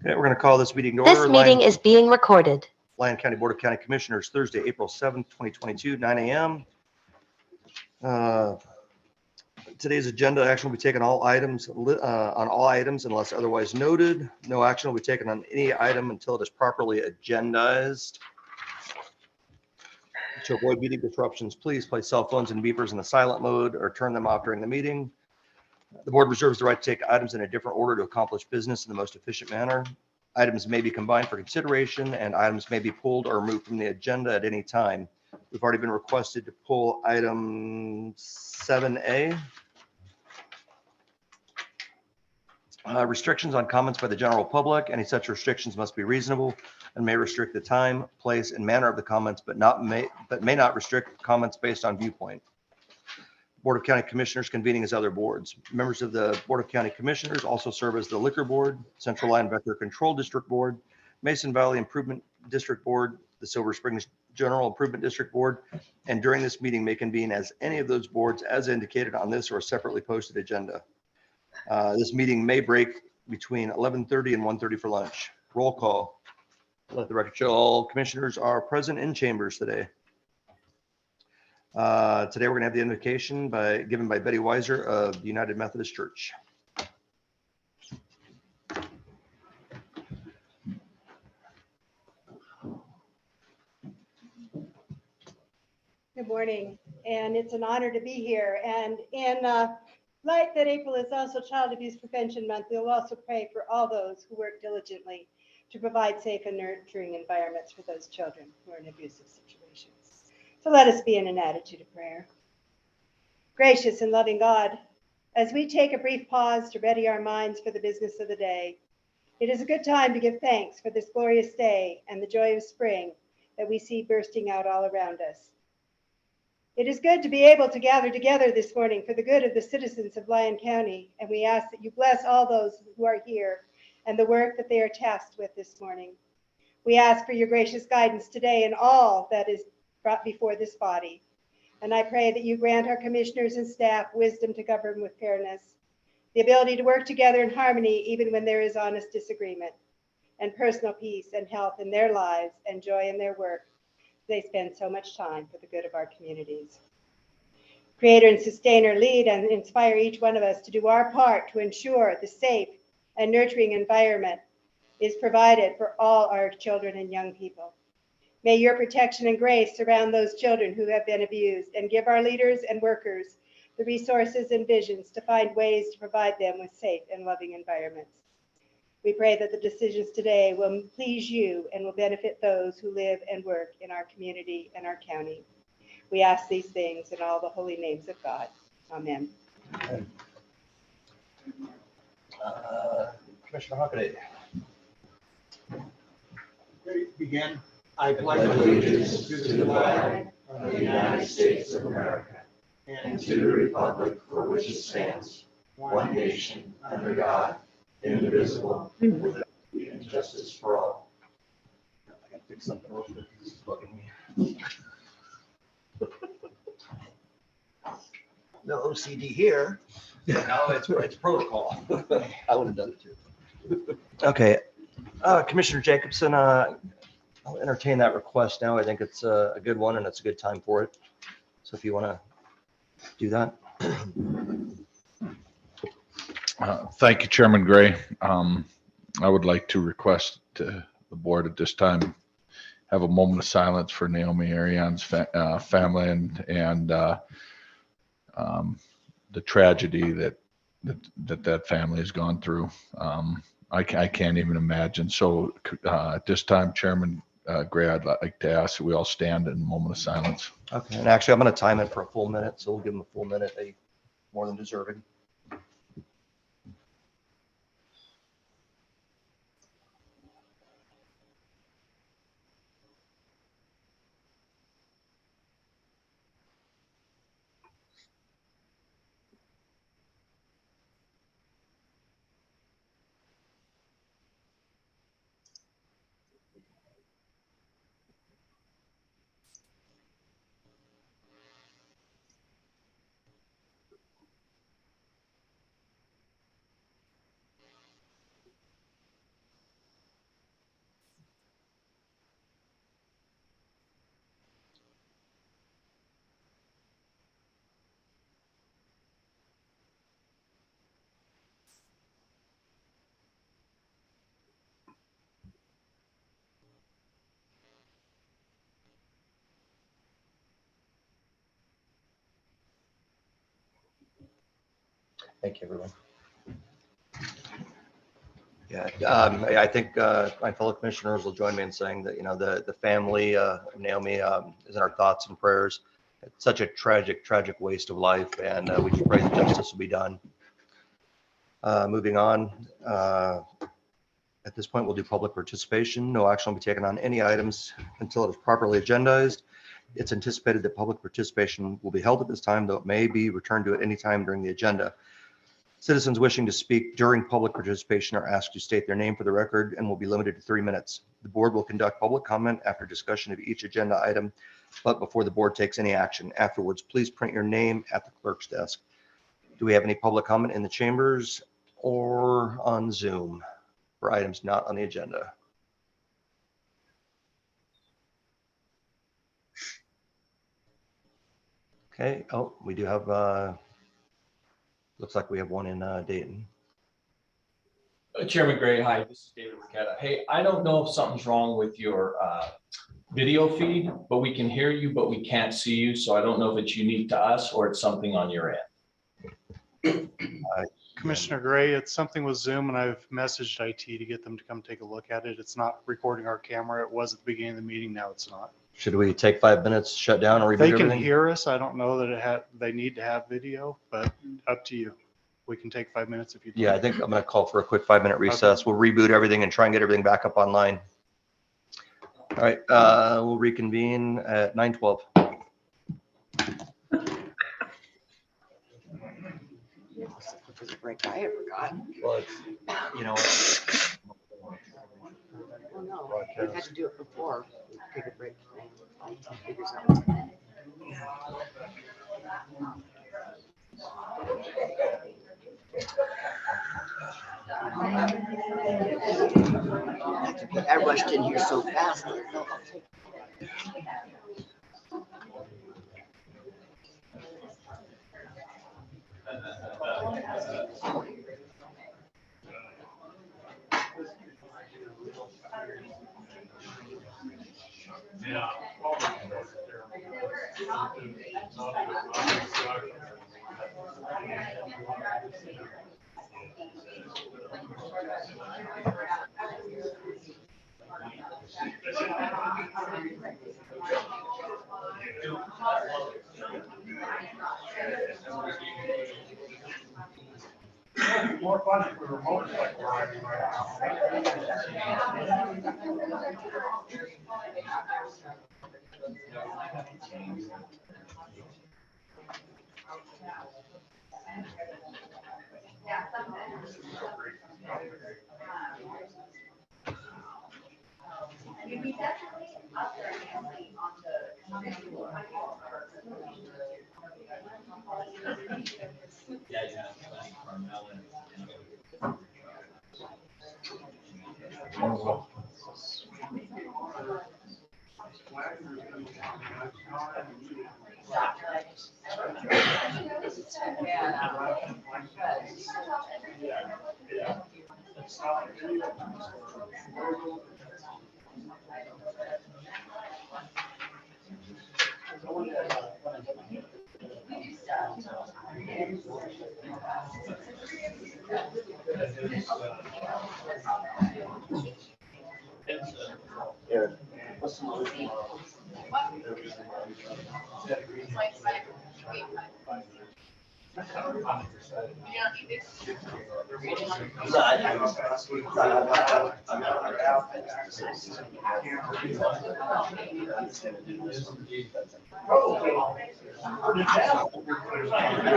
Okay, we're going to call this meeting to This order. meeting is being recorded. Lyon County Board of County Commissioners, Thursday, April 7th, 2022, 9 a.m. Today's agenda action will be taken on all items unless otherwise noted. No action will be taken on any item until it is properly agendized. To avoid meeting disruptions, please place cell phones and beepers in the silent mode or turn them off during the meeting. The board reserves the right to take items in a different order to accomplish business in the most efficient manner. Items may be combined for consideration and items may be pulled or removed from the agenda at any time. We've already been requested to pull item 7A. Restrictions on comments by the general public. Any such restrictions must be reasonable and may restrict the time, place, and manner of the comments, but may not restrict comments based on viewpoint. Board of County Commissioners convening as other boards. Members of the Board of County Commissioners also serve as the Liquor Board, Central Lyon Vector Control District Board, Mason Valley Improvement District Board, the Silver Springs General Improvement District Board, and during this meeting may convene as any of those boards as indicated on this or separately posted agenda. This meeting may break between 11:30 and 1:30 for lunch. Roll call. Let the record show all commissioners are present in chambers today. Today, we're going to have the invocation given by Betty Weiser of the United Methodist Church. Good morning, and it's an honor to be here. And in light that April is also Child Abuse Prevention Month, we'll also pray for all those who work diligently to provide safe and nurturing environments for those children who are in abusive situations. So let us be in an attitude of prayer. Gracious and loving God, as we take a brief pause to ready our minds for the business of the day, it is a good time to give thanks for this glorious day and the joy of spring that we see bursting out all around us. It is good to be able to gather together this morning for the good of the citizens of Lyon County, and we ask that you bless all those who are here and the work that they are tasked with this morning. We ask for your gracious guidance today in all that is brought before this body. And I pray that you grant our commissioners and staff wisdom to govern with fairness, the ability to work together in harmony even when there is honest disagreement, and personal peace and health in their lives and joy in their work. They spend so much time for the good of our communities. Creator and sustainer, lead and inspire each one of us to do our part to ensure the safe and nurturing environment is provided for all our children and young people. May your protection and grace surround those children who have been abused and give our leaders and workers the resources and visions to find ways to provide them with safe and loving environments. We pray that the decisions today will please you and will benefit those who live and work in our community and our county. We ask these things in all the holy names of God. Amen. Commissioner Hockaday. Begin. I pledge allegiance to the flag of the United States of America and to the republic for which it stands, one nation, under God, indivisible, with liberty and justice for all. I gotta fix something real quick. This is bugging me. No OCD here. No, it's protocol. I would have done it too. Okay, Commissioner Jacobson, I'll entertain that request now. I think it's a good one and it's a good time for it. So if you want to do that. Thank you, Chairman Gray. I would like to request the board at this time have a moment of silence for Naomi Arion's family and the tragedy that family has gone through. I can't even imagine. So at this time, Chairman Gray, I'd like to ask that we all stand in a moment of silence. Okay, and actually I'm going to time it for a full minute. So we'll give them a full minute. They more than deserving. Thank you, everyone. Yeah, I think my fellow commissioners will join me in saying that, the family of Naomi is in our thoughts and prayers. It's such a tragic, tragic waste of life, and we just pray that justice will be done. Moving on, at this point, we'll do public participation. No action will be taken on any items until it is properly agendized. It's anticipated that public participation will be held at this time, though it may be returned to at any time during the agenda. Citizens wishing to speak during public participation are asked to state their name for the record and will be limited to 3 minutes. The board will conduct public comment after discussion of each agenda item, but before the board takes any action. Afterwards, please print your name at the clerk's desk. Do we have any public comment in the chambers or on Zoom for items not on the agenda? Okay, oh, we do have, looks like we have one in Dayton. Chairman Gray, hi, this is David Ricketta. Hey, I don't know if something's wrong with your video feed, but we can hear you, but we can't see you. So I don't know if it's unique to us or it's something on your end. Commissioner Gray, it's something with Zoom, and I've messaged IT to get them to come take a look at it. It's not recording our camera. It was at the beginning of the meeting. Now it's not. Should we take 5 minutes, shut down, or reboot They can everything? hear us. I don't know that they need to have video, but up to you. We can take 5 minutes if you. Yeah, I think I'm going to call for a quick 5-minute recess. We'll reboot everything and try and get everything back up online. All right, we'll reconvene at 9:12. For the break, I forgot. Well, you know what? Oh, no, we had to do it before. We take a break. Figure something. I rushed in here so fast. More fun if we were motorcycle riding right I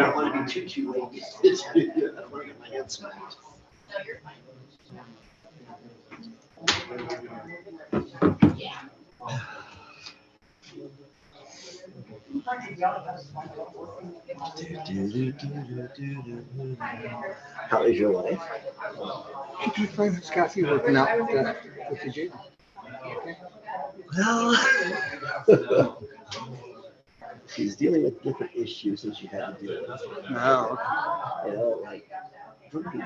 don't want to be too late. I don't want to get my head smacked. How is your life? She's fine, Scotty, working out with the gym. Well, she's dealing with different issues than she had to deal with. No. You know, like drinking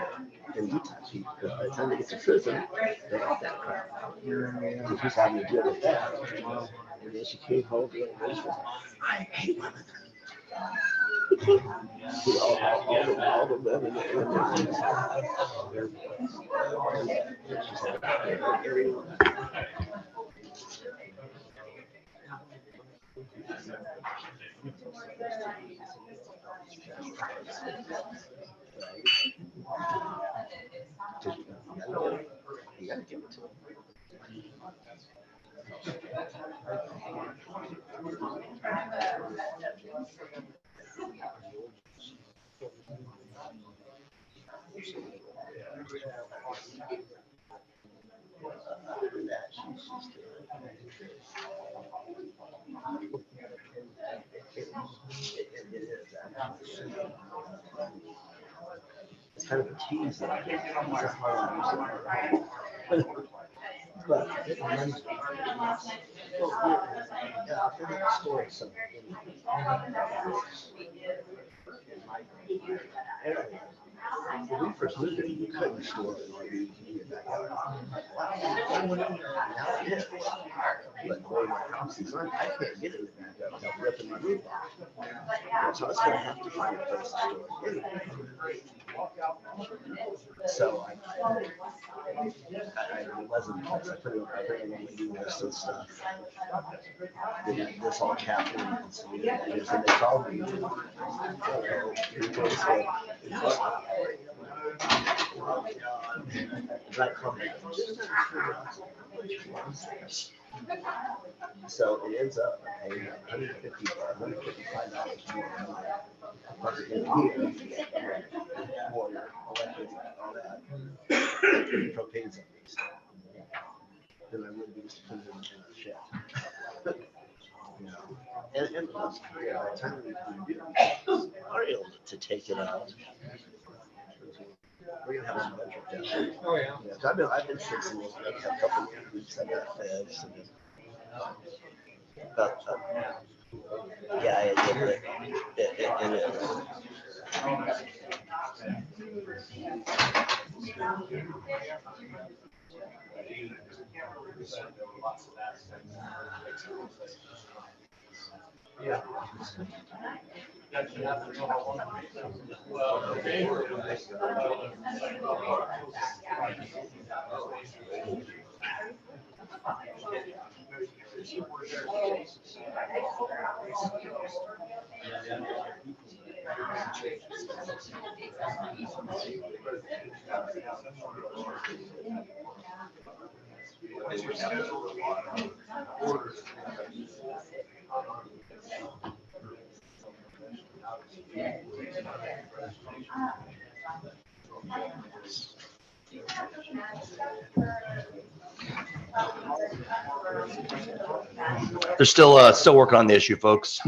and detoxing, because by the time they get to prison, they're off that crap. So she's having to deal with that. And then she came home the other day, she was like, I hate women. All the women you gotta give it to them. It's kind of a tease. But story. So when we first moved in, you couldn't store it like you can get back out. Now it is. But the way my house is run, I can't get it back up without ripping my roof off. So I was gonna have to find a place to store it. So I it wasn't, I put it on my list and stuff. This all capped in. So they called me. So it ends up paying $155 water, electric, all that. Propane's at least. Then I would be just putting it in a shed. And plus, by the time we are able to take it out, we're gonna have some electric down. Oh yeah. So I've been fixing it. I've had a couple of weeks. I got feds and but yeah, it is. Yeah. They're still working on the issue, folks.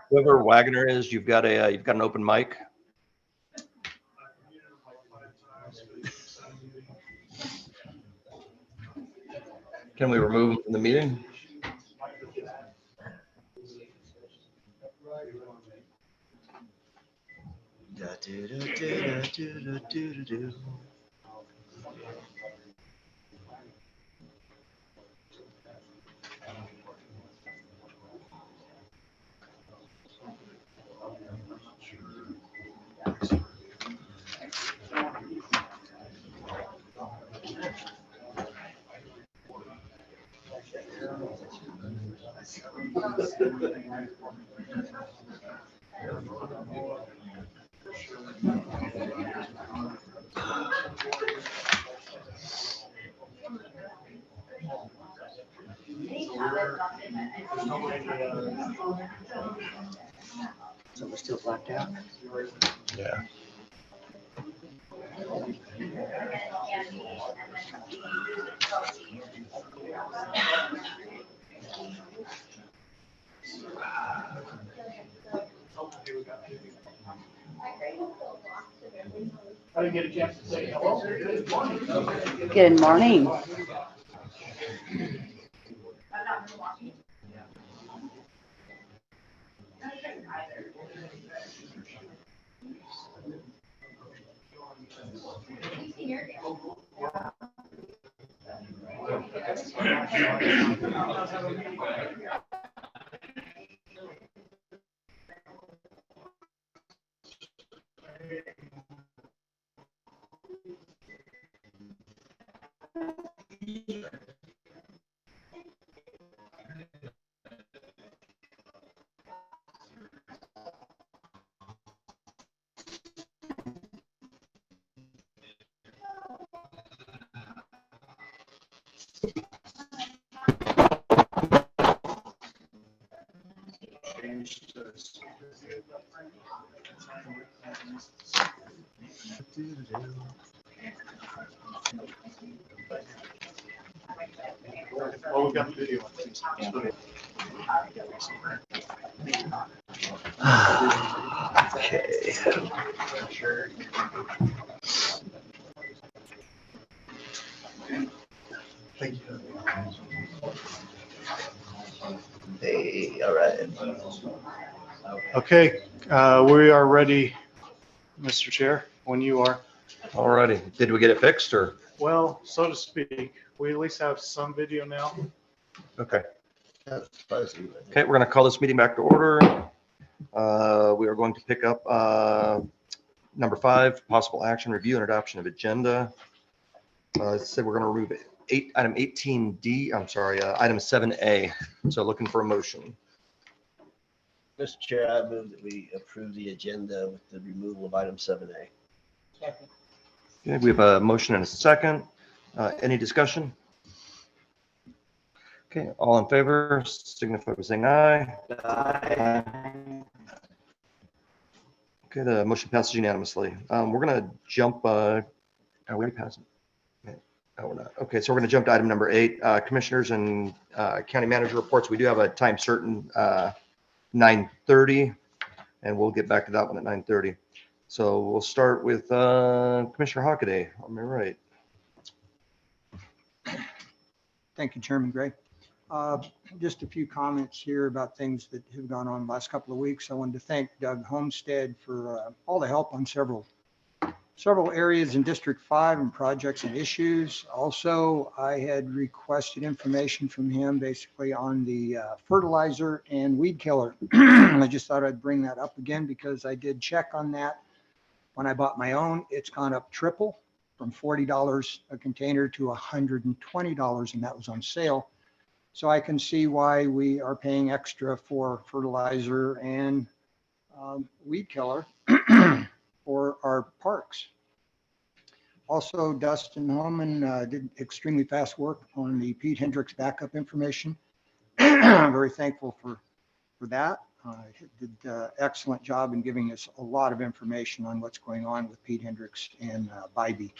Whoever Wagner is, you've got an open mic. Can we remove him from the meeting? So we're still blacked out. Yeah. I didn't get a chance to say hello. Good morning. Well, we've got the video. Okay. Thank you. Hey, all right. Okay, we are ready, Mr. Chair, when you are. All righty. Did we get it fixed or? Well, so to speak, we at least have some video now. Okay. That's fuzzy. Okay, we're going to call this meeting back to order. We are going to pick up number 5, possible action, review and adoption of agenda. It said we're going to remove item 18D, I'm sorry, item 7A. So looking for a motion. Mr. Chair, I move that we approve the agenda with the removal of item 7A. Okay, we have a motion and a second. Any discussion? Okay, all in favor, signify by saying aye. Aye. Okay, the motion passes unanimously. We're going to jump, are we already passing? No, we're not. Okay, so we're going to jump to item number 8, commissioners and county manager reports. We do have a time certain, 9:30, and we'll get back to that one at 9:30. So we'll start with Commissioner Hockaday. Am I right? Thank you, Chairman Gray. Just a few comments here about things that have gone on the last couple of weeks. I wanted to thank Doug Homestead for all the help on several areas in District 5 and projects and issues. Also, I had requested information from him basically on the fertilizer and weed killer. I just thought I'd bring that up again because I did check on that. When I bought my own, it's gone up triple from $40 a container to $120, and that was on sale. So I can see why we are paying extra for fertilizer and weed killer for our parks. Also, Dustin Holman did extremely fast work on the Pete Hendricks backup information. I'm very thankful for that. He did excellent job in giving us a lot of information on what's going on with Pete Hendricks and Bybee.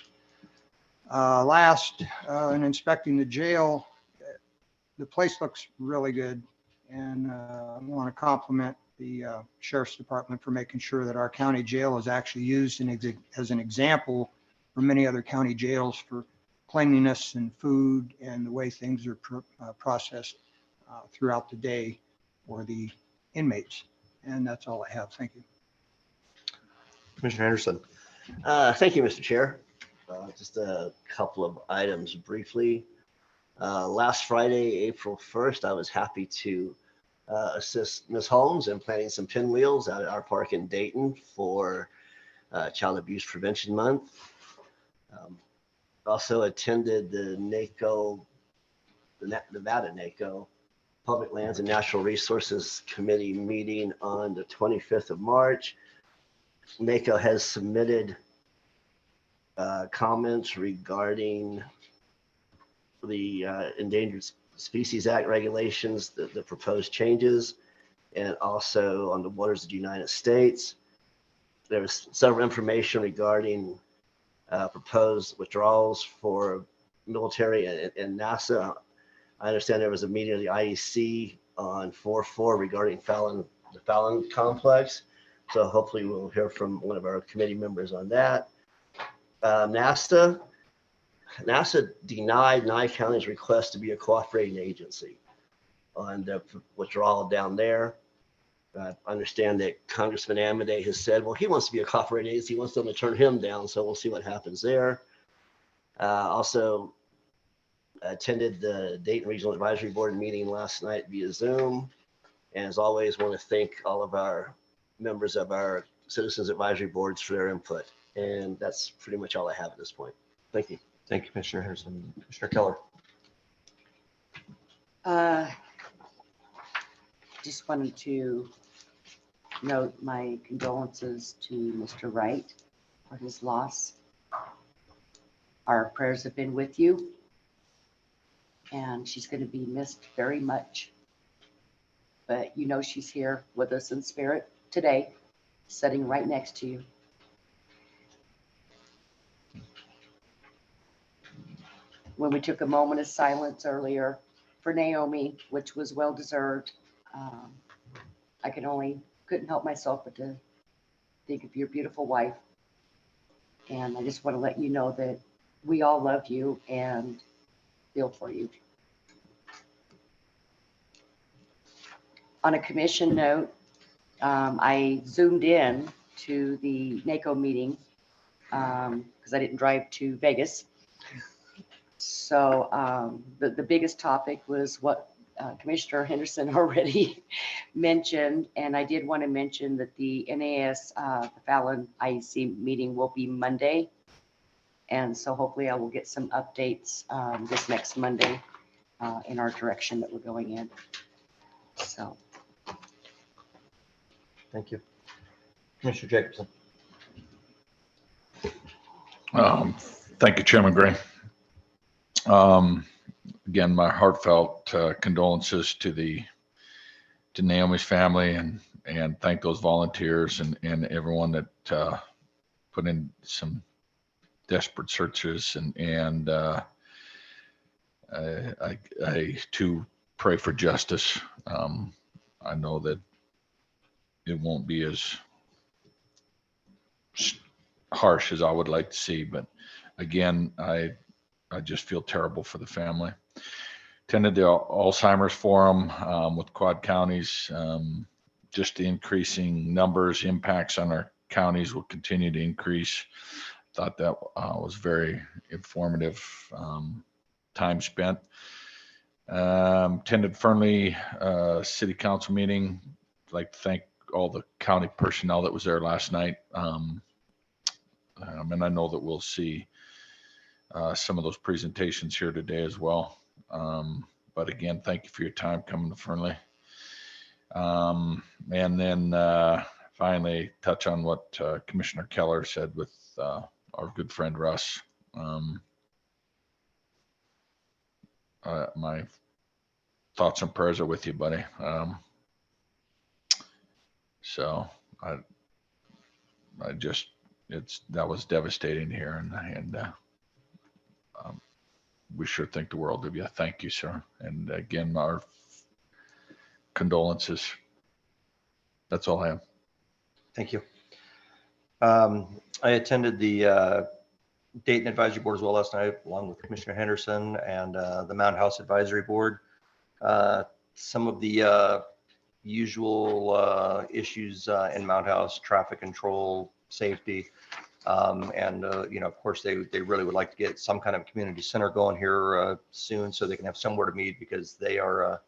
Last, in inspecting the jail, the place looks really good. And I want to compliment the Sheriff's Department for making sure that our county jail is actually used as an example for many other county jails for cleanliness and food and the way things are processed throughout the day for the inmates. And that's all I have. Thank you. Commissioner Anderson. Thank you, Mr. Chair. Just a couple of items briefly. Last Friday, April 1st, I was happy to assist Ms. Holmes in planting some pinwheels out at our park in Dayton for Child Abuse Prevention Month. Also attended the NACO, the Nevada NACO Public Lands and Natural Resources Committee meeting on the 25th of March. NACO has submitted comments regarding the Endangered Species Act regulations, the proposed changes, and also on the waters of the United States. There was several information regarding proposed withdrawals for military and NASA. I understand there was a meeting of the IEC on 4/4 regarding the Fallon complex. So hopefully we'll hear from one of our committee members on that. NASA denied Nye County's request to be a cooperating agency on the withdrawal down there. I understand that Congressman Amodei has said, well, he wants to be a cooperating agency. He wants them to turn him down. So we'll see what happens there. Also attended the Dayton Regional Advisory Board meeting last night via Zoom. And as always, want to thank all of our members of our Citizens Advisory Boards for their input. And that's pretty much all I have at this point. Thank you. Thank you, Commissioner Henderson. Commissioner Keller. Just wanted to note my condolences to Mr. Wright for his loss. Our prayers have been with you, and she's going to be missed very much. But you know she's here with us in spirit today, sitting right next to you. When we took a moment of silence earlier for Naomi, which was well deserved, I couldn't help myself but to think of your beautiful wife. And I just want to let you know that we all love you and feel for you. On a commission note, I zoomed in to the NACO meeting because I didn't drive to Vegas. So the biggest topic was what Commissioner Henderson already mentioned, and I did want to mention that the NAS, the Fallon IEC meeting will be Monday, and so hopefully I will get some updates this next Monday in our direction that we're going in. So. Thank you. Commissioner Jacobson. Thank you, Chairman Gray. Again, my heartfelt condolences to Naomi's family, and thank those volunteers and everyone that put in some desperate searches, and I too pray for justice. I know that it won't be as harsh as I would like to see, but again, I just feel terrible for the family. Attended the Alzheimer's Forum with Quad Counties. Just the increasing numbers, impacts on our counties will continue to increase. Thought that was very informative time spent. Attended Fernley City Council meeting. I'd like to thank all the county personnel that was there last night. And I know that we'll see some of those presentations here today as well. But again, thank you for your time coming to Fernley. And then finally touch on what Commissioner Keller said with our good friend Russ. My thoughts and prayers are with you, buddy. So that was devastating here, and we sure think the world of you. Thank you, sir. And again, our condolences. That's all I have. Thank you. I attended the Dayton Advisory Board as well last night, along with Commissioner Henderson and the Mound House Advisory Board. Some of the usual issues in Mound House: traffic control, safety. And of course, they really would like to get some kind of community center going here soon, so they can have somewhere to meet, because they are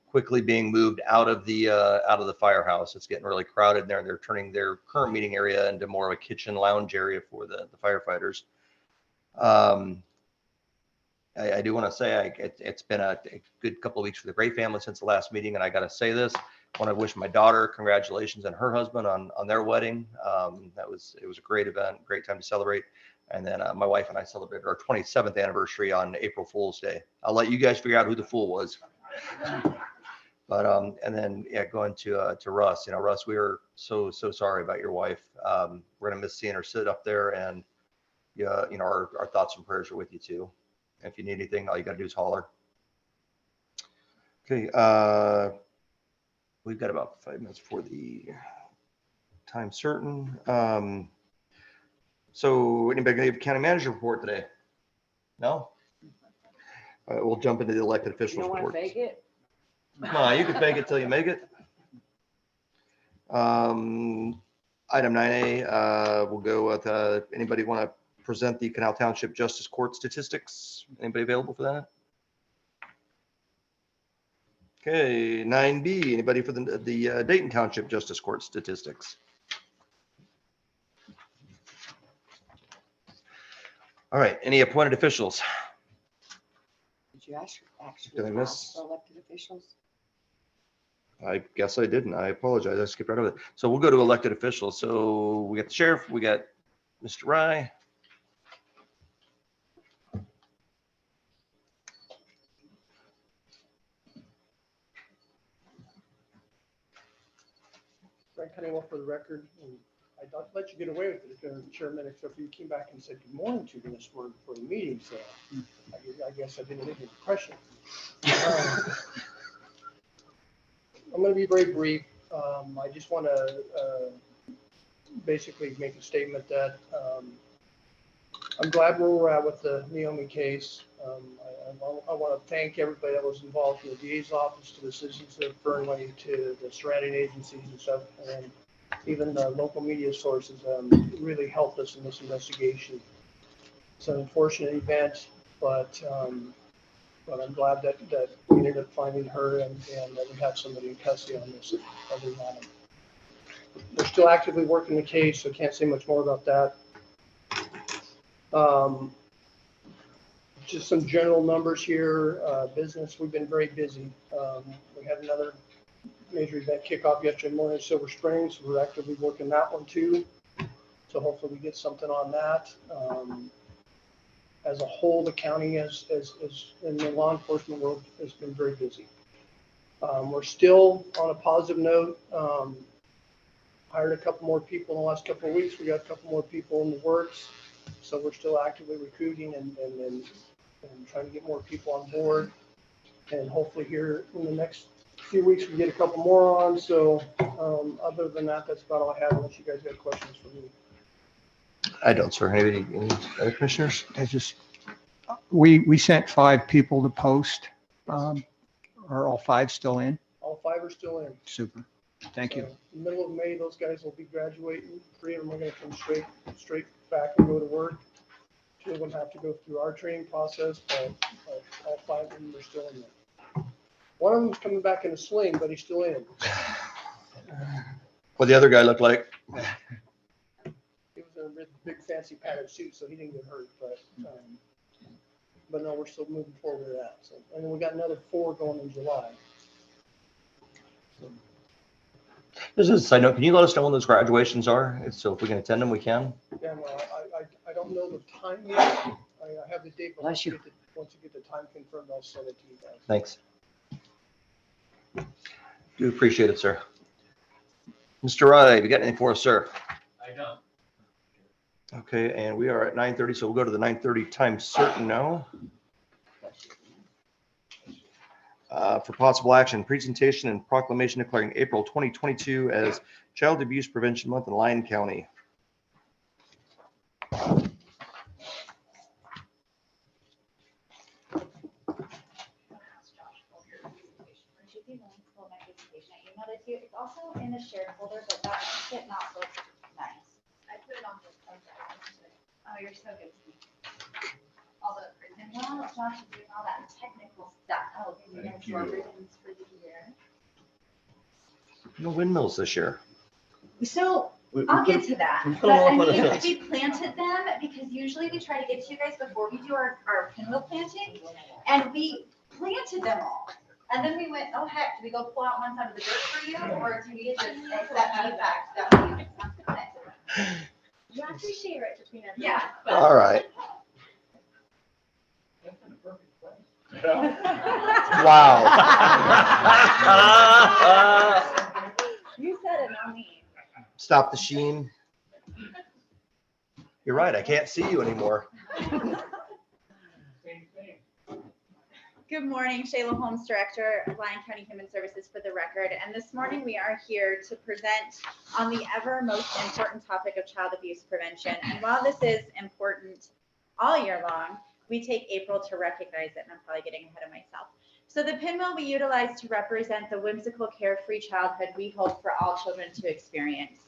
quickly being moved out of the firehouse. It's getting really crowded in there. They're turning their current meeting area into more of a kitchen lounge area for the firefighters. I do want to say it's been a good couple of weeks for the Gray family since the last meeting, and I got to say this. I want to wish my daughter congratulations and her husband on their wedding. It was a great event, great time to celebrate. And then my wife and I celebrated our 27th anniversary on April Fool's Day. I'll let you guys figure out who the fool was. But and then going to Russ. Russ, we are so sorry about your wife. We're gonna miss seeing her sit up there, and our thoughts and prayers are with you too. If you need anything, all you gotta do is holler. Okay. We've got about 5 minutes for the time certain. So anybody gonna give county manager report today? No? All right, we'll jump into the elected You officials don't want to report. fake it? Come on, you can fake it till you make it. Item 9A, we'll go with, anybody want to present the Canal Township Justice Court statistics? Anybody available for that? Okay, 9B, anybody for the Dayton Township Justice Court statistics? All right, any appointed officials? Did you actually Did I miss? ask for elected officials? I guess I didn't. I apologize. I skipped right over it. So we'll go to elected officials. So we got the sheriff, we got Mr. Rye. Frank Honeywell for the record, and I thought let you get away with it, Chairman, except for you came back and said good morning to me this morning for the meeting, so I guess I didn't leave an impression. I'm going to be very brief. I just want to basically make a statement that I'm glad where we're at with the Naomi case. I want to thank everybody that was involved, from the DA's office to the citizens of Fernley to the surrounding agencies and stuff, and even the local media sources really helped us in this investigation. It's an unfortunate event, but I'm glad that we ended up finding her and that we have somebody in custody on this other matter. We're still actively working the case, so can't say much more about that. Just some general numbers here. Business, we've been very busy. We had another major event kickoff yesterday morning in Silver Springs. We're actively working that one too. So hopefully we get something on that. As a whole, the county as in the law enforcement world has been very busy. We're still on a positive note. Hired a couple more people in the last couple of weeks. We got a couple more people in the works. So we're still actively recruiting and trying to get more people on board. And hopefully here in the next few weeks, we get a couple more on. So other than that, that's about all I have, unless you guys got questions for me. I don't, sir. Any other commissioners? I just, we sent 5 people to post. Are all 5 still in? All 5 are still in. Super. Thank you. So, in the middle of May, those guys will be graduating. 3 of them are going to come straight back and go to work. 2 of them have to go through our training process, but all 5 of them are still in there. One of them's coming back in a sling, but he's still in. What the other guy look like? He was in a big fancy padded suit, so he didn't get hurt. But no, we're still moving forward with that. So, and then we got another 4 going in July. So, This is a side note. Can you let us know when those graduations are? So if we can attend them, we can. yeah, no, I don't know the time yet. I have the date, but Bless you. once you get the time confirmed, I'll send it to you guys. Thanks. Do appreciate it, sir. Mr. Rye, you got anything for us, sir? I don't. Okay, and we are at 9:30, so we'll go to the 9:30 time certain now. For possible action, presentation and proclamation declaring April 2022 as Child Abuse Prevention Month in Lyon County. It's also in a shared folder, but that makes it not look nice. I put it on this. Oh, you're so good to me. All the, and while Josh is doing all that technical stuff, I'll give you guys more ribbons for the year. No windmills this year. So I'll get to that. we put But them I up on the mean, fence. we planted them because usually we try to get to you guys before we do our pinwheel planting. And we planted them all. And then we went, oh heck, do we go pull out one side of the dirt for you? Or do we just accept feedback that we planted them? You actually share it between us. Yeah. All right. Wow. You said it, not me. Stop the sheen. You're right. I can't see you anymore. Good Good morning, Shayla Holmes, Director of Lyon County Human Services for the record. And this morning we are here to present on the ever most important topic of child abuse prevention. And while this is important all year long, we take April to recognize it, and I'm probably getting ahead of myself. So the pinwheel we utilize to represent the whimsical, carefree childhood we hope for all children to experience.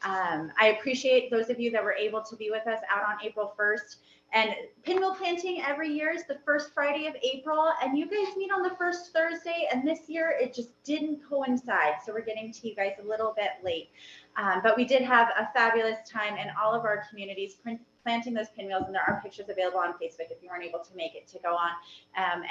I appreciate those of you that were able to be with us out on April 1st. And pinwheel planting every year is the first Friday of April, and you guys meet on the first Thursday, and this year it just didn't coincide. So we're getting to you guys a little bit late. But we did have a fabulous time in all of our communities planting those pinwheels, and there are pictures available on Facebook if you weren't able to make it to go on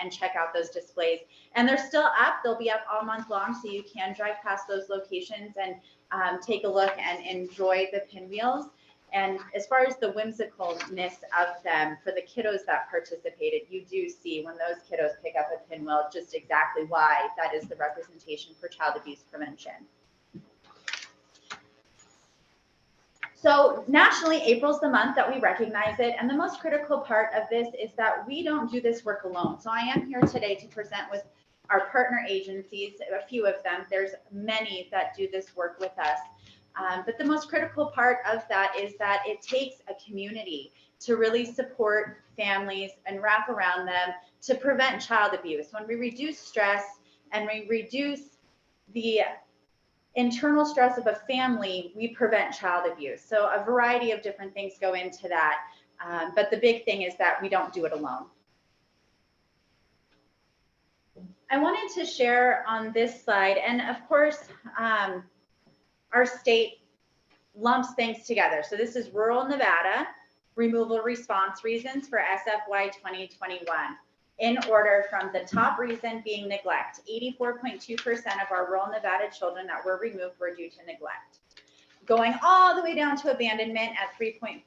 and check out those displays. And they're still up. They'll be up all month long, so you can drive past those locations and take a look and enjoy the pinwheels. And as far as the whimsicalness of them, for the kiddos that participated, you do see when those kiddos pick up a pinwheel just exactly why that is the representation for child abuse prevention. So nationally, April's the month that we recognize it. And the most critical part of this is that we don't do this work alone. So I am here today to present with our partner agencies, a few of them. There's many that do this work with us. But the most critical part of that is that it takes a community to really support families and wrap around them to prevent child abuse. When we reduce stress and we reduce the internal stress of a family, we prevent child abuse. So a variety of different things go into that. But the big thing is that we don't do it alone. I wanted to share on this slide, and of course, our state lumps things together. So this is rural Nevada, removal response reasons for SFY 2021. In order from the top reason being neglect. 84.2% of our rural Nevada children that were removed were due to neglect. Going all the way down to abandonment at 3.4%.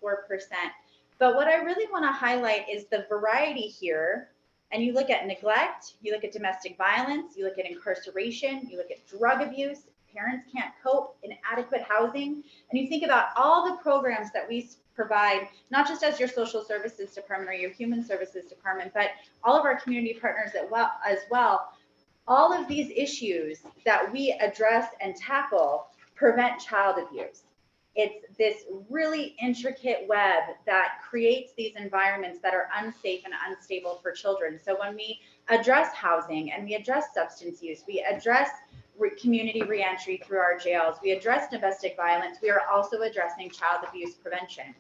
But what I really want to highlight is the variety here. And you look at neglect, you look at domestic violence, you look at incarceration, you look at drug abuse, parents can't cope, inadequate housing, and you think about all the programs that we provide, not just as your social services department or your human services department, but all of our community partners as well. All of these issues that we address and tackle prevent child abuse. It's this really intricate web that creates these environments that are unsafe and unstable for children. So when we address housing and we address substance use, we address community reentry through our jails, we address domestic violence, we are also addressing child abuse prevention.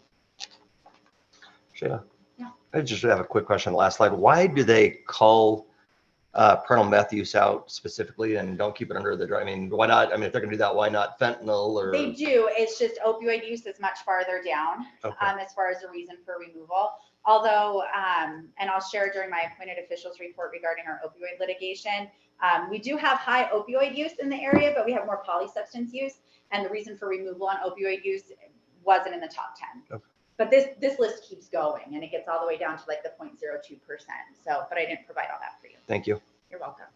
Shayla? Yeah. I just have a quick question. Last slide. Why do they call parental meth use out specifically and don't keep it under the, I mean, why not? I mean, if they're gonna do that, why not fentanyl or? They do. It's just opioid use is much farther down Okay. as far as a reason for removal. Although, and I'll share during my appointed officials report regarding our opioid litigation, we do have high opioid use in the area, but we have more polysubstance use. And the reason for removal on opioid use wasn't in the top 10. Okay. But this list keeps going and it gets all the way down to like the 0.02%. So, but I didn't provide all that for you. Thank you. You're welcome.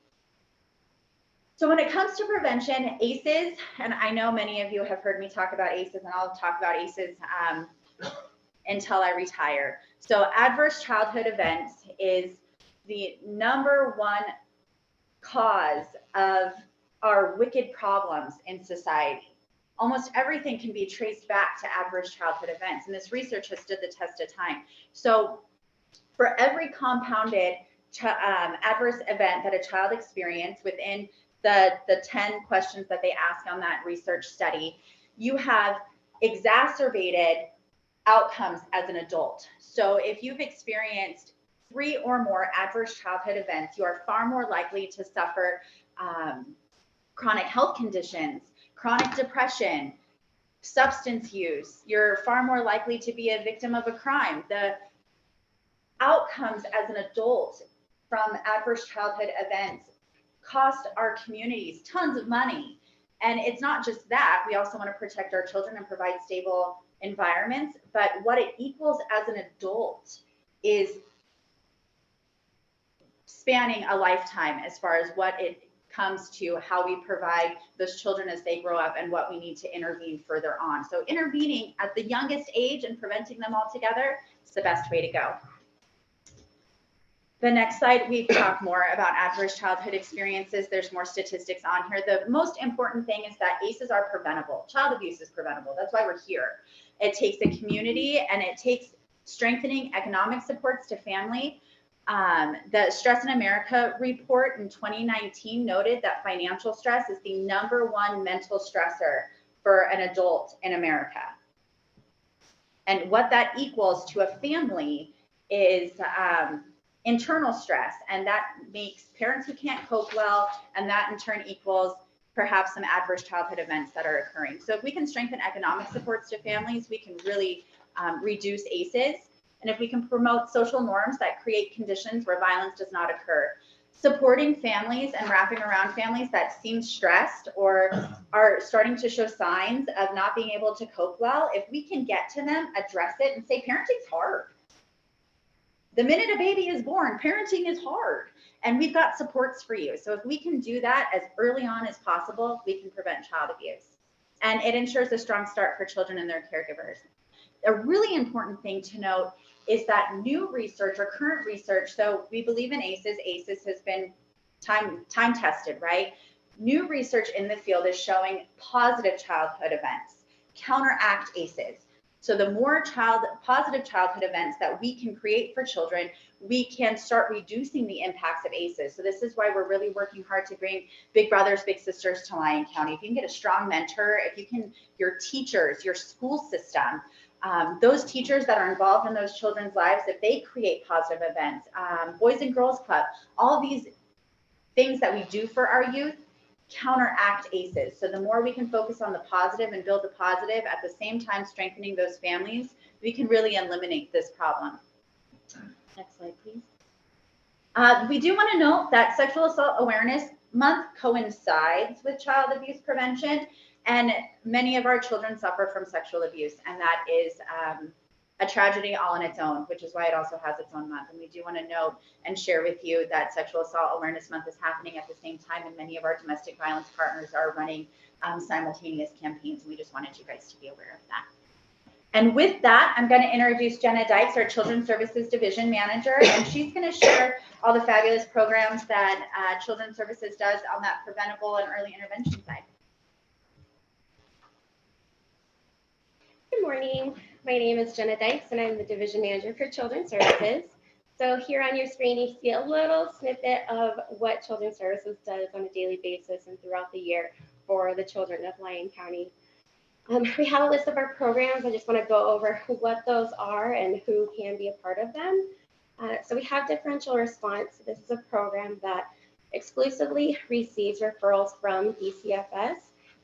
So when it comes to prevention, ACEs, and I know many of you have heard me talk about ACEs, and I'll talk about ACEs until I retire. So adverse childhood events is the #1 cause of our wicked problems in society. Almost everything can be traced back to adverse childhood events, and this research has stood the test of time. So for every compounded adverse event that a child experienced within the 10 questions that they ask on that research study, you have exacerbated outcomes as an adult. So if you've experienced 3 or more adverse childhood events, you are far more likely to suffer chronic health conditions, chronic depression, substance use. You're far more likely to be a victim of a crime. The outcomes as an adult from adverse childhood events cost our communities tons of money. And it's not just that, we also want to protect our children and provide stable environments, but what it equals as an adult is spanning a lifetime as far as what it comes to how we provide those children as they grow up and what we need to intervene further on. So intervening at the youngest age and preventing them altogether is the best way to go. The next slide, we talk more about adverse childhood experiences. There's more statistics on here. The most important thing is that ACEs are preventable. Child abuse is preventable. That's why we're here. It takes a community and it takes strengthening economic supports to family. The Stress in America report in 2019 noted that financial stress is the #1 mental stressor for an adult in America. And what that equals to a family is internal stress, and that makes parents who can't cope well, and that in turn equals perhaps some adverse childhood events that are occurring. So if we can strengthen economic supports to families, we can really reduce ACEs. And if we can promote social norms that create conditions where violence does not occur, supporting families and wrapping around families that seem stressed or are starting to show signs of not being able to cope well, if we can get to them, address it, and say parenting's hard. The minute a baby is born, parenting is hard, and we've got supports for you. So if we can do that as early on as possible, we can prevent child abuse. And it ensures a strong start for children and their caregivers. A really important thing to note is that new research or current research, so we believe in ACEs. ACEs has been time tested, right? New research in the field is showing positive childhood events counteract ACEs. So the more positive childhood events that we can create for children, we can start reducing the impacts of ACEs. So this is why we're really working hard to bring big brothers, big sisters to Lyon County. If you can get a strong mentor, if you can, your teachers, your school system, those teachers that are involved in those children's lives, if they create positive events, Boys and Girls Club, all these things that we do for our youth counteract ACEs. So the more we can focus on the positive and build the positive, at the same time strengthening those families, we can really eliminate this problem. Next slide, please. We do want to note that Sexual Assault Awareness Month coincides with child abuse prevention, and many of our children suffer from sexual abuse, and that is a tragedy all on its own, which is why it also has its own month. And we do want to note and share with you that Sexual Assault Awareness Month is happening at the same time, and many of our domestic violence partners are running simultaneous campaigns, and we just wanted you guys to be aware of that. And with that, I'm going to introduce Jenna Dykes, our Children's Services Division Manager, and she's going to share all the fabulous programs that Children's Services does on that preventable and early intervention side. Good morning. My name is Jenna Dykes, and I'm the Division Manager for Children's Services. So here on your screen, you see a little snippet of what Children's Services does on a daily basis and throughout the year for the children of Lyon County. We have a list of our programs. I just want to go over what those are and who can be a part of them. So we have differential response. This is a program that exclusively receives referrals from DCFS,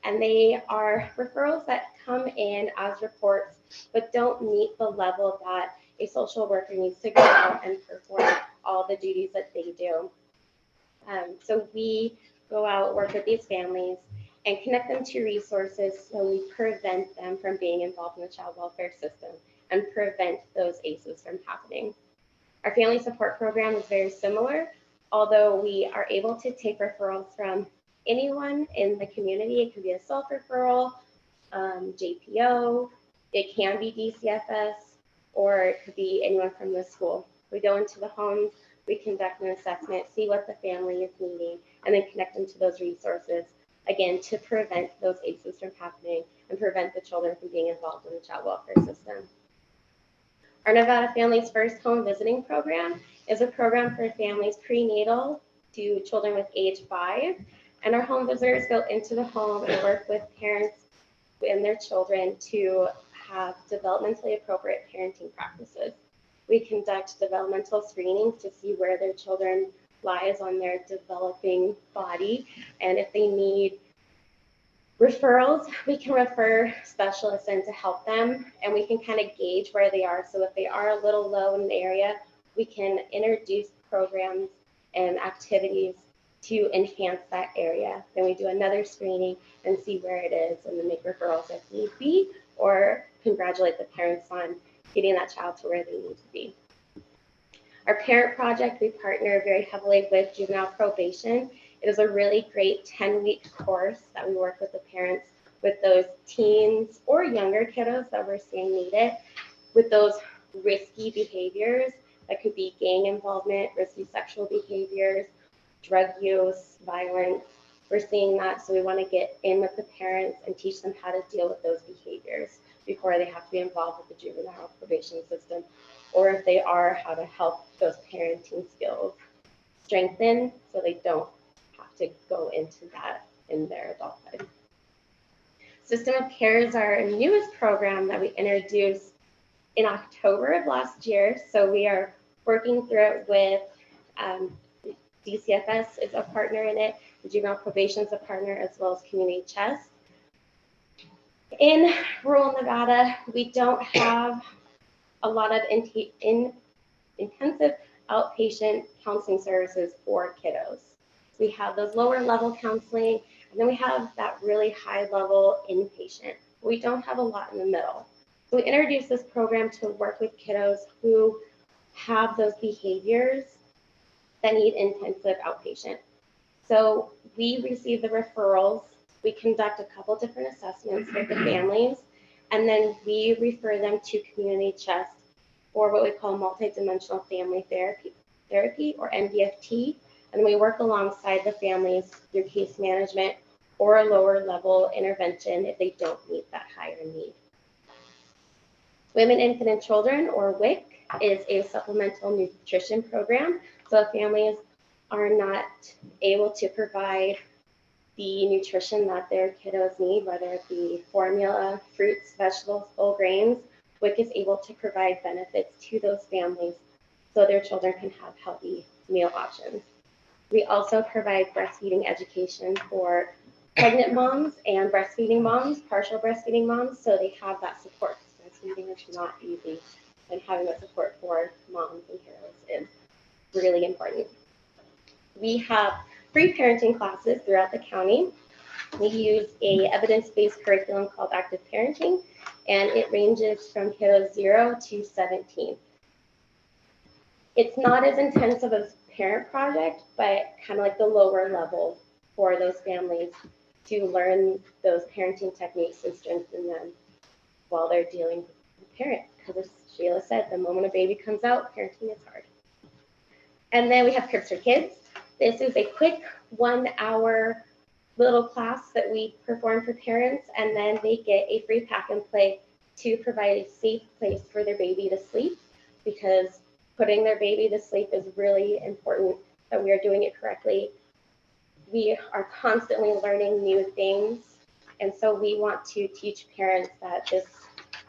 and they are referrals that come in as reports, but don't meet the level that a social worker needs to go out and perform all the duties that they do. So we go out, work with these families, and connect them to resources so we prevent them from being involved in the child welfare system and prevent those ACEs from happening. Our family support program is very similar, although we are able to take referrals from anyone in the community. It could be a self referral, JPO, it can be DCFS, or it could be anyone from the school. We go into the homes, we conduct an assessment, see what the family is needing, and then connect them to those resources, again, to prevent those ACEs from happening and prevent the children from being involved in the child welfare system. Our Nevada Families First Home Visiting Program is a program for families prenatal to children with age 5. And our home visitors go into the home and work with parents and their children to have developmentally appropriate parenting practices. We conduct developmental screenings to see where their children lies on their developing body. And if they need referrals, we can refer specialists in to help them, and we can kind of gauge where they are. So if they are a little low in an area, we can introduce programs and activities to enhance that area. Then we do another screening and see where it is, and then make referrals if need be, or congratulate the parents on getting that child to where they need to be. Our parent project, we partner very heavily with juvenile probation. It is a really great 10-week course that we work with the parents with those teens or younger kiddos that we're seeing need it, with those risky behaviors That could be gang involvement, risky sexual behaviors, drug use, violence. We're seeing that, so we want to get in with the parents and teach them how to deal with those behaviors before they have to be involved with the juvenile probation system, or if they are, how to help those parenting skills strengthen so they don't have to go into that in their adulthood. System of Care is our newest program that we introduced in October of last year. So we are working through it with DCFS is a partner in it, Juvenile Probation is a partner, as well as Community Chest. In rural Nevada, we don't have a lot of intensive outpatient counseling services for kiddos. We have those lower level counseling, and then we have that really high level inpatient. We don't have a lot in the middle. So we introduced this program to work with kiddos who have those behaviors that need intensive outpatient. So we receive the referrals, we conduct a couple different assessments with the families, and then we refer them to Community Chest or what we call multidimensional family therapy or MDFT. And we work alongside the families through case management or a lower level intervention if they don't meet that higher need. Women, Infant, and Children, or WIC, is a supplemental nutrition program. So if families are not able to provide the nutrition that their kiddos need, whether it be formula, fruits, vegetables, whole grains, WIC is able to provide benefits to those families so their children can have healthy meal options. We also provide breastfeeding education for pregnant moms and breastfeeding moms, partial breastfeeding moms, so they have that support. Breastfeeding is not easy, and having that support for moms and kiddos is really important. We have free parenting classes throughout the county. We use a evidence-based curriculum called Active Parenting, and it ranges from kiddos 0 to 17. It's not as intensive as parent project, but kind of like the lower level for those families to learn those parenting techniques and strengthen them while they're dealing with the parent. Because as Sheila said, the moment a baby comes out, parenting is hard. And then we have Cribs for Kids. This is a quick 1 hour little class that we perform for parents, and then they get a free pack and play to provide a safe place for their baby to sleep, because putting their baby to sleep is really important that we are doing it correctly. We are constantly learning new things, and so we want to teach parents that this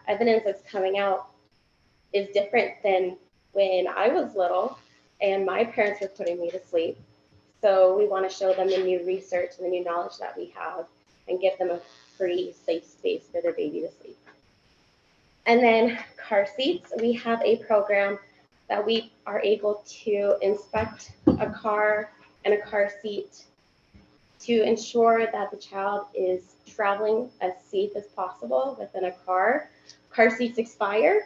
evidence that's coming out is different than when I was little and my parents were putting me to sleep. So we want to show them the new research and the new knowledge that we have and give them a free, safe space for their baby to sleep. And then car seats, we have a program that we are able to inspect a car and a car seat to ensure that the child is traveling as safe as possible within a car. Car seats expire.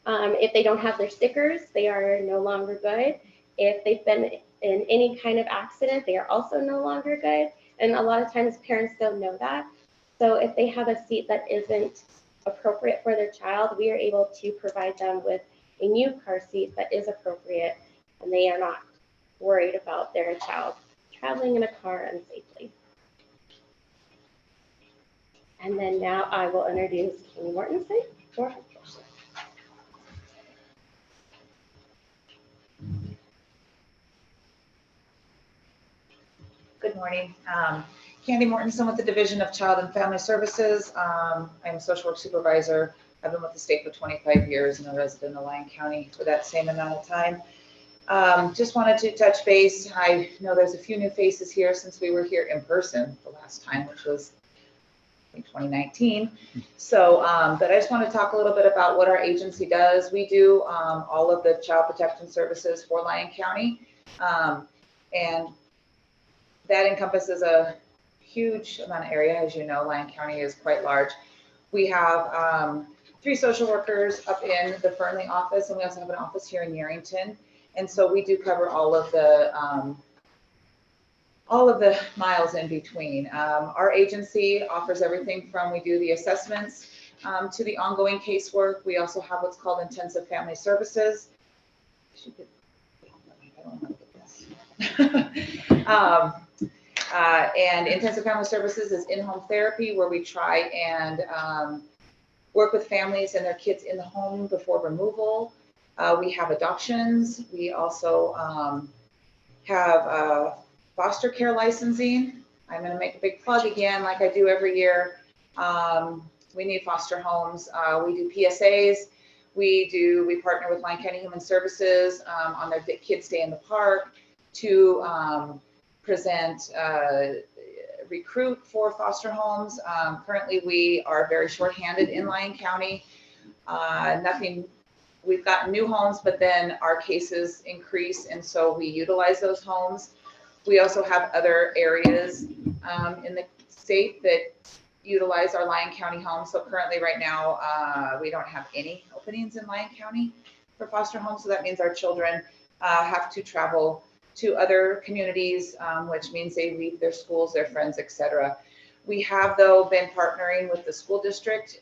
If they don't have their stickers, they are no longer good. If they've been in any kind of accident, they are also no longer good. And a lot of times parents don't know that. So if they have a seat that isn't appropriate for their child, we are able to provide them with a new car seat that is appropriate, and they are not worried about their child traveling in a car unsafely. And then now I will introduce Kenny Mortensen for health care. Good morning. Candy Mortensen with the Division of Child and Family Services. I'm a social work supervisor. I've been with the state for 25 years and a resident of Lyon County for that same amount of time. Just wanted to touch base. I know there's a few new faces here since we were here in person the last time, which was in 2019. So, but I just want to talk a little bit about what our agency does. We do all of the child protection services for Lyon County. And that encompasses a huge amount of area. As you know, Lyon County is quite large. We have 3 social workers up in the Fernley office, and we also have an office here in YERINGTon. And so we do cover all of the miles in between. Our agency offers everything from, we do the assessments to the ongoing casework. We also have what's called intensive family services. She could- I don't know how to get this. And intensive family services is in-home therapy where we try and work with families and their kids in the home before removal. We have adoptions. We also have foster care licensing. I'm going to make a big plug again, like I do every year. We need foster homes. We do PSAs. We partner with Lyon County Human Services on their Kids Day in the Park to present, recruit for foster homes. Currently, we are very shorthanded in Lyon County. We've gotten new homes, but then our cases increase, and so we utilize those homes. We also have other areas in the state that utilize our Lyon County homes. So currently, right now, we don't have any openings in Lyon County for foster homes. So that means our children have to travel to other communities, which means they leave their schools, their friends, etc. We have, though, been partnering with the school district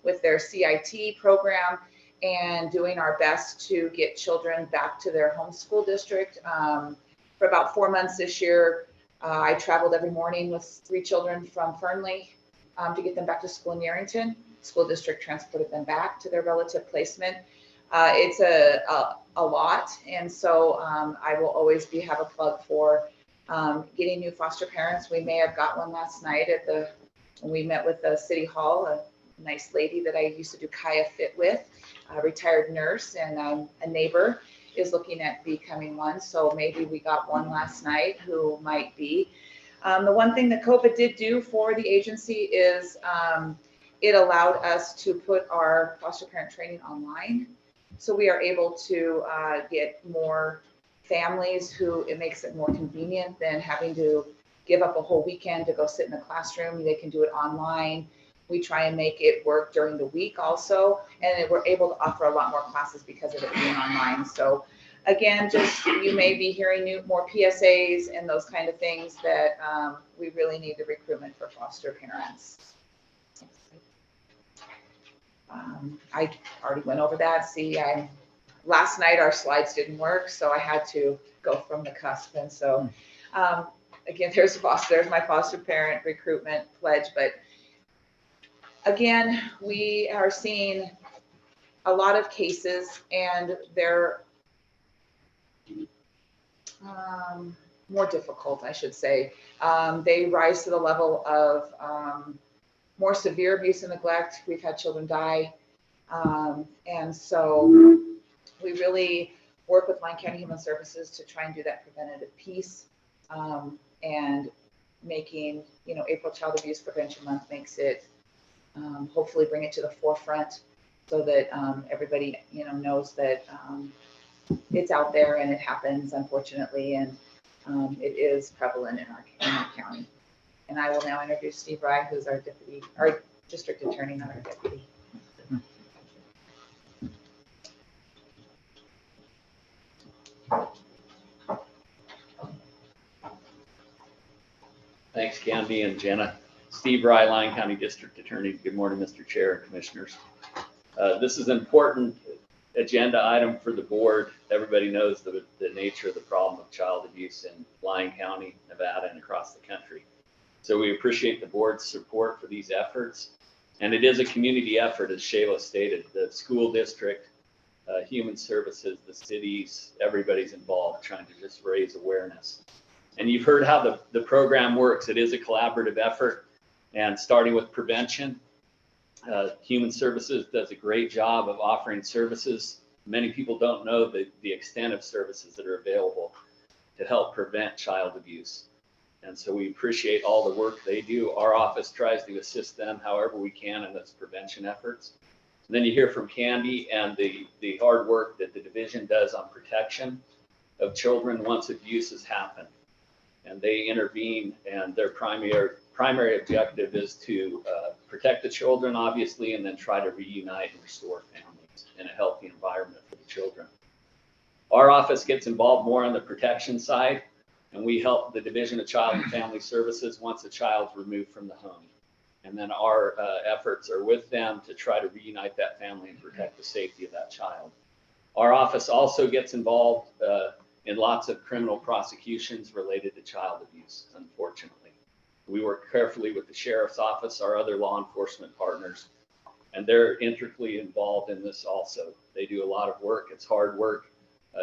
with their CIT program and doing our best to get children back to their home school district. For about 4 months this year, I traveled every morning with 3 children from Fernley to get them back to school in YERINGTon. School district transported them back to their relative placement. It's a lot, and so I will always have a plug for getting new foster parents. We may have got one last night when we met with the City Hall, a nice lady that I used to do Kaya Fit with, a retired nurse, and a neighbor is looking at becoming one. So maybe we got one last night who might be. The one thing that COVID did do for the agency is it allowed us to put our foster parent training online. So we are able to get more families who it makes it more convenient than having to give up a whole weekend to go sit in the classroom. They can do it online. We try and make it work during the week also, and we're able to offer a lot more classes because of it being online. So again, just you may be hearing more PSAs and those kind of things that we really need the recruitment for foster parents. I already went over that. See, last night our slides didn't work, so I had to go from the cusp. And so again, there's my foster parent recruitment pledge, but again, we are seeing a lot of cases, and they're more difficult, I should say. They rise to the level of more severe abuse and neglect. We've had children die. And so we really work with Lyon County Human Services to try and do that preventative piece. And making, April Child Abuse Prevention Month makes it, hopefully bring it to the forefront so that everybody, knows that it's out there and it happens, unfortunately, and it is prevalent in our county. And I will now introduce Steve Rye, who's our district attorney, not our deputy. Thanks, Candy and Jenna. Steve Rye, Lyon County District Attorney. Good morning, Mr. Chair and Commissioners. This is an important agenda item for the board. Everybody knows the nature of the problem of child abuse in Lyon County, Nevada, and across the country. So we appreciate the board's support for these efforts. And it is a community effort, as Shayla stated. The school district, human services, the cities, everybody's involved trying to just raise awareness. And you've heard how the program works. It is a collaborative effort, and starting with prevention. Human Services does a great job of offering services. Many people don't know the extent of services that are available to help prevent child abuse. And so we appreciate all the work they do. Our office tries to assist them however we can in those prevention efforts. And then you hear from Candy and the hard work that the division does on protection of children once abuse has happened. And they intervene, and their primary objective is to protect the children, obviously, and then try to reunite and restore families in a healthy environment for the children. Our office gets involved more on the protection side, and we help the Division of Child and Family Services once a child's removed from the home. And then our efforts are with them to try to reunite that family and protect the safety of that child. Our office also gets involved in lots of criminal prosecutions related to child abuse, unfortunately. We work carefully with the sheriff's office, our other law enforcement partners, and they're intricately involved in this also. They do a lot of work. It's hard work.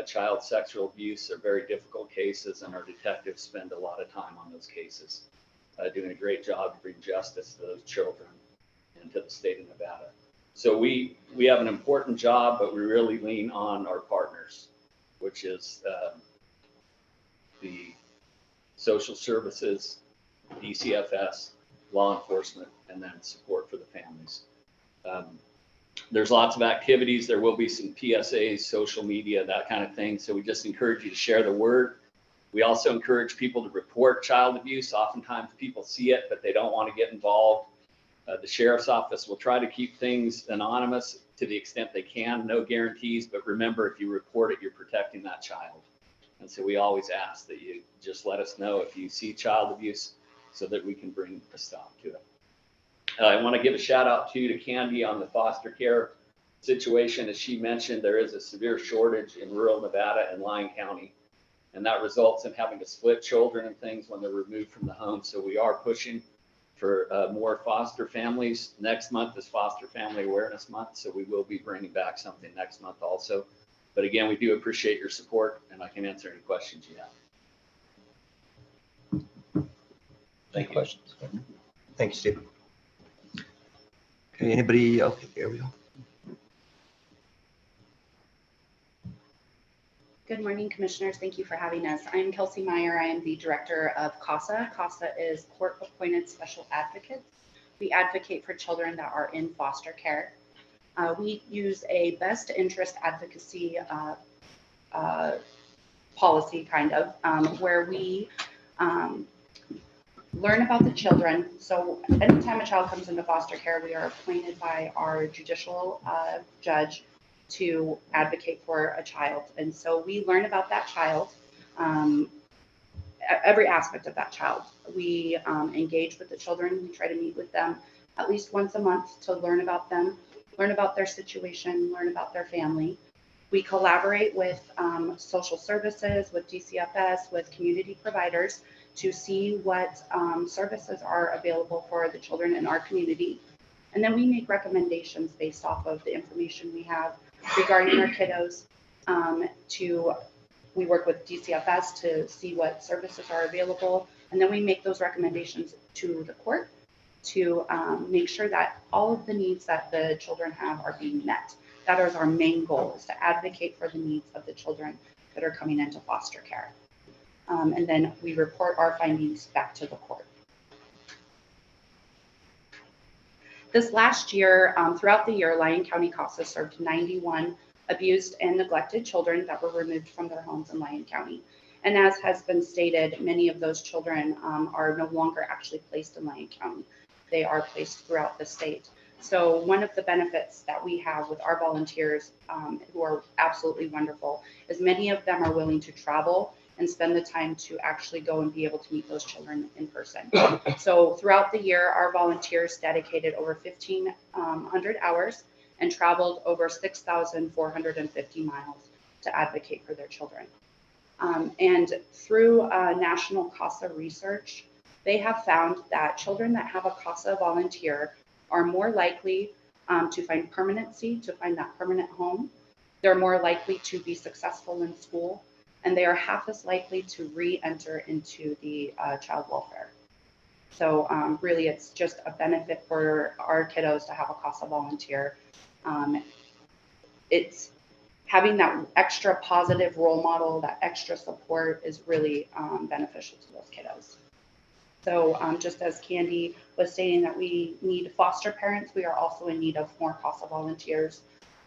Child sexual abuse are very difficult cases, and our detectives spend a lot of time on those cases, doing a great job to bring justice to those children and to the state of Nevada. So we have an important job, but we really lean on our partners, which is the social services, DCFS, law enforcement, and then support for the families. There's lots of activities. There will be some PSAs, social media, that kind of thing. So we just encourage you to share the word. We also encourage people to report child abuse. Oftentimes people see it, but they don't want to get involved. The sheriff's office will try to keep things anonymous to the extent they can, no guarantees, but remember, if you report it, you're protecting that child. And so we always ask that you just let us know if you see child abuse so that we can bring a stop to it. I want to give a shout out to Candy on the foster care situation. As she mentioned, there is a severe shortage in rural Nevada and Lyon County, and that results in having to split children and things when they're removed from the home. So we are pushing for more foster families. Next month is Foster Family Awareness Month, so we will be bringing back something next month also. But again, we do appreciate your support, and I can answer any questions you have. Any questions? Thank you, Steve. Okay, anybody? Okay, there we go. Good morning, Commissioners. Thank you for having us. I'm Kelsey Meyer. I am the Director of CASA. CASA is Court-Appointed Special Advocates. We advocate for children that are in foster care. We use a best interest advocacy policy, kind of, where we learn about the children. So anytime a child comes into foster care, we are appointed by our judicial judge to advocate for a child. And so we learn about that child, every aspect of that child. We engage with the children. We try to meet with them at least once a month to learn about them, learn about their situation, learn about their family. We collaborate with social services, with DCFS, with community providers to see what services are available for the children in our community. And then we make recommendations based off of the information we have regarding our kiddos. We work with DCFS to see what services are available, and then we make those recommendations to the court to make sure that all of the needs that the children have are being met. That is our main goal, is to advocate for the needs of the children that are coming into foster care. And then we report our findings back to the court. This last year, throughout the year, Lyon County CASA served 91 abused and neglected children that were removed from their homes in Lyon County. And as has been stated, many of those children are no longer actually placed in Lyon County. They are placed throughout the state. So one of the benefits that we have with our volunteers, who are absolutely wonderful, is many of them are willing to travel and spend the time to actually go and be able to meet those children in person. So throughout the year, our volunteers dedicated over 1,500 hours and traveled over 6,450 miles to advocate for their children. And through national CASA research, they have found that children that have a CASA volunteer are more likely to find permanency, to find that permanent home. They're more likely to be successful in school, and they are half as likely to re-enter into the child welfare. So really, it's just a benefit for our kiddos to have a CASA volunteer. It's having that extra positive role model, that extra support is really beneficial to those kiddos. So just as Candy was stating that we need foster parents, we are also in need of more CASA volunteers.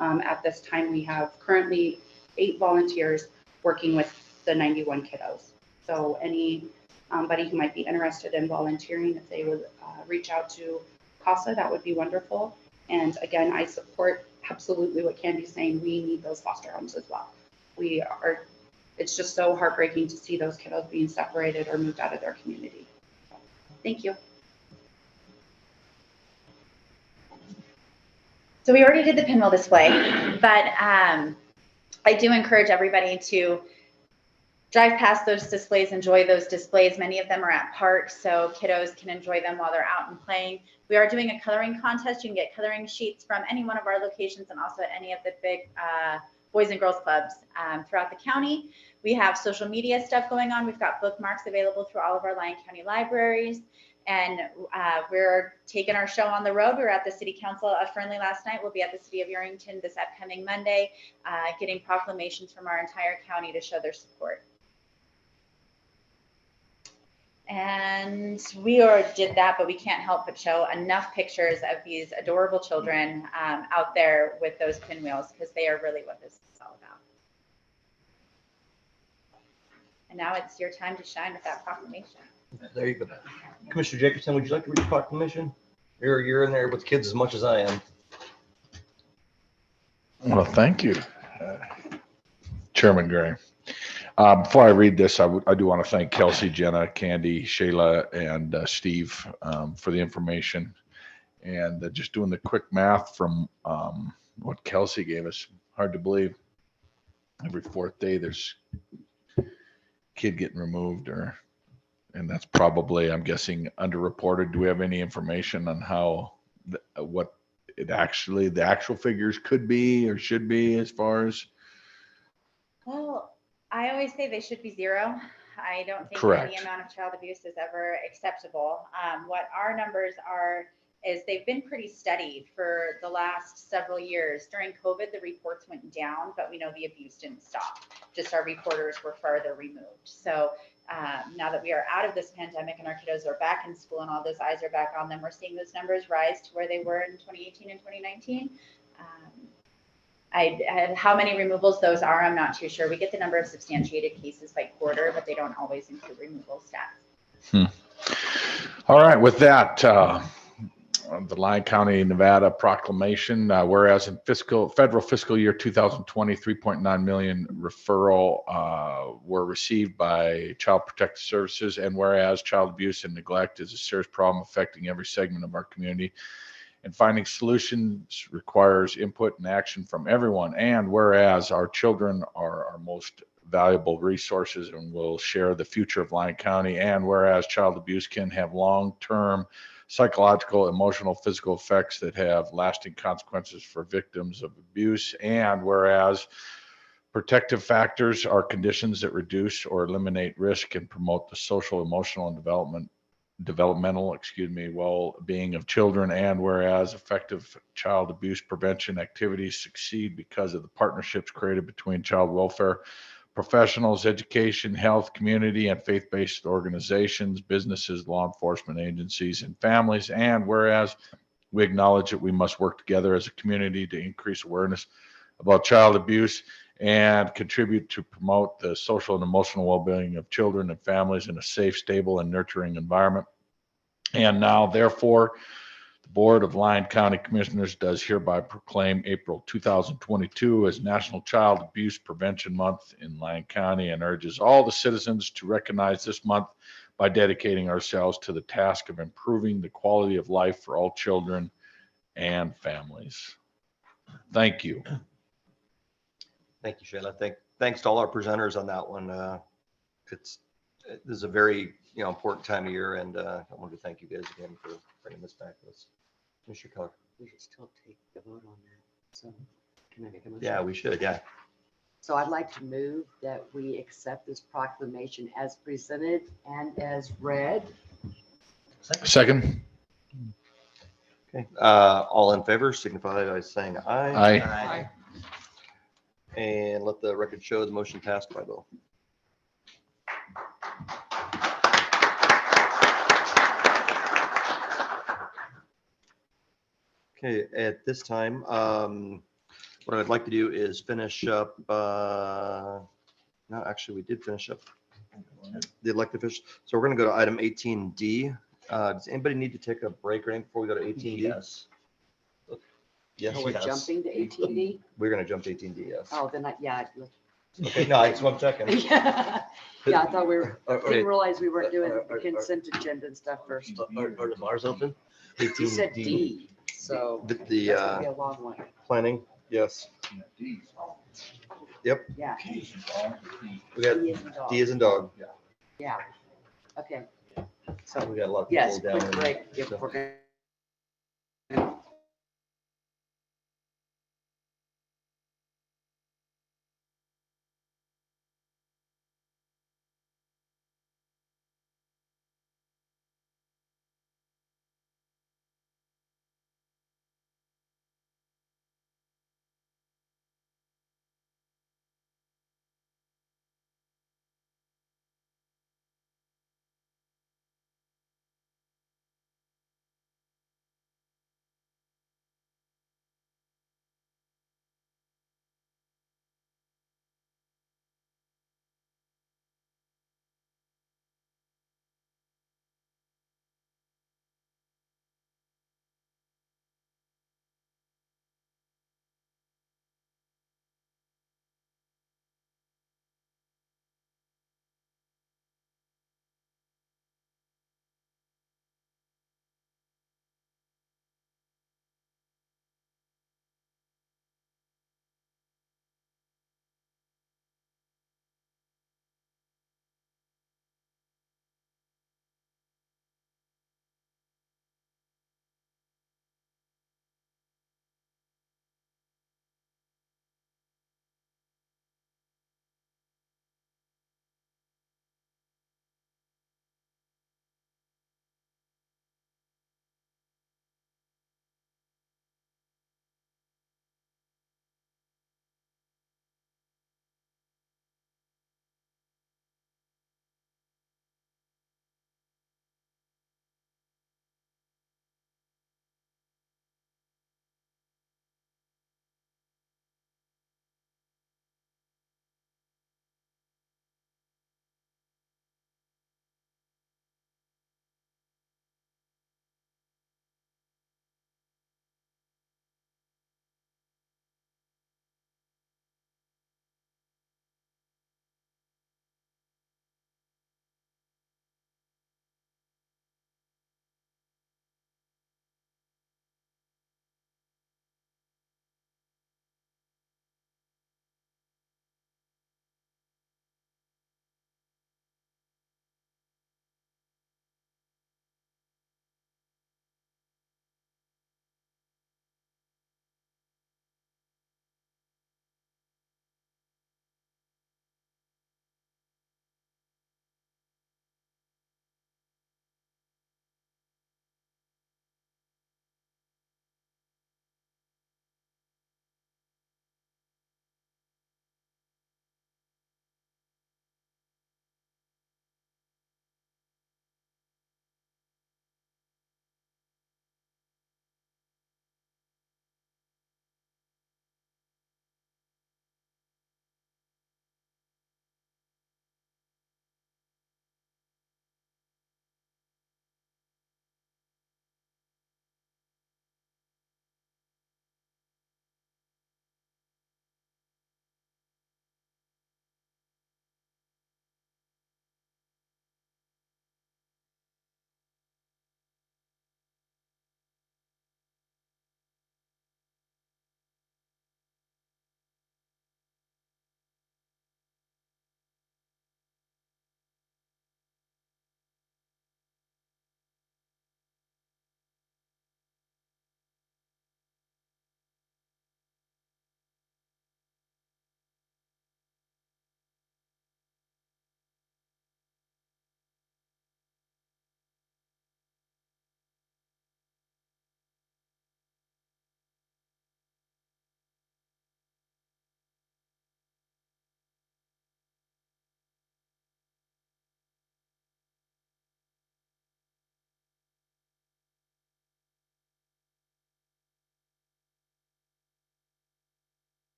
At this time, we have currently 8 volunteers working with the 91 kiddos. So anybody who might be interested in volunteering, if they would reach out to CASA, that would be wonderful. And again, I support absolutely what Candy's saying. We need those foster homes as well. It's just so heartbreaking to see those kiddos being separated or moved out of their community. Thank you. So we already did the pinwheel display, but I do encourage everybody to drive past those displays, enjoy those displays. Many of them are at parks, so kiddos can enjoy them while they're out and playing. We are doing a coloring contest. You can get coloring sheets from any one of our locations and also at any of the big boys and girls clubs throughout the county. We have social media stuff going on. We've got bookmarks available through all of our Lyon County libraries. And we're taking our show on the road. We were at the City Council of Fernley last night. We'll be at the City of YERINGTON this upcoming Monday, getting proclamations from our entire county to show their support. And we already did that, but we can't help but show enough pictures of these adorable children out there with those pinwheels, because they are really what this is all about. And now it's your time to shine with that proclamation. There you go. Commissioner Jacobson, would you like to read the proclamation? You're in there with kids as much as I am. Well, thank you, Chairman Gray. Before I read this, I do want to thank Kelsey, Jenna, Candy, Shayla, and Steve for the information. And just doing the quick math from what Kelsey gave us, hard to believe. Every fourth day there's a kid getting removed, and that's probably, I'm guessing, underreported. Do we have any information on how what it actually, the actual figures could be or should be as far as? Well, I always say they should be zero. I don't think Correct. any amount of child abuse is ever acceptable. What our numbers are is they've been pretty steady for the last several years. During COVID, the reports went down, but we know the abuse didn't stop. Just our reporters were farther removed. So now that we are out of this pandemic and our kiddos are back in school and all those eyes are back on them, we're seeing those numbers rise to where they were in 2018 and 2019. How many removals those are, I'm not too sure. We get the number of substantiated cases by quarter, but they don't always include removal stats. All right, with that, the Lyon County, Nevada proclamation, whereas in federal fiscal year 2020, 3.9 million referral were received by Child Protective Services, and whereas child abuse and neglect is a serious problem affecting every segment of our community, and finding solutions requires input and action from everyone. And whereas our children are our most valuable resources and will share the future of Lyon County, and whereas child abuse can have long-term psychological, emotional, physical effects that have lasting consequences for victims of abuse, and whereas protective factors are conditions that reduce or eliminate risk and promote the social, emotional, and developmental well-being of children, and whereas effective child abuse prevention activities succeed because of the partnerships created between child welfare professionals, education, health, community, and faith-based organizations, businesses, law enforcement agencies, and families, and whereas we acknowledge that we must work together as a community to increase awareness about child abuse and contribute to promote the social and emotional well-being of children and families in a safe, stable, and nurturing environment. And now, therefore, the Board of Lyon County Commissioners does hereby proclaim April 2022 as National Child Abuse Prevention Month in Lyon County, and urges all the citizens to recognize this month by dedicating ourselves to the task of improving the quality of life for all children and families. Thank you. Thank you, Shayla. Thanks to all our presenters on that one. This is a very important time of year, and I want to thank you guys again for bringing this back to us. Mr. Keller. We should still take the vote on that. So can I make a motion? Yeah, we should. Yeah. So I'd like to move that we accept this proclamation as presented and as read. Second. Okay. All in favor signify by saying aye. Aye. And let the record show the motion passed by vote. Okay, at this time, what I'd like to do is finish up, no, actually, we did finish up the elected officials. So we're going to go to item 18D. Does anybody need to take a break or anything before we go to 18D? Yes. Yes, Oh, we're yes. jumping to 18D? We're going to jump to 18D, yes. Oh, then yeah. Okay, no, I just want to check in. Yeah, I thought we were, Okay. didn't realize we weren't doing the consent agenda and stuff first. Are the bars open? You said D, so The that's gonna be a long one. planning, yes. Yep, Yeah. we got D as in dog. D as in dog. Yeah. Okay. So we got a lot of Yes, people down quick there. break. If So- we're gonna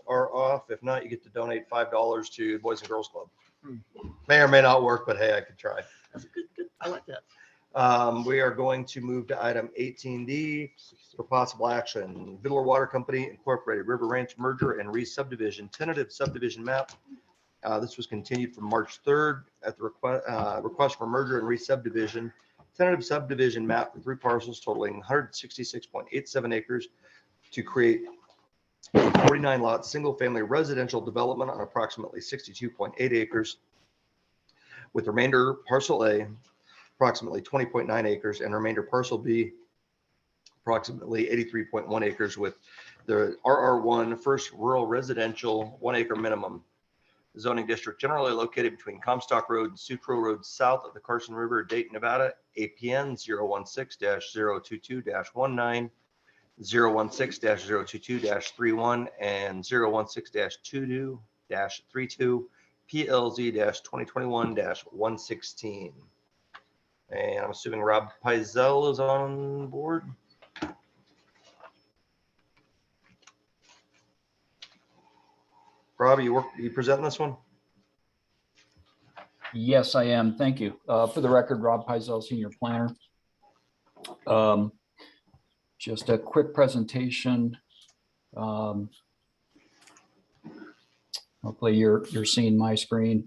are off. If not, you get to donate $5 to Boys and Girls Club. Hmm. May or may not work, but hey, I could try. That's good, good. I like that. We are going to move to item 18D for possible action. Biddler Water Company Incorporated River Ranch merger and re-subdivision, tentative subdivision map. This was continued from March 3rd at the request for merger and re-subdivision. Tentative subdivision map for 3 parcels totaling 166.87 acres to create a 49 lot single family residential development on approximately 62.8 acres, with remainder parcel A approximately 20.9 acres and remainder parcel B approximately 83.1 acres, with the RR1 first rural residential 1 acre minimum. The zoning district generally located between Comstock Road and Sutro Road south of the Carson River, Dayton, Nevada, APN 016-022-19, 016-022-31, and 016-22-32, PLZ-2021-116. And I'm assuming Rob Pizell is on board. Rob, you presenting this one? Yes, I am. Thank you. For the record, Rob Pizell, Senior Planner. Just a quick presentation. Hopefully you're seeing my screen.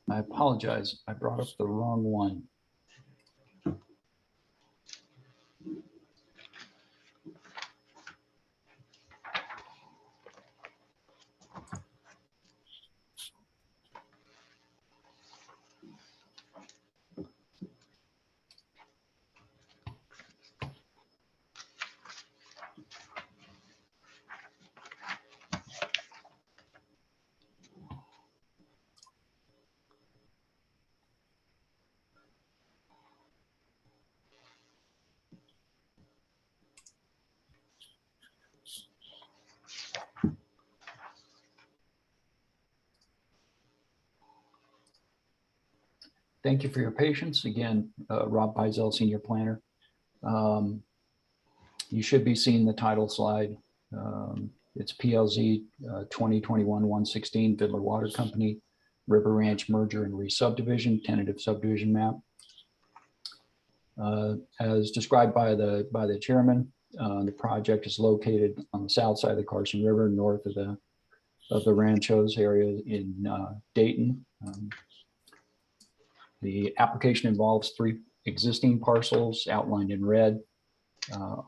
I apologize. I brought up the wrong one. Thank you for your patience. Again, Rob Pizell, Senior Planner. You should be seeing the title slide. It's PLZ 2021-116 Biddler Water Company River Ranch merger and re-subdivision, tentative subdivision map. As described by the chairman, the project is located on the south side of the Carson River, north of the Ranchos area in Dayton. The application involves 3 existing parcels outlined in red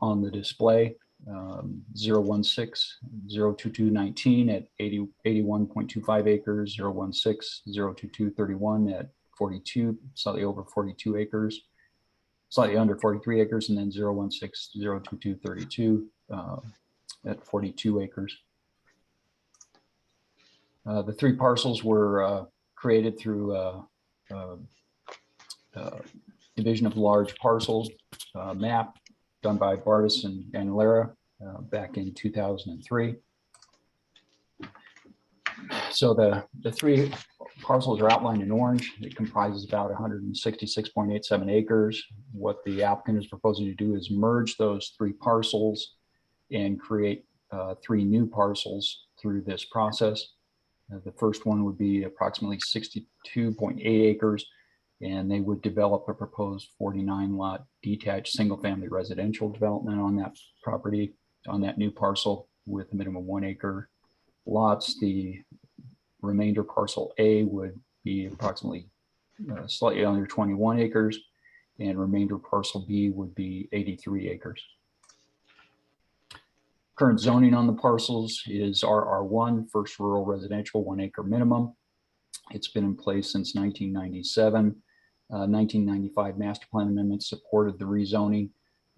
on the display. 016-022-19 at 81.25 acres, 016-022-31 at 42, slightly over 42 acres, slightly under 43 acres, and then 016-022-32 at 42 acres. The 3 parcels were created through division of large parcels map done by Bardis and Lara back in 2003. So the 3 parcels are outlined in orange. It comprises about 166.87 acres. What the applicant is proposing to do is merge those 3 parcels and create 3 new parcels through this process. The first one would be approximately 62.8 acres, and they would develop a proposed 49 lot detached single family residential development on that property, on that new parcel, with a minimum 1 acre lots. The remainder parcel A would be approximately slightly under 21 acres, and remainder parcel B would be 83 acres. Current zoning on the parcels is RR1, first rural residential, 1 acre minimum. It's been in place since 1997. 1995 master plan amendments supported the rezoning.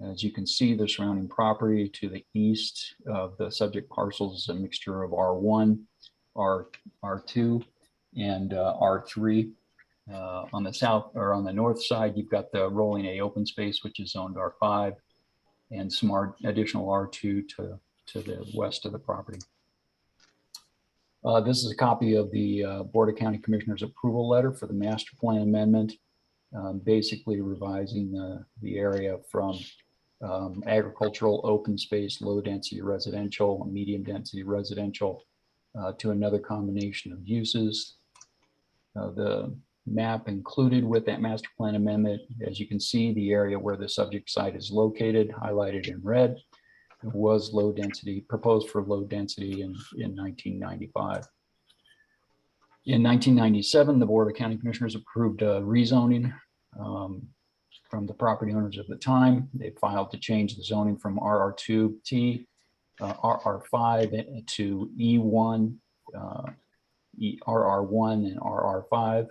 As you can see, the surrounding property to the east of the subject parcels is a mixture of R1, R2, and R3. On the south or on the north side, you've got the rolling A open space, which is zoned R5, and some additional R2 to the west of the property. This is a copy of the Board of County Commissioners approval letter for the master plan amendment, basically revising the area from agricultural, open space, low density residential, medium density residential, to another combination of uses. The map included with that master plan amendment, as you can see, the area where the subject site is located, highlighted in red, was low density, proposed for low density in 1995. In 1997, the Board of County Commissioners approved rezoning from the property owners at the time. They filed to change the zoning from RR2T, RR5 to E1, RR1 and RR5.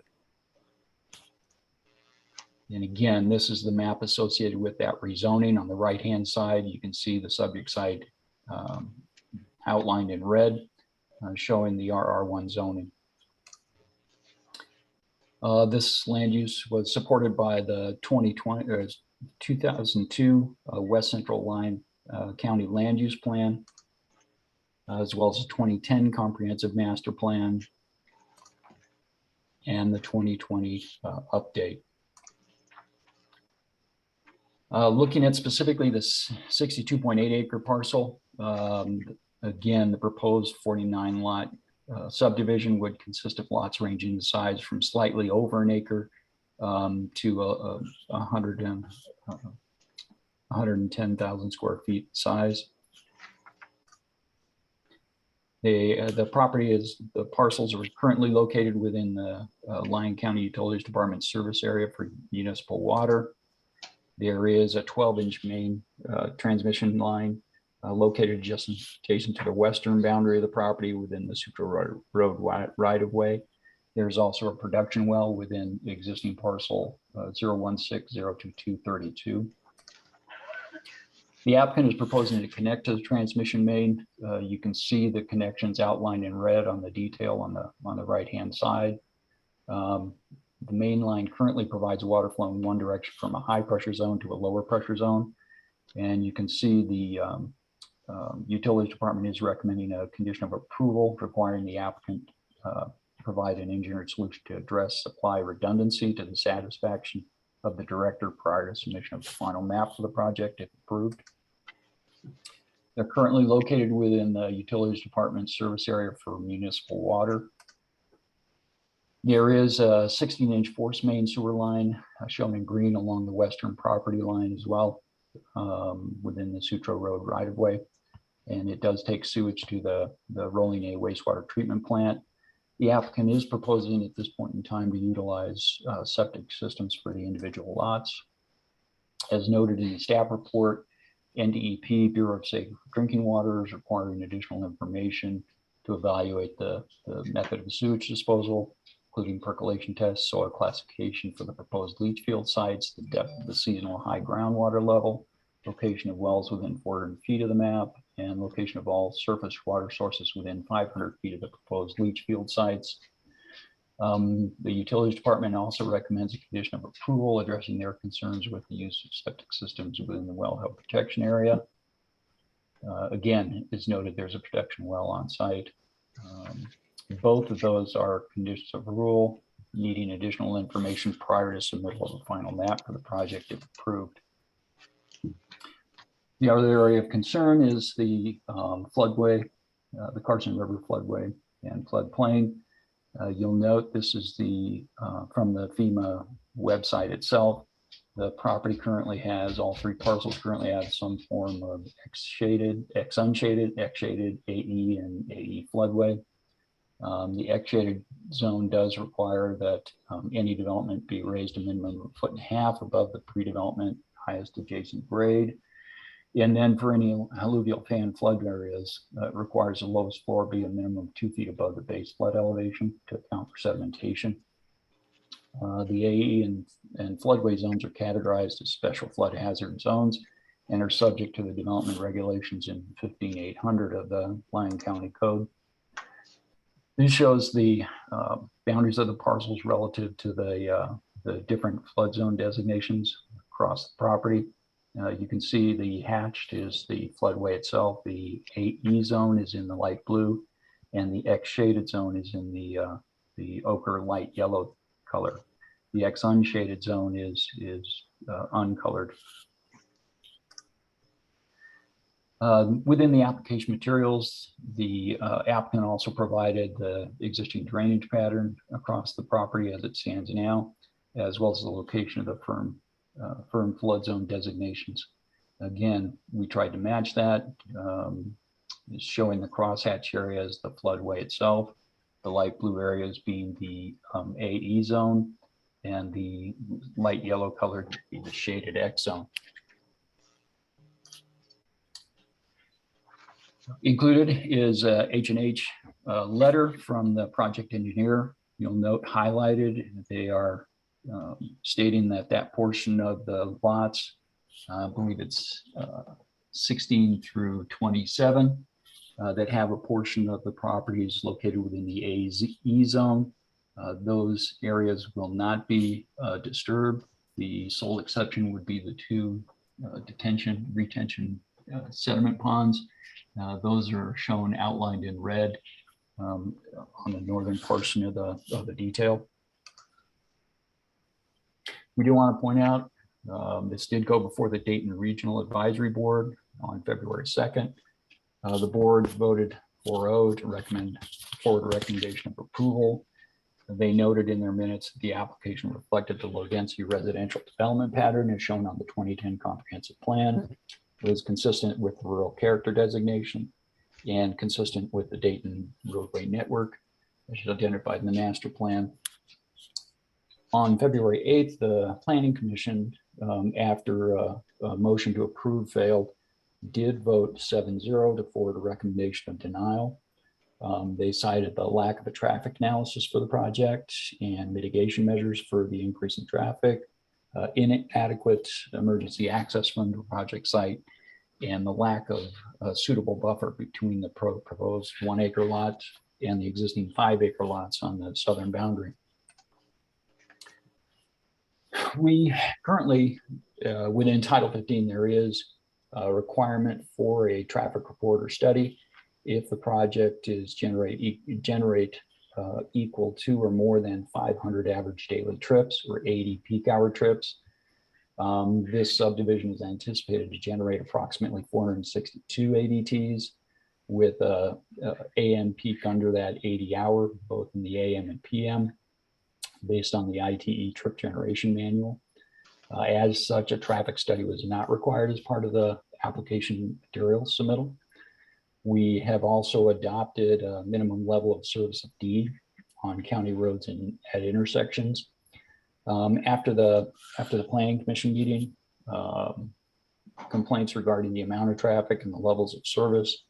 And again, this is the map associated with that rezoning. On the right-hand side, you can see the subject site outlined in red, showing the RR1 zoning. This land use was supported by the 2002 West Central Lyon County Land Use Plan, as well as the 2010 Comprehensive Master Plan and the 2020 update. Looking at specifically this 62.8 acre parcel, again, the proposed 49 lot subdivision would consist of lots ranging in size from slightly over an acre to 110,000 square feet size. The parcels are currently located within the Lyon County Utilities Department service area for municipal water. There is a 12-inch main transmission line located just adjacent to the western boundary of the property within the Sutro Road right-of-way. There's also a production well within the existing parcel 016-02232. The applicant is proposing to connect to the transmission main. You can see the connections outlined in red on the detail on the right-hand side. The main line currently provides water flow in one direction from a high pressure zone to a lower pressure zone. And you can see the Utilities Department is recommending a condition of approval requiring the applicant provide an engineered solution to address supply redundancy to the satisfaction of the director prior to submission of the final map for the project if approved. They're currently located within the Utilities Department service area for municipal water. There is a 16-inch force main sewer line shown in green along the western property line as well within the Sutro Road right-of-way. And it does take sewage to the Rolling A wastewater treatment plant. The applicant is proposing at this point in time to utilize septic systems for the individual lots. As noted in the staff report, NDEP, Bureau of Safe Drinking Water, is requiring additional information to evaluate the method of sewage disposal, including percolation tests, soil classification for the proposed leach field sites, the depth of the seasonal high groundwater level, location of wells within 400 feet of the map, and location of all surface water sources within 500 feet of the proposed leach field sites. The Utilities Department also recommends a condition of approval addressing their concerns with the use of septic systems within the wellhead protection area. Again, as noted, there's a protection well on site. Both of those are conditions of rule, needing additional information prior to submittal of the final map for the project if approved. The other area of concern is the floodway, the Carson River floodway and floodplain. You'll note this is from the FEMA website itself. The property currently has, all three parcels currently have some form of X-shaded, X-unshaded, X-shaded, AE and AE floodway. The X-shaded zone does require that any development be raised a minimum of 1.5 feet above the pre-development highest adjacent grade. And then for any alluvial fan flood areas, it requires the lowest floor be a minimum of 2 feet above the base flood elevation to account for sedimentation. The AE and floodway zones are categorized as special flood hazard zones and are subject to the development regulations in 15800 of the Lyon County Code. This shows the boundaries of the parcels relative to the different flood zone designations across the property. You can see the hatched is the floodway itself. The AE zone is in the light blue, and the X shaded zone is in the ochre light yellow color. The X unshaded zone is uncolored. Within the application materials, the applicant also provided the existing drainage pattern across the property as it stands now, as well as the location of the firm flood zone designations. Again, we tried to match that, showing the crosshatch area as the floodway itself, the light blue areas being the AE zone, and the light yellow colored being the shaded X zone. Included is a H&H letter from the project engineer. You'll note highlighted, they are stating that that portion of the lots, I believe it's 16 through 27, that have a portion of the properties located within the AE zone. Those areas will not be disturbed. The sole exception would be the two retention sediment ponds. Those are shown outlined in red on the northern portion of the detail. We do want to point out this did go before the Dayton Regional Advisory Board on February 2nd. The board voted 4-0 to recommend forward recommendation of approval. They noted in their minutes that the application reflected the low density residential development pattern as shown on the 2010 comprehensive plan. It was consistent with the rural character designation and consistent with the Dayton roadway network, which is identified in the master plan. On February 8th, the Planning Commission, after a motion to approve failed, did vote 7-0 to forward a recommendation of denial. They cited the lack of a traffic analysis for the project and mitigation measures for the increase in traffic, inadequate emergency access from the project site, and the lack of a suitable buffer between the proposed 1 acre lot and the existing 5 acre lots on the southern boundary. We currently, within Title 15, there is a requirement for a traffic report or study if the project is generate equal to or more than 500 average daily trips or 80 peak hour trips. This subdivision is anticipated to generate approximately 462 ADTs with a AM peak under that 80 hour, both in the AM and PM, based on the ITE trip generation manual. As such, a traffic study was not required as part of the application material submittal. We have also adopted a minimum level of service of D on county roads and at intersections. After the Planning Commission meeting, complaints regarding the amount of traffic and the levels of service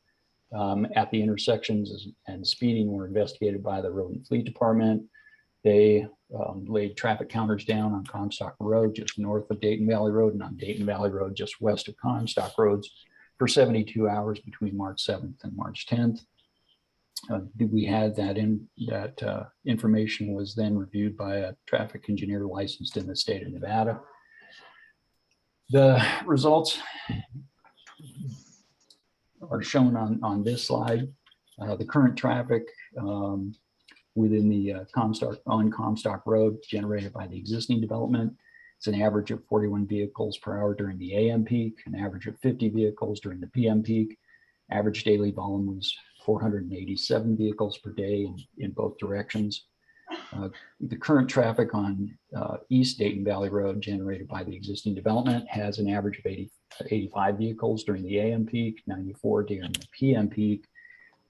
at the intersections and speeding were investigated by the Road and Fleet Department. They laid traffic counters down on Comstock Road just north of Dayton Valley Road and on Dayton Valley Road just west of Comstock Roads for 72 hours between March 7th and March 10th. We had that information was then reviewed by a traffic engineer licensed in the state of Nevada. The results are shown on this slide. The current traffic within the Comstock Road generated by the existing development. It's an average of 41 vehicles per hour during the AM peak, an average of 50 vehicles during the PM peak. Average daily volume was 487 vehicles per day in both directions. The current traffic on East Dayton Valley Road generated by the existing development has an average of 85 vehicles during the AM peak, 94 during the PM peak,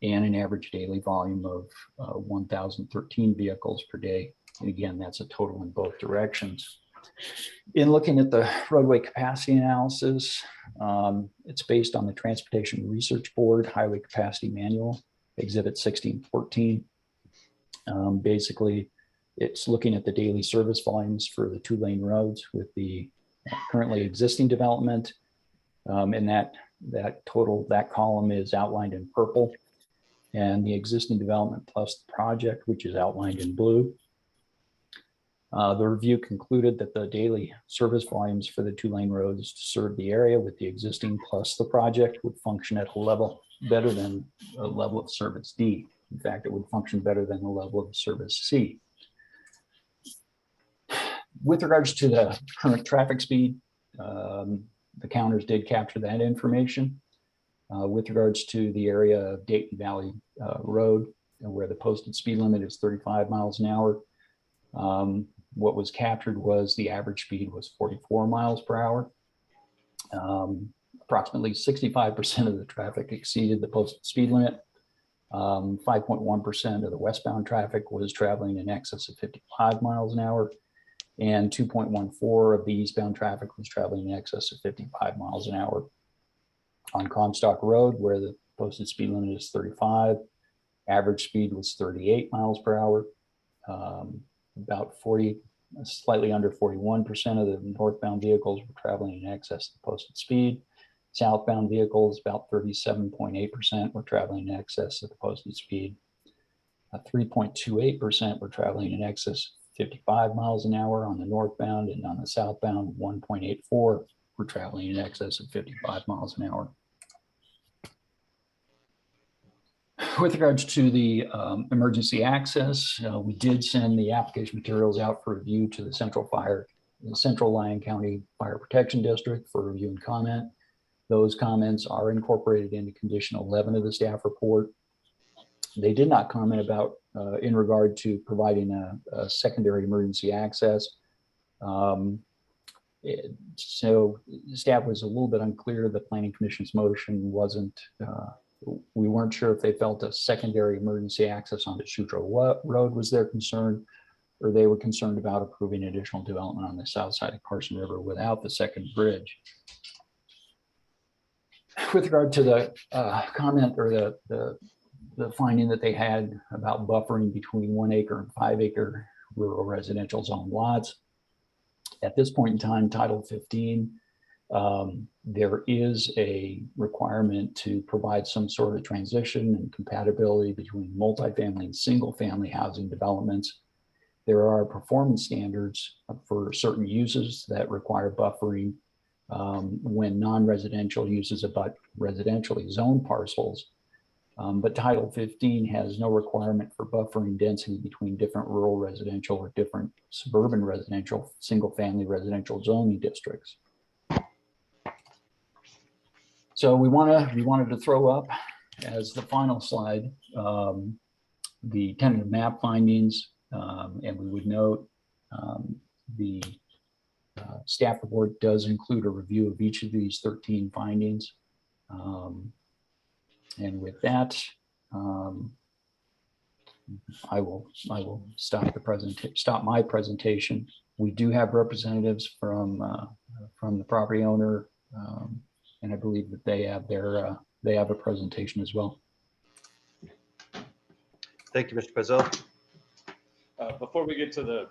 and an average daily volume of 1,013 vehicles per day. And again, that's a total in both directions. In looking at the roadway capacity analysis, it's based on the Transportation Research Board Highway Capacity Manual, Exhibit 1614. Basically, it's looking at the daily service volumes for the 2-lane roads with the currently existing development. And that column is outlined in purple, and the existing development plus the project, which is outlined in blue. The review concluded that the daily service volumes for the 2-lane roads to serve the area with the existing plus the project would function at a level better than a level of service D. In fact, it would function better than the level of service C. With regards to the current traffic speed, the counters did capture that information. With regards to the area of Dayton Valley Road, where the posted speed limit is 35 miles an hour, what was captured was the average speed was 44 miles per hour. Approximately 65% of the traffic exceeded the posted speed limit. 5.1% of the westbound traffic was traveling in excess of 55 miles an hour, and 2.14% of the eastbound traffic was traveling in excess of 55 miles an hour. On Comstock Road, where the posted speed limit is 35, average speed was 38 miles per hour. Slightly under 41% of the northbound vehicles were traveling in excess of the posted speed. Southbound vehicles, about 37.8% were traveling in excess of the posted speed. 3.28% were traveling in excess of 55 miles an hour on the northbound, and on the southbound, 1.84% were traveling in excess of 55 miles an hour. With regards to the emergency access, we did send the application materials out for review to the Central Lyon County Fire Protection District for review and comment. Those comments are incorporated into condition 11 of the staff report. They did not comment about in regard to providing a secondary emergency access. So staff was a little bit unclear. The Planning Commission's motion wasn't, we weren't sure if they felt a secondary emergency access onto Sutro Road was their concern, or they were concerned about approving additional development on the south side of Carson River without the second bridge. With regard to the comment or the finding that they had about buffering between 1 acre and 5 acre rural residential zone lots, at this point in time, Title 15, there is a requirement to provide some sort of transition and compatibility between multifamily and single family housing developments. There are performance standards for certain uses that require buffering when non-residential uses abut residentially zoned parcels. But Title 15 has no requirement for buffering density between different rural residential or different suburban residential, single family residential zoning districts. So we wanted to throw up as the final slide the tentative map findings, and we would note the staff report does include a review of each of these 13 findings. And with that, I will stop my presentation. We do have representatives from the property owner, and I believe that they have a presentation as well. Thank you, Mr. Pizzo. Before we get to the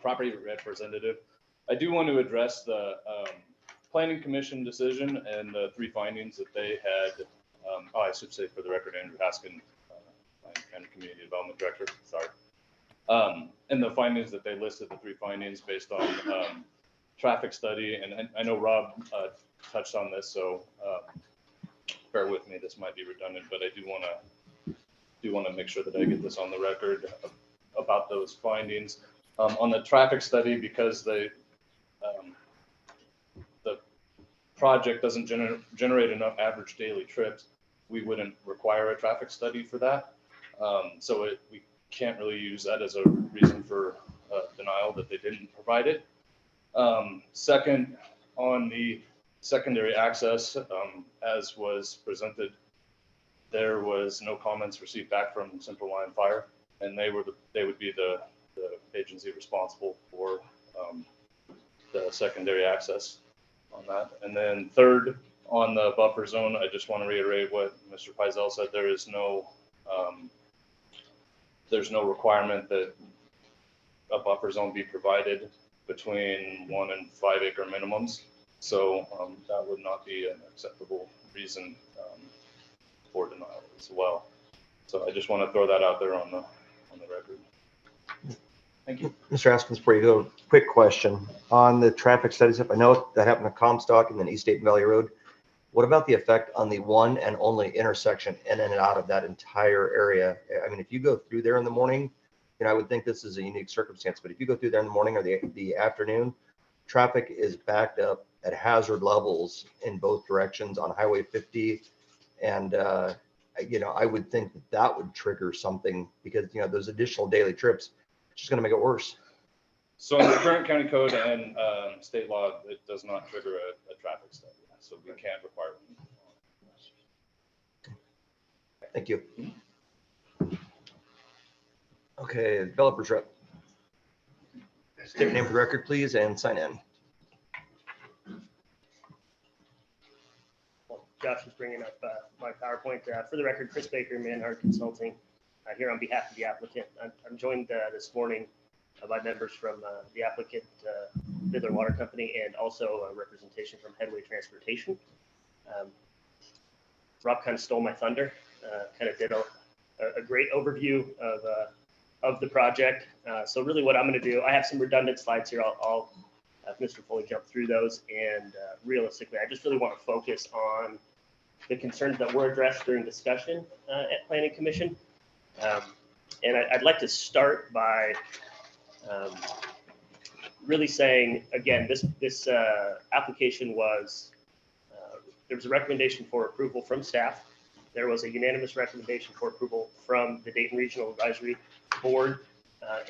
property representative, I do want to address the Planning Commission decision and the 3 findings that they had. I should say for the record, Andrew Haskin, Planning Community Development Director, sorry. And the findings that they listed, the 3 findings based on traffic study, and I know Rob touched on this, so bear with me, this might be redundant, but I do want to make sure that I get this on the record about those findings. On the traffic study, because the project doesn't generate enough average daily trips, we wouldn't require a traffic study for that. So we can't really use that as a reason for denial that they didn't provide it. Second, on the secondary access, as was presented, there was no comments received back from Central Lyon Fire, and they would be the agency responsible for the secondary access on that. And then third, on the buffer zone, I just want to reiterate what Mr. Pizell said. There's no requirement that a buffer zone be provided between 1 and 5 acre minimums. So that would not be an acceptable reason for denial as well. So I just want to throw that out there on the record. Thank you. Mr. Haskins, before you go, quick question on the traffic studies. I know that happened at Comstock and then East Dayton Valley Road. What about the effect on the one and only intersection in and out of that entire area? I mean, if you go through there in the morning, I would think this is a unique circumstance, but if you go through there in the morning or the afternoon, traffic is backed up at hazard levels in both directions on Highway 50. And, I would think that that would trigger something because, those additional daily trips, it's just going to make it worse. So in the current county code and state law, it does not trigger a traffic study, so we can't require one. Thank you. Okay, developers rep. State your name for the record, please, and sign in. Well, Josh is bringing up my PowerPoint. For the record, Chris Baker, Manhart Consulting, here on behalf of the applicant. I'm joined this morning by members from the applicant, Midland Water Company, and also a representation from Headway Transportation. Rob kind of stole my thunder, kind of did a great overview of the project. So really what I'm going to do, I have some redundant slides here. I'll have Mr. Foley jump through those. And realistically, I just really want to focus on the concerns that were addressed during discussion at Planning Commission. And I'd like to start by really saying, again, this application was, there was a recommendation for approval from staff. There was a unanimous recommendation for approval from the Dayton Regional Advisory Board,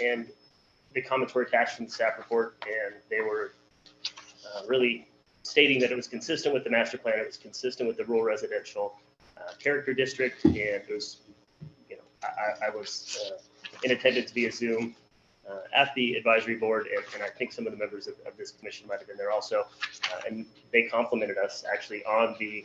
and the comments were attached in the staff report, and they were really stating that it was consistent with the master plan, it was consistent with the rural residential character district, and it was, I was in attendance via Zoom at the advisory board, and I think some of the members of this commission might have been there also, and they complimented us actually on the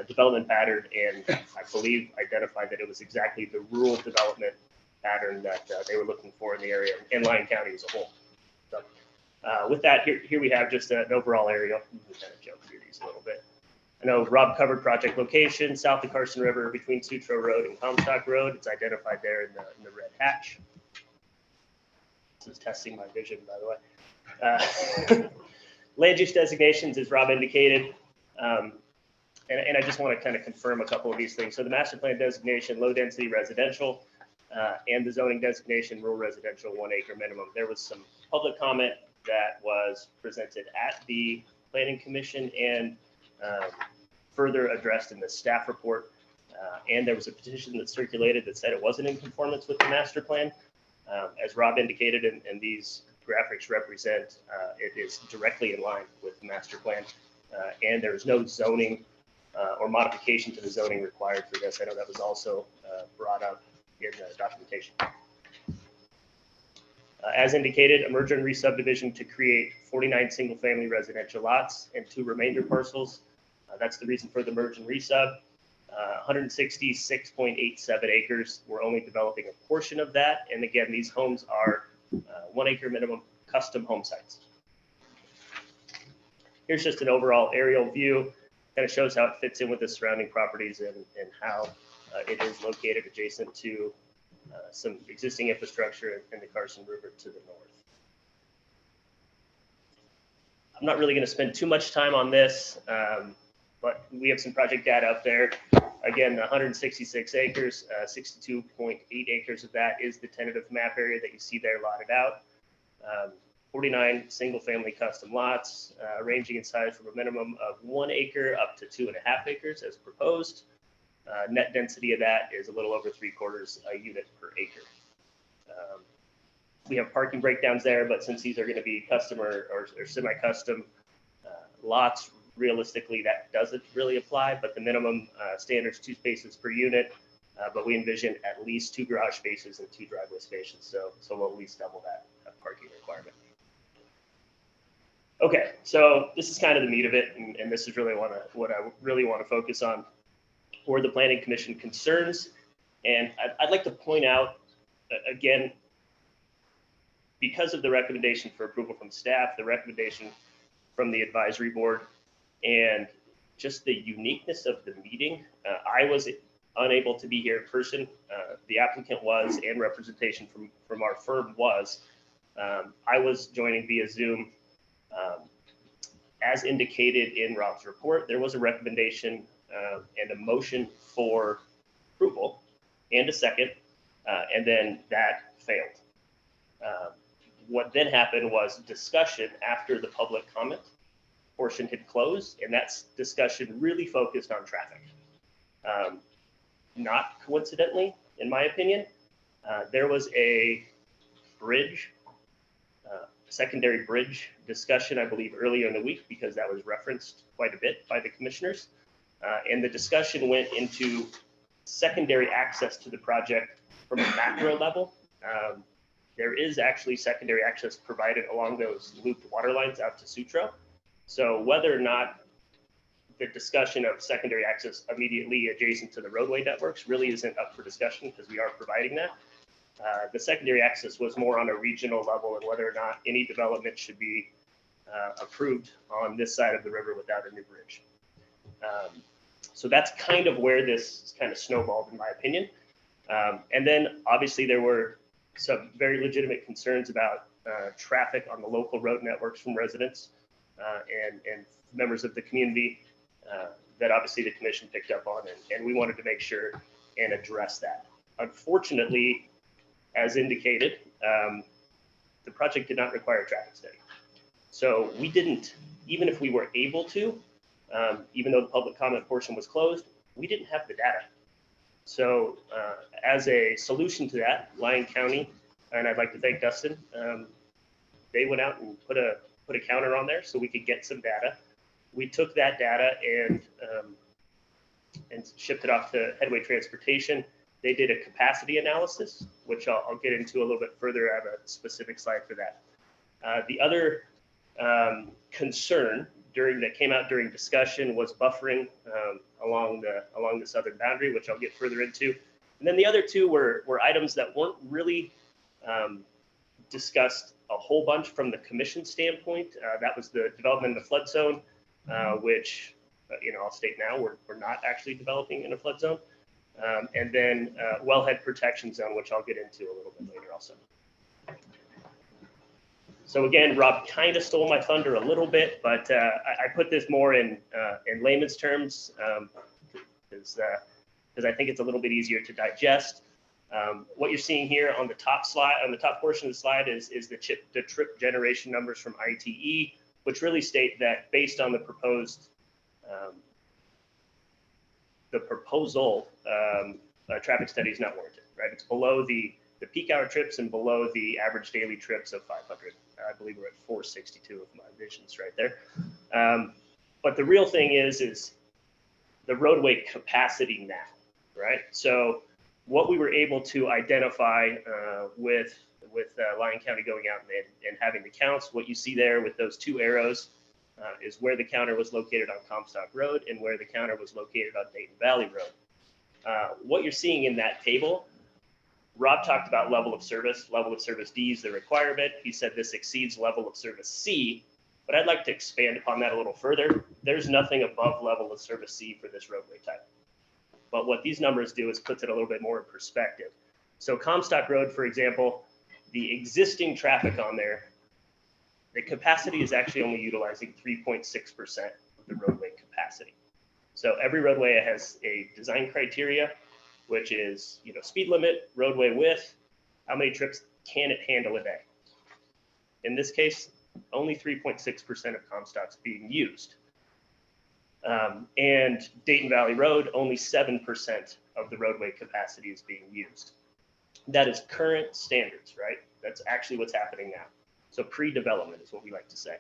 development pattern, and I believe identified that it was exactly the rural development pattern that they were looking for in the area and Lyon County as a whole. So with that, here we have just an overall area. We can kind of jump through these a little bit. I know Rob covered project location south of Carson River between Sutro Road and Comstock Road. It's identified there in the red hatch. This is testing my vision, by the way. Land use designations, as Rob indicated. And I just want to kind of confirm a couple of these things. So the master plan designation, low density residential, and the zoning designation, rural residential, 1 acre minimum. There was some public comment that was presented at the Planning Commission and further addressed in the staff report. And there was a petition that circulated that said it wasn't in conformance with the master plan. As Rob indicated, and these graphics represent, it is directly in line with the master plan. And there is no zoning or modification to the zoning required for this. I know that was also brought up in the documentation. As indicated, a merger and re-subdivision to create 49 single-family residential lots and 2 remainder parcels. That's the reason for the merge and re-sub. 166.87 acres. We're only developing a portion of that. And again, these homes are 1 acre minimum custom home sites. Here's just an overall aerial view. Kind of shows how it fits in with the surrounding properties and how it is located adjacent to some existing infrastructure in the Carson River to the north. I'm not really going to spend too much time on this, but we have some project data up there. Again, 166 acres, 62.8 acres of that is the tentative map area that you see there lotted out. 49 single-family custom lots, ranging in size from a minimum of 1 acre up to 2.5 acres as proposed. Net density of that is a little over 3/4 a unit per acre. We have parking breakdowns there, but since these are going to be custom or semi-custom lots, realistically that doesn't really apply, but the minimum standard is 2 spaces per unit, but we envision at least 2 garage spaces and 2 driveway spaces, so we'll at least double that parking requirement. Okay, so this is kind of the meat of it, and this is really what I really want to focus on for the Planning Commission concerns. And I'd like to point out, again, because of the recommendation for approval from staff, the recommendation from the advisory board, and just the uniqueness of the meeting, I was unable to be here in person. The applicant was, and representation from our firm was. I was joining via Zoom. As indicated in Rob's report, there was a recommendation and a motion for approval and a second, and then that failed. What then happened was discussion after the public comment portion had closed, and that discussion really focused on traffic. Not coincidentally, in my opinion, there was a bridge, secondary bridge discussion, I believe, earlier in the week, because that was referenced quite a bit by the commissioners. And the discussion went into secondary access to the project from a macro level. There is actually secondary access provided along those looped water lines out to Sutro. So whether or not the discussion of secondary access immediately adjacent to the roadway networks really isn't up for discussion, because we are providing that. The secondary access was more on a regional level, and whether or not any development should be approved on this side of the river without a new bridge. So that's kind of where this kind of snowballed, in my opinion. And then obviously there were some very legitimate concerns about traffic on the local road networks from residents and members of the community that obviously the commission picked up on, and we wanted to make sure and address that. Unfortunately, as indicated, the project did not require a traffic study. So we didn't, even if we were able to, even though the public comment portion was closed, we didn't have the data. So as a solution to that, Lyon County, and I'd like to thank Dustin, they went out and put a counter on there so we could get some data. We took that data and shipped it off to Headway Transportation. They did a capacity analysis, which I'll get into a little bit further. I have a specific slide for that. The other concern that came out during discussion was buffering along the southern boundary, which I'll get further into. And then the other two were items that weren't really discussed a whole bunch from the commission standpoint. That was the development in the flood zone, which I'll state now we're not actually developing in a flood zone. And then wellhead protection zone, which I'll get into a little bit later also. So again, Rob kind of stole my thunder a little bit, but I put this more in layman's terms because I think it's a little bit easier to digest. What you're seeing here on the top slide, on the top portion of the slide, is the trip generation numbers from ITE, which really state that based on the proposal, traffic study is not warranted, right? It's below the peak hour trips and below the average daily trips of 500. I believe we're at 462 of my visions right there. But the real thing is the roadway capacity now, right? So what we were able to identify with Lyon County going out and having the counts, what you see there with those two arrows is where the counter was located on Comstock Road and where the counter was located on Dayton Valley Road. What you're seeing in that table, Rob talked about level of service D is the requirement. He said this exceeds level of service C, but I'd like to expand upon that a little further. There's nothing above level of service C for this roadway type. But what these numbers do is puts it a little bit more in perspective. So Comstock Road, for example, the existing traffic on there, the capacity is actually only utilizing 3.6% of the roadway capacity. So every roadway has a design criteria, which is speed limit, roadway width, how many trips can it handle a day? In this case, only 3.6% of Comstock's being used. And Dayton Valley Road, only 7% of the roadway capacity is being used. That is current standards, right? That's actually what's happening now. So pre-development is what we like to say.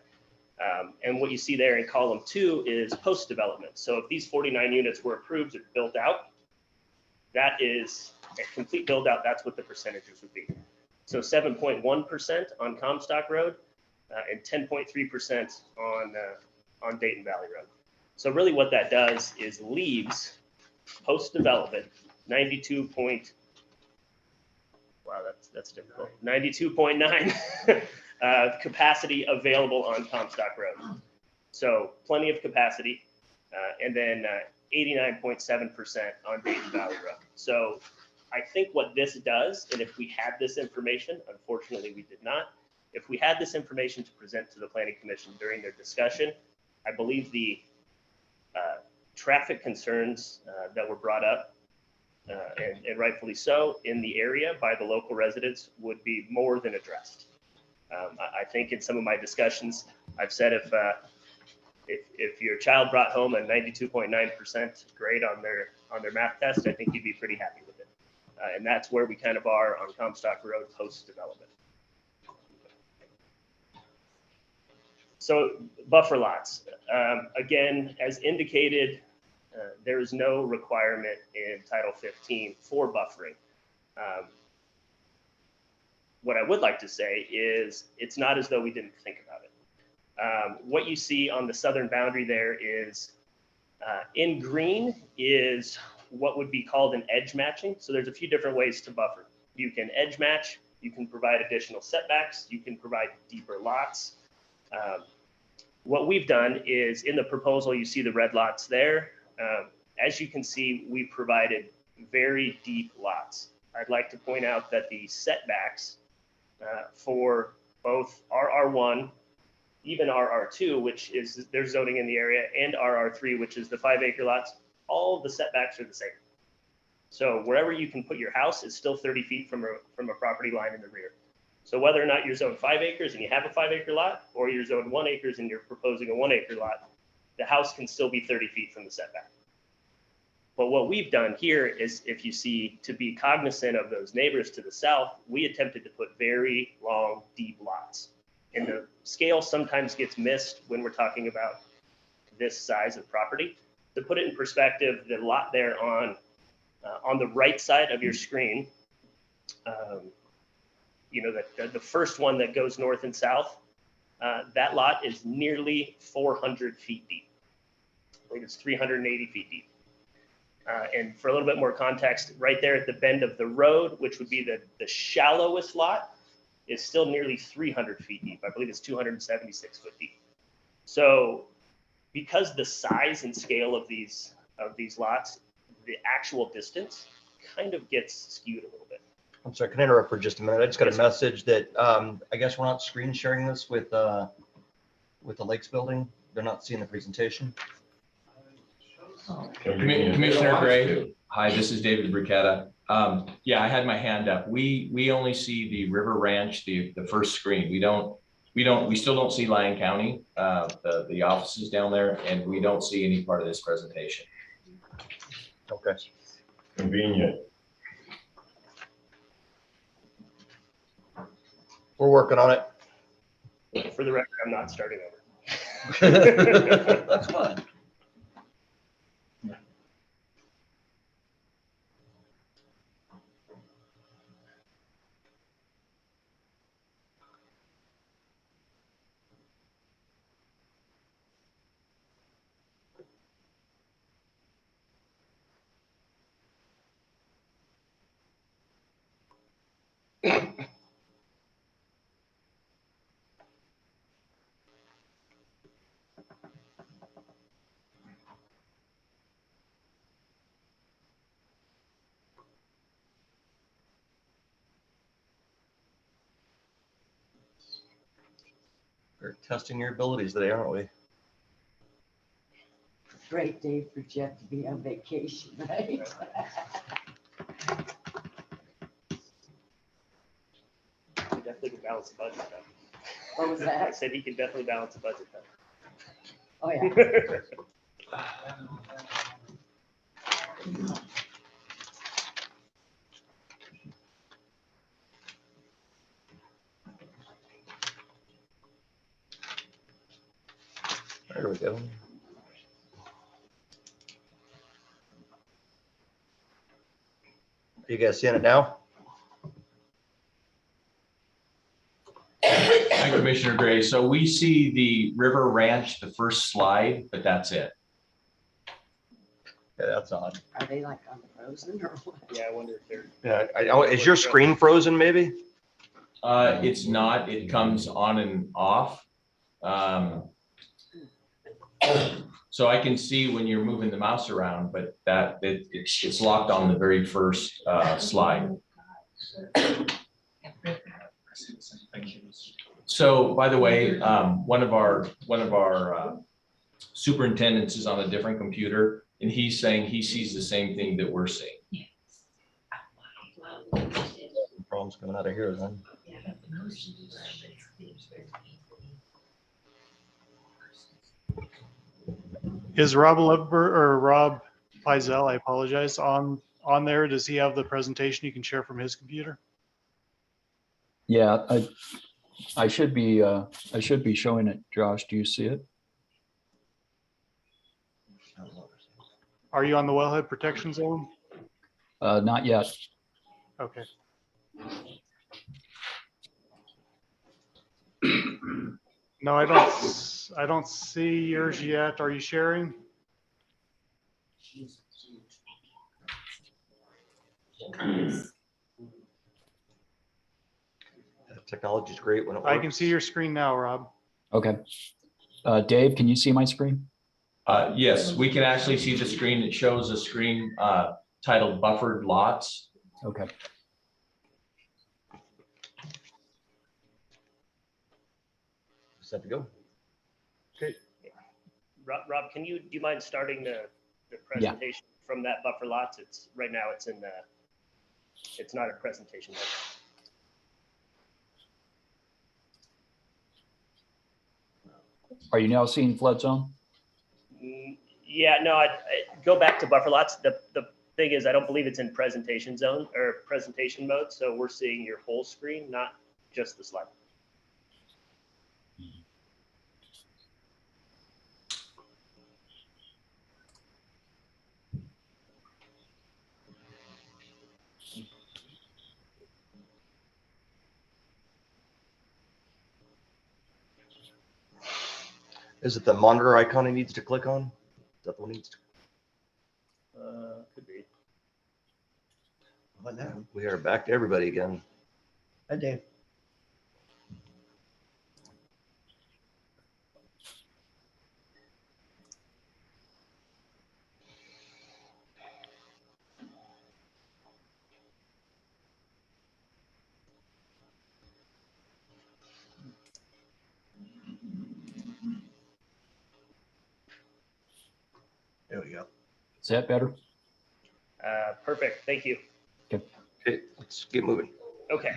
And what you see there in column 2 is post-development. So if these 49 units were approved and built out, that is a complete build out. That's what the percentages would be. So 7.1% on Comstock Road and 10.3% on Dayton Valley Road. So really what that does is leaves post-development 92.9 capacity available on Comstock Road. So plenty of capacity, and then 89.7% on Dayton Valley Road. So I think what this does, and if we had this information, unfortunately we did not, if we had this information to present to the Planning Commission during their discussion, I believe the traffic concerns that were brought up, and rightfully so, in the area by the local residents would be more than addressed. I think in some of my discussions, I've said if your child brought home a 92.9% grade on their math test, I think you'd be pretty happy with it. And that's where we kind of are on Comstock Road post-development. So buffer lots, again, as indicated, there is no requirement in Title 15 for buffering. What I would like to say is it's not as though we didn't think about it. What you see on the southern boundary there is in green is what would be called an edge matching. So there's a few different ways to buffer. You can edge match, you can provide additional setbacks, you can provide deeper lots. What we've done is in the proposal, you see the red lots there. As you can see, we provided very deep lots. I'd like to point out that the setbacks for both RR1, even RR2, which is their zoning in the area, and RR3, which is the 5-acre lots, all of the setbacks are the same. So wherever you can put your house is still 30 feet from a property line in the rear. So whether or not you're zoned 5 acres and you have a 5-acre lot, or you're zoned 1 acres and you're proposing a 1-acre lot, the house can still be 30 feet from the setback. But what we've done here is, if you see, to be cognizant of those neighbors to the south, we attempted to put very long, deep lots. And the scale sometimes gets missed when we're talking about this size of property. To put it in perspective, the lot there on the right side of your screen, you know, the first one that goes north and south, that lot is nearly 400 feet deep. I believe it's 380 feet deep. And for a little bit more context, right there at the bend of the road, which would be the shallowest lot, is still nearly 300 feet deep. I believe it's 276 foot deep. So because the size and scale of these lots, the actual distance kind of gets skewed a little bit. I'm sorry, can I interrupt for just a minute? I just got a message that I guess we're not screen sharing this with the Lakes building. They're not seeing the presentation. Commissioner Gray, hi, this is David Briquetta. Yeah, I had my hand up. We only see the River Ranch, the first screen. We still don't see Lyon County, the offices down there, and we don't see any part of this presentation. Okay. Convenient. We're working on it. For the record, I'm not starting over. That's fine. We're testing your abilities today, aren't we? Great day for Jeff to be on vacation, right? He definitely can balance the budget though. What was that? I said he can definitely balance the budget though. Oh, yeah. There we go. You guys seeing it now? Hi, Commissioner Gray. So we see the River Ranch, the first slide, but that's it. Yeah, that's odd. Are they like unfrozen or what? Yeah, I wonder if they're. Yeah, is your screen frozen maybe? It's not. It comes on and off. So I can see when you're moving the mouse around, but it's locked on the very first slide. So, by the way, one of our superintendents is on a different computer, and he's saying he sees the same thing that we're seeing. Problems coming out of here then. Is Rob Ludberg or Rob Pizell, I apologize, on there? Does he have the presentation you can share from his computer? Yeah, I should be showing it. Josh, do you see it? Are you on the wellhead protection zone? Not yet. Okay. No, I don't see yours yet. Are you sharing? Technology is great when it works. I can see your screen now, Rob. Okay. Dave, can you see my screen? Yes, we can actually see the screen. It shows a screen titled buffered lots. Okay. Set to go. Okay. Rob, do you mind starting the presentation from that buffer lots? It's right now it's in the, it's not a presentation. Are you now seeing flood zone? Yeah, no, I go back to buffer lots. The thing is, I don't believe it's in presentation zone or presentation mode. So we're seeing your whole screen, not just the slide. Is it the monitor icon he needs to click on? Is that the one he needs to? Could be. Well, now we are back to everybody again. Hi, Dave. There we go. Is that better? Perfect. Thank you. Okay, let's get moving. Okay.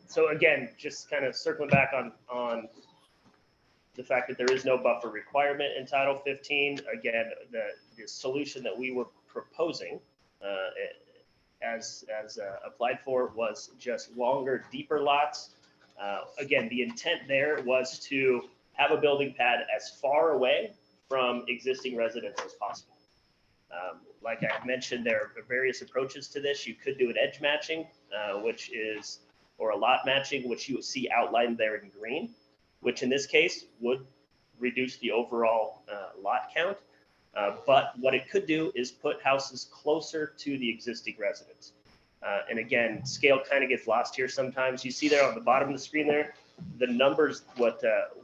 So again, just kind of circling back on the fact that there is no buffer requirement in Title 15. Again, the solution that we were proposing as applied for was just longer, deeper lots. Again, the intent there was to have a building pad as far away from existing residents as possible. Like I mentioned, there are various approaches to this. You could do an edge matching, or a lot matching, which you will see outlined there in green, which in this case would reduce the overall lot count. But what it could do is put houses closer to the existing residents. And again, scale kind of gets lost here sometimes. You see there on the bottom of the screen there, the numbers,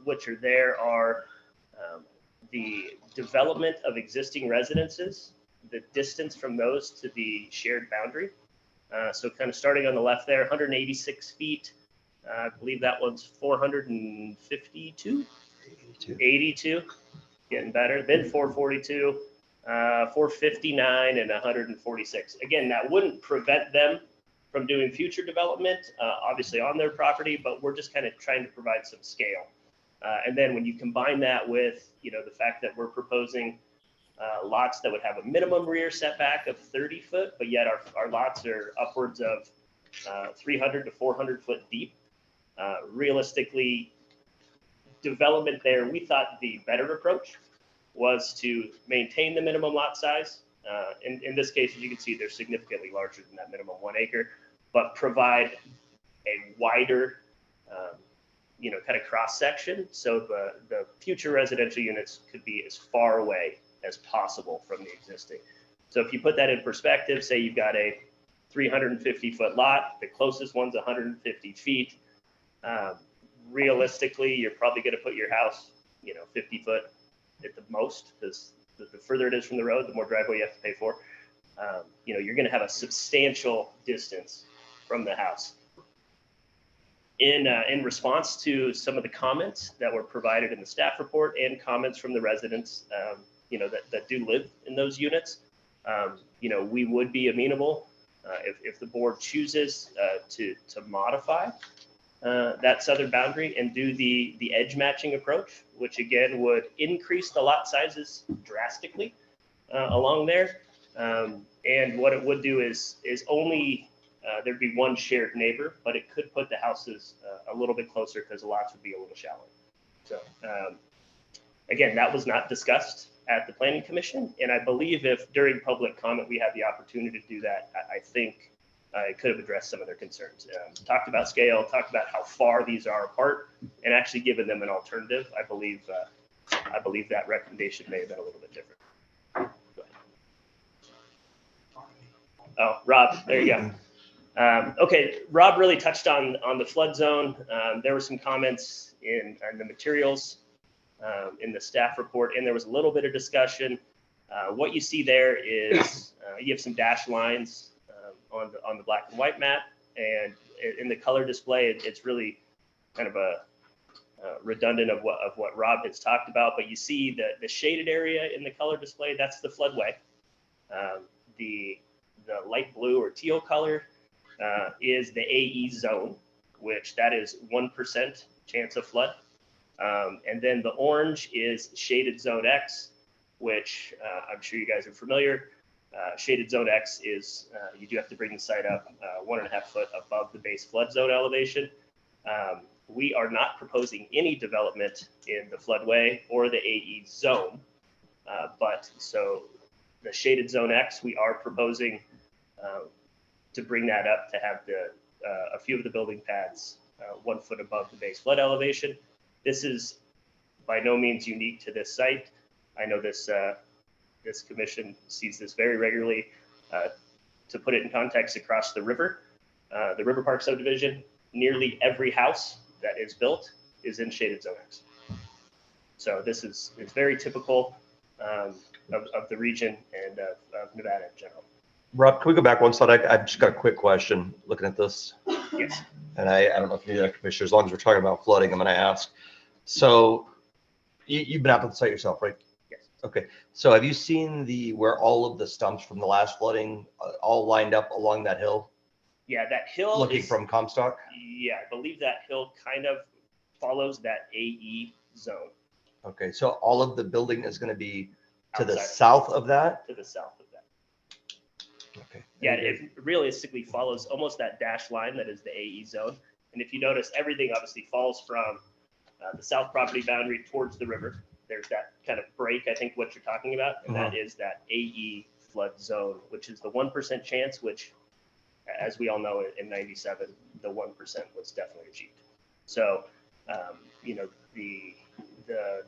which are there are the development of existing residences, the distance from those to the shared boundary. So kind of starting on the left there, 186 feet. I believe that one's 452, 82, getting better. Then 442, 459, and 146. Again, that wouldn't prevent them from doing future development, obviously on their property, but we're just kind of trying to provide some scale. And then when you combine that with, the fact that we're proposing lots that would have a minimum rear setback of 30 foot, but yet our lots are upwards of 300 to 400 foot deep. Realistically, development there, we thought the better approach was to maintain the minimum lot size. In this case, as you can see, they're significantly larger than that minimum 1 acre, but provide a wider kind of cross section. So the future residential units could be as far away as possible from the existing. So if you put that in perspective, say you've got a 350 foot lot, the closest one's 150 feet. Realistically, you're probably going to put your house, 50 foot at the most, because the further it is from the road, the more driveway you have to pay for. You're going to have a substantial distance from the house. In response to some of the comments that were provided in the staff report and comments from the residents, that do live in those units, we would be amenable if the board chooses to modify that southern boundary and do the edge matching approach, which again would increase the lot sizes drastically along there. And what it would do is only there'd be one shared neighbor, but it could put the houses a little bit closer because the lots would be a little shallow. So again, that was not discussed at the Planning Commission. And I believe if during public comment we had the opportunity to do that, I think it could have addressed some of their concerns. Talked about scale, talked about how far these are apart, and actually given them an alternative. I believe that recommendation may have been a little bit different. Oh, Rob, there you go. Okay, Rob really touched on the flood zone. There were some comments in the materials in the staff report, and there was a little bit of discussion. What you see there is you have some dashed lines on the black and white map, and in the color display, it's really kind of a redundant of what Rob has talked about. But you see the shaded area in the color display, that's the floodway. The light blue or teal color is the AE zone, which that is 1% chance of flood. And then the orange is shaded zone X, which I'm sure you guys are familiar. Shaded zone X is you do have to bring the site up 1.5 foot above the base flood zone elevation. We are not proposing any development in the floodway or the AE zone, but so the shaded zone X, we are proposing to bring that up to have a few of the building pads 1 foot above the base flood elevation. This is by no means unique to this site. I know this commission sees this very regularly. To put it in context, across the River Park subdivision, nearly every house that is built is in shaded zone X. So it's very typical of the region and of Nevada in general. Rob, can we go back one slide? I've just got a quick question looking at this. Yes. And I don't know if you need a commissioner, as long as we're talking about flooding, I'm going to ask. So you've been out to the site yourself, right? Yes. Okay. So have you seen where all of the stumps from the last flooding all lined up along that hill? Yeah, that hill looking from Comstock? Yeah, I believe that hill kind of follows that AE zone. Okay, so all of the building is going to be to the Outside. south of that? To the south of that. Okay. Yeah, it realistically follows almost that dashed line that is the AE zone. And if you notice, everything obviously falls from the south property boundary towards the river. There's that kind of break, I think, what you're talking about, and that is that AE flood zone, which is the 1% chance, which, as we all know, in 97, the 1% was definitely achieved. So, the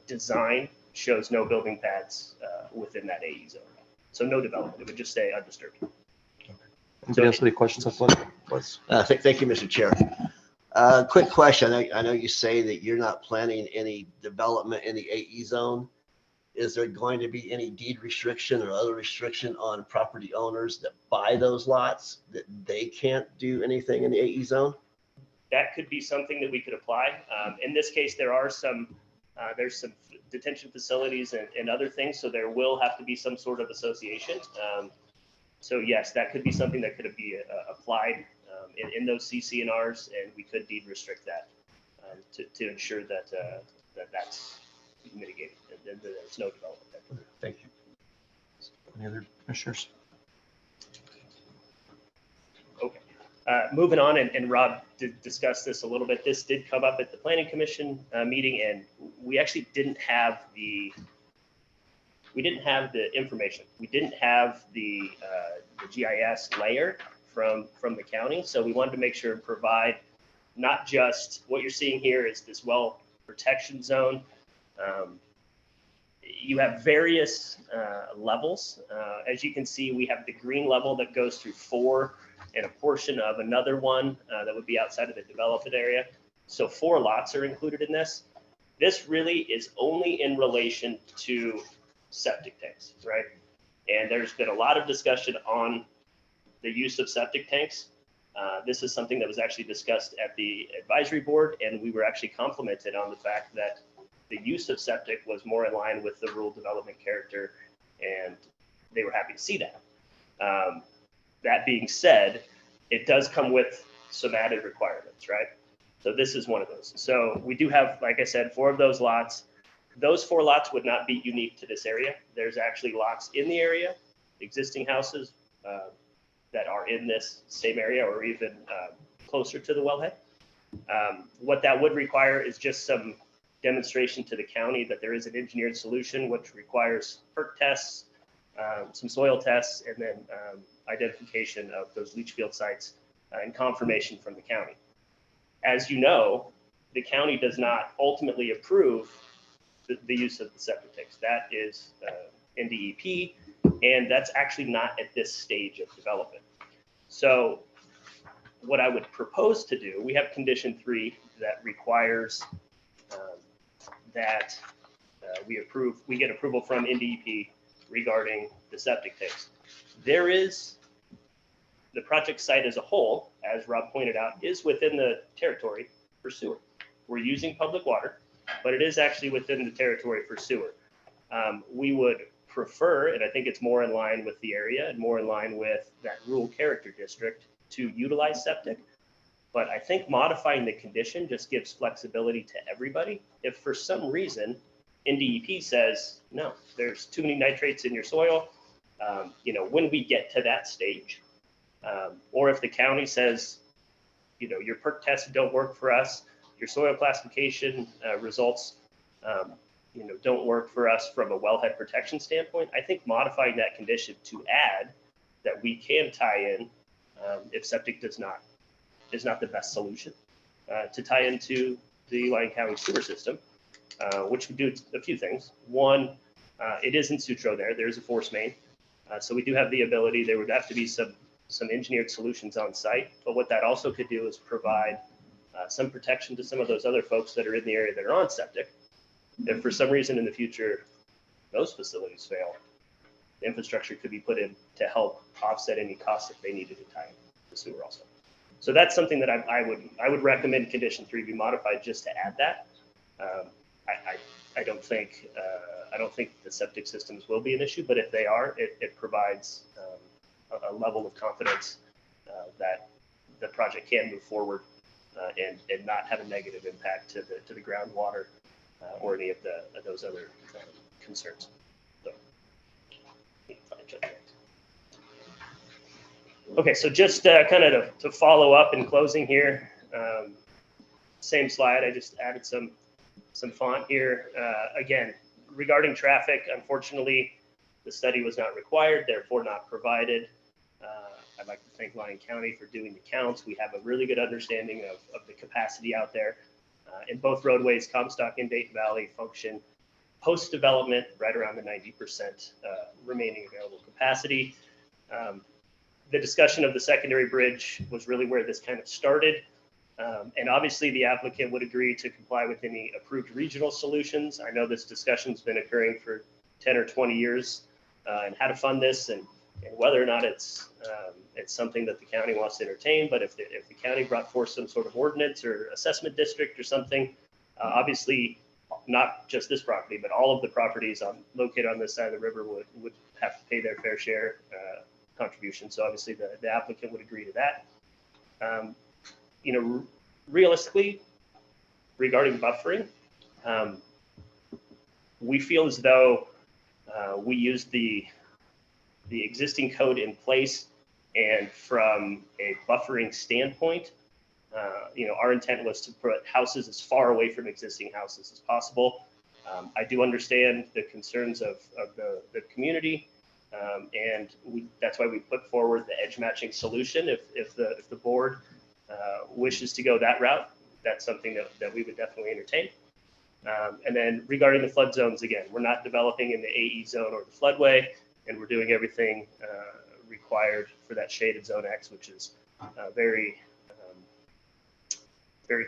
design shows no building pads within that AE zone. So no development, it would just stay undisturbed. Anybody else have any questions on flood? Thank you, Mr. Chair. Quick question. I know you say that you're not planning any development in the AE zone. Is there going to be any deed restriction or other restriction on property owners that buy those lots that they can't do anything in the AE zone? That could be something that we could apply. In this case, there's some detention facilities and other things, so there will have to be some sort of association. So yes, that could be something that could be applied in those CC&Rs, and we could deed restrict that to ensure that that's mitigated and there's no development there. Thank you. Any other commissioners? Okay. Moving on, and Rob did discuss this a little bit. This did come up at the Planning Commission meeting, and we actually didn't have the information. We didn't have the GIS layer from the county, so we wanted to make sure and provide not just what you're seeing here is this well protection zone. You have various levels. As you can see, we have the green level that goes through 4 and a portion of another one that would be outside of the development area. So 4 lots are included in this. This really is only in relation to septic tanks, right? And there's been a lot of discussion on the use of septic tanks. This is something that was actually discussed at the advisory board, and we were actually complimented on the fact that the use of septic was more in line with the rural development character, and they were happy to see that. That being said, it does come with some added requirements, right? So this is one of those. So we do have, like I said, 4 of those lots. Those 4 lots would not be unique to this area. There's actually lots in the area, existing houses that are in this same area or even closer to the wellhead. What that would require is just some demonstration to the county that there is an engineered solution, which requires perk tests, some soil tests, and then identification of those leach field sites and confirmation from the county. As you know, the county does not ultimately approve the use of the septic tanks. That is NDEP, and that's actually not at this stage of development. So what I would propose to do, we have condition 3 that requires that we get approval from NDEP regarding the septic tanks. There is the project site as a whole, as Rob pointed out, is within the territory for sewer. We're using public water, but it is actually within the territory for sewer. We would prefer, and I think it's more in line with the area and more in line with that rural character district, to utilize septic. But I think modifying the condition just gives flexibility to everybody. If for some reason NDEP says, no, there's too many nitrates in your soil, when we get to that stage, or if the county says, your perk tests don't work for us, your soil classification results, don't work for us from a wellhead protection standpoint, I think modifying that condition to add that we can tie in if septic is not the best solution to tie into the Lyon County sewer system, which would do a few things. One, it is in Sutro there. There's a force main. So we do have the ability, there would have to be some engineered solutions on site. But what that also could do is provide some protection to some of those other folks that are in the area that are on septic. If for some reason in the future those facilities fail, the infrastructure could be put in to help offset any costs if they needed to tie in the sewer also. So that's something that I would recommend condition 3 be modified just to add that. I don't think the septic systems will be an issue, but if they are, it provides a level of confidence that the project can move forward and not have a negative impact to the groundwater or any of those other concerns. So, okay, so just kind of to follow up in closing here, same slide, I just added some font here. Again, regarding traffic, unfortunately, the study was not required, therefore not provided. I'd like to thank Lyon County for doing the counts. We have a really good understanding of the capacity out there. In both roadways, Comstock and Dayton Valley function post-development right around the 90% remaining available capacity. The discussion of the secondary bridge was really where this kind of started. And obviously the applicant would agree to comply with any approved regional solutions. I know this discussion's been occurring for 10 or 20 years and how to fund this and whether or not it's something that the county wants to entertain. But if the county brought forth some sort of ordinance or assessment district or something, obviously not just this property, but all of the properties located on this side of the river would have to pay their fair share contribution. So obviously the applicant would agree to that. Realistically, regarding buffering, we feel as though we use the existing code in place, and from a buffering standpoint, our intent was to put houses as far away from existing houses as possible. I do understand the concerns of the community, and that's why we put forward the edge matching solution. If the board wishes to go that route, that's something that we would definitely entertain. And then regarding the flood zones, again, we're not developing in the AE zone or the floodway, and we're doing everything required for that shaded zone X, which is very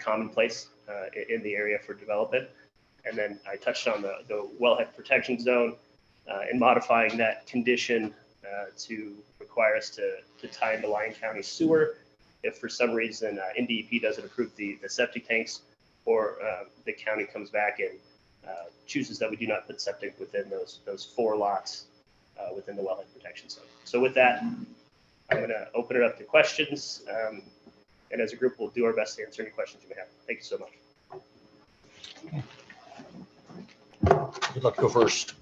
commonplace in the area for development. And then I touched on the wellhead protection zone and modifying that condition to require us to tie into Lyon County sewer if for some reason NDEP doesn't approve the septic tanks, or the county comes back and chooses that we do not put septic within those 4 lots within the wellhead protection zone. So with that, I'm going to open it up to questions. And as a group, we'll do our best to answer any questions you may have. Thank you so much. You'd like to go first.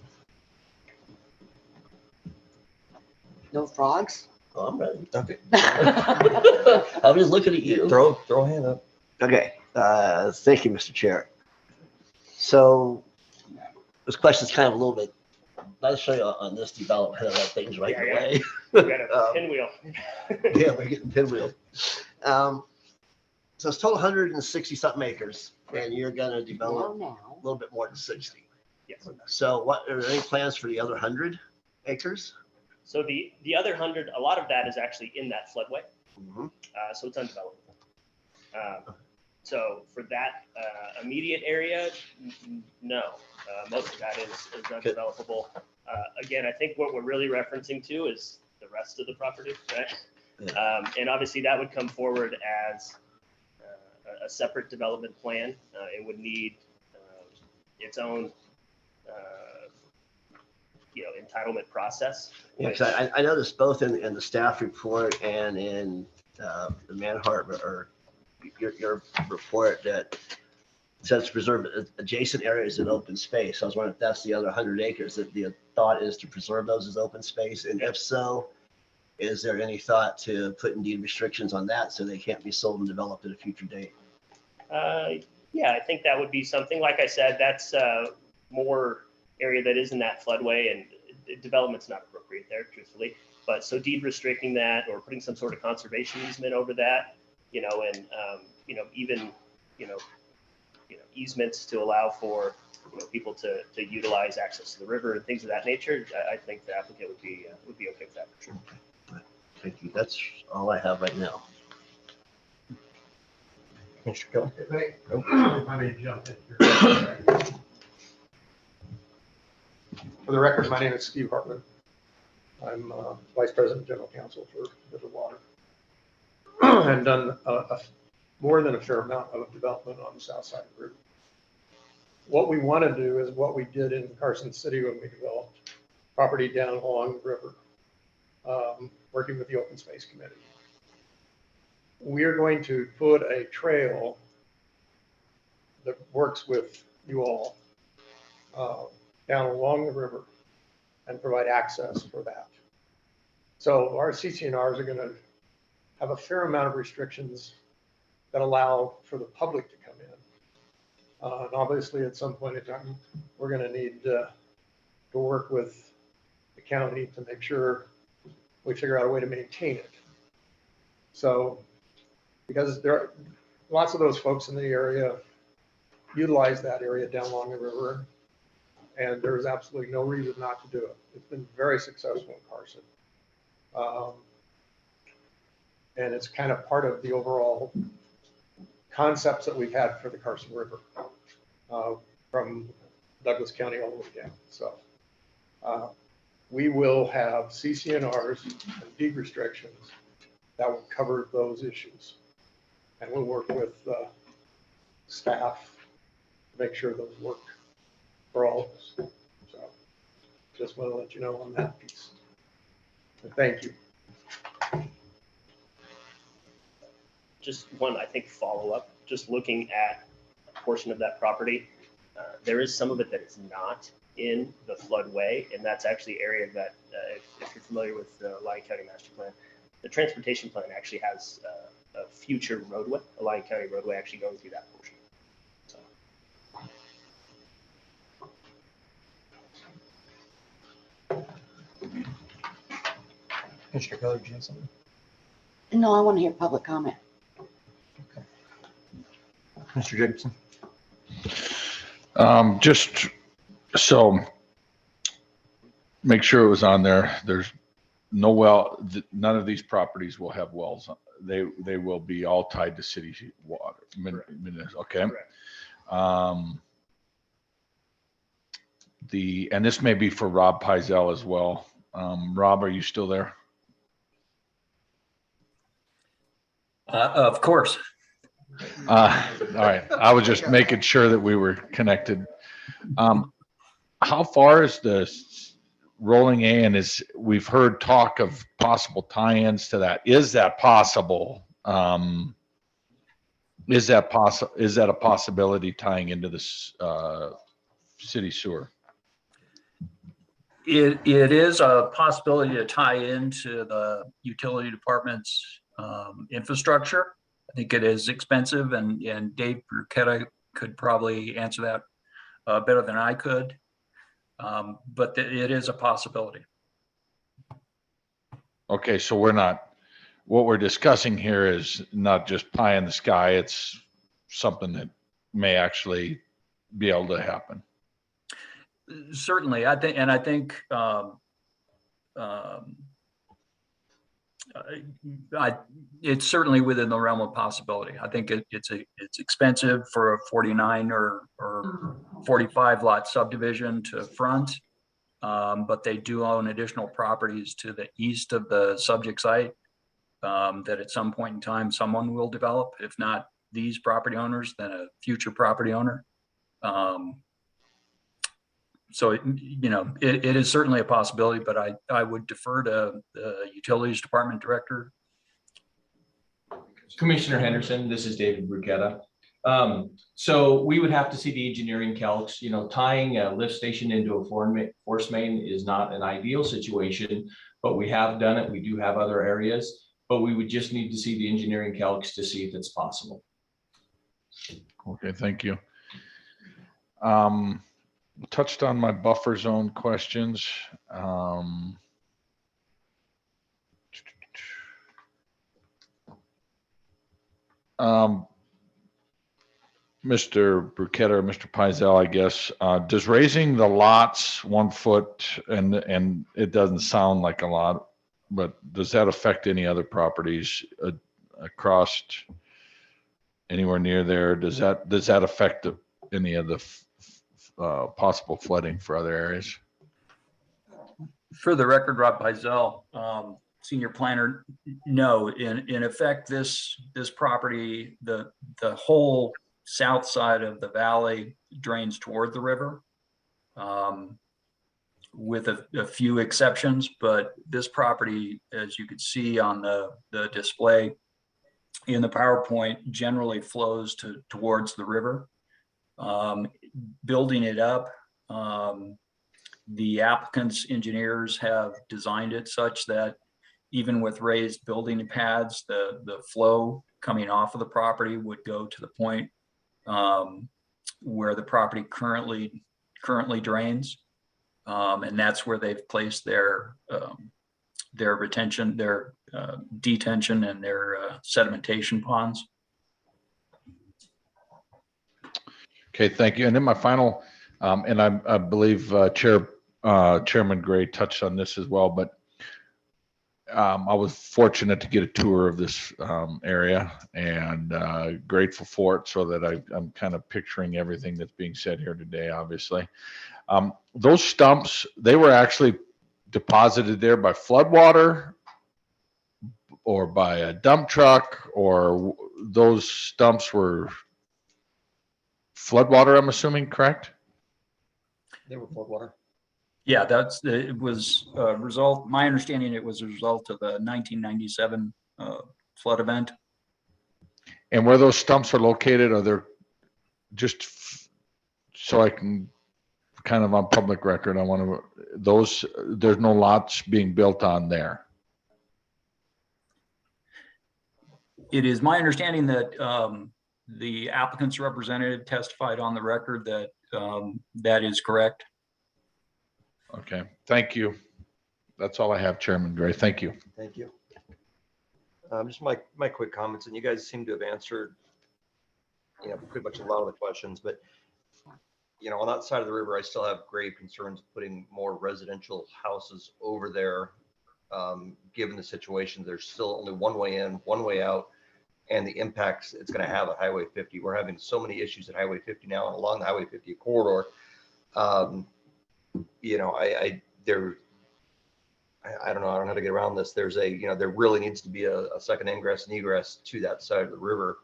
No frogs? Oh, I'm ready. Okay. I'm just looking at you. Throw a hand up. Okay, thank you, Mr. Chair. So this question's kind of a little bit, not necessarily on this development, how that thing's right Yeah, away. We got a pinwheel. Yeah, we're getting pinwheel. So it's total 160 something acres, and you're gonna develop a little bit more than 60. Yes. So what, are there any plans for the other 100 acres? So the other 100, a lot of that is actually in that floodway. So it's undevelopable. So for that immediate area, no, most of that is undevelopable. Again, I think what we're really referencing to is the rest of the property, right? And obviously that would come forward as a separate development plan. It would need its own entitlement process. Yeah, 'cause I noticed both in the staff report and in the Manhart or your report that says to preserve adjacent areas in open space. I was wondering if that's the other 100 acres, that the thought is to preserve those as open space. And if so, is there any thought to putting deed restrictions on that so they can't be sold and developed at a future date? Yeah, I think that would be something. Like I said, that's more area that is in that floodway, and development's not appropriate there, truthfully. But so deed restricting that or putting some sort of conservation easement over that, and even easements to allow for people to utilize access to the river and things of that nature. I think the applicant would be okay with that for sure. Thank you. That's all I have right now. Mr. Kelly. If I may jump in here. For the record, my name is Steve Hartman. I'm Vice President, General Counsel for River Water. I've done more than a fair amount of development on the south side of the river. What we want to do is what we did in Carson City when we developed property down along the river, working with the Open Space Committee. We are going to put a trail that works with you all down along the river and provide access for that. So our CCNRs are going to have a fair amount of restrictions that allow for the public to come in. And obviously at some point in time, we're going to need to work with the county to make sure we figure out a way to maintain it. So, because there are lots of those folks in the area utilize that area down along the river, and there's absolutely no reason not to do it. It's been very successful in Carson. And it's kind of part of the overall concepts that we've had for the Carson River from Douglas County all the way down. So we will have CCNRs and deed restrictions that will cover those issues. And we'll work with staff to make sure those work for all of us. So just want to let you know on that piece. And thank you. Just one, I think, follow-up, just looking at a portion of that property. There is some of it that is not in the floodway, and that's actually area that, if you're familiar with the Lyon County Master Plan, the transportation plan actually has a future roadway, a Lyon County roadway actually going through that portion. So. Mr. Kelly, do you have something? No, I want to hear public comment. Mr. Jacobson? Just so make sure it was on there. There's no well, none of these properties will have wells. They will be all tied to city water. Okay. And this may be for Rob Pizell as well. Rob, are you still there? Of course. All right. I was just making sure that we were connected. How far is the rolling A, and we've heard talk of possible tie-ins to that. Is that possible? Is that a possibility tying into this city sewer? It is a possibility to tie into the utility department's infrastructure. I think it is expensive, and Dave Bruschetta could probably answer that better than I could. But it is a possibility. Okay, so what we're discussing here is not just pie in the sky. It's something that may actually be able to happen. Certainly, I think it's certainly within the realm of possibility. I think it's expensive for a 49 or 45 lot subdivision to front, but they do own additional properties to the east of the subject site that at some point in time someone will develop. If not these property owners, then a future property owner. So it is certainly a possibility, but I would defer to the utilities department director. Commissioner Henderson, this is David Bruschetta. So we would have to see the engineering calcs. Tying a lift station into a force main is not an ideal situation, but we have done it. We do have other areas, but we would just need to see the engineering calcs to see if it's possible. Okay, thank you. Touched on my buffer zone questions. Mr. Bruschetta or Mr. Pizell, I guess, does raising the lots 1 foot, and it doesn't sound like a lot, but does that affect any other properties across anywhere near there? Does that affect any of the possible flooding for other areas? For the record, Rob Pizell, senior planner, no. In effect, this property, the whole south side of the valley drains toward the river, with a few exceptions. But this property, as you could see on the display in the PowerPoint, generally flows towards the river. Building it up, the applicant's engineers have designed it such that even with raised building pads, the flow coming off of the property would go to the point where the property currently drains, and that's where they've placed their retention, their detention, and their sedimentation ponds. Okay, thank you. And then my final, and I believe Chairman Gray touched on this as well, but I was fortunate to get a tour of this area, and grateful for it, so that I'm kind of picturing everything that's being said here today, obviously. Those stumps, they were actually deposited there by floodwater or by a dump truck, or those stumps were floodwater, I'm assuming, correct? They were floodwater. Yeah, it was a result. My understanding, it was a result of the 1997 flood event. And where those stumps are located, are there, just so I can kind of on public record, I want to, there's no lots being built on there. It is my understanding that the applicant's representative testified on the record that that is correct. Okay, thank you. That's all I have, Chairman Gray. Thank you. Thank you. Just my quick comments, and you guys seem to have answered, pretty much a lot of the questions, but on that side of the river, I still have grave concerns putting more residential houses over there. Given the situation, there's still only one way in, one way out, and the impacts it's going to have at Highway 50. We're having so many issues at Highway 50 now and along the Highway 50 corridor. I don't know how to get around this. There's there really needs to be a second ingress and egress to that side of the river.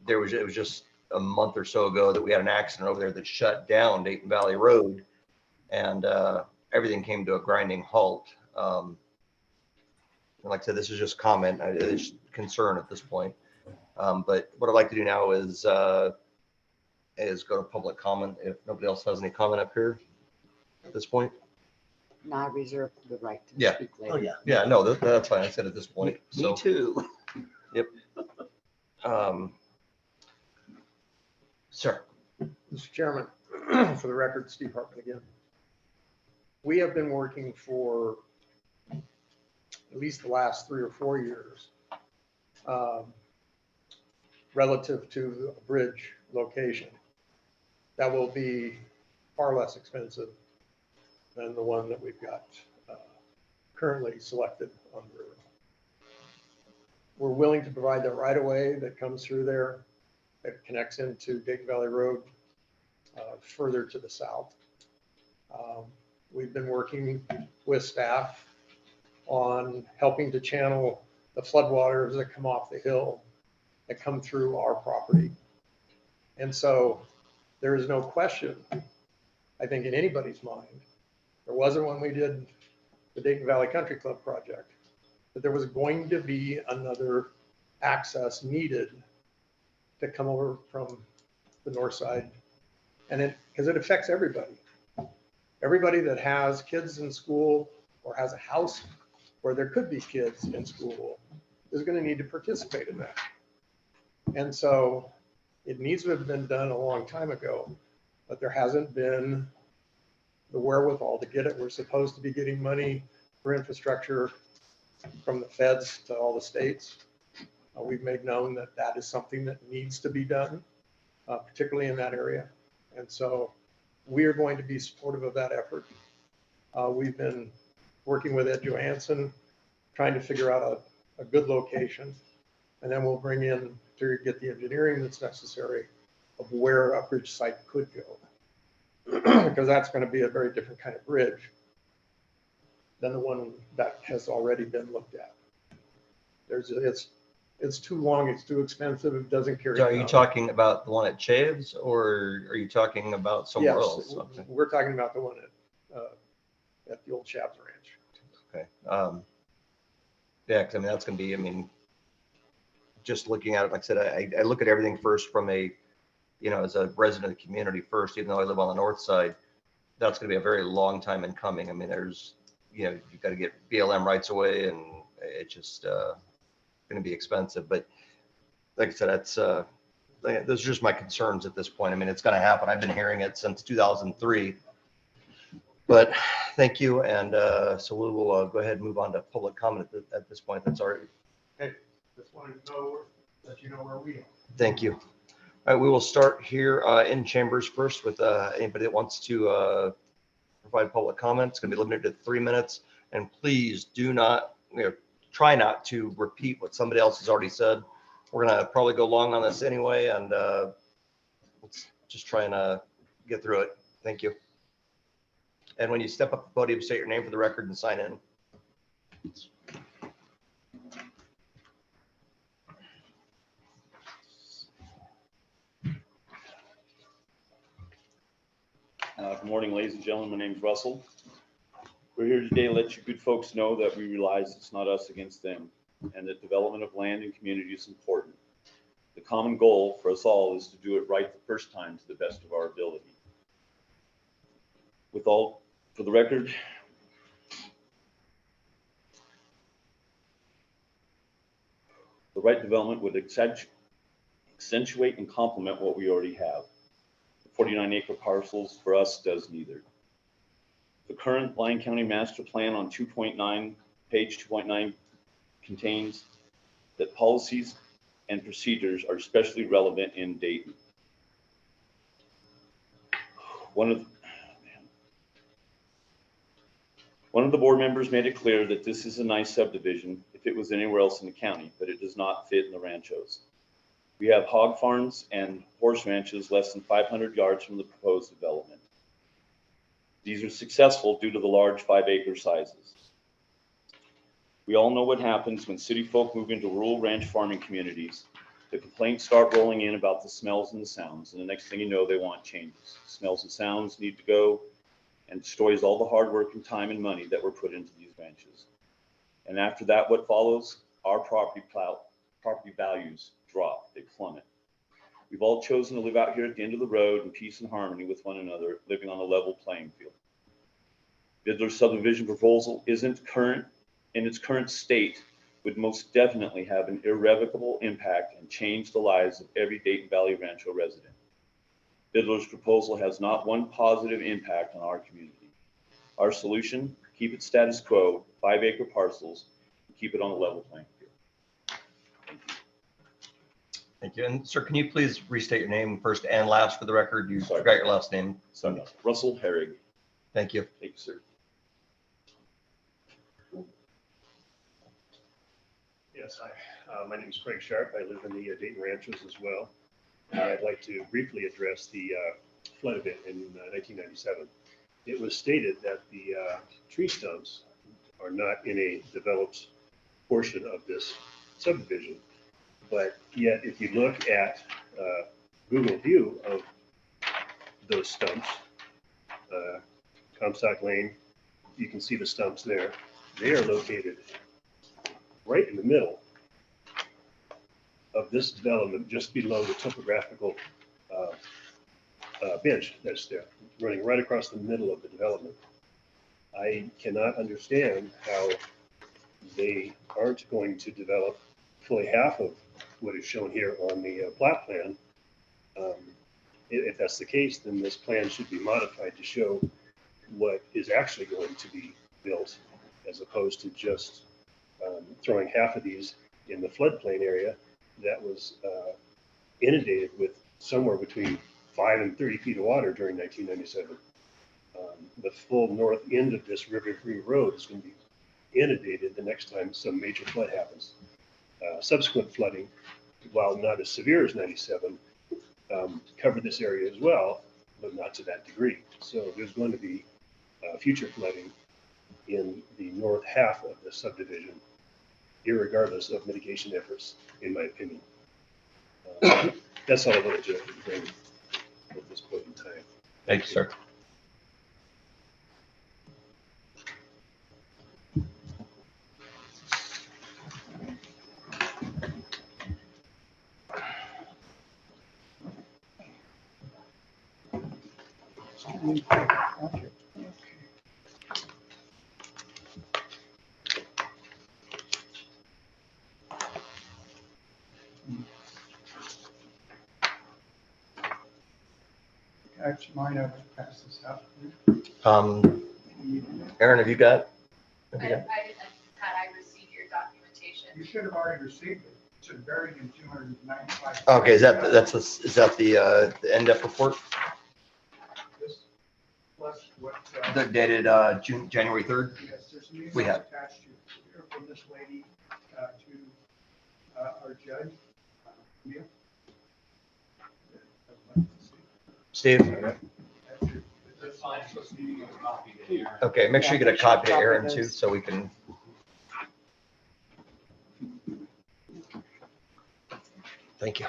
It was just a month or so ago that we had an accident over there that shut down Dayton Valley Road, and everything came to a grinding halt. Like I said, this is just comment. It's concern at this point. But what I'd like to do now is go to public comment if nobody else has any comment up here at this point. Now I reserve the right to Yeah. speak later. Oh, yeah. Yeah, no, that's fine. I said at this point. Me too. Yep. Sir. Mr. Chairman, for the record, Steve Hartman again. We have been working for at least the last 3 or 4 years relative to a bridge location that will be far less expensive than the one that we've got currently selected on the river. We're willing to provide the right of way that comes through there, that connects into Dayton Valley Road further to the south. We've been working with staff on helping to channel the floodwaters that come off the hill that come through our property. And so there is no question, I think, in anybody's mind, there wasn't when we did the Dayton Valley Country Club project, that there was going to be another access needed to come over from the north side. And because it affects everybody. Everybody that has kids in school or has a house where there could be kids in school is going to need to participate in that. And so it needs to have been done a long time ago, but there hasn't been the wherewithal to get it. We're supposed to be getting money for infrastructure from the feds to all the states. We've made known that that is something that needs to be done, particularly in that area. And so we are going to be supportive of that effort. We've been working with Ed Johansson, trying to figure out a good location. And then we'll bring in to get the engineering that's necessary of where a bridge site could go. Because that's going to be a very different kind of bridge than the one that has already been looked at. It's too long, it's too expensive, it doesn't carry. So are you talking about the one at Chaves, or are you talking about somewhere Yes, else? Okay. we're talking about the one at the old Shabs Ranch. Okay. Yeah, because I mean, that's going to be, I mean, just looking at it, like I said, I look at everything first from a, as a resident of the community first, even though I live on the north side, that's going to be a very long time in coming. I mean, there's, you've got to get BLM rights away, and it's just going to be expensive. But like I said, that's those are just my concerns at this point. I mean, it's going to happen. I've been hearing it since 2003. But thank you, and so we will go ahead and move on to public comment at this point. That's already. Okay, just wanted to know, let you know where we are. Thank you. All right, we will start here in chambers first with anybody that wants to provide public comment. It's going to be limited to 3 minutes, and please do not, try not to repeat what somebody else has already said. We're going to probably go long on this anyway, and let's just try and get through it. Thank you. And when you step up to the podium, state your name for the record and sign in. Good morning, ladies and gentlemen. My name is Russell. We're here today to let you good folks know that we realize it's not us against them, and that development of land and community is important. The common goal for us all is to do it right the first time to the best of our ability. For the record, the right development would accentuate and complement what we already have. 49-acre parcels for us does neither. The current Lyon County Master Plan on page 2.9 contains that policies and procedures are especially relevant in Dayton. One of the board members made it clear that this is a nice subdivision if it was anywhere else in the county, but it does not fit in the ranchos. We have hog farms and horse ranches less than 500 yards from the proposed development. These are successful due to the large 5-acre sizes. We all know what happens when city folk move into rural ranch farming communities. The complaints start rolling in about the smells and the sounds, and the next thing you know, they want changes. Smells and sounds need to go, and destroys all the hard work and time and money that were put into these ranches. And after that, what follows? Our property values drop, they plummet. We've all chosen to live out here at the end of the road in peace and harmony with one another, living on a level playing field. Bidler's subdivision proposal isn't current in its current state, would most definitely have an irrevocable impact and change the lives of every Dayton Valley Rancho resident. Bidler's proposal has not one positive impact on our community. Our solution, keep it status quo, 5-acre parcels, and keep it on a level playing field. Thank you. And sir, can you please restate your name first and last for the record? You forgot your last name. So, Russell Herrig. Thank you. Thank you, sir. Yes, hi. My name is Craig Sharp. I live in the Dayton Ranches as well. And I'd like to briefly address the flood event in 1997. It was stated that the tree stumps are not in a developed portion of this subdivision. But yet, if you look at Google view of those stumps, Comstock Lane, you can see the stumps there. They are located right in the middle of this development, just below the topographical bench that's there, running right across the middle of the development. I cannot understand how they aren't going to develop fully half of what is shown here on the plot plan. If that's the case, then this plan should be modified to show what is actually going to be built, as opposed to just throwing half of these in the floodplain area that was inundated with somewhere between 5 and 30 feet of water during 1997. The full north end of this River Free Road is going to be inundated the next time some major flood happens. Subsequent flooding, while not as severe as 97, covered this area as well, but not to that degree. So there's going to be future flooding in the north half of the subdivision, irregardless of mitigation efforts, in my opinion. That's all I wanted to bring at this point in time. Thank you, sir. Actually, mine, I'll just pass this out. Aaron, have you got? I just had I received your documentation. You should have already received it. It should have buried in 295. Okay, is that the NDEP report? This plus what? The dated January 3rd? Yes, there's an We email have. attached to here from this lady to our judge. Neil. Steve? Okay, make sure you get a copy to Aaron too, so we can. Thank you.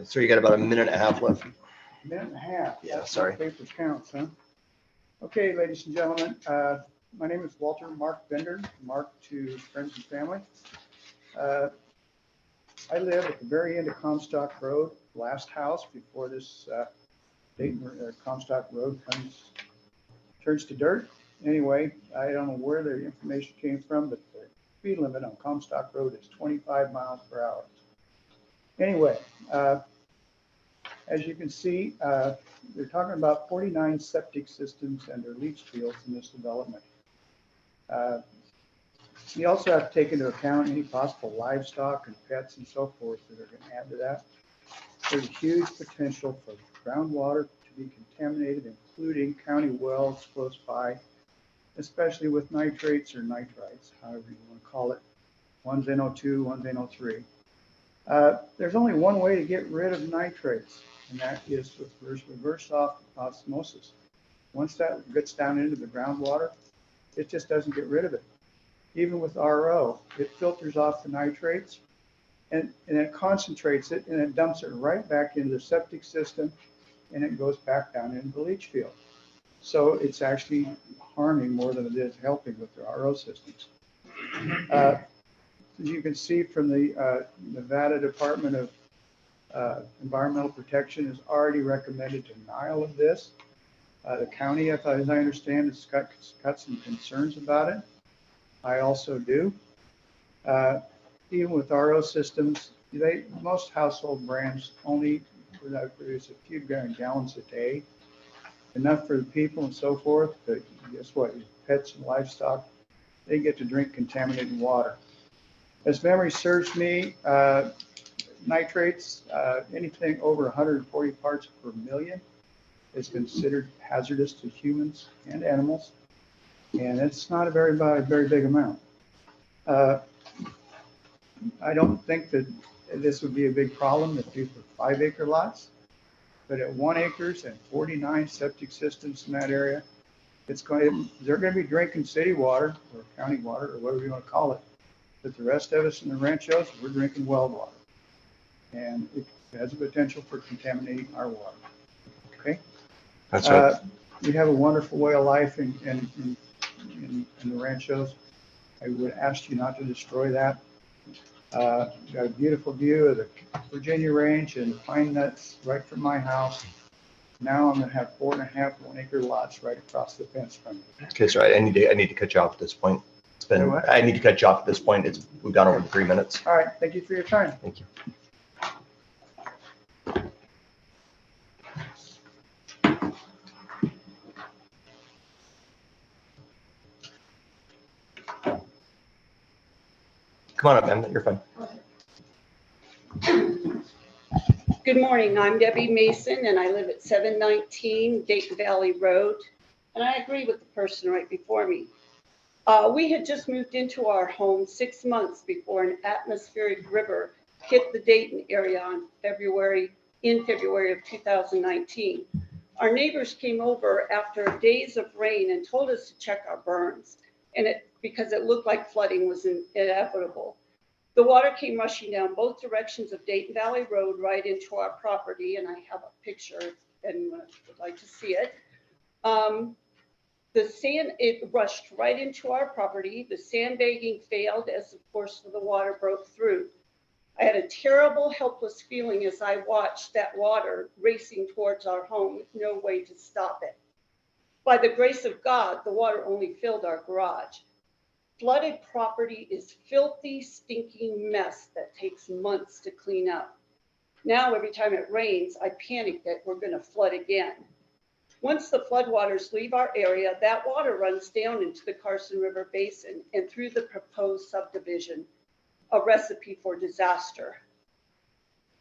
So you got about a minute and a half left. Minute and a half. Yeah, sorry. Paper counts, huh? Okay, ladies and gentlemen, my name is Walter Mark Bender, Mark to friends and family. I live at the very end of Comstock Road, last house before this Dayton Comstock Road turns to dirt. Anyway, I don't know where the information came from, but the speed limit on Comstock Road is 25 miles per hour. Anyway, as you can see, they're talking about 49 septic systems and their leach fields in this development. You also have to take into account any possible livestock and pets and so forth that are going to add to that. There's a huge potential for groundwater to be contaminated, including county wells close by, especially with nitrates or nitrites, however you want to call it. One's NO2, one's NO3. There's only one way to get rid of nitrates, and that is with reverse osmosis. Once that gets down into the groundwater, it just doesn't get rid of it. Even with RO, it filters off the nitrates and it concentrates it and it dumps it right back into the septic system and it goes back down into the leach field. So it's actually harming more than it is helping with the RO systems. As you can see from the Nevada Department of Environmental Protection has already recommended denial of this. The county, as I understand, has got some concerns about it. I also do. Even with RO systems, most household brands only produce a few gallons a day, enough for the people and so forth. But guess what? Your pets and livestock, they get to drink contaminated water. As memory serves me, nitrates, anything over 140 parts per million is considered hazardous to humans and animals, and it's not a very big amount. I don't think that this would be a big problem if these were 5-acre lots, but at 1 acres and 49 septic systems in that area, they're going to be drinking city water or county water or whatever you want to call it. But the rest of us in the ranchos, we're drinking well water, and it has a potential for contaminating our water. Okay. That's right. We have a wonderful way of life in the ranchos. I would ask you not to destroy that. Got a beautiful view of the Virginia range and pine nuts right from my house. Now I'm going to have 4.5 1-acre lots right across the fence from me. Okay, so I need to cut you off at this point. I need to cut you off at this point. We've gone over the 3 minutes. All right. Thank you for your time. Thank you. Come on up, man. You're fine. Good morning. I'm Debbie Mason, and I live at 719 Dayton Valley Road. And I agree with the person right before me. We had just moved into our home 6 months before an atmospheric river hit the Dayton area in February of 2019. Our neighbors came over after days of rain and told us to check our burns, because it looked like flooding was inevitable. The water came rushing down both directions of Dayton Valley Road right into our property, and I have a picture if anyone would like to see it. It rushed right into our property. The sandbagging failed as the force of the water broke through. I had a terrible, helpless feeling as I watched that water racing towards our home with no way to stop it. By the grace of God, the water only filled our garage. Flooded property is filthy, stinking mess that takes months to clean up. Now, every time it rains, I panic that we're going to flood again. Once the floodwaters leave our area, that water runs down into the Carson River Basin and through the proposed subdivision, a recipe for disaster.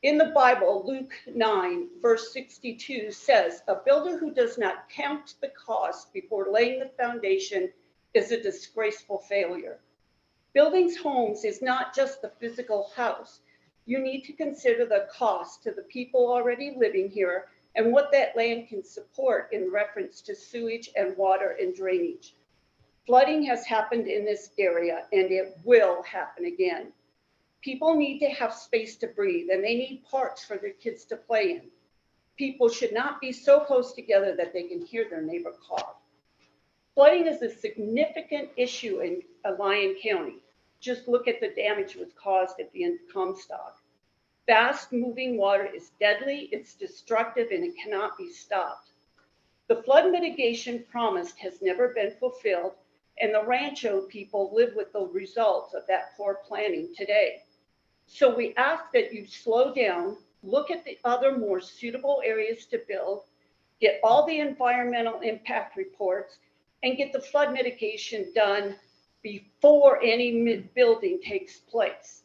In the Bible, Luke 9, verse 62 says, "A builder who does not count the cost before laying the foundation is a disgraceful failure." Building homes is not just the physical house. You need to consider the cost to the people already living here and what that land can support in reference to sewage and water and drainage. Flooding has happened in this area and it will happen again. People need to have space to breathe and they need parks for their kids to play in. People should not be so close together that they can hear their neighbor cough. Flooding is a significant issue in Lyon County. Just look at the damage that was caused at the end of Comstock. Fast moving water is deadly, it's destructive, and it cannot be stopped. The flood mitigation promised has never been fulfilled, and the Rancho people live with the results of that poor planning today. So we ask that you slow down, look at the other more suitable areas to build, get all the environmental impact reports, and get the flood mitigation done before any building takes place.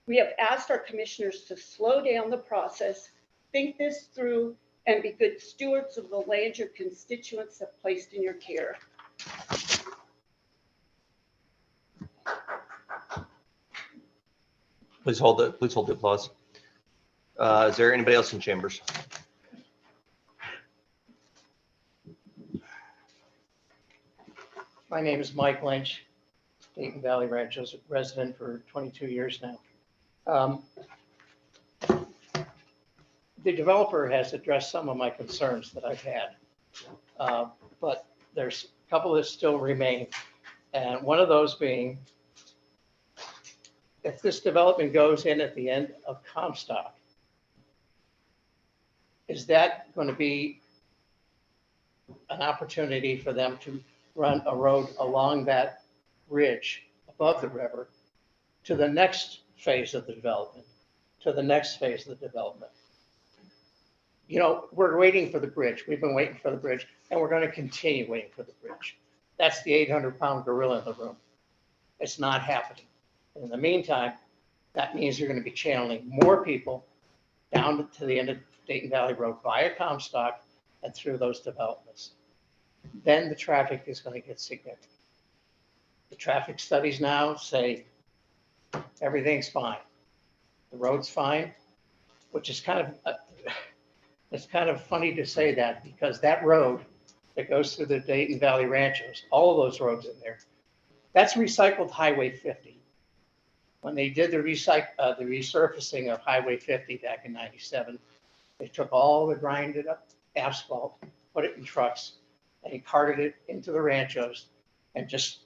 We have asked our commissioners to slow down the process, think this through, and be good stewards of the land your constituents have placed in your care. Please hold the applause. Is there anybody else in chambers? My name is Mike Lynch, Dayton Valley Ranchos resident for 22 years now. The developer has addressed some of my concerns that I've had, but there's a couple that still remain. And one of those being, if this development goes in at the end of Comstock, is that going to be an opportunity for them to run a road along that ridge above the river to the next phase of the development, to the next phase of the development? You know, we're waiting for the bridge. We've been waiting for the bridge, and we're going to continue waiting for the bridge. That's the 800-pound gorilla in the room. It's not happening. In the meantime, that means you're going to be channeling more people down to the end of Dayton Valley Road via Comstock and through those developments. Then the traffic is going to get significant. The traffic studies now say everything's fine. The road's fine, which is kind of, it's kind of funny to say that, because that road that goes through the Dayton Valley Ranchos, all of those roads in there, that's recycled Highway 50. When they did the resurfacing of Highway 50 back in '97, they took all the grinded up asphalt, put it in trucks, and he carted it into the ranchos and just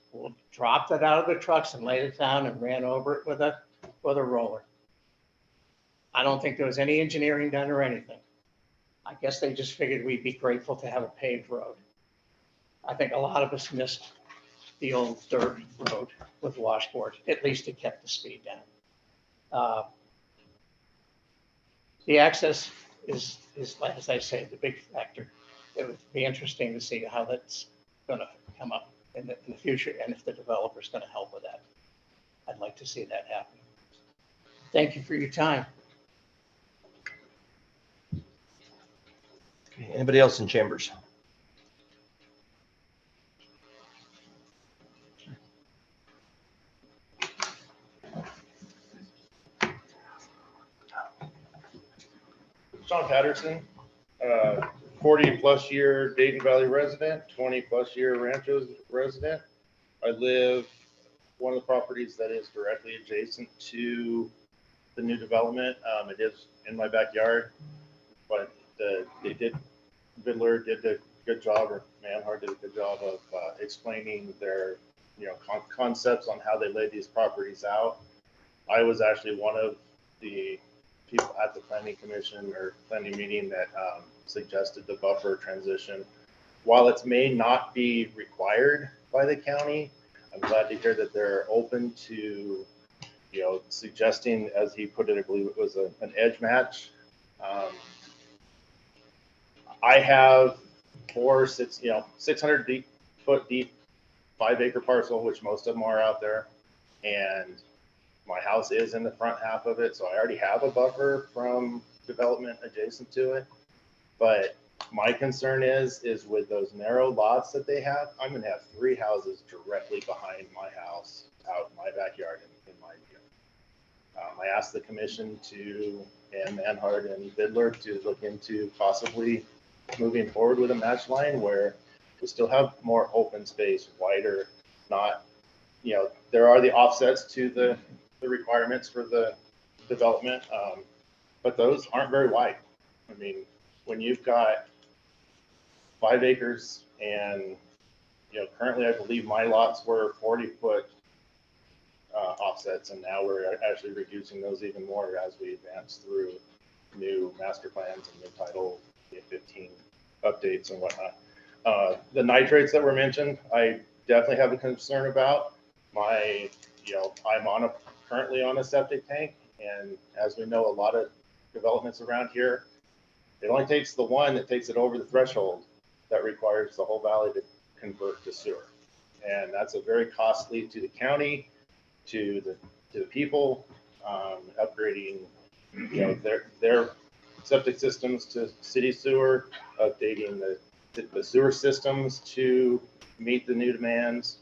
dropped it out of the trucks and laid it down and ran over it with a roller. I don't think there was any engineering done or anything. I guess they just figured we'd be grateful to have a paved road. I think a lot of us missed the old dirt road with washboard. At least it kept the speed down. The access is, as I say, the big factor. It would be interesting to see how that's going to come up in the future, and if the developer's going to help with that. I'd like to see that happen. Thank you for your time. Okay, anybody else in chambers? Sean Patterson, 40-plus year Dayton Valley resident, 20-plus year Ranchos resident. I live one of the properties that is directly adjacent to the new development. It is in my backyard, but Vidler did a good job, or Manhart did a good job of explaining their, concepts on how they laid these properties out. I was actually one of the people at the planning commission or planning meeting that suggested the buffer transition. While it may not be required by the county, I'm glad to hear that they're open to, suggesting, as he put it, I believe it was an edge match. I have 600 foot deep 5-acre parcel, which most of them are out there. And my house is in the front half of it, so I already have a buffer from development adjacent to it. But my concern is with those narrow lots that they have, I'm gonna have 3 houses directly behind my house out in my backyard in my view. I asked the commission and Manhart and Vidler to look into possibly moving forward with a match line where we still have more open space, wider, not, there are the offsets to the requirements for the development, but those aren't very wide. I mean, when you've got 5 acres and, currently I believe my lots were 40-foot offsets, and now we're actually reducing those even more as we advance through new master plans and new Title 15 updates and whatnot. The nitrates that were mentioned, I definitely have a concern about. I'm currently on a septic tank, and as we know, a lot of developments around here, it only takes the one that takes it over the threshold that requires the whole valley to convert to sewer. And that's a very costly to the county, to the people, upgrading, their septic systems to city sewer, updating the sewer systems to meet the new demands.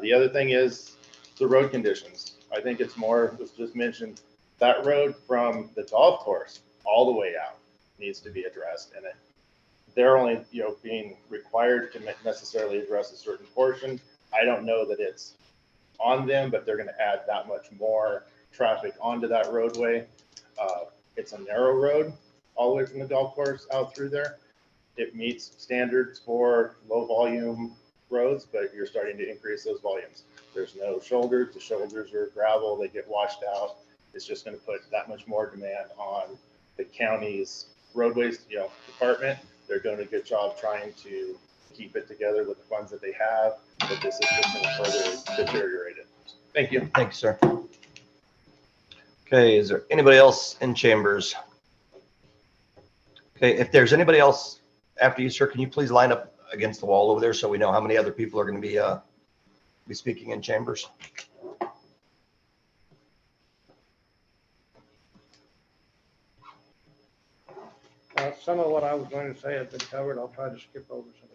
The other thing is the road conditions. I think it's more, it was just mentioned, that road from the golf course all the way out needs to be addressed. And they're only, being required to necessarily address a certain portion. I don't know that it's on them, but they're going to add that much more traffic onto that roadway. It's a narrow road all the way from the golf course out through there. It meets standards for low volume roads, but you're starting to increase those volumes. There's no shoulders. The shoulders are gravel. They get washed out. It's just going to put that much more demand on the county's roadways, department. They're doing a good job trying to keep it together with the funds that they have, but this is just going to further deteriorate it. Thank you. Thank you, sir. Okay, is there anybody else in chambers? Okay, if there's anybody else after you, sir, can you please line up against the wall over there so we know how many other people are going to be speaking in chambers? Some of what I was going to say has been covered. I'll try to skip over some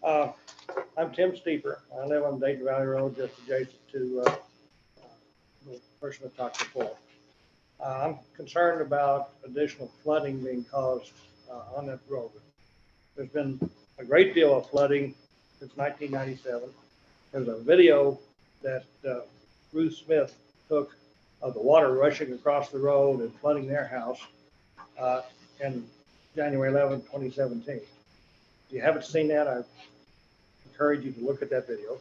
of that. I'm Tim Steeper. I live on Dayton Valley Road, just adjacent to the person that talked before. I'm concerned about additional flooding being caused on that road. There's been a great deal of flooding since 1997. There's a video that Ruth Smith took of the water rushing across the road and flooding their house in January 11, 2017. If you haven't seen that, I encourage you to look at that video.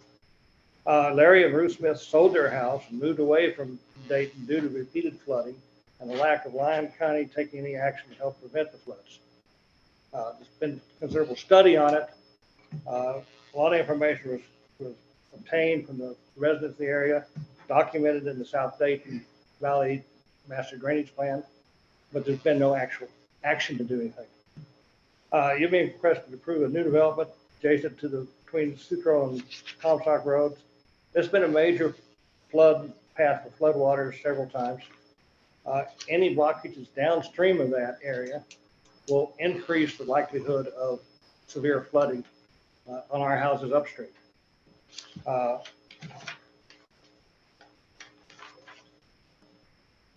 Larry and Ruth Smith sold their house and moved away from Dayton due to repeated flooding and the lack of Lyon County taking any action to help prevent the floods. There's been considerable study on it. A lot of information was obtained from the residents of the area, documented in the South Dayton Valley Master Drainage Plan, but there's been no actual action to do anything. You're being requested to approve a new development adjacent to between Sutro and Comstock Roads. There's been a major flood path for flood waters several times. Any blockages downstream of that area will increase the likelihood of severe flooding on our houses upstream.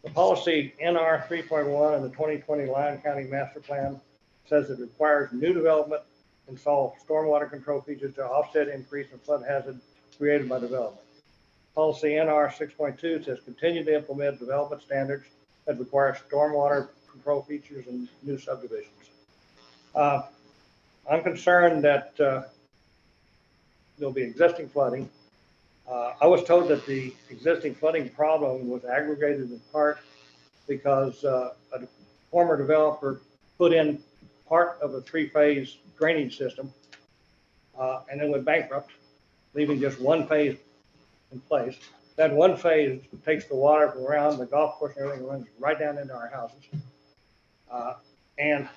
The policy NR 3.1 in the 2020 Lyon County Master Plan says it requires new development, install stormwater control features to offset increase in flood hazard created by development. Policy NR 6.2 says continue to implement development standards that require stormwater control features in new subdivisions. I'm concerned that there'll be existing flooding. I was told that the existing flooding problem was aggravated in part because a former developer put in part of a three-phase drainage system and then went bankrupt, leaving just one phase in place. That one phase takes the water from around the golf course and everything, runs right down into our houses. And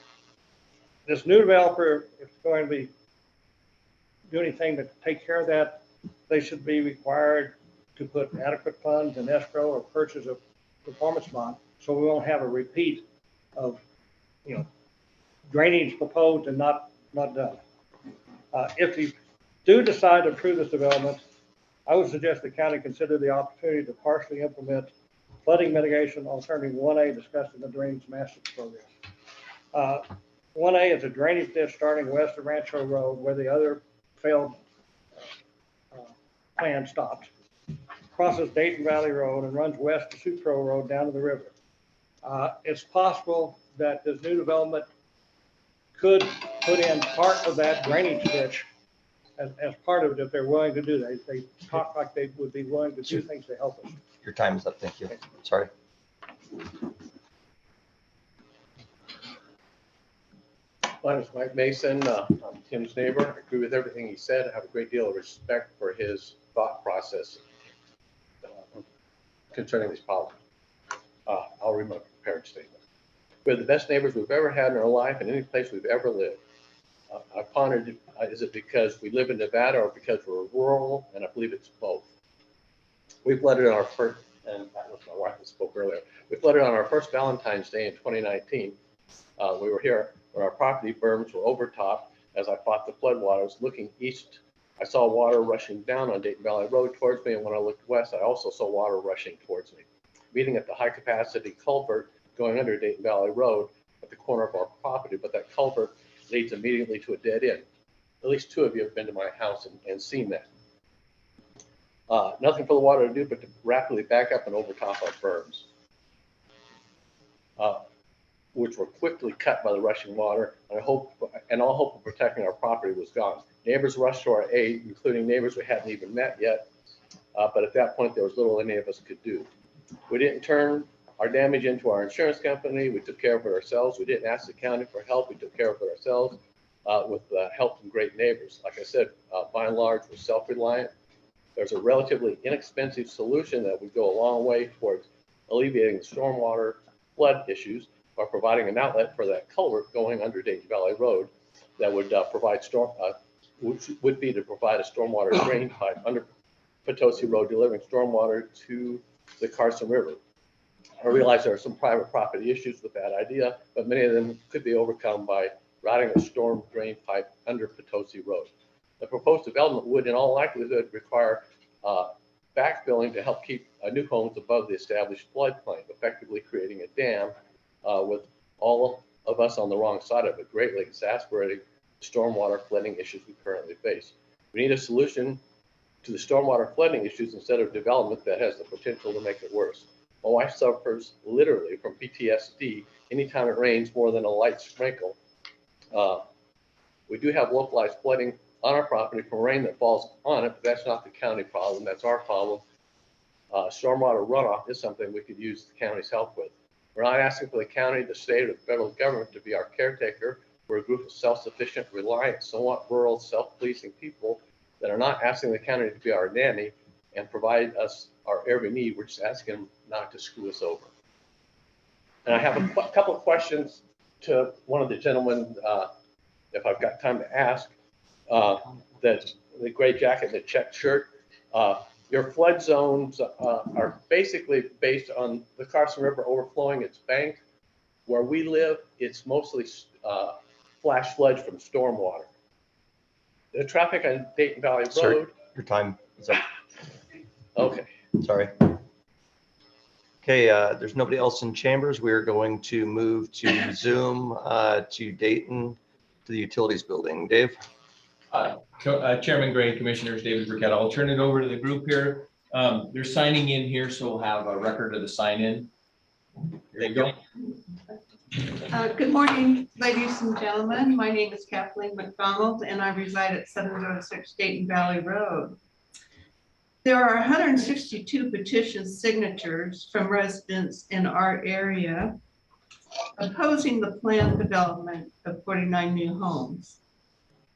this new developer, if going to be do anything to take care of that, they should be required to put adequate funds in escrow or purchase a performance bond, so we won't have a repeat of, drainage proposed and not done. If you do decide to approve this development, I would suggest the county consider the opportunity to partially implement flooding mitigation alternative 1A discussed in the Drainage Master Program. 1A is a drainage ditch starting west of Rancho Road where the other failed plan stopped, crosses Dayton Valley Road and runs west to Sutro Road down to the river. It's possible that this new development could put in part of that drainage ditch as part of it if they're willing to do that. They talk like they would be willing to do things to help us. Your time is up. Thank you. Sorry. My name is Mike Mason. I'm Tim's neighbor. I agree with everything he said. I have a great deal of respect for his thought process concerning these problems. I'll read my prepared statement. We're the best neighbors we've ever had in our life in any place we've ever lived. I pondered, is it because we live in Nevada or because we're rural? And I believe it's both. We flooded on our first, and that was my wife that spoke earlier. We flooded on our first Valentine's Day in 2019. We were here when our property berms were overtopped. As I fought the floodwaters, looking east, I saw water rushing down on Dayton Valley Road towards me. And when I looked west, I also saw water rushing towards me. meeting at the high capacity culvert going under Dayton Valley Road at the corner of our property, but that culvert leads immediately to a dead end. At least 2 of you have been to my house and seen that. Nothing for the water to do but to rapidly back up and overtop our berms, which were quickly cut by the rushing water. And all hope of protecting our property was gone. Neighbors rushed to our aid, including neighbors we hadn't even met yet. But at that point, there was little any of us could do. We didn't turn our damage into our insurance company. We took care of it ourselves. We didn't ask the county for help. We took care of it ourselves with the help from great neighbors. Like I said, by and large, we're self-reliant. There's a relatively inexpensive solution that would go a long way towards alleviating the stormwater flood issues by providing an outlet for that culvert going under Dayton Valley Road that would provide would be to provide a stormwater drain pipe under Potosi Road, delivering stormwater to the Carson River. I realize there are some private property issues with that idea, but many of them could be overcome by routing a storm drain pipe under Potosi Road. The proposed development would in all likelihood require backfilling to help keep new homes above the established floodplain, effectively creating a dam with all of us on the wrong side of it, greatly exacerbating stormwater flooding issues we currently face. We need a solution to the stormwater flooding issues instead of development that has the potential to make it worse. My wife suffers literally from PTSD anytime it rains more than a light sprinkle. We do have localized flooding on our property from rain that falls on it, but that's not the county problem, that's our problem. Stormwater runoff is something we could use the county's help with. We're not asking for the county, the state, or the federal government to be our caretaker. We're a group of self-sufficient, reliant, somewhat rural, self-policing people that are not asking the county to be our nanny and provide us our every need. We're just asking them not to screw us over. And I have a couple of questions to one of the gentlemen, if I've got time to ask. That the gray jacket, the checked shirt. Your flood zones are basically based on the Carson River overflowing its bank. Where we live, it's mostly flash floods from stormwater. The traffic on Dayton Valley Road. Sir, your time is up. Okay. Sorry. Okay, there's nobody else in chambers. We're going to move to Zoom to Dayton, to the utilities building. Dave? Chairman Gray, Commissioners, David Burkett. I'll turn it over to the group here. They're signing in here, so we'll have a record of the sign in. Here you go. Good morning, ladies and gentlemen. My name is Kathleen McDonald, and I reside at 706 Dayton Valley Road. There are 162 petition signatures from residents in our area opposing the planned development of 49 new homes.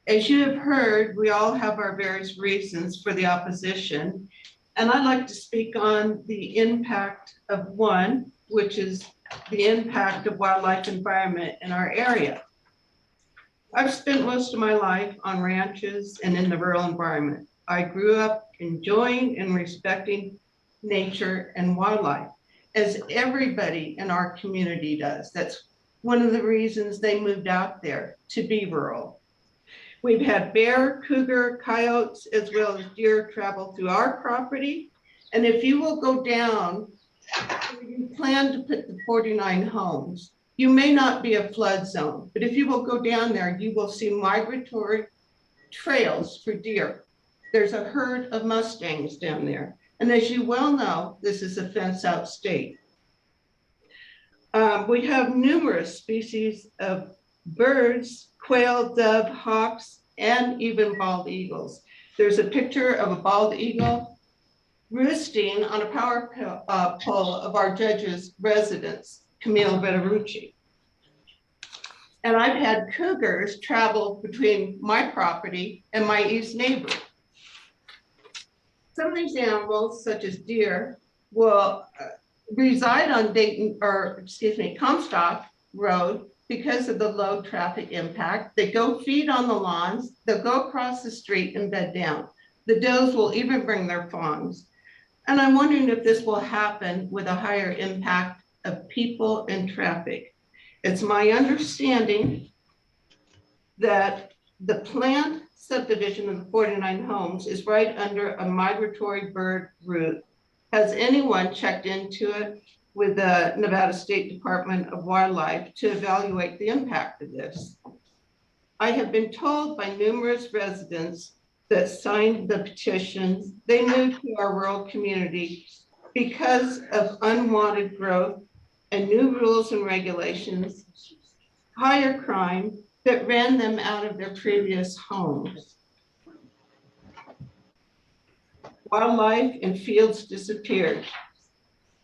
As you have heard, we all have our various reasons for the opposition, and I'd like to speak on the impact of one, which is the impact of wildlife environment in our area. I've spent most of my life on ranches and in the rural environment. I grew up enjoying and respecting nature and wildlife, as everybody in our community does. That's one of the reasons they moved out there, to be rural. We've had bear, cougar, coyotes, as well as deer travel through our property. And if you will go down, you plan to put the 49 homes, you may not be a flood zone, but if you will go down there, you will see migratory trails for deer. There's a herd of Mustangs down there. And as you well know, this is a fence out state. We have numerous species of birds, quail, dove, hawks, and even bald eagles. There's a picture of a bald eagle roosting on a power pole of our judge's residence, Camille Veterucci. And I've had cougars travel between my property and my east neighbor. Some of these animals, such as deer, will reside on Comstock Road because of the low traffic impact. They go feed on the lawns, they'll go across the street and bed down. The does will even bring their fawns. And I'm wondering if this will happen with a higher impact of people and traffic. It's my understanding that the planned subdivision of the 49 homes is right under a migratory bird route Has anyone checked into it with the Nevada State Department of Wildlife to evaluate the impact of this? I have been told by numerous residents that signed the petitions, they moved to our rural community because of unwanted growth and new rules and regulations, higher crime that ran them out of their previous homes. Wildlife and fields disappeared.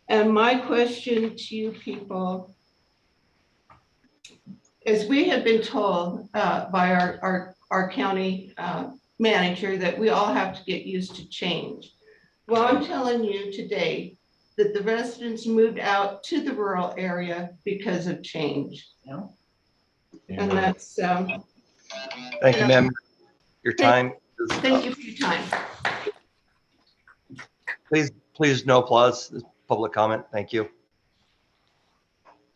And my question to you people is, we have been told by our county manager that we all have to get used to change. Well, I'm telling you today that the residents moved out to the rural area because of change. And that's, Thank you, ma'am. Your time is thank up. you for your time. Please, no applause. This is public comment. Thank you.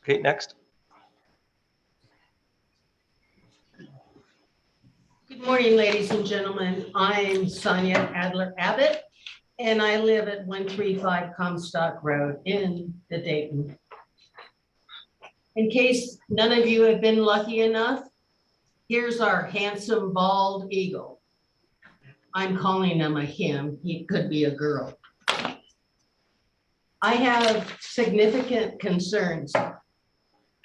Okay, next. Good morning, ladies and gentlemen. I'm Sonia Adler Abbott, and I live at 135 Comstock Road in the Dayton. In case none of you have been lucky enough, here's our handsome bald eagle. I'm calling him a him. He could be a girl. I have significant concerns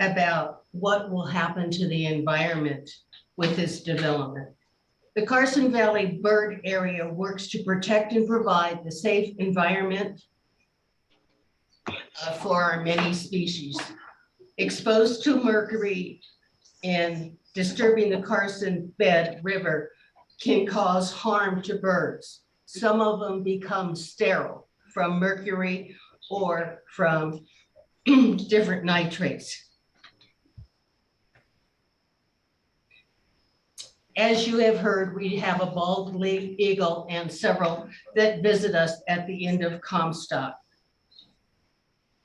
about what will happen to the environment with this development. The Carson Valley Bird Area works to protect and provide the safe environment for our many species. Exposed to mercury and disturbing the Carson Bed River can cause harm to birds. Some of them become sterile from mercury or from different nitrates. As you have heard, we have a bald eagle and several that visit us at the end of Comstock.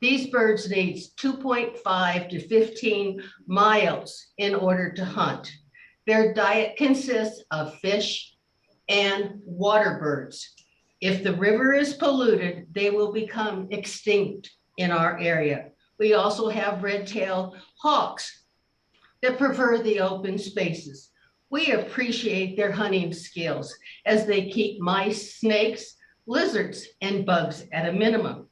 These birds need 2.5 to 15 miles in order to hunt. Their diet consists of fish and water birds. If the river is polluted, they will become extinct in our area. We also have red-tailed hawks that prefer the open spaces. We appreciate their hunting skills as they keep mice, snakes, lizards, and bugs at a minimum.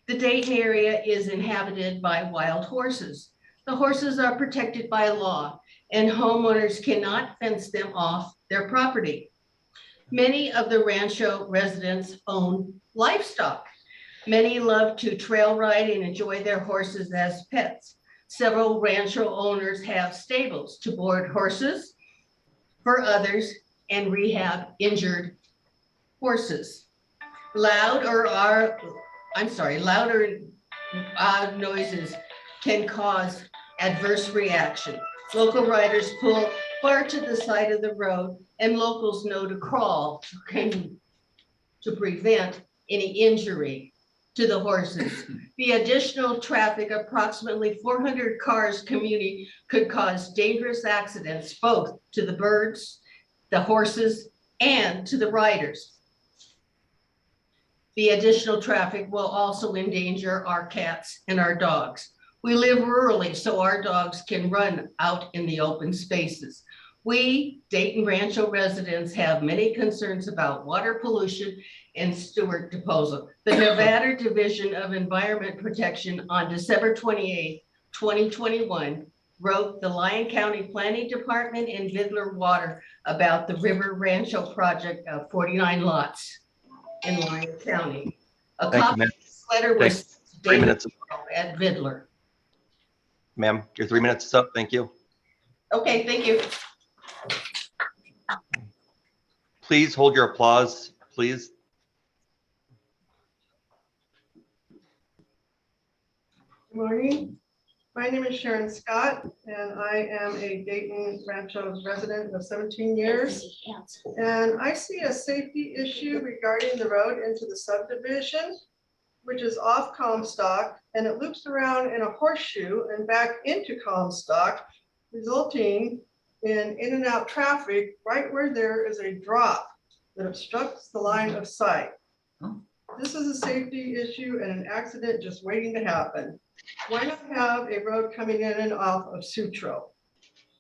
The Dayton area is inhabited by wild horses. The horses are protected by law, and homeowners cannot fence them off their property. Many of the Rancho residents own livestock. Many love to trail ride and enjoy their horses as pets. Several Rancho owners have stables to board horses for others and rehab injured horses. Louder noises can cause adverse reaction. Local riders pull far to the side of the road, and locals know to crawl to prevent any injury to the horses. The additional traffic, approximately 400 cars community, could cause dangerous accidents both to the birds, the horses, and to the riders. The additional traffic will also endanger our cats and our dogs. We live rurally, so our dogs can run out in the open spaces. We, Dayton Rancho residents, have many concerns about water pollution and sewer disposal. The Nevada Division of Environment Protection on December 28, 2021, wrote the Lyon County Planning Department and Vidler Water about the River Rancho project of 49 lots in Lyon County. A copy of this letter was 3 minutes. at Vidler. Ma'am, your 3 minutes is up. Thank you. Okay, thank you. Please hold your applause, please. Good morning. My name is Sharon Scott, and I am a Dayton Rancho resident of 17 years. And I see a safety issue regarding the road into the subdivision, which is off Comstock, and it loops around in a horseshoe and back into Comstock, resulting in and out traffic right where there is a drop that obstructs the line of sight. This is a safety issue and an accident just waiting to happen. Why not have a road coming in and off of Sutro?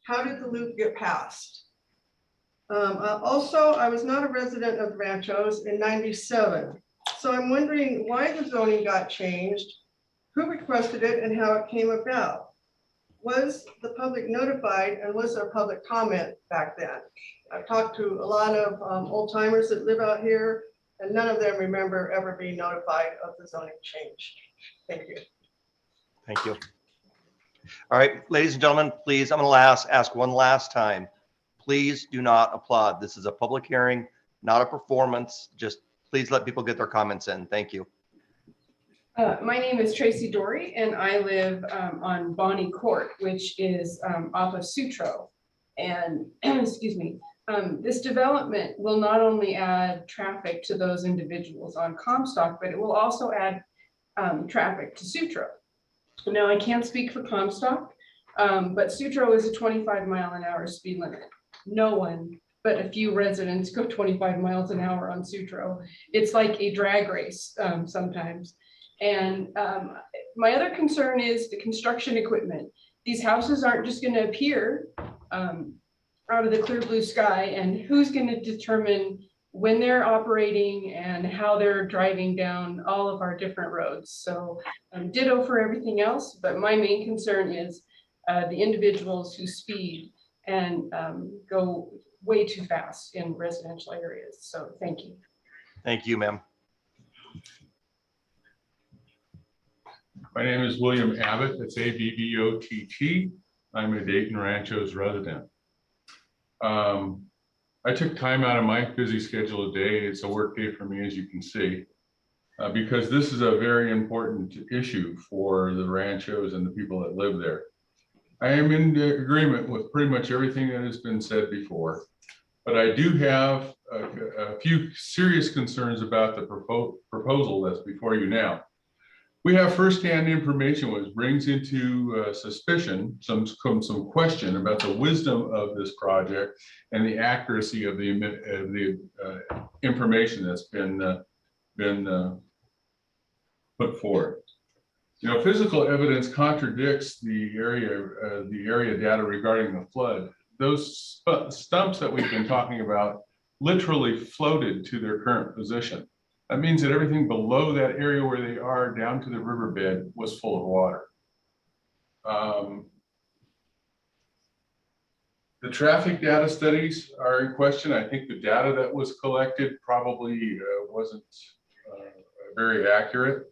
How did the loop get passed? Also, I was not a resident of Ranchos in 97. So I'm wondering why the zoning got changed, who requested it, and how it came about. Was the public notified, and was there public comment back then? I've talked to a lot of old timers that live out here, and none of them remember ever being notified of the zoning change. Thank you. Thank you. All right, ladies and gentlemen, please, I'm going to ask one last time. Please do not applaud. This is a public hearing, not a performance. Just please let people get their comments in. Thank you. My name is Tracy Dory, and I live on Bonnie Court, which is off of Sutro. And excuse me, this development will not only add traffic to those individuals on Comstock, but it will also add traffic to Sutro. Now, I can't speak for Comstock, but Sutro is a 25-mile-an-hour speed limit. No one but a few residents go 25 miles an hour on Sutro. It's like a drag race sometimes. And my other concern is the construction equipment. These houses aren't just going to appear out of the clear blue sky, and who's going to determine when they're operating and how they're driving down all of our different roads. So ditto for everything else, but my main concern is the individuals who speed and go way too fast in residential areas. So thank you. Thank you, ma'am. My name is William Abbott. It's A-B-B-O-T-T. I'm a Dayton Ranchos resident. I took time out of my busy schedule today. It's a work day for me, as you can see, because this is a very important issue for the Ranchos and the people that live there. I am in agreement with pretty much everything that has been said before, but I do have a few serious concerns about the proposal that's before you now. We have firsthand information which brings into suspicion some question about the wisdom of this project and the accuracy of the information that's been put forward. You know, physical evidence contradicts the area data regarding the flood. Those stumps that we've been talking about literally floated to their current position. That means that everything below that area where they are down to the riverbed was full of water. The traffic data studies are in question. I think the data that was collected probably wasn't very accurate.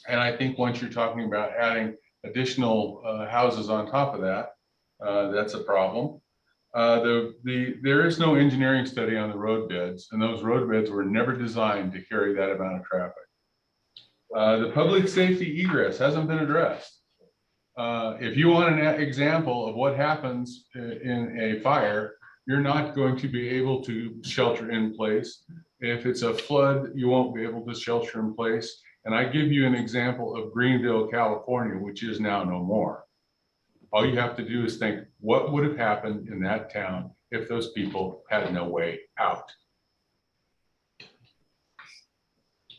And I think once you're talking about adding additional houses on top of that, that's a problem. There is no engineering study on the road beds, and those road beds were never designed to carry that amount of traffic. The public safety egress hasn't been addressed. If you want an example of what happens in a fire, you're not going to be able to shelter in place. If it's a flood, you won't be able to shelter in place. And I give you an example of Greenville, California, which is now no more. All you have to do is think, what would have happened in that town if those people had no way out?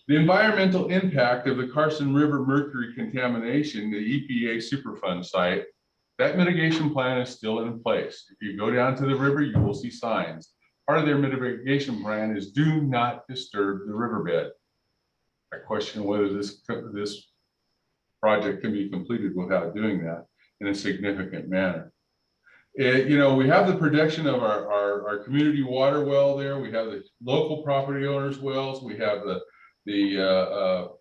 The environmental impact of the Carson River mercury contamination, the EPA Superfund site, that mitigation plan is still in place. If you go down to the river, you will see signs. Part of their mitigation plan is do not disturb the riverbed. I question whether this project can be completed without doing that in a significant manner. You know, we have the protection of our community water well there. We have the local property owners' wells. We have the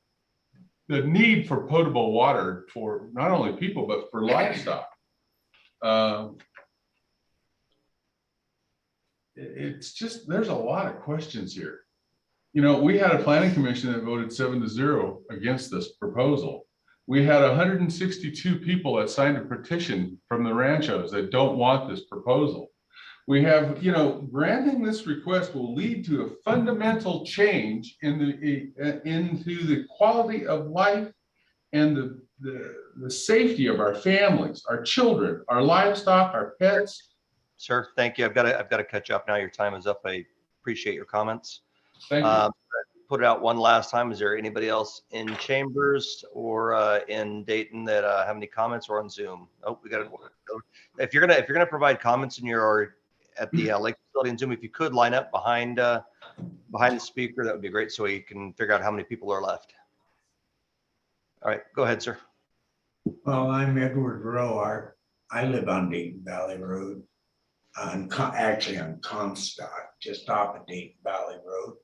need for potable water for not only people, but for livestock. It's just, there's a lot of questions here. You know, we had a planning commission that voted 7-0 against this proposal. We had 162 people that signed a petition from the ranchos that don't want this proposal. We have, you know, granting this request will lead to a fundamental change in into the quality of life and the safety of our families, our children, our livestock, our pets. Sir, thank you. I've got to cut you off now. Your time is up. I appreciate your comments. Thank you. put it out one last time. Is there anybody else in chambers or in Dayton that have any comments, or on Zoom? Oh, we got it. If you're gonna provide comments in your at the lake facility in Zoom, if you could line up behind the speaker, that would be great, so we can figure out how many people are left. All right, go ahead, sir. Well, I'm Edward Roark. I live on Dayton Valley Road, actually on Comstock, just off of Dayton Valley Road.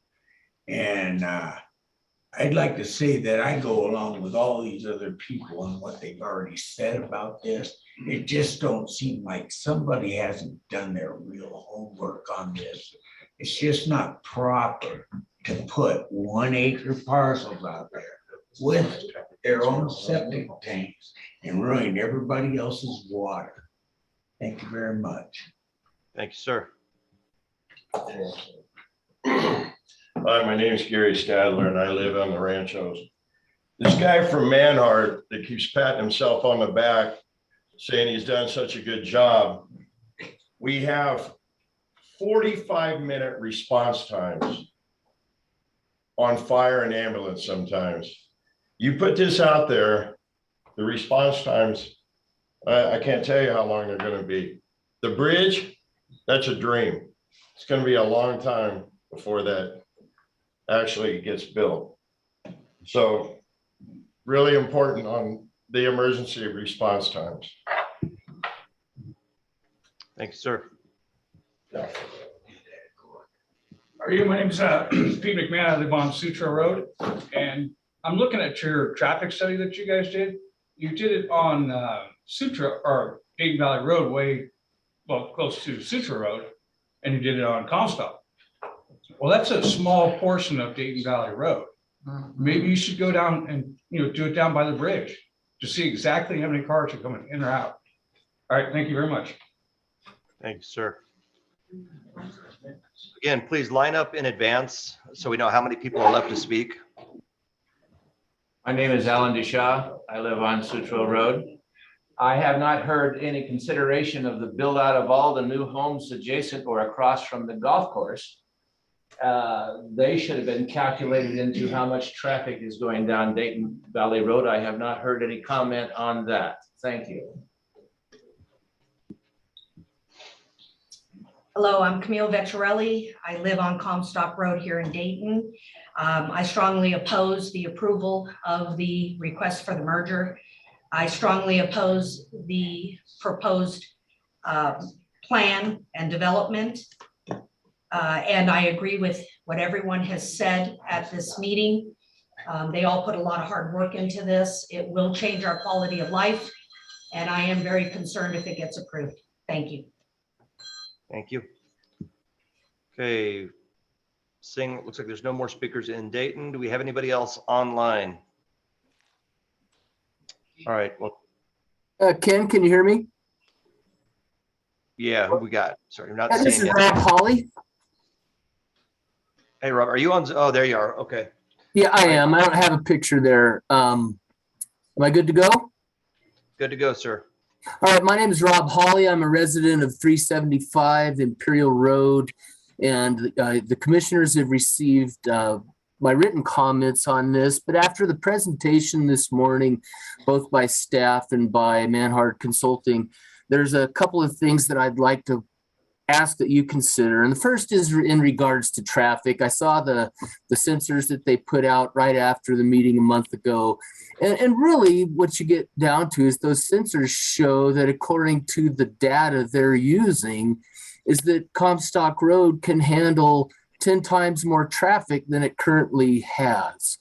And I'd like to say that I go along with all these other people and what they've already said about this. It just don't seem like somebody hasn't done their real homework on this. It's just not proper to put 1 acre parcels out there with their own septic tanks and ruin everybody else's water. Thank you very much. Thank you, sir. Hi, my name is Gary Stadler and I live on the Ranchos. This guy from Manhart that keeps patting himself on the back, saying he's done such a good job. We have 45-minute response times on fire and ambulance sometimes. You put this out there, the response times, I can't tell you how long they're going to be. The bridge, that's a dream. It's going to be a long time before that actually gets built. So really important on the emergency response times. Thank you, sir. Yeah. How are you? My name's Pete McMahon. I live on Sutro Road, and I'm looking at your traffic study that you guys did. You did it on Sutro or Dayton Valley Road, close to Sutro Road, and you did it on Comstock. Well, that's a small portion of Dayton Valley Road. Maybe you should go down and do it down by the bridge to see exactly how many cars are coming in or out. All right, thank you very much. Thank you, sir. Again, please line up in advance so we know how many people are left to speak. My name is Alan DeShaw. I live on Sutro Road. I have not heard any consideration of the build out of all the new homes adjacent or across from the golf course. They should have been calculated into how much traffic is going down Dayton Valley Road. I have not heard any comment on that. Thank you. Hello, I'm Camille Vecchiarelli. I live on Comstock Road here in Dayton. I strongly oppose the approval of the request for the merger. I strongly oppose the proposed plan and development. And I agree with what everyone has said at this meeting. They all put a lot of hard work into this. It will change our quality of life, and I am very concerned if it gets approved. Thank you. Thank you. Okay. Looks like there's no more speakers in Dayton. Do we have anybody else online? All right. Well, Ken, can you hear me? yeah, who we got? Sorry, I'm not This seeing is you. Rob Holly. Hey, Rob, are you on? Oh, there you are. Okay. Yeah, I am. I don't have a picture there. Am I good to go? Good to go, sir. All right, my name is Rob Holly. I'm a resident of 375 Imperial Road, and the commissioners have received my written comments on this, but after the presentation this morning, both by staff and by Manhart Consulting, there's a couple of things that I'd like to ask that you consider. And the first is in regards to traffic. I saw the sensors that they put out right after the meeting a month ago. And really what you get down to is those sensors show that according to the data they're using, is that Comstock Road can handle 10 times more traffic than it currently has.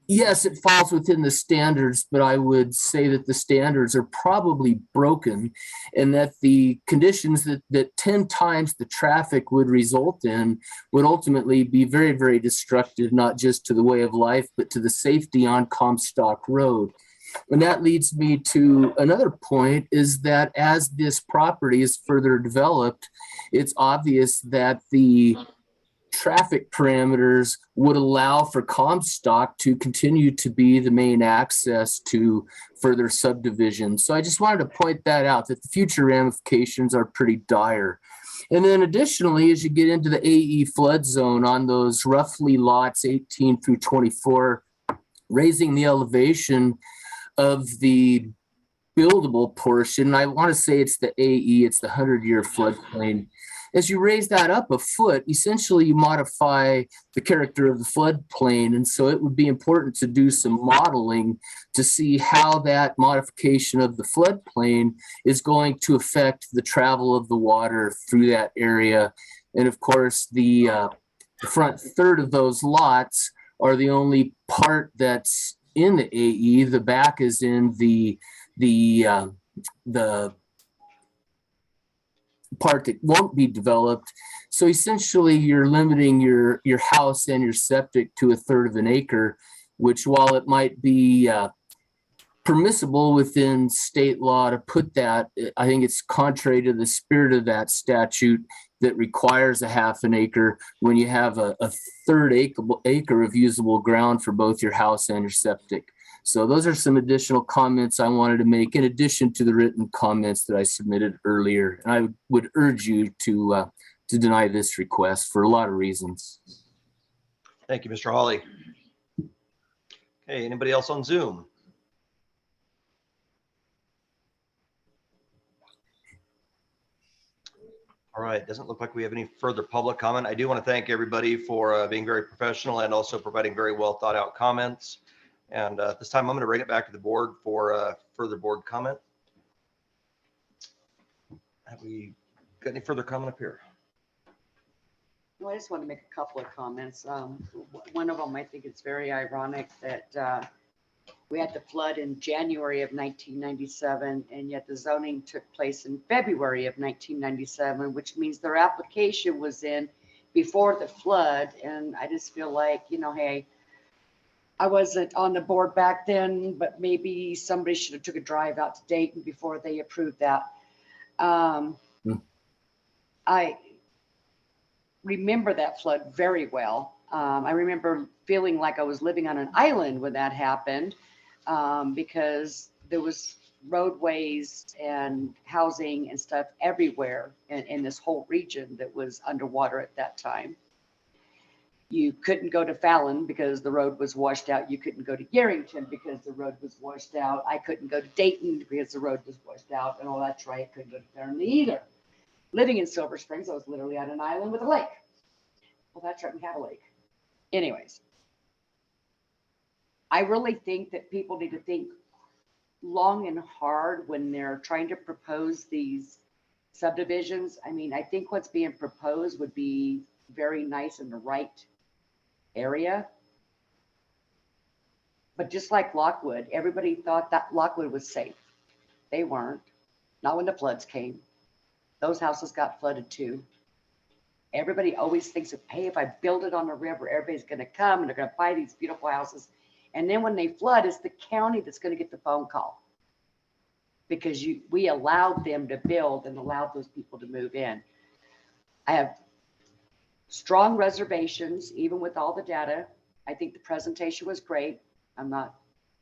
Yes, it falls within the standards, but I would say that the standards are probably broken and that the conditions that 10 times the traffic would result in would ultimately be very, very destructive, not just to the way of life, but to the safety on Comstock Road. And that leads me to another point, is that as this property is further developed, it's obvious that the traffic parameters would allow for Comstock to continue to be the main access to further subdivisions. So I just wanted to point that out, that the future ramifications are pretty dire. And then additionally, as you get into the AE flood zone on those roughly lots 18 through 24, raising the elevation of the buildable portion, I want to say it's the AE, it's the 100-year floodplain. As you raise that up a foot, essentially you modify the character of the floodplain. And so it would be important to do some modeling to see how that modification of the floodplain is going to affect the travel of the water through that area. And of course, the front third of those lots are the only part that's in the AE. The back is in the part that won't be developed. So essentially you're limiting your house and your septic to 1/3 of an acre, which while it might be permissible within state law to put that, I think it's contrary to the spirit of that statute that requires a 1/2 acre when you have a 1/3 acre of usable ground for both your house and your septic. So those are some additional comments I wanted to make in addition to the written comments that I submitted earlier. And I would urge you to deny this request for a lot of reasons. Thank you, Mr. Hawley. Okay, anybody else on Zoom? All right, doesn't look like we have any further public comment. I do want to thank everybody for being very professional and also providing very well thought out comments. And at this time, I'm going to bring it back to the board for further board comment. Have we got any further comment up here? Well, I just want to make a couple of comments. One of them, I think it's very ironic that we had the flood in January of 1997, and yet the zoning took place in February of 1997, which means their application was in before the flood. And I just feel like, you know, hey, I wasn't on the board back then, but maybe somebody should have took a drive out to Dayton before they approved that. I remember that flood very well. I remember feeling like I was living on an island when that happened, because there was roadways and housing and stuff everywhere in this whole region that was underwater at that time. You couldn't go to Fallon because the road was washed out. You couldn't go to YERINGTON because the road was washed out. I couldn't go to Dayton because the road was washed out. And oh, that's right, I couldn't go to Fairleigh either. Living in Silver Springs, I was literally on an island with a lake. Well, that's right, we have a lake. Anyways, I really think that people need to think long and hard when they're trying to propose these subdivisions. I mean, I think what's being proposed would be very nice in the right area. But just like Lockwood, everybody thought that Lockwood was safe. They weren't. Not when the floods came. Those houses got flooded too. Everybody always thinks of, hey, if I build it on the river, everybody's going to come and they're going to buy these beautiful houses. And then when they flood, it's the county that's going to get the phone call, because we allowed them to build and allowed those people to move in. I have strong reservations, even with all the data. I think the presentation was great. I'm not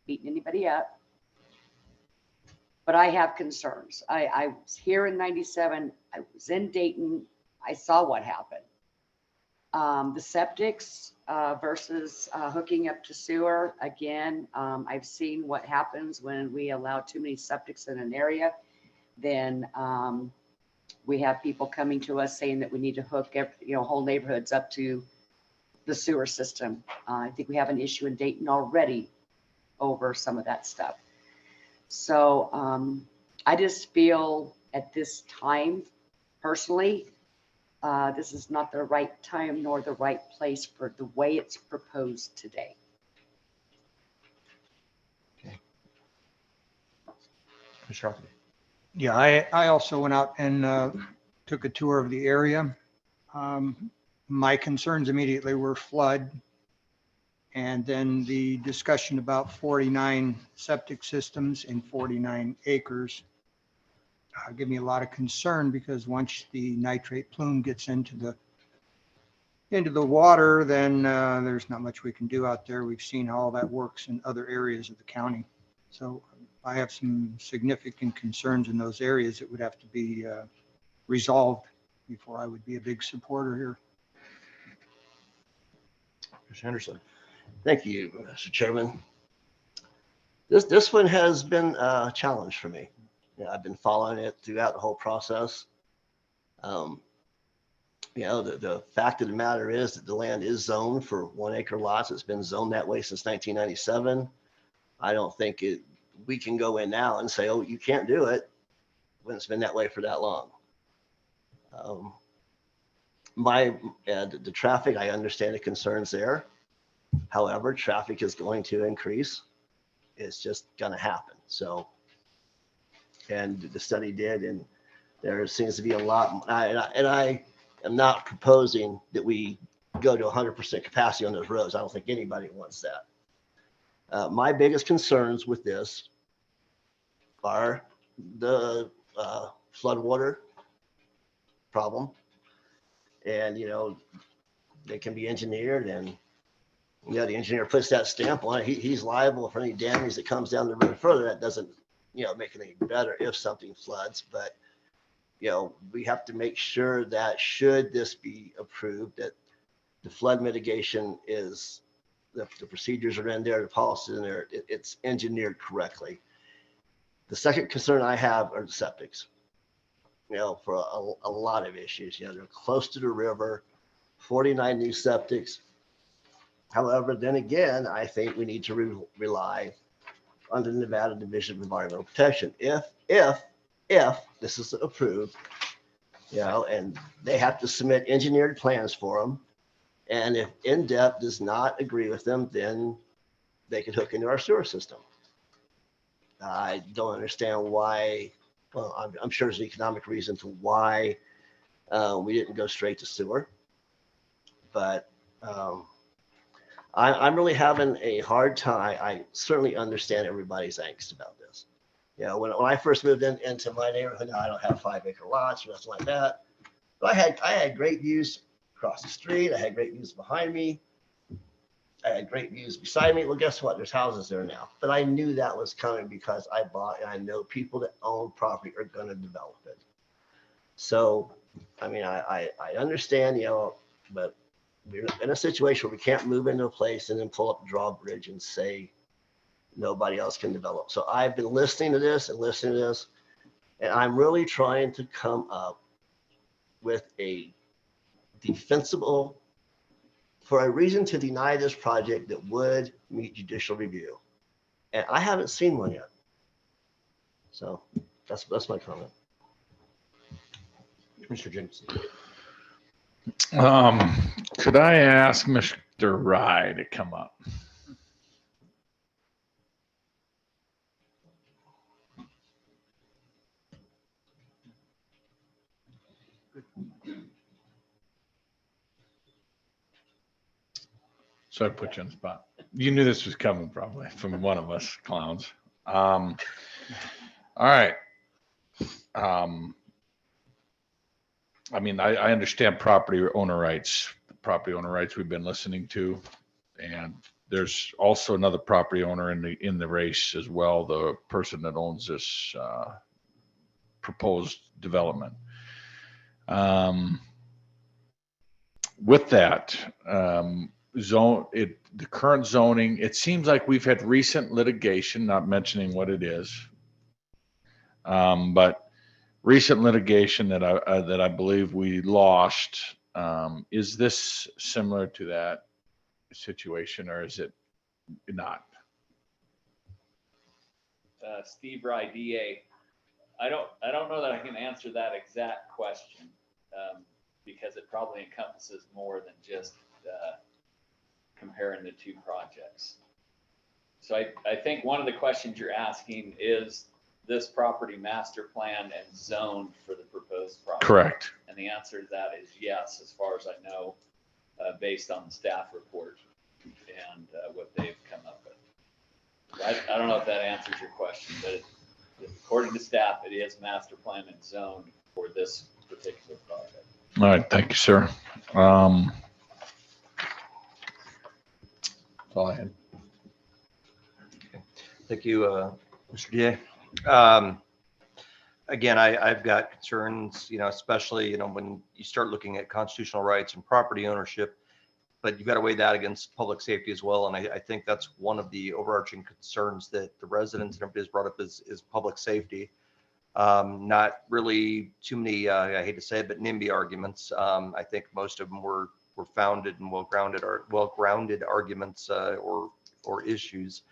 beating anybody up, but I have concerns. I was here in 97. I was in Dayton. I saw what happened. The septics versus hooking up to sewer. Again, I've seen what happens when we allow too many septics in an area. Then we have people coming to us saying that we need to hook whole neighborhoods up to the sewer system. I think we have an issue in Dayton already over some of that stuff. So I just feel at this time, personally, this is not the right time nor the right place for the way it's proposed today. Okay. Mr. Yeah, I also went out and took a tour of the area. My concerns immediately were flood, and then the discussion about 49 septic systems in 49 acres. Give me a lot of concern, because once the nitrate plume gets into the water, then there's not much we can do out there. We've seen how all that works in other areas of the county. So I have some significant concerns in those areas that would have to be resolved before I would be a big supporter here. Mr. Henderson. Thank you, Mr. Chairman. This one has been a challenge for me. I've been following it throughout the whole process. The fact of the matter is that the land is zoned for 1 acre lots. It's been zoned that way since 1997. I don't think we can go in now and say, oh, you can't do it when it's been that way for that long. The traffic, I understand the concerns there. However, traffic is going to increase. It's just going to happen. So, and the study did, and there seems to be a lot. And I am not proposing that we go to 100% capacity on those roads. I don't think anybody wants that. My biggest concerns with this are the floodwater problem. And, they can be engineered, and, the engineer puts that stamp on it. He's liable for any damage that comes down the road further. That doesn't, make it any better if something floods. But, we have to make sure that should this be approved, that the flood mitigation is, the procedures are in there, the policies in there, it's engineered correctly. The second concern I have are the septics. For a lot of issues, they're close to the river, 49 new septics. However, then again, I think we need to rely on the Nevada Division of Environmental Protection. If this is approved, and they have to submit engineered plans for them. And if in-depth does not agree with them, then they could hook into our sewer system. I don't understand why. Well, I'm sure there's an economic reason to why we didn't go straight to sewer. But I'm really having a hard time. I certainly understand everybody's angst about this. When I first moved into my neighborhood, now I don't have 5 acre lots or nothing like that. But I had great views across the street. I had great views behind me. I had great views beside me. Well, guess what? There's houses there now. But I knew that was coming because I bought, and I know people that own property are going to develop it. So, I mean, I understand, but we're in a situation where we can't move into a place and then pull up the drawbridge and say nobody else can develop. So I've been listening to this, and I'm really trying to come up with a defensible, for a reason to deny this project that would meet judicial review. And I haven't seen one yet. So that's my comment. Mr. Jensen. Could I ask Mr. Rye to come up? So I put you on the spot. You knew this was coming probably from one of us clowns. All right. I mean, I understand property owner rights we've been listening to, and there's also another property owner in the race as well, the person that owns this proposed development. With that, the current zoning, it seems like we've had recent litigation, not mentioning what it is, but recent litigation that I believe we lost. Is this similar to that situation, or is it not? Steve Rye, DA. I don't know that I can answer that exact question because it probably encompasses more than just comparing the two projects. So I think one of the questions you're asking is this property master plan and zoned for the proposed project? Correct. And the answer to that is yes, as far as I know, based on the staff report and what they've come up with. I don't know if that answers your question, but according to staff, it is master plan and zoned for this particular project. All right, thank you, sir. That's all I had. Thank you, Mr. DA. again, I've got concerns, especially, when you start looking at constitutional rights and property ownership, but you've got to weigh that against public safety as well. And I think that's one of the overarching concerns that the residents and everybody's brought up is public safety. Not really too many, I hate to say it, but NIMBY arguments. I think most of them were founded and well-grounded arguments or issues.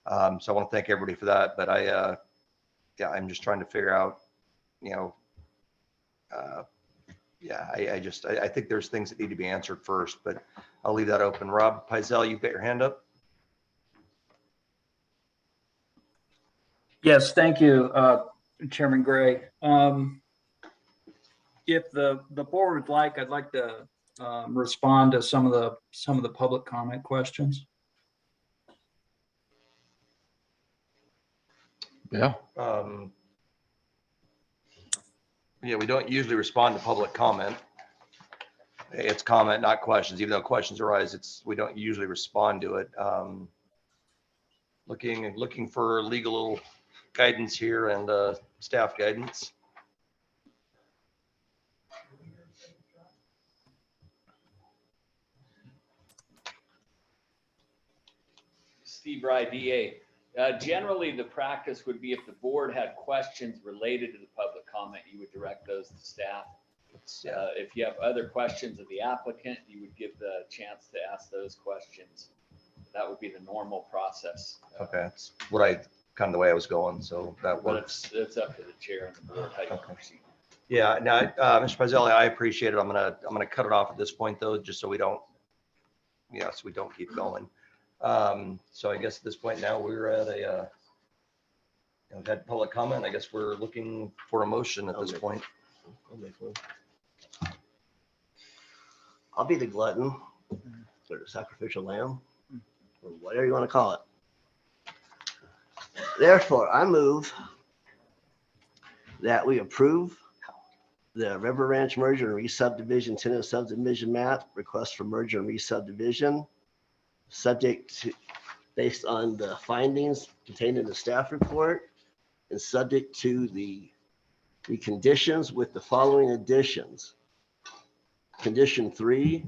So I want to thank everybody for that. But I'm just trying to figure out, I think there's things that need to be answered first, but I'll leave that open. Rob Pizell, you've got your hand up. Yes, thank you, Chairman Gray. If the board would like, I'd like to respond to some of the public comment questions. Yeah. We don't usually respond to public comment. It's comment, not questions. Even though questions arise, we don't usually respond to it. Looking for legal guidance here and staff guidance. Steve Rye, DA. Generally, the practice would be if the board had questions related to the public comment, you would direct those to staff. If you have other questions of the applicant, you would give the chance to ask those questions. That would be the normal process. Okay, that's kind of the way I was going, so that works. But it's up to the chair and the board how you proceed. Yeah, now, Mr. Pizzelli, I appreciate it. I'm gonna cut it off at this point though, just so we don't keep going. So I guess at this point now we're at we've had public comment. I guess we're looking for a motion at this point. I'll make one. I'll be the glutton, or the sacrificial lamb, or whatever you want to call it. Therefore, I move that we approve the River Ranch merger and re-subdivision, tentative subdivision map, request for merger and re-subdivision, subject to, based on the findings contained in the staff report, and subject to the conditions with the following additions. Condition 3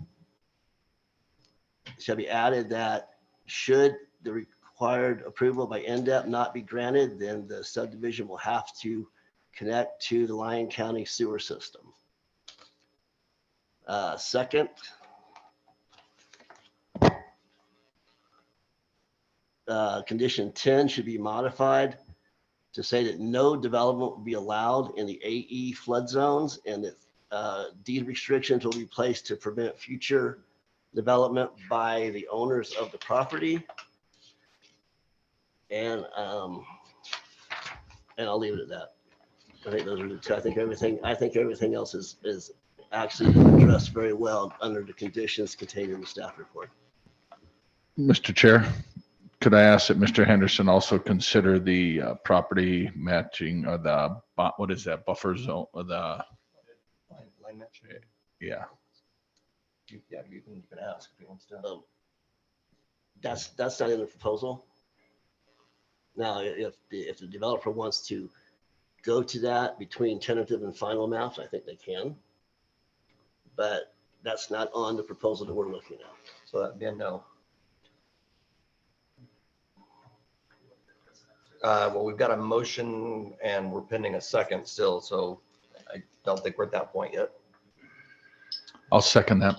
shall be added that should the required approval by NDEP not be granted, then the subdivision will have to connect to the Lyon County sewer system. Second, condition 10 should be modified to say that no development will be allowed in the AE flood zones, and that deed restrictions will be placed to prevent future development by the owners of the property. And I'll leave it at that. I think those are the two. I think everything else is actually addressed very well under the conditions contained in the staff report. Mr. Chair, could I ask that Mr. Henderson also consider the property matching or what is that, buffer zone or the line match? Yeah. You can ask if he wants to. That's not in the proposal. Now, if the developer wants to go to that between tentative and final maps, I think they can. But that's not on the proposal that we're looking at. So that'd be a no. Well, we've got a motion and we're pending a second still, so I don't think we're at that point yet. I'll second that.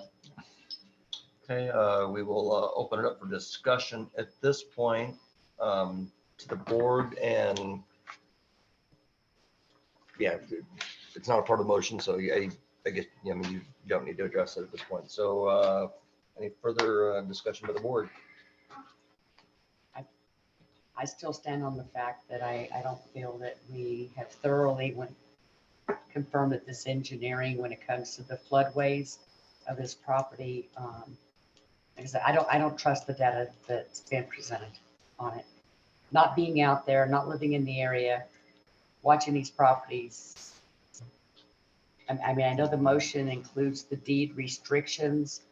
Okay, we will open it up for discussion at this point to the board, and yeah, it's not a part of the motion, so I guess you don't need to address it at this point. So any further discussion by the board? I still stand on the fact that I don't feel that we have thoroughly confirmed that this engineering, when it comes to the floodways of this property, like I said, I don't trust the data that's been presented on it. Not being out there, not living in the area, watching these properties. I mean, I know the motion includes the deed restrictions.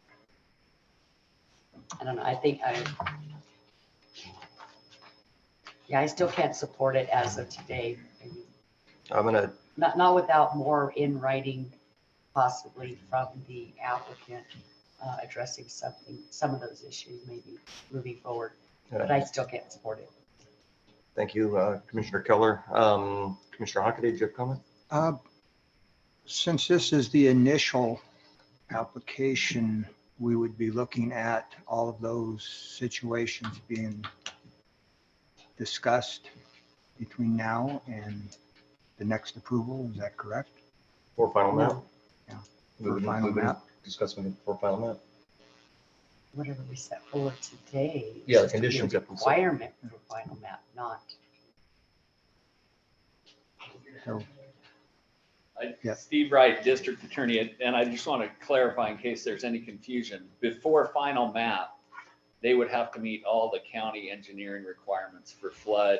I don't know. I still can't support it as of today. I'm gonna, Not without more in writing, possibly from the applicant, addressing some of those issues, maybe moving forward. But I still can't support it. thank you, Commissioner Keller. Commissioner Hockaday, did you have a comment? Since this is the initial application, we would be looking at all of those situations being discussed between now and the next approval. Is that correct? For final map? Yeah. We've been discussing it for final map. Whatever we set forward today. is Yeah, the just to be a conditions have been set. requirement for final map, not. So, Yeah. Steve Wright, District Attorney, and I just want to clarify in case there's any confusion. Before final map, they would have to meet all the county engineering requirements for flood,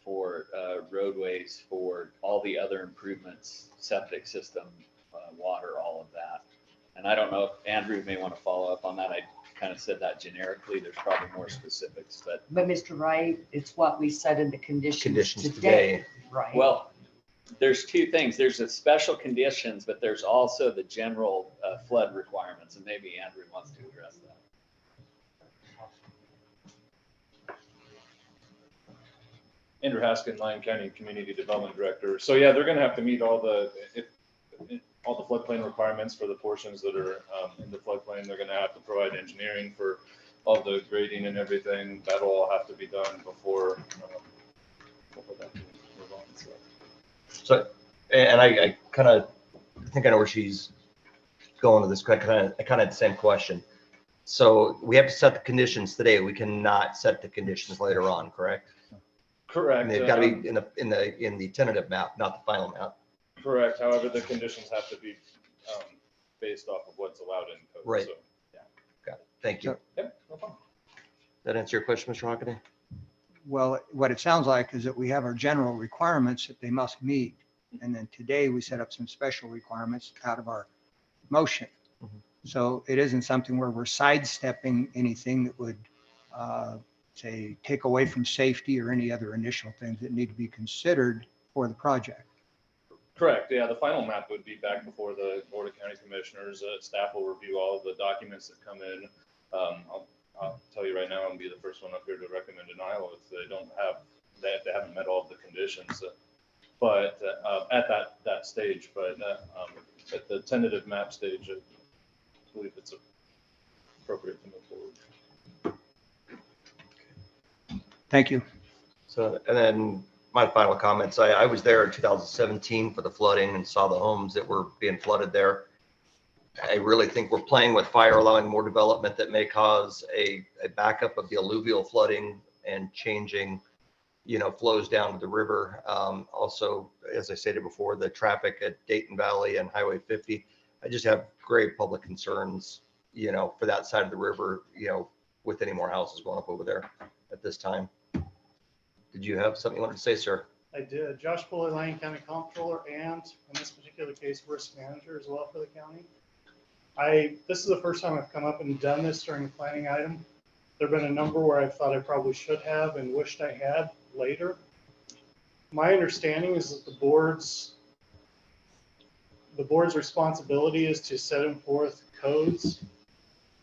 for roadways, for all the other improvements, septic system, water, all of that. And I don't know if Andrew may want to follow up on that. I kind of said that generically. There's probably more specifics, but. But Mr. Wright, it's what we said in the conditions Conditions today, right? Well, there's two things. There's the special conditions, but there's also the general flood requirements, and maybe Andrew wants to address that. Andrew Haskin, Lyon County Community Development Director. So yeah, they're gonna have to meet all the floodplain requirements for the portions that are in the floodplain. They're gonna have to provide engineering for all the grading and everything. That'll all have to be done before that can move on. So, and I kind of think I know where she's going with this. I kind of had the same question. So we have to set the conditions today. We cannot set the conditions later on, correct? Correct. And they've got to be in the tentative map, not the final map. Correct. However, the conditions have to be based off of what's allowed in code. Right. So, yeah. Got it. Thank you. Yep, no problem. That answer your question, Mr. Hockaday? well, what it sounds like is that we have our general requirements that they must meet. And then today we set up some special requirements out of our motion. So it isn't something where we're sidestepping anything that would, say, take away from safety or any other initial things that need to be considered for the project. Correct. Yeah, the final map would be back before the Board of County Commissioners. Staff will review all of the documents that come in. I'll tell you right now, I'll be the first one up here to recommend denial if they haven't met all of the conditions. But at that stage, but at the tentative map stage, I believe it's appropriate to move forward. Thank you. So, and then my final comments, I was there in 2017 for the flooding and saw the homes that were being flooded there. I really think we're playing with fire, allowing more development that may cause a backup of the alluvial flooding and changing, flows down to the river. Also, as I stated before, the traffic at Dayton Valley and Highway 50, I just have grave public concerns, for that side of the river, with any more houses going up over there at this time. Did you have something you wanted to say, sir? I did. Josh Pulley, Lyon County Comptroller, and in this particular case, Risk Manager as well for the county. This is the first time I've come up and done this during a planning item. There've been a number where I thought I probably should have and wished I had later. My understanding is that the board's responsibility is to set forth codes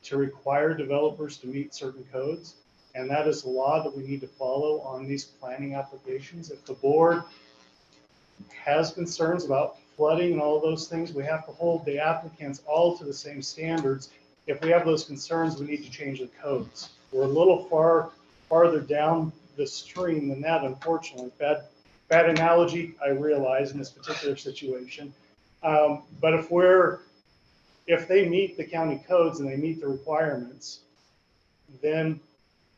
to require developers to meet certain codes. And that is the law that we need to follow on these planning applications. If the board has concerns about flooding and all those things, we have to hold the applicants all to the same standards. If we have those concerns, we need to change the codes. We're a little farther down the stream than that, unfortunately. Bad analogy, I realize, in this particular situation. But if they meet the county codes and they meet the requirements, then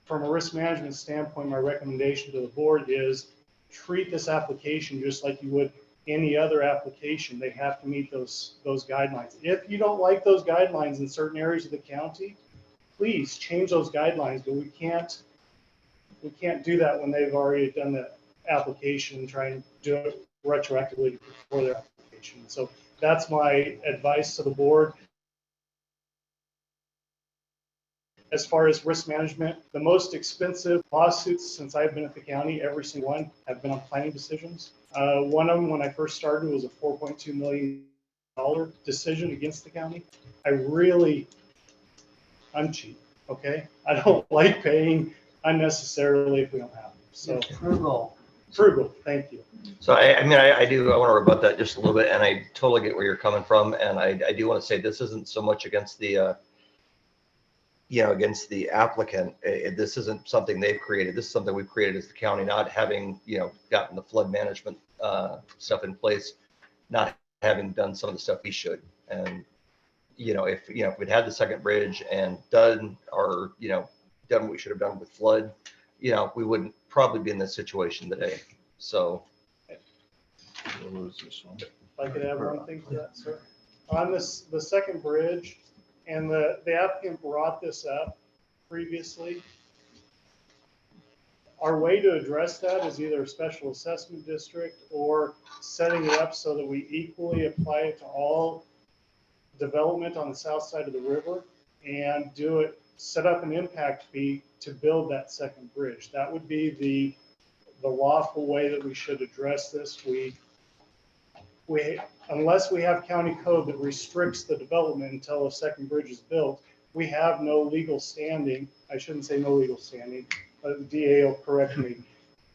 from a risk management standpoint, my recommendation to the board is treat this application just like you would any other application. They have to meet those guidelines. If you don't like those guidelines in certain areas of the county, please change those guidelines, but we can't do that when they've already done the application and try and do it retroactively before their application. So that's my advice to the board. as far as risk management, the most expensive lawsuits since I've been at the county, every single one, have been on planning decisions. One of them, when I first started, was a $4.2 million decision against the county. I'm cheap, okay? I don't like paying unnecessarily if we don't have to. So frugal, thank you. So I mean, I want to rebut that just a little bit, and I totally get where you're coming from. And I do want to say this isn't so much against the, against the applicant. This isn't something they've created. This is something we've created as the county, not having, gotten the flood management stuff in place, not having done some of the stuff we should. And, if we'd had the second bridge and done what we should have done with flood, we wouldn't probably be in this situation today. So. If I could add one thing to that, sir. On the second bridge, and the applicant brought this up previously. Our way to address that is either a special assessment district or setting it up so that we equally apply it to all development on the south side of the river and set up an impact fee to build that second bridge. That would be the lawful way that we should address this. Unless we have county code that restricts the development until a second bridge is built, we have no legal standing. I shouldn't say no legal standing, but the DA will correct me.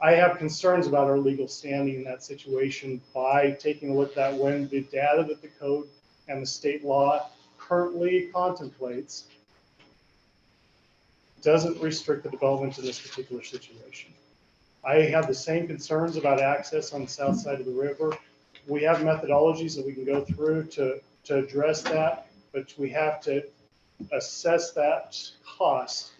I have concerns about our legal standing in that situation by taking a look at when the data that the code and the state law currently contemplates doesn't restrict the development in this particular situation. I have the same concerns about access on the south side of the river. We have methodologies that we can go through to address that, but we have to assess that cost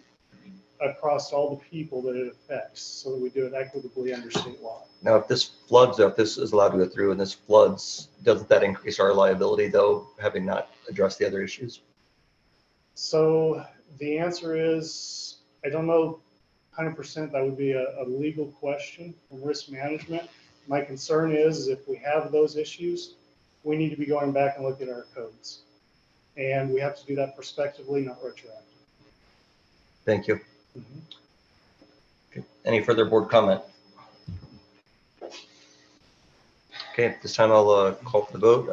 across all the people that it affects so that we do it equitably under state law. Now, if this floods, or if this is allowed to go through and this floods, doesn't that increase our liability though, having not addressed the other issues? So the answer is, I don't know 100%. That would be a legal question from risk management. My concern is if we have those issues, we need to be going back and look at our codes. And we have to do that prospectively, not retroactively. Thank you. Okay. Any further board comment? Okay, at this time I'll call for the vote.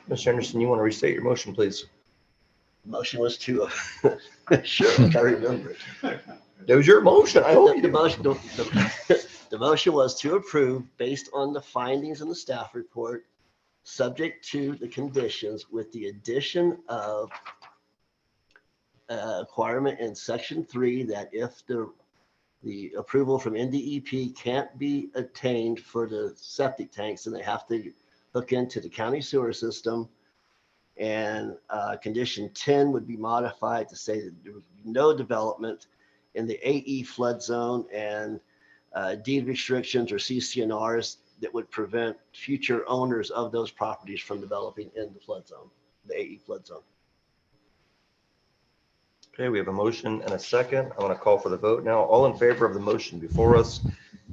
Mr. Anderson, you want to restate your motion, please? Motion was to, sure, I remember it. That was your motion. I hope you The did. motion, the motion was to approve based on the findings in the staff report, subject to the conditions with the addition of requirement in section 3 that if the approval from NDEP can't be obtained for the septic tanks, then they have to hook into the county sewer system. And condition 10 would be modified to say that there would be no development in the AE flood zone and deed restrictions or CCNRs that would prevent future owners of those properties from developing in the flood zone, the AE flood zone. Okay, we have a motion and a second. I want to call for the vote now. All in favor of the motion before us,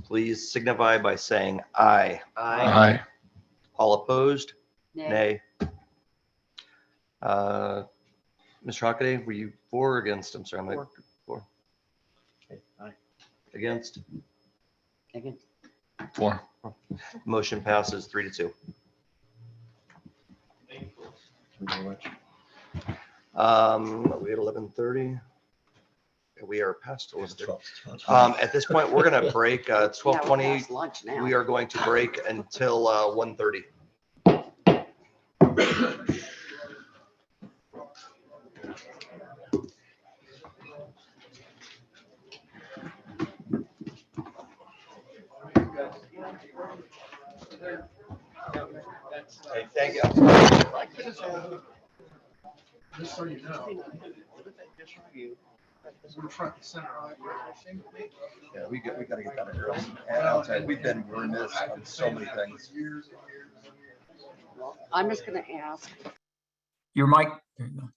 please signify by saying aye. Aye. All opposed? Nay. Nay. Mr. Hockaday, were you for or against? I'm sorry, I'm like for. Okay, aye. Against? Against. For. Motion passes 3-2. We at 11:30. We are past 11:30. At this point, we're going to break. It's 12:20. Yeah, we're past lunch now. We are going to break until 1:30. Hey, thank you. Just so you know. We're front and center. Yeah, we got to get that early. And outside, we've been remiss on so many things. Well, I'm just gonna ask. Your mic. There you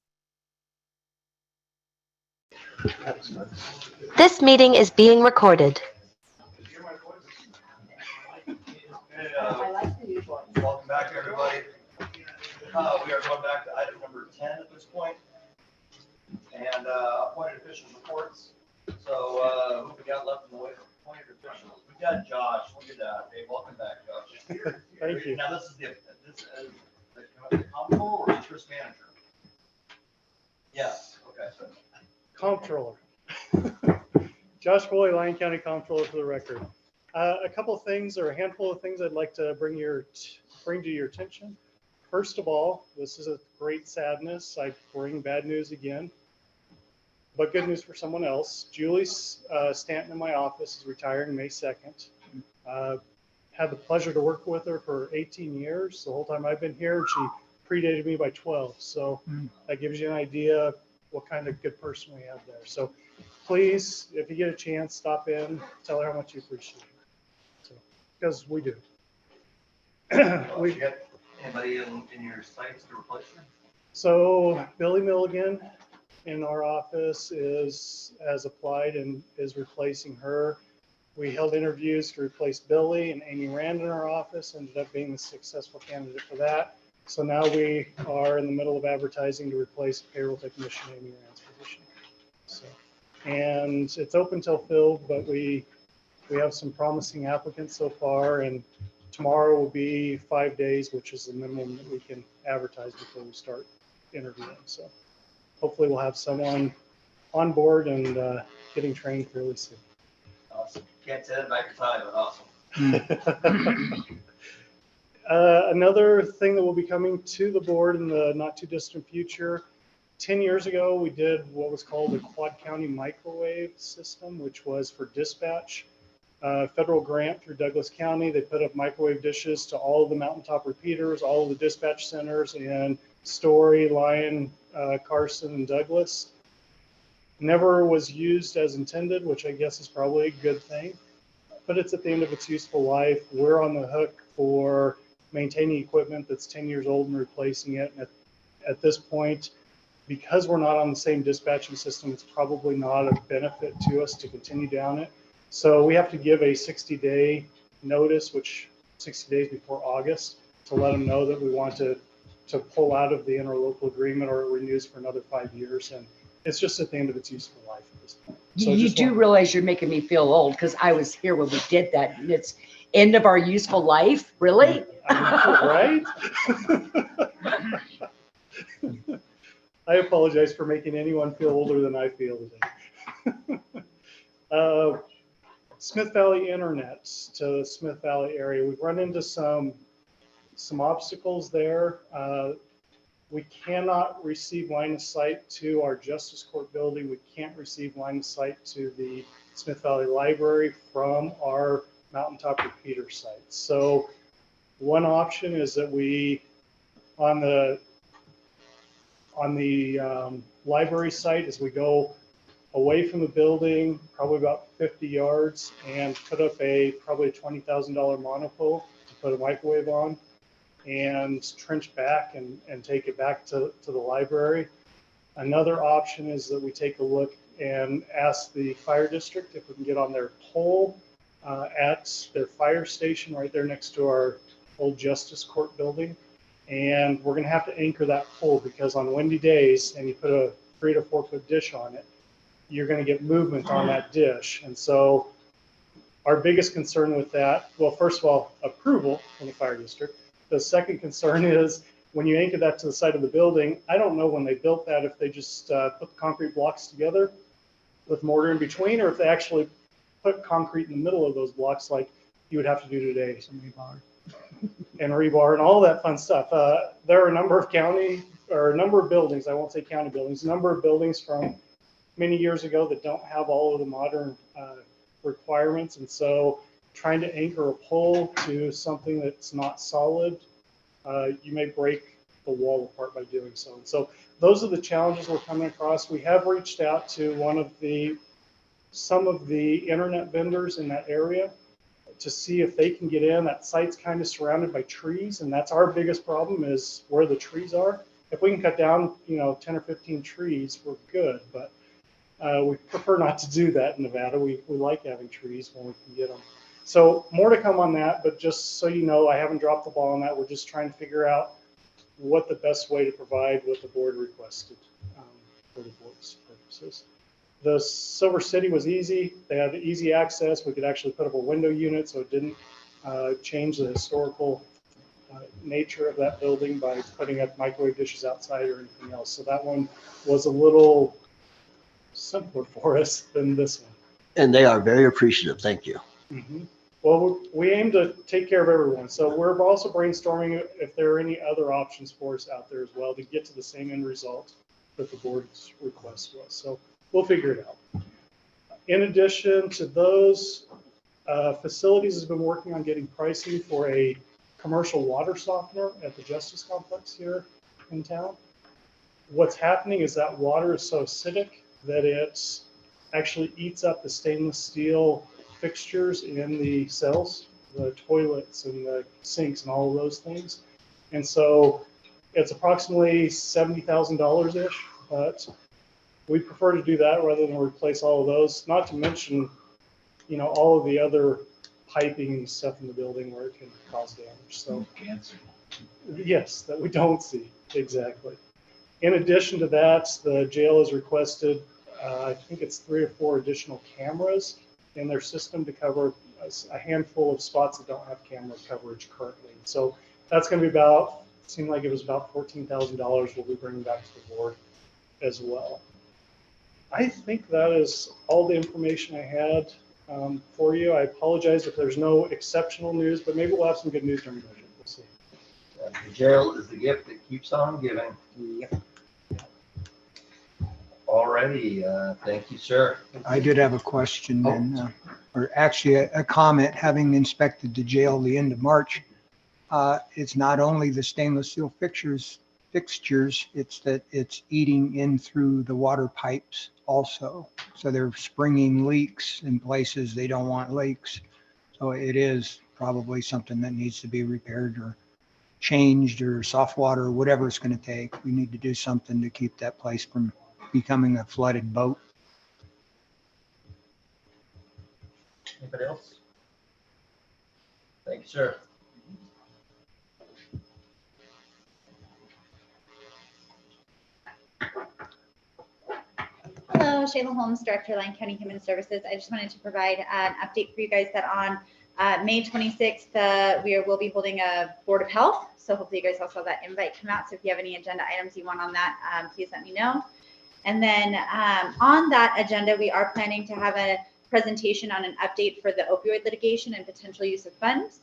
go. This meeting is being recorded. Welcome back, everybody. We are going back to item number 10 at this point. And appointed officials. commission reports. So, who we got left in the way of appointed officials? We got Josh. Look at that. Hey, welcome back, Josh. Thank you. Now, this is the comptroller or the first manager? Yes, okay. Comptroller. Josh Foley, Lyon County Comptroller for the record. A couple of things, or a handful of things I'd like to bring to your attention. First of all, this is a great sadness. I bring bad news again, but good news for someone else. Julie Stanton in my office is retiring May 2nd. Had the pleasure to work with her for 18 years. The whole time I've been here, she predated me by 12. So that gives you an idea what kind of good person we have there. So please, if you get a chance, stop in, tell her how much you appreciate her. So, because we do. We got anybody in your sights to replace her? So Billy Milligan in our office has applied and is replacing her. We held interviews to replace Billy, and Amy Rand in our office ended up being the successful candidate for that. So now we are in the middle of advertising to replace payroll technician Amy Rand's position. So, and it's open till filled, but we have some promising applicants so far, and tomorrow will be 5 days, which is the minimum that we can advertise before we start interviewing. So hopefully we'll have someone on board and getting trained fairly soon. Awesome. Can't say that back to time, but awesome. Another thing that will be coming to the board in the not too distant future, 10 years ago, we did what was called a Quad County microwave system, which was for dispatch. Federal grant through Douglas County. They put up microwave dishes to all of the mountaintop repeaters, all of the dispatch centers in Story, Lyon, Carson, and Douglas. Never was used as intended, which I guess is probably a good thing, but it's at the end of its useful life. We're on the hook for maintaining equipment that's 10 years old and replacing it. And at this point, because we're not on the same dispatching system, it's probably not a benefit to us to continue down it. So we have to give a 60-day notice, which 60 days before August, to let them know that we want to pull out of the interlocal agreement, or it renews for another 5 years. And it's just at the end of its useful life at this point. So You do realize you're making me feel old, because I was here when we did that, and it's end of our useful life, really? Right? I apologize for making anyone feel older than I feel today. Smith Valley Internet to the Smith Valley area. We've run into some obstacles there. We cannot receive line of sight to our Justice Court building. We can't receive line of sight to the Smith Valley Library from our mountaintop repeater sites. So one option is that we, on the library site, as we go away from the building, probably about 50 yards, and put up probably a $20,000 monopole to put a microwave on, and trench back and take it back to the library. Another option is that we take a look and ask the fire district if we can get on their pole at their fire station right there next to our old Justice Court building. And we're gonna have to anchor that pole, because on windy days, and you put a 3 to 4 foot dish on it, you're gonna get movement on that dish. And so our biggest concern with that, well, first of all, approval from the fire district. The second concern is when you anchor that to the side of the building, I don't know when they built that, if they just put the concrete blocks together with mortar in between, or if they actually put concrete in the middle of those blocks like you would have to do today. Some rebar. And rebar and all that fun stuff. There are a number of buildings, I won't say county buildings, a number of buildings from many years ago that don't have all of the modern requirements. And so trying to anchor a pole to something that's not solid, you may break the wall apart by doing so. And so those are the challenges we're coming across. We have reached out to some of the internet vendors in that area to see if they can get in. That site's kind of surrounded by trees, and that's our biggest problem, is where the trees are. If we can cut down, 10 or 15 trees, we're good, but we prefer not to do that in Nevada. We like having trees when we can get them. So more to come on that, but just so you know, I haven't dropped the ball on that. We're just trying to figure out what the best way to provide what the board requested for the board's purposes. The Silver City was easy. They had easy access. We could actually put up a window unit, so it didn't change the historical nature of that building by putting up microwave dishes outside or anything else. So that one was a little simpler for us than this one. And they are very appreciative. Thank you. Mm-hmm. Well, we aim to take care of everyone. So we're also brainstorming if there are any other options for us out there as well to get to the same end result that the board's request was. So we'll figure it out. In addition to those, facilities has been working on getting pricing for a commercial water softener at the Justice Complex here in town. What's happening is that water is so acidic that it actually eats up the stainless steel fixtures in the cells, the toilets and the sinks and all of those things. And so it's approximately $70,000-ish, but we prefer to do that rather than replace all of those, not to mention, you know, all of the other piping and stuff in the building where it can cause damage. So Cancer. yes, that we don't see, exactly. In addition to that, the jail has requested, I think it's 3 or 4 additional cameras in their system to cover a handful of spots that don't have camera coverage currently. So that's going to be about, seemed like it was about $14,000 we'll be bringing back to the board as well. I think that is all the information I had for you. I apologize if there's no exceptional news, but maybe we'll have some good news during budget. We'll see. The jail is the gift that keeps on giving. Yep. Alrighty, thank you, sir. I did have a question and, or actually a comment, having inspected the jail the end of March. It's not only the stainless steel fixtures, it's that it's eating in through the water pipes also. So they're springing leaks in places they don't want leaks. So it is probably something that needs to be repaired or changed or soft water or whatever it's going to take. We need to do something to keep that place from becoming a flooded boat. Anybody else? Thank you, sir. Hello, Shayla Holmes, Director, Lyon County Human Services. I just wanted to provide an update for you guys that on May 26th, we will be holding a Board of Health. So hopefully you guys all saw that invite come out. So if you have any agenda items you want on that, please let me know. And then on that agenda, we are planning to have a presentation on an update for the opioid litigation and potential use of funds.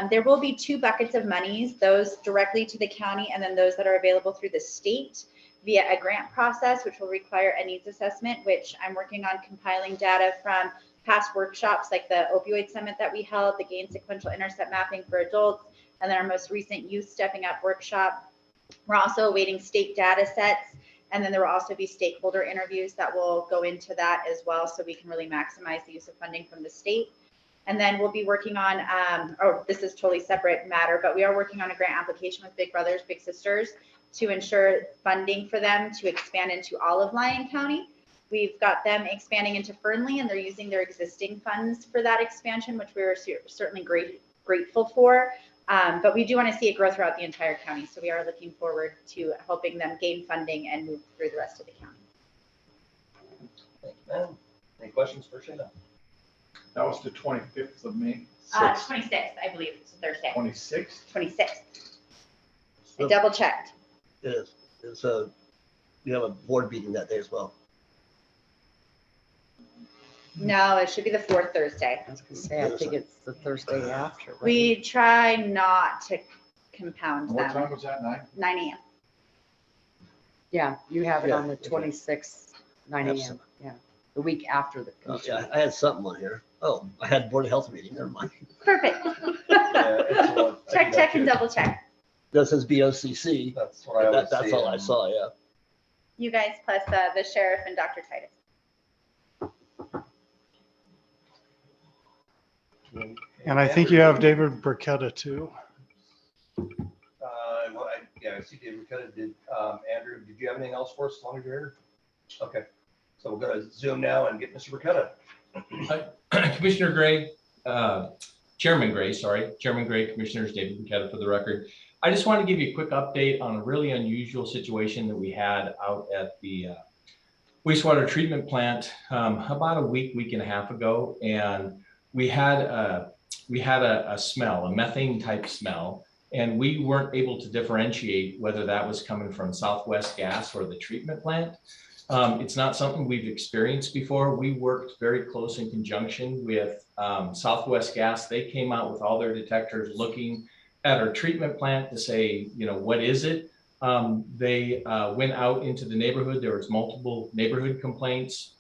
There will be 2 buckets of monies, those directly to the county and then those that are available through the state via a grant process, which will require a needs assessment, which I'm working on compiling data from past workshops like the opioid summit that we held, the gain sequential intercept mapping for adults, and then our most recent youth stepping up workshop. We're also awaiting state data sets. And then there will also be stakeholder interviews that will go into that as well, so we can really maximize the use of funding from the state. And then we'll be working on, this is totally separate matter, but we are working on a grant application with Big Brothers Big Sisters to ensure funding for them to expand into all of Lyon County. We've got them expanding into Fernley, and they're using their existing funds for that expansion, which we're certainly grateful for. But we do want to see it grow throughout the entire county. So we are looking forward to helping them gain funding and move through the rest of the county. Thank you, ma'am. Any questions for Shayla? That was the 25th of May. 26th, I believe, it's a Thursday. 26th? 26th. I double checked. It is. It's you have a board meeting that day as well. No, it should be the 4th Thursday. I was gonna say, I think it's the Thursday after. Right? We try not to compound What them. time was that, 9? 9 a.m. Yeah, you have it Yeah, on the okay. 26th, 9 a.m. Absolutely. Yeah, the week after the Oh, commission. yeah, I had something on here. Oh, I had Board of Health meeting. Never mind. Perfect. Check and double check. That says BOCC. That's what I always That's see all on- I saw, yeah. You guys plus the sheriff and Dr. Titus. And I think you have David Burketta too. Yeah, I see David Riccetta did. Andrew, did you have anything else for us as long as you're here? Okay, so we'll go to Zoom now and get Mr. Riccetta. Commissioner Gray, Chairman Gray, Commissioners David Riccetta for the record. I just want to give you a quick update on a really unusual situation that we had out at the wastewater treatment plant about a week and a half ago, and we had a smell, a methane type smell, and we weren't able to differentiate whether that was coming from Southwest Gas or the treatment plant. It's not something we've experienced before. We worked very close in conjunction with Southwest Gas. They came out with all their detectors looking at our treatment plant to say, you know, what is it? They went out into the neighborhood. There was multiple neighborhood complaints.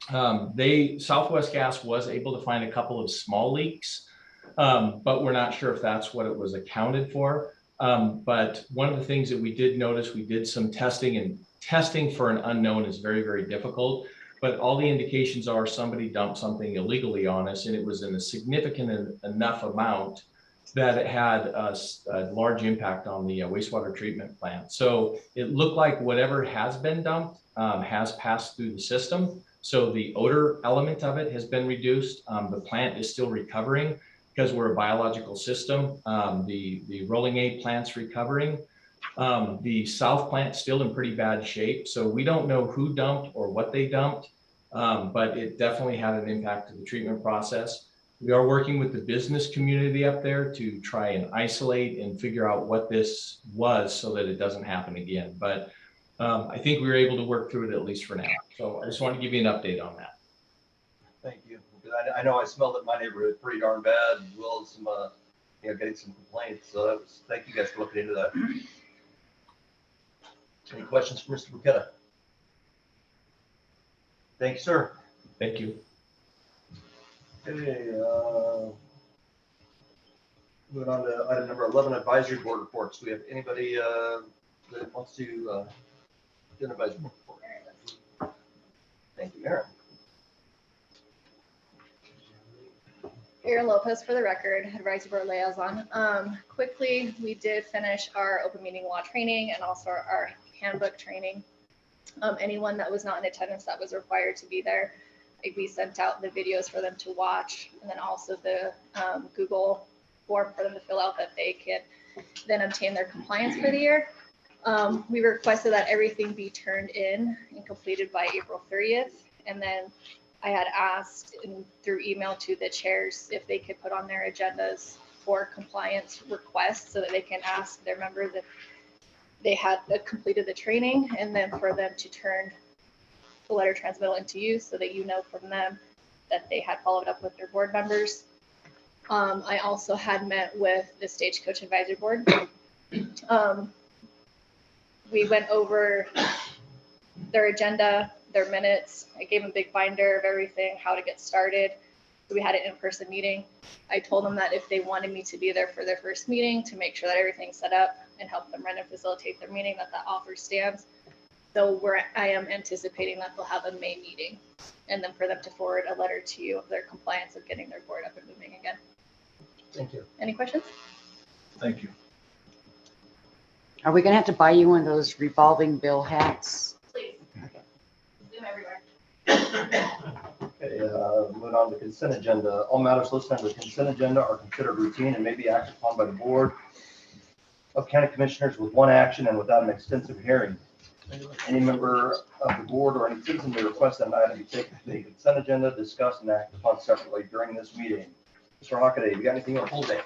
Southwest Gas was able to find a couple of small leaks, but we're not sure if that's what it was accounted for. But one of the things that we did notice, we did some testing, and testing for an unknown is very, very difficult. But all the indications are somebody dumped something illegally on us, and it was in a significant enough amount that it had a large impact on the wastewater treatment plant. So it looked like whatever has been dumped has passed through the system. So the odor element of it has been reduced. The plant is still recovering because we're a biological system. The rolling A plant's recovering. The south plant's still in pretty bad shape. So we don't know who dumped or what they dumped, but it definitely had an impact to the treatment process. We are working with the business community up there to try and isolate and figure out what this was so that it doesn't happen again. But I think we were able to work through it at least for now. So I just want to give you an update on that. Thank you. I know I smelled it in my neighborhood pretty darn bad, as well as some, getting some complaints. So that was, thank you guys for looking into that. Any questions for Mr. Burketta? Thank you, sir. Thank you. Okay, moving on to item number 11, advisory board reports. Do we have anybody that wants to do an advisory board report? Thank you, Aaron. Aaron Lopez for the record, advisory board liaison. Quickly, we did finish our open meeting law training and also our handbook training. Anyone that was not in attendance that was required to be there, we sent out the videos for them to watch, and then also the Google form for them to fill out that they can then obtain their compliance for the year. We requested that everything be turned in and completed by April 30th. And then I had asked through email to the chairs if they could put on their agendas for compliance requests so that they can ask their members if they had completed the training, and then for them to turn the letter transmittal into you so that you know from them that they had followed up with their board members. I also had met with the Stagecoach Advisory Board. We went over their agenda, their minutes. I gave them a big binder of everything, how to get started. So we had an in-person meeting. I told them that if they wanted me to be there for their first meeting to make sure that everything's set up and help them run and facilitate their meeting, that offer stands. So I am anticipating that they'll have a May meeting, and then for them to forward a letter to you of their compliance of getting their board up and moving again. Thank you. Any questions? Thank you. Are we gonna have to buy you one of those revolving bill hats? Please. Zoom everywhere. Okay, moving on to the consent agenda. All matters listed on the consent agenda are considered routine and may be acted upon by the board of county commissioners with one action and without an extensive hearing. Any member of the board or any citizen may request that an item be taken to the consent agenda, discussed and acted upon separately during this meeting. Mr. Hockaday, you got anything on hold day?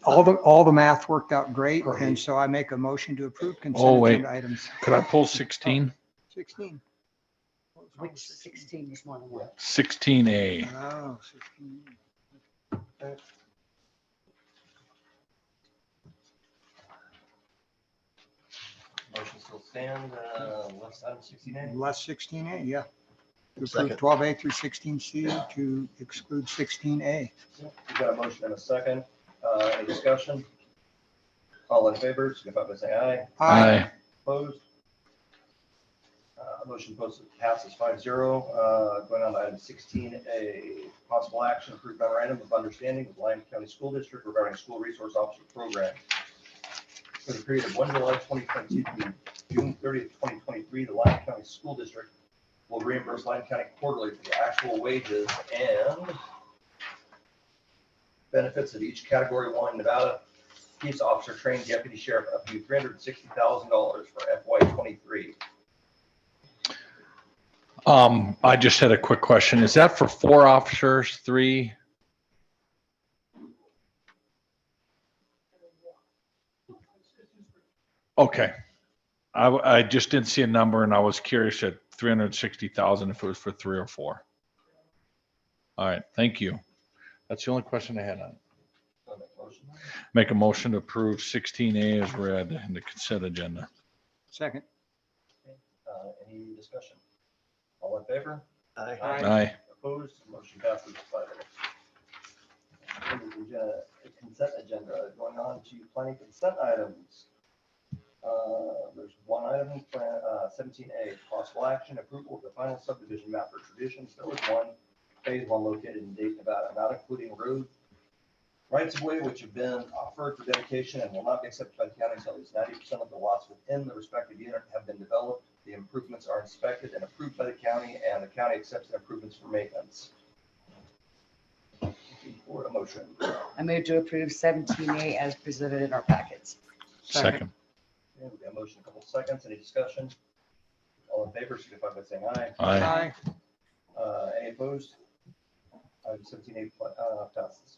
All the math worked out great, and so I make a motion to approve Oh, consent wait. agenda items. Could I pull 16? 16. Which 16 is more than one? 16A. Oh, 16. Motion still stands, less item 16A. Less 16A, yeah. To Second. approve 12A through 16C to exclude 16A. We've got a motion and a second. Any discussion? All in favor, signify by saying aye. Aye. Opposed? Motion passes 5-0. Going on to item 16A, possible action, approved memorandum of understanding with Lyon County School District regarding school resource officer program. For the period of 1 July 2022 to June 30th, 2023, the Lyon County School District will reimburse Lyon County quarterly for the actual wages and benefits of each Category 1 Nevada peace officer trained deputy sheriff up to $360,000 for FY23. I just had a quick question. Is that for 4 officers, 3? Okay. I just didn't see a number and I was curious at 360,000 if it was for 3 or 4. All right, thank you. That's the only question I had on it. Make a motion to approve 16A as read in the consent agenda. Second. Any discussion? All in favor? Aye. Aye. Opposed? Motion passes 5-0. Consent agenda, going on to planning consent items. There's one item, 17A, possible action, approval of the final subdivision map for Traditions Village 1, Phase 1 located in Dayton, Nevada, not including road rights of way which have been offered for dedication and will not be accepted by the county until at least 90% of the lots within the respective unit have been developed. The improvements are inspected and approved by the county, and the county accepts the improvements for maintenance. For a motion. I move to approve 17A as presented in our packets. Second. Okay, we got a motion, a couple seconds. Any discussion? All in favor, signify by saying aye. Aye. Any opposed? Item 17A passes.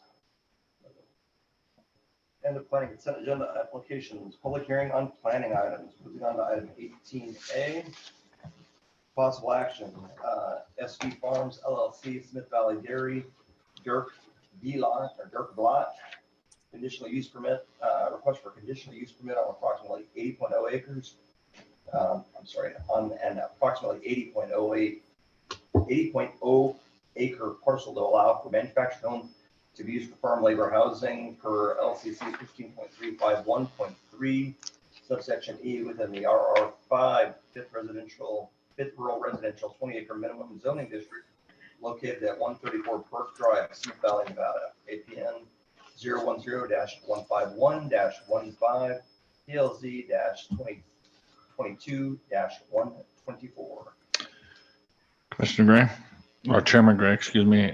End of planning consent agenda applications, public hearing on planning items. Moving on to item 18A. Possible action, SV Farms LLC, Smith Valley Dairy, Dirk Blot, conditional use permit, request for conditional use permit on approximately 80.0 acres. On an approximately 80.0 acre parcel to allow for manufactured home to be used for farm labor housing per LCC 15.351.3 subsection E within the RR5 fifth rural residential 20 acre minimum zoning district located at 134 Burke Drive, Smith Valley, Nevada, APN 010-151-15 PLZ-2022-124. Commissioner Gray, or Chairman Gray, excuse me.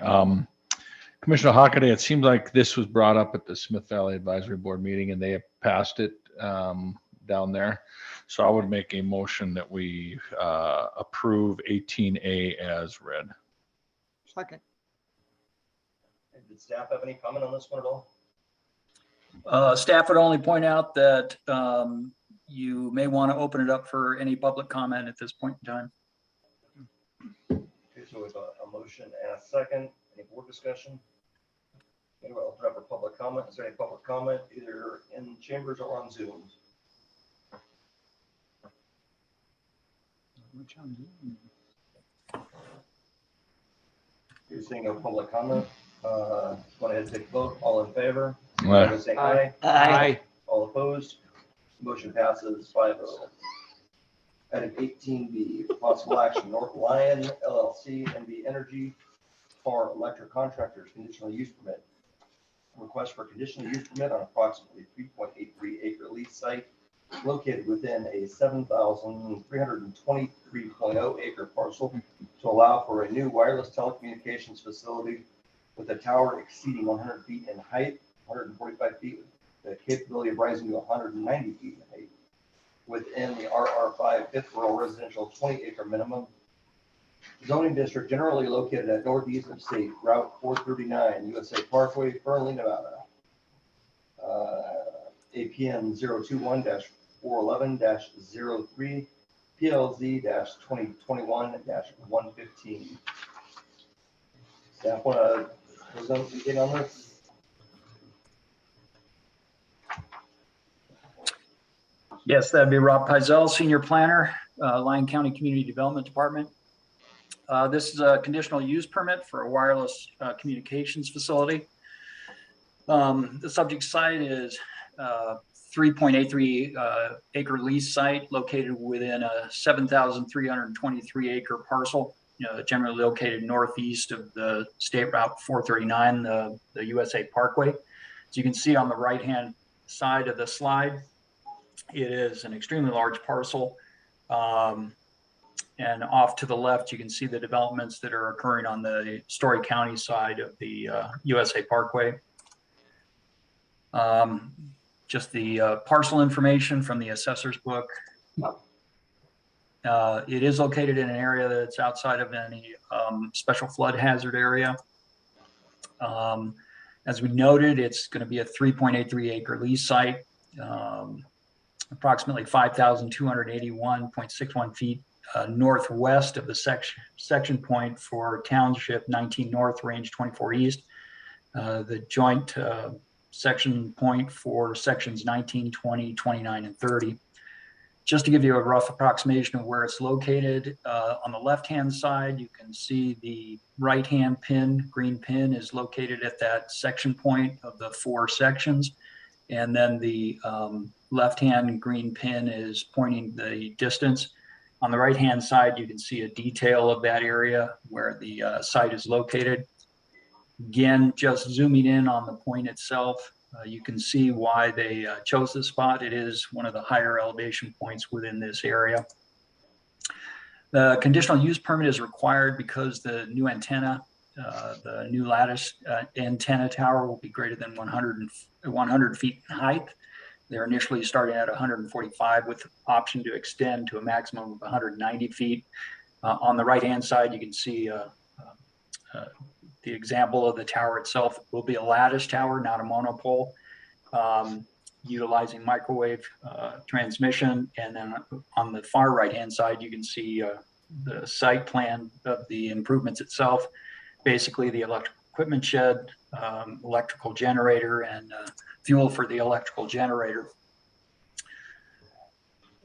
Commissioner Hockaday, it seems like this was brought up at the Smith Valley Advisory Board meeting and they have passed it down there. So I would make a motion that we approve 18A as read. Second. Did staff have any comment on this one at all? Staff would only point out that you may want to open it up for any public comment at this point in time. Okay, so we have a motion and a second. Any board discussion? Okay, we'll open up for public comment. Is there any public comment either in chambers or on Zoom? You're seeing no public comment. Go ahead and take a vote. All in favor? Aye. Say aye. Aye. All opposed? Motion passes 5-0. Item 18B, possible action, North Lyon LLC, NV Energy for electric contractors conditional use permit. Request for conditional use permit on approximately 3.83 acre lease site located within a 7,323.0 acre parcel to allow for a new wireless telecommunications facility with a tower exceeding 100 feet in height, 145 feet, with the capability of rising to 190 feet in height within the RR5 fifth rural residential 20 acre minimum zoning district generally located at northeast of State Route 439 USA Parkway, Fernley, Nevada. APN 021-411-03 PLZ-2021-115. Staff want to present anything on this? Yes, that'd be Rob Pizell, Senior Planner, Lyon County Community Development Department. This is a conditional use permit for a wireless communications facility. The subject site is 3.83 acre lease site located within a 7,323 acre parcel, generally located northeast of the State Route 439, the USA Parkway. As you can see on the right-hand side of the slide, it is an extremely large parcel. And off to the left, you can see the developments that are occurring on the Story County side of the USA Parkway. Just the parcel information from the assessor's book. It is located in an area that's outside of any special flood hazard area. As we noted, it's going to be a 3.83 acre lease site, approximately 5,281.61 feet northwest of the section point for Township 19 North, Range 24 East. The joint section point for sections 19, 20, 29, and 30. Just to give you a rough approximation of where it's located, on the left-hand side, you can see the right-hand pin, green pin, is located at that section point of the 4 sections. And then the left-hand green pin is pointing the distance. On the right-hand side, you can see a detail of that area where the site is located. Again, just zooming in on the point itself, you can see why they chose this spot. It is one of the higher elevation points within this area. The conditional use permit is required because the new antenna, the new lattice antenna tower will be greater than 100 feet in height. They're initially starting at 145 with the option to extend to a maximum of 190 feet. On the right-hand side, you can see the example of the tower itself. It will be a lattice tower, not a monopole, utilizing microwave transmission. And then on the far right-hand side, you can see the site plan of the improvements itself. Basically, the electrical equipment shed, electrical generator, and fuel for the electrical generator.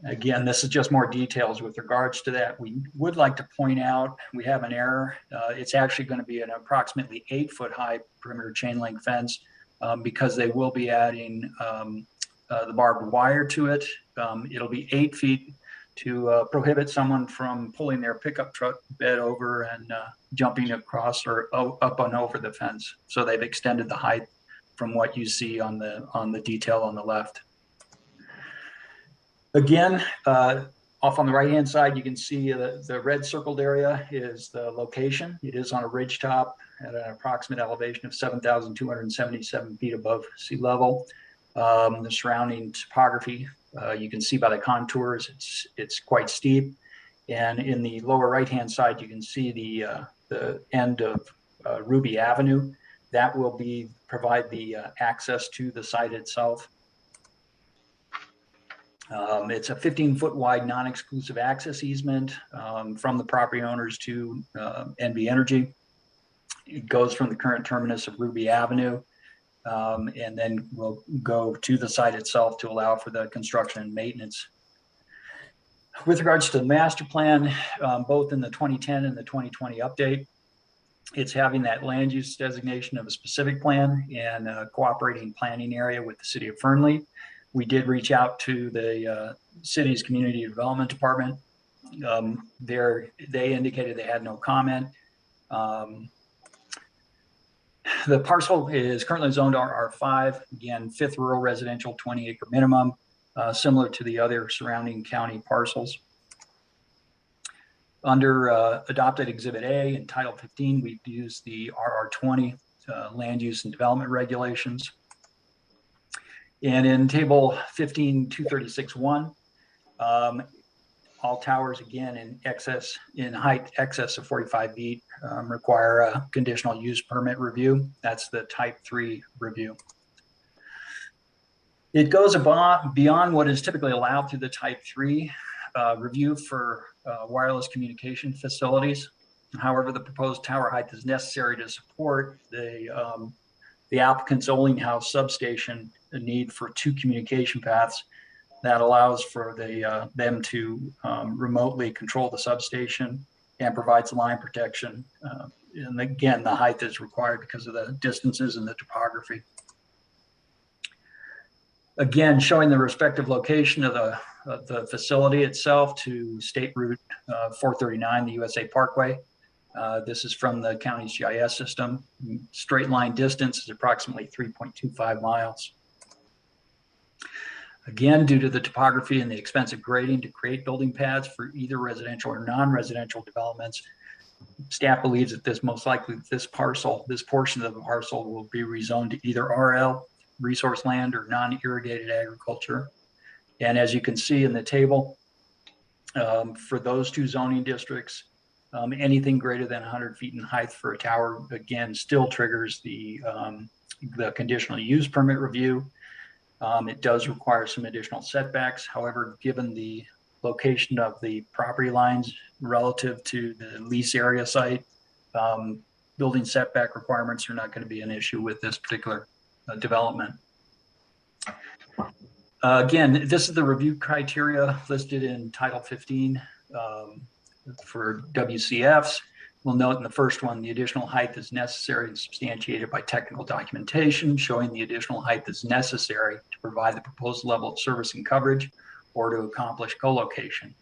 Again, this is just more details with regards to that. We would like to point out we have an error. It's actually going to be an approximately 8-foot high perimeter chain link fence because they will be adding the barbed wire to it. It'll be 8 feet to prohibit someone from pulling their pickup truck bed over and jumping across or up and over the fence. So they've extended the height from what you see on the detail on the left. Again, off on the right-hand side, you can see the red circled area is the location. It is on a ridge top at an approximate elevation of 7,277 feet above sea level. The surrounding topography, you can see by the contours, it's quite steep. And in the lower right-hand side, you can see the end of Ruby Avenue. That will provide the access to the site itself. It's a 15-foot wide non-exclusive access easement from the property owners to NV Energy. It goes from the current terminus of Ruby Avenue and then will go to the site itself to allow for the construction and maintenance. With regards to the master plan, both in the 2010 and the 2020 update, it's having that land use designation of a specific plan and a cooperating planning area with the city of Fernley. We did reach out to the city's community development department. They indicated they had no comment. The parcel is currently zoned RR5, again, 5th rural residential, 20-acre minimum, similar to the other surrounding county parcels. Under adopted Exhibit A in Title 15, we've used the RR20 land use and development regulations. And in Table 15-236-1, all towers, again, in height excess of 45 feet require a conditional use permit review. That's the Type 3 review. It goes beyond what is typically allowed through the Type 3 review for wireless communication facilities. However, the proposed tower height is necessary to support the applicant's Olinghouse substation, the need for 2 communication paths that allows for them to remotely control the substation and provides line protection. And again, the height is required because of the distances and the topography. Again, showing the respective location of the facility itself to State Route 439, the USA Parkway. This is from the county's GIS system. Straight line distance is approximately 3.25 miles. Again, due to the topography and the expensive grading to create building pads for either residential or non-residential developments, staff believes that this portion of the parcel will be rezoned to either RL, resource land, or non-irrigated agriculture. And as you can see in the table, For those two zoning districts, anything greater than 100 feet in height for a tower, again, still triggers the conditional use permit review. It does require some additional setbacks. However, given the location of the property lines relative to the lease area site, building setback requirements are not going to be an issue with this particular development. Again, this is the review criteria listed in Title 15 for WCFs. We'll note in the first one, the additional height is necessary and substantiated by technical documentation showing the additional height is necessary to provide the proposed level of service and coverage or to accomplish co-location.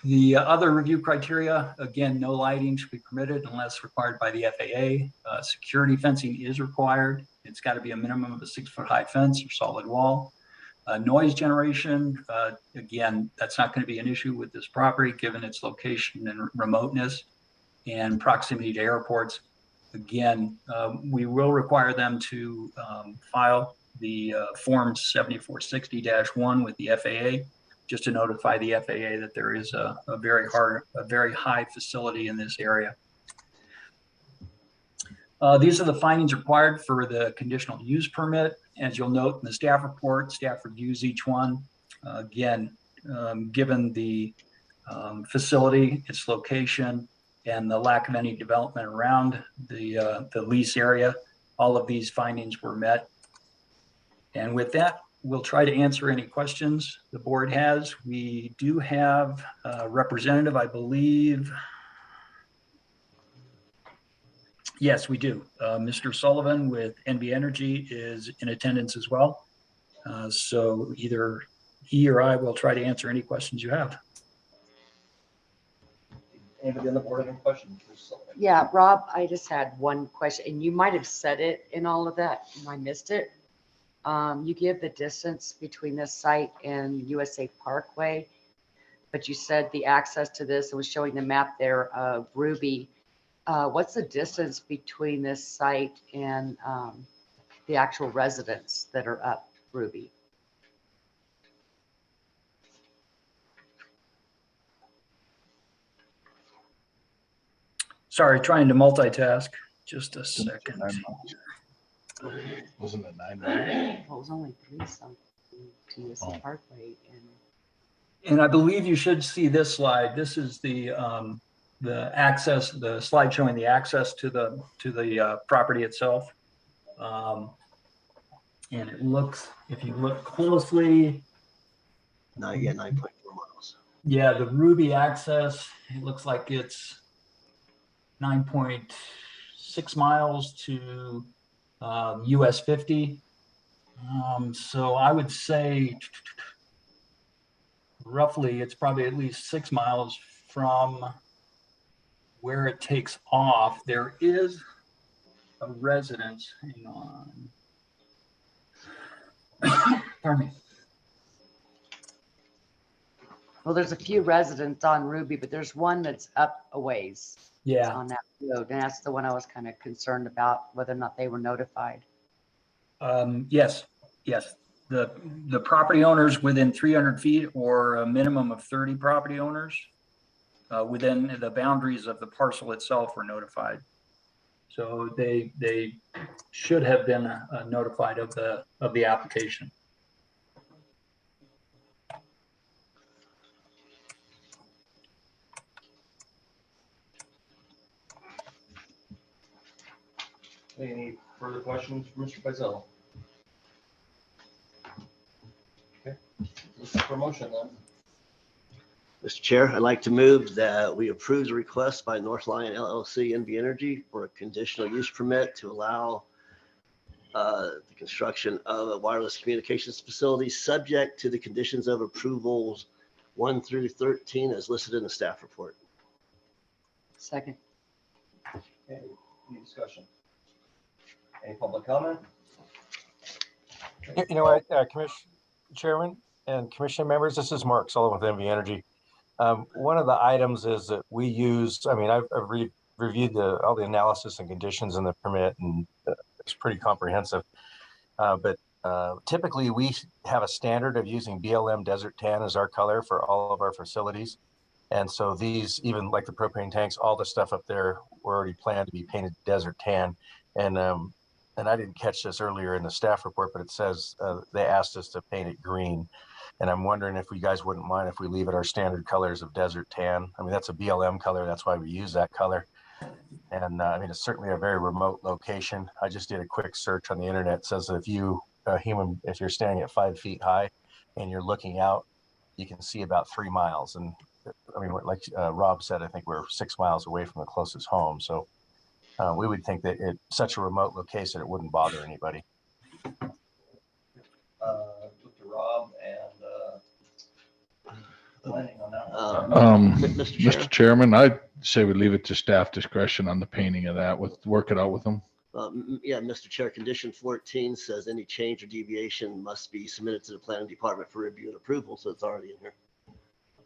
The other review criteria, again, no lighting should be permitted unless required by the FAA. Security fencing is required. It's got to be a minimum of a 6-foot high fence or solid wall. Noise generation, again, that's not going to be an issue with this property given its location and remoteness and proximity to airports. Again, we will require them to file the Form 7460-1 with the FAA, just to notify the FAA that there is a very high facility in this area. These are the findings required for the conditional use permit. As you'll note in the staff report, staff reviews each one. Again, given the facility, its location, and the lack of any development around the lease area, all of these findings were met. And with that, we'll try to answer any questions the board has. We do have a representative, I believe. Yes, we do. Mr. Sullivan with NV Energy is in attendance as well. So either he or I will try to answer any questions you have. Anybody on the board have any questions? Yeah, Rob, I just had one question, and you might have said it in all of that, and I missed it. You give the distance between this site and USA Parkway, but you said the access to this, and was showing the map there of Ruby. What's the distance between this site and the actual residents that are up Ruby? Sorry, trying to multitask. Just a second. Wasn't it 9 Well, it was only 3 something to USA Parkway, And I believe you should see this slide. This is the access, the slide showing the access to the property itself. And it looks, if you look closely, 9.4 miles. yeah, the Ruby access, it looks like it's 9.6 miles to US 50. So I would say roughly it's probably at least 6 miles from where it takes off. There is a residence, hang on. Pardon me. Well, there's a few residents on Ruby, but there's one that's up a ways. Yeah. On that road, and that's the one I was kind of concerned about, whether or not they were notified. Yes. The property owners within 300 feet or a minimum of 30 property owners within the boundaries of the parcel itself were notified. So they should have been notified of the application. Any further questions for Mr. Faisal? Okay, let's look for a motion then. Mr. Chair, I'd like to move that we approve the request by North Lyon LLC NV Energy for a conditional use permit to allow the construction of a wireless communications facility subject to the conditions of approvals 1 through 13 as listed in the staff report. Second. Okay, any discussion? Any public comment? You know what, Commissioner Chairman and Commission members, this is Mark Sullivan with NV Energy. One of the items is that we use, I mean, I've reviewed all the analysis and conditions in the permit, and it's pretty comprehensive. But Typically, we have a standard of using BLM Desert Tan as our color for all of our facilities. And so these, even like the propane tanks, all the stuff up there, were already planned to be painted desert tan. And I didn't catch this earlier in the staff report, but it says they asked us to paint it green. And I'm wondering if you guys wouldn't mind if we leave it our standard colors of desert tan. I mean, that's a BLM color. That's why we use that color. And I mean, it's certainly a very remote location. I just did a quick search on the internet. It says that if you, if you're standing at 5 feet high and you're looking out, you can see about 3 miles. And I mean, like Rob said, I think we're 6 miles away from the closest home. So we would think that it's such a remote location, it wouldn't bother anybody. Look to Rob and planning on that one. Mr. Chairman, I'd say we leave it to staff discretion on the painting of that, work it out with them. Yeah, Mr. Chair, condition 14 says any change or deviation must be submitted to the planning department for review and approval. So it's already in here.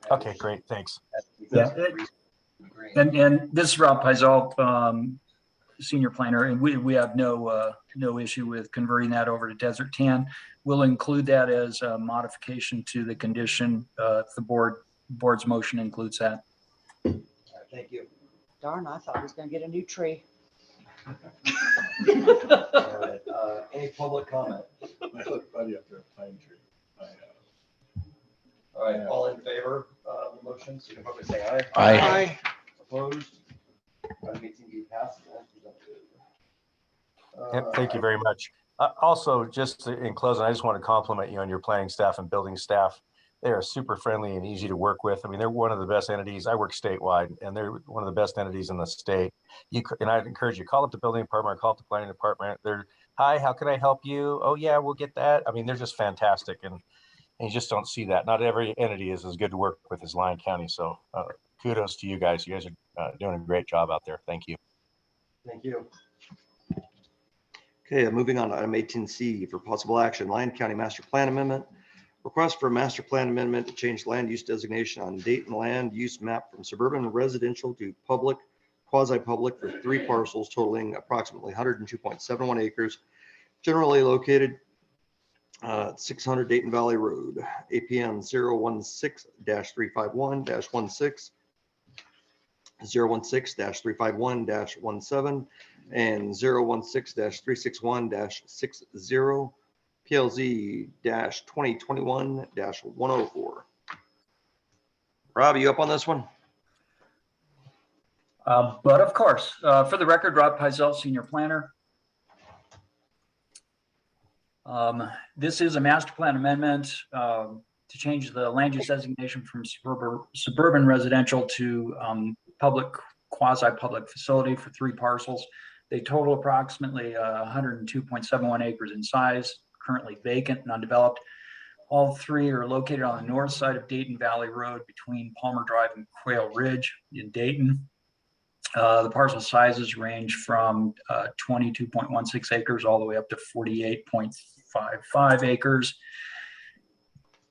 Okay, great. Thanks. Yeah. And this is Rob Pizol, senior planner, and we have no issue with converting that over to desert tan. We'll include that as a modification to the condition if the board's motion includes that. All right, thank you. Darn, I thought I was gonna get a new tree. All right, any public comment? I look funny up there, a pine tree. All right, all in favor of the motion, signify by saying aye. Aye. Opposed? Item 18B passes as presented. Yep, thank you very much. Also, just in closing, I just want to compliment you on your planning staff and building staff. They are super friendly and easy to work with. I mean, they're one of the best entities. I work statewide, and they're one of the best entities in the state. And I'd encourage you, call up the building department or call up the planning department. They're, hi, how can I help you? Oh yeah, we'll get that. I mean, they're just fantastic. And you just don't see that. Not every entity is as good to work with as Lyon County. So kudos to you guys. You guys are doing a great job out there. Thank you. Thank you. Okay, moving on to item 18C for possible action, Lyon County Master Plan Amendment. Request for a master plan amendment to change land use designation on Dayton land use map from suburban residential to public, quasi-public for 3 parcels totaling approximately 102.71 acres, generally located 600 Dayton Valley Road, APN 016-351-16, 016-351-17, and 016-361-60, PLZ-2021-104. Rob, you up on this one? But of course, for the record, Rob Pizol, senior planner. This is a master plan amendment to change the land use designation from suburban residential to public, quasi-public facility for 3 parcels. They total approximately 102.71 acres in size, currently vacant and undeveloped. All 3 are located on the north side of Dayton Valley Road between Palmer Drive and Quail Ridge in Dayton. The parcel sizes range from 22.16 acres all the way up to 48.55 acres.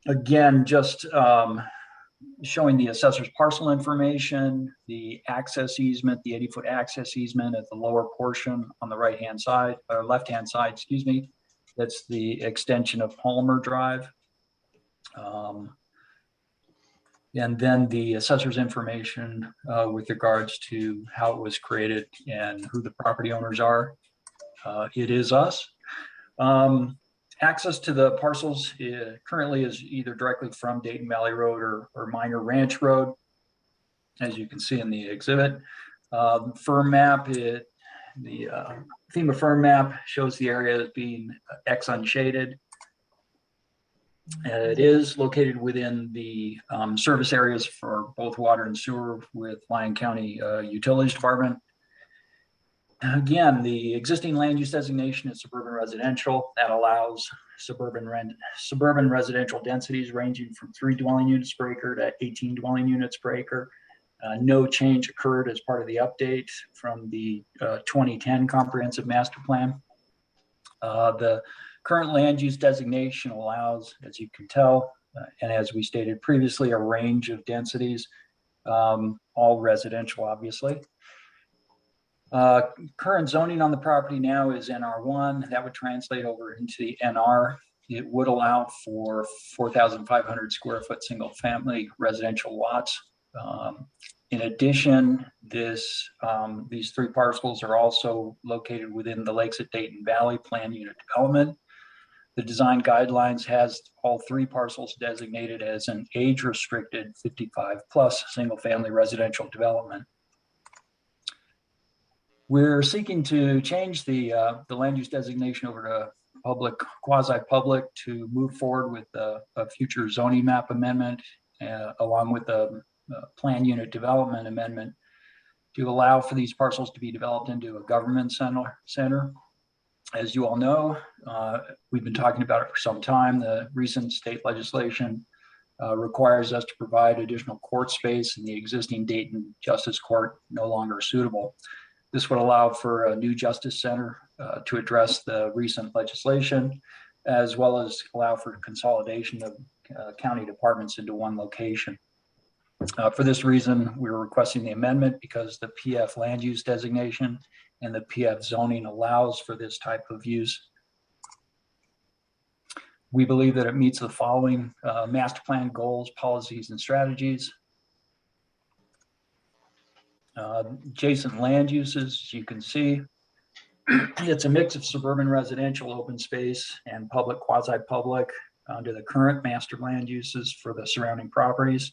Again, just showing the assessor's parcel information, the access easement, the 80-foot access easement at the lower portion on the right-hand side, or left-hand side, excuse me. That's the extension of Palmer Drive. And then the assessor's information with regards to how it was created and who the property owners are. It is us. Access to the parcels currently is either directly from Dayton Valley Road or Minor Ranch Road, as you can see in the exhibit. Firm map, the FEMA firm map shows the area as being X unshaded. It is located within the service areas for both water and sewer with Lyon County Utilities Department. Again, the existing land use designation is suburban residential. That allows suburban residential densities ranging from 3 dwelling units per acre to 18 dwelling units per acre. No change occurred as part of the update from the 2010 comprehensive master plan. The current land use designation allows, as you can tell, and as we stated previously, a range of densities, all residential, obviously. Current zoning on the property now is NR1. That would translate over into the NR. It would allow for 4,500 square foot single family residential lots. In addition, these 3 parcels are also located within the Lakes at Dayton Valley Plan Unit Development. The design guidelines has all 3 parcels designated as an age-restricted 55+ single-family residential development. We're seeking to change the land use designation over to public, quasi-public, to move forward with a future zoning map amendment, along with the plan unit development amendment, to allow for these parcels to be developed into a government center. As you all know, we've been talking about it for some time. The recent state legislation requires us to provide additional court space, in the existing Dayton Justice Court no longer suitable. This would allow for a new justice center to address the recent legislation, as well as allow for consolidation of county departments into one location. For this reason, we're requesting the amendment because the PF land use designation and the PF zoning allows for this type of use. We believe that it meets the following master plan goals, policies, and strategies. Adjacent land uses, as you can see, it's a mix of suburban residential, open space, and public, quasi-public under the current master land uses for the surrounding properties.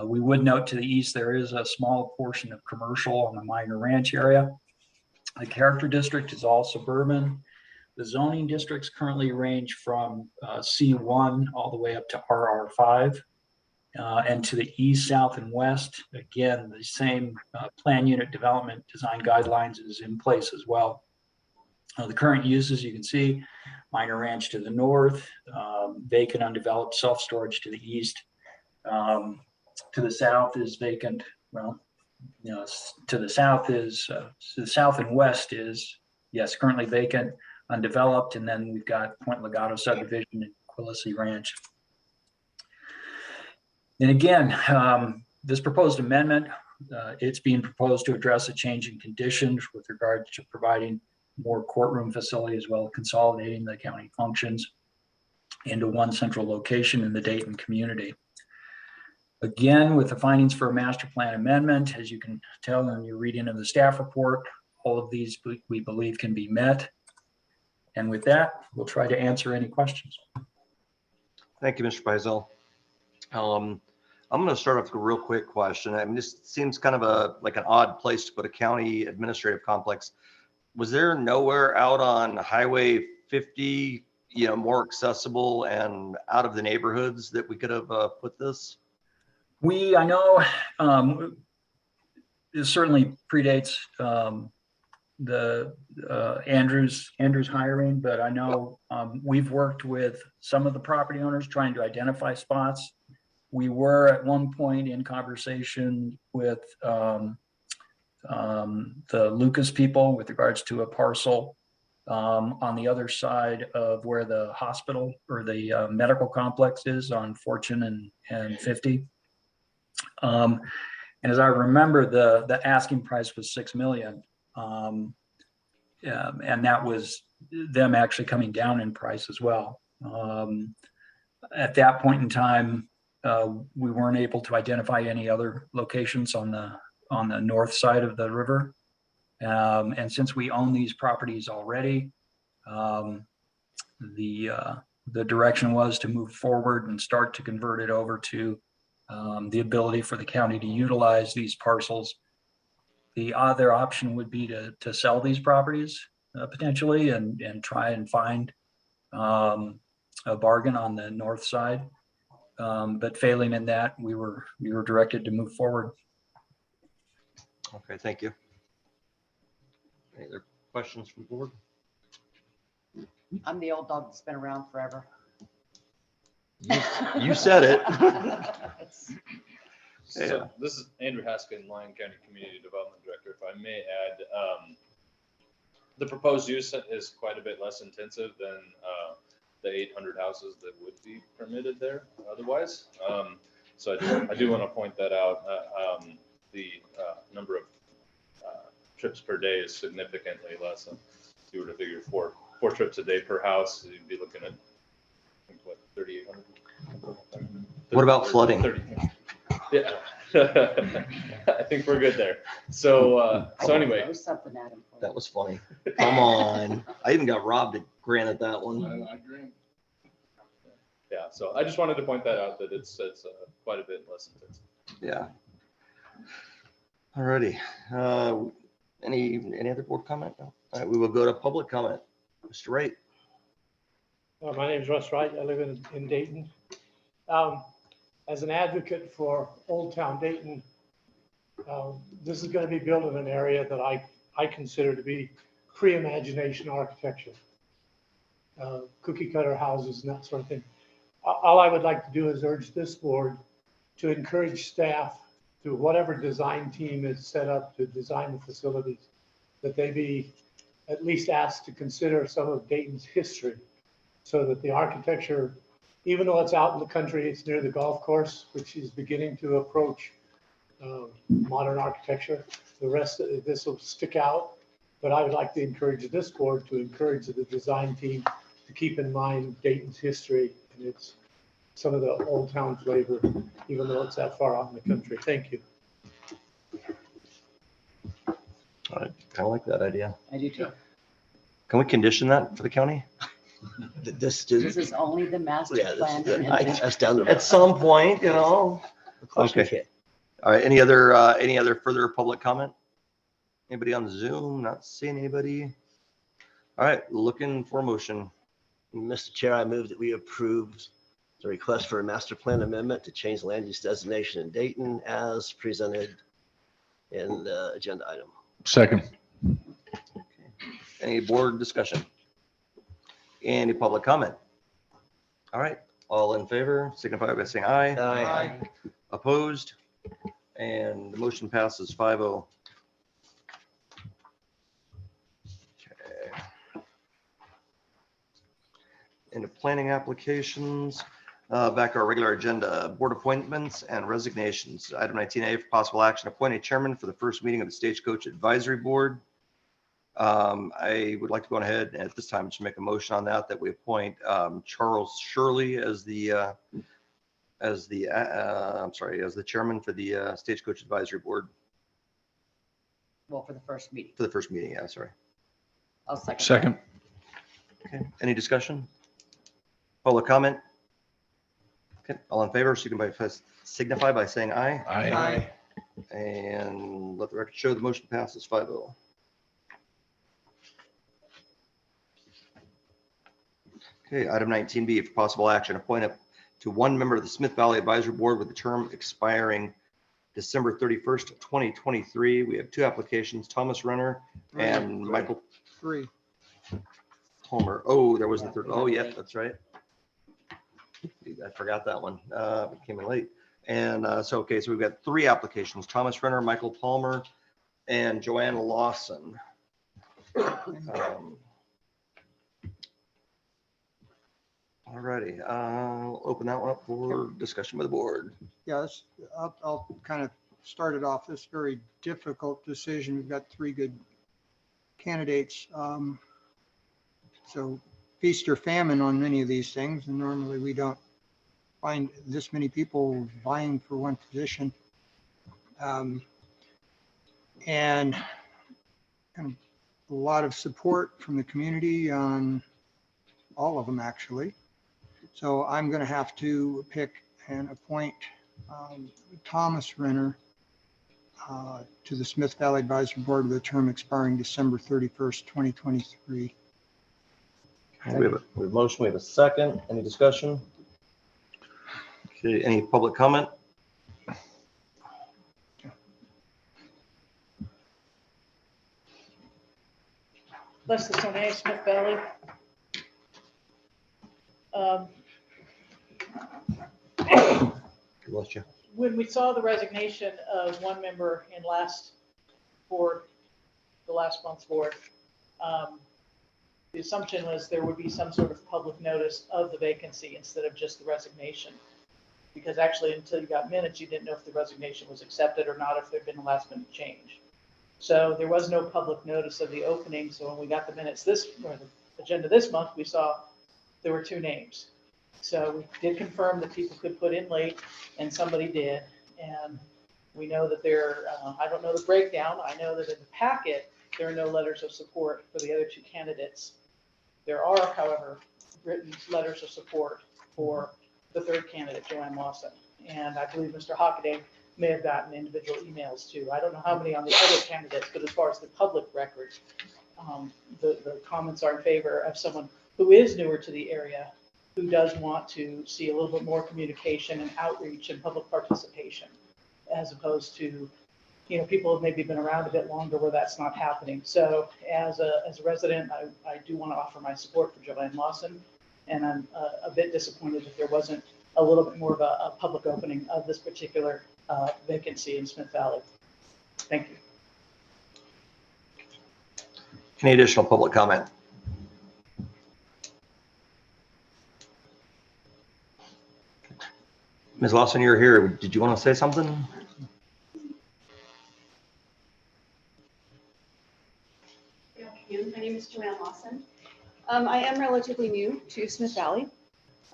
We would note to the east, there is a small portion of commercial on the minor ranch area. The character district is all suburban. The zoning districts currently range from C1 all the way up to RR5. And to the east, south, and west, again, the same plan unit development design guidelines is in place as well. The current uses, you can see, minor ranch to the north, vacant undeveloped self-storage to the east. To the south is vacant. Well, to the south is, to the south and west is, yes, currently vacant, undeveloped, and then we've got Point Legato subdivision and Quillisi Ranch. And again, this proposed amendment, it's being proposed to address a change in conditions with regard to providing more courtroom facility, as well as consolidating the county functions into one central location in the Dayton community. Again, with the findings for a master plan amendment, as you can tell in your reading of the staff report, all of these we believe can be met. And with that, we'll try to answer any questions. Thank you, Mr. Beisel. I'm going to start off with a real quick question. I mean, this seems kind of like an odd place to put a county administrative complex. Was there nowhere out on Highway 50, more accessible and out of the neighborhoods that we could have put this? I know it certainly predates the Andrews hiring, but I know we've worked with some of the property owners trying to identify spots. We were at one point in conversation with the Lucas people with regards to a parcel on the other side of where the hospital or the medical complex is on Fortune and 50. And as I remember, the asking price was $6 million. And that was them actually coming down in price as well. At that point in time, we weren't able to identify any other locations on the north side of the river. And since we own these properties already, the direction was to move forward and start to convert it over to the ability for the county to utilize these parcels. The other option would be to sell these properties potentially and try and find a bargain on the north side. But failing in that, we were directed to move forward. Okay, thank you. Any other questions from the board? I'm the old dog that's been around forever. You said it. So this is Andrew Haskin, Lyon County Community Development Director. If I may add, the proposed use is quite a bit less intensive than the 800 houses that would be permitted there otherwise. So I do want to point that out. The number of trips per day is significantly less. If you were to figure four trips a day per house, you'd be looking at, I think, what, 3,800? What about flooding? 30. Yeah. I think we're good there. So anyway. Throw something at him. That was funny. Come on. I even got robbed at Granite that one. Yeah, so I just wanted to point that out, that it's quite a bit less intense. Yeah. Alrighty. Any other board comment? No? All right, we will go to public comment. Mr. Wright. My name is Russ Wright. I live in Dayton. As an advocate for Old Town Dayton, this is going to be built in an area that I consider to be pre-imagination architecture. Cookie cutter houses and that sort of thing. All I would like to do is urge this board to encourage staff through whatever design team is set up to design the facilities, that they be at least asked to consider some of Dayton's history, so that the architecture, even though it's out in the country, it's near the golf course, which is beginning to approach modern architecture. The rest of this will stick out, but I would like to encourage this board to encourage the design team to keep in mind Dayton's history and its some of the old town flavor, even though it's that far out in the country. Thank you. I kind of like that idea. I do too. Can we condition that for the county? This is only the master plan. That's down the road. At some point, you know. Of course we Okay. can. All right. Any other further public comment? Anybody on Zoom? Not seeing anybody. All right. Looking for a motion. Mr. Chair, I move that we approve the request for a master plan amendment to change land use designation in Dayton as presented in the agenda item. Second. Any board discussion? Any public comment? All right. All in favor, signify by saying aye. Aye. Opposed? And the motion passes 5-0. Okay. Into planning applications, back to our regular agenda, board appointments and resignations. Item 19A for possible action, appoint a chairman for the first meeting of the Stagecoach Advisory Board. I would like to go ahead at this time to make a motion on that we appoint Charles Shirley as the chairman for the Stagecoach Advisory Board. Well, for the first meeting. For the first meeting, yeah, sorry. I'll second. Second. Okay, any discussion? Public comment? Okay, all in favor, signify by saying aye. Aye. And let the record show the motion passes 5-0. Okay, item 19B for possible action, appoint up to one member of the Smith Valley Advisory Board with the term expiring December 31st, 2023. We have two applications, Thomas Renner and Michael Three. Palmer. Oh, there was the third. Oh, yeah, that's right. I forgot that one. It came in late. And so we've got three applications, Thomas Renner, Michael Palmer, and Joanna Lawson. All righty, I'll open that one up for discussion with the board. Yeah, I'll kind of start it off. This very difficult decision. We've got three good candidates. So feast or famine on many of these things, and normally we don't find this many people vying for one position. And kind of a lot of support from the community on all of them, actually. So I'm going to have to pick and appoint Thomas Renner to the Smith Valley Advisory Board with a term expiring December 31st, 2023. We have a motion, we have a second. Any discussion? Okay, any public comment? Leslie Sonnet, Smith Valley. Bless you. When we saw the resignation of one member in the last month's board, the assumption was there would be some sort of public notice of the vacancy instead of just the resignation. Because actually, until you got minutes, you didn't know if the resignation was accepted or not, if there'd been a last minute change. So there was no public notice of the opening. So when we got the minutes or the agenda this month, we saw there were 2 names. So we did confirm that people could put in late, and somebody did. And we know that I don't know the breakdown. I know that in the packet, there are no letters of support for the other 2 candidates. There are, however, written letters of support for the 3rd candidate, Joanne Lawson. And I believe Mr. Hockaday may have gotten individual emails too. I don't know how many on the other candidates, but as far as the public record, the comments are in favor of someone who is newer to the area, who does want to see a little bit more communication and outreach and public participation, as opposed to, people have maybe been around a bit longer where that's not happening. So as a resident, I do want to offer my support for Joanne Lawson. And I'm a bit disappointed that there wasn't a little bit more of a public opening of this particular vacancy in Smith Valley. Thank you. Any additional public comment? Ms. Lawson, you're here. Did you want to say something? Good afternoon. My name is Joanne Lawson. I am relatively new to Smith Valley.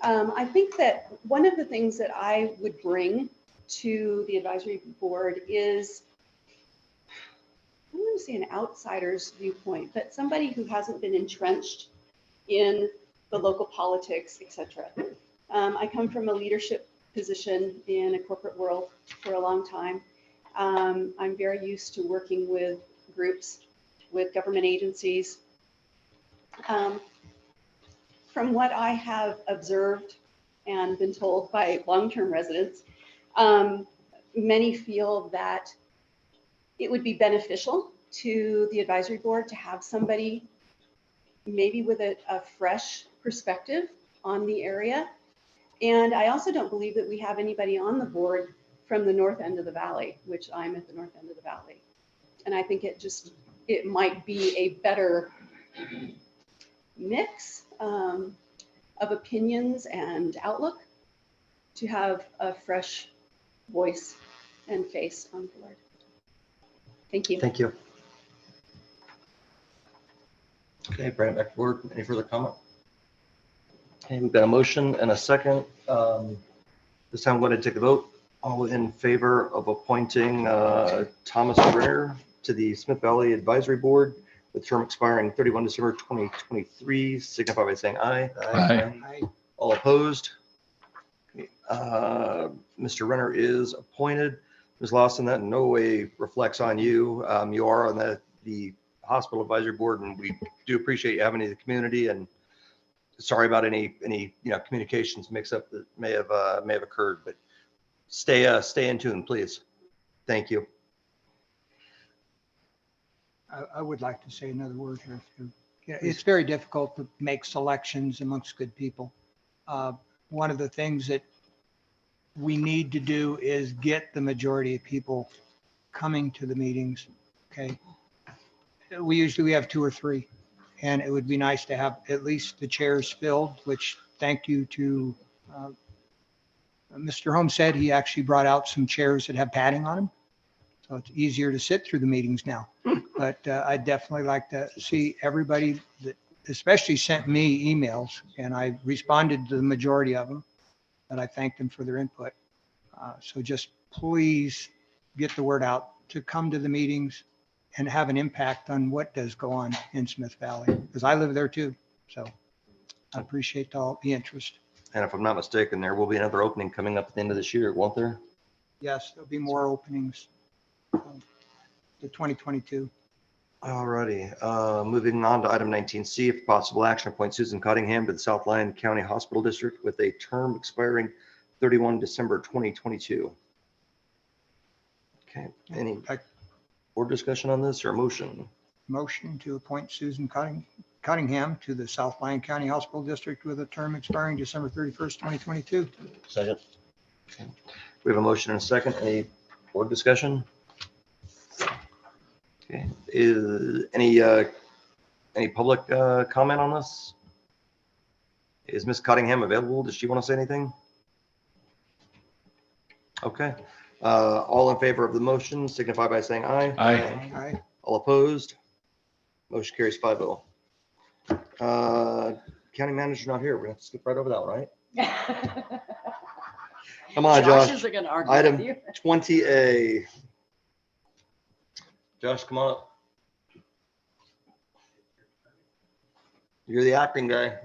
I think that one of the things that I would bring to the advisory board is, I don't want to say an outsider's viewpoint, but somebody who hasn't been entrenched in the local politics, etc. I come from a leadership position in a corporate world for a long time. I'm very used to working with groups, with government agencies. From what I have observed and been told by long-term residents, many feel that it would be beneficial to the advisory board to have somebody maybe with a fresh perspective on the area. And I also don't believe that we have anybody on the board from the north end of the valley, which I'm at the north end of the valley. And I think it might be a better mix of opinions and outlook to have a fresh voice and face on board. Thank you. Thank you. Okay, bring it back forward. Any further comment? Okay, we've got a motion and a second. This time I'm going to take a vote. All in favor of appointing Thomas Brenner to the Smith Valley Advisory Board with term expiring 31 December 2023, signify by saying aye. Aye. All opposed? Okay, Mr. Renner is appointed. Ms. Lawson, that in no way reflects on you. You are on the hospital advisory board, and we do appreciate you having the community, and sorry about any communications mix up that may have occurred, but stay in tune, please. Thank you. I would like to say another word here. It's very difficult to make selections amongst good people. One of the things that we need to do is get the majority of people coming to the meetings. Okay. We have 2 or 3, and it would be nice to have at least the chairs filled, which thank you to Mr. Holmes said he actually brought out some chairs that have padding on them. So it's easier to sit through the meetings now. But I'd definitely like to see everybody that especially sent me emails, and I responded to the majority of them, and I thanked them for their input. So just please get the word out to come to the meetings and have an impact on what does go on in Smith Valley, because I live there too. So I appreciate all the interest. And if I'm not mistaken, there will be another opening coming up at the end of this year, won't there? Yes, there'll be more openings. The 2022. All righty. Moving on to item 19C, if possible action, appoint Susan Cottingham to the South Lyon County Hospital District with a term expiring 31 December 2022. Okay. Any board discussion on this or motion? Motion to appoint Susan Cottingham to the South Lyon County Hospital District with a term expiring December 31st, 2022. Second. Okay. We have a motion and a second. Any board discussion? Okay. Is any public comment on this? Is Ms. Cottingham available? Does she want to say anything? Okay. All in favor of the motion signify by saying aye. Aye. Aye. All opposed? Motion carries 5-0. County manager's not here. We're gonna have to skip right over that one, right? Come on, Josh. isn't gonna argue Item with you. 20A. Josh, come on up. You're the acting guy.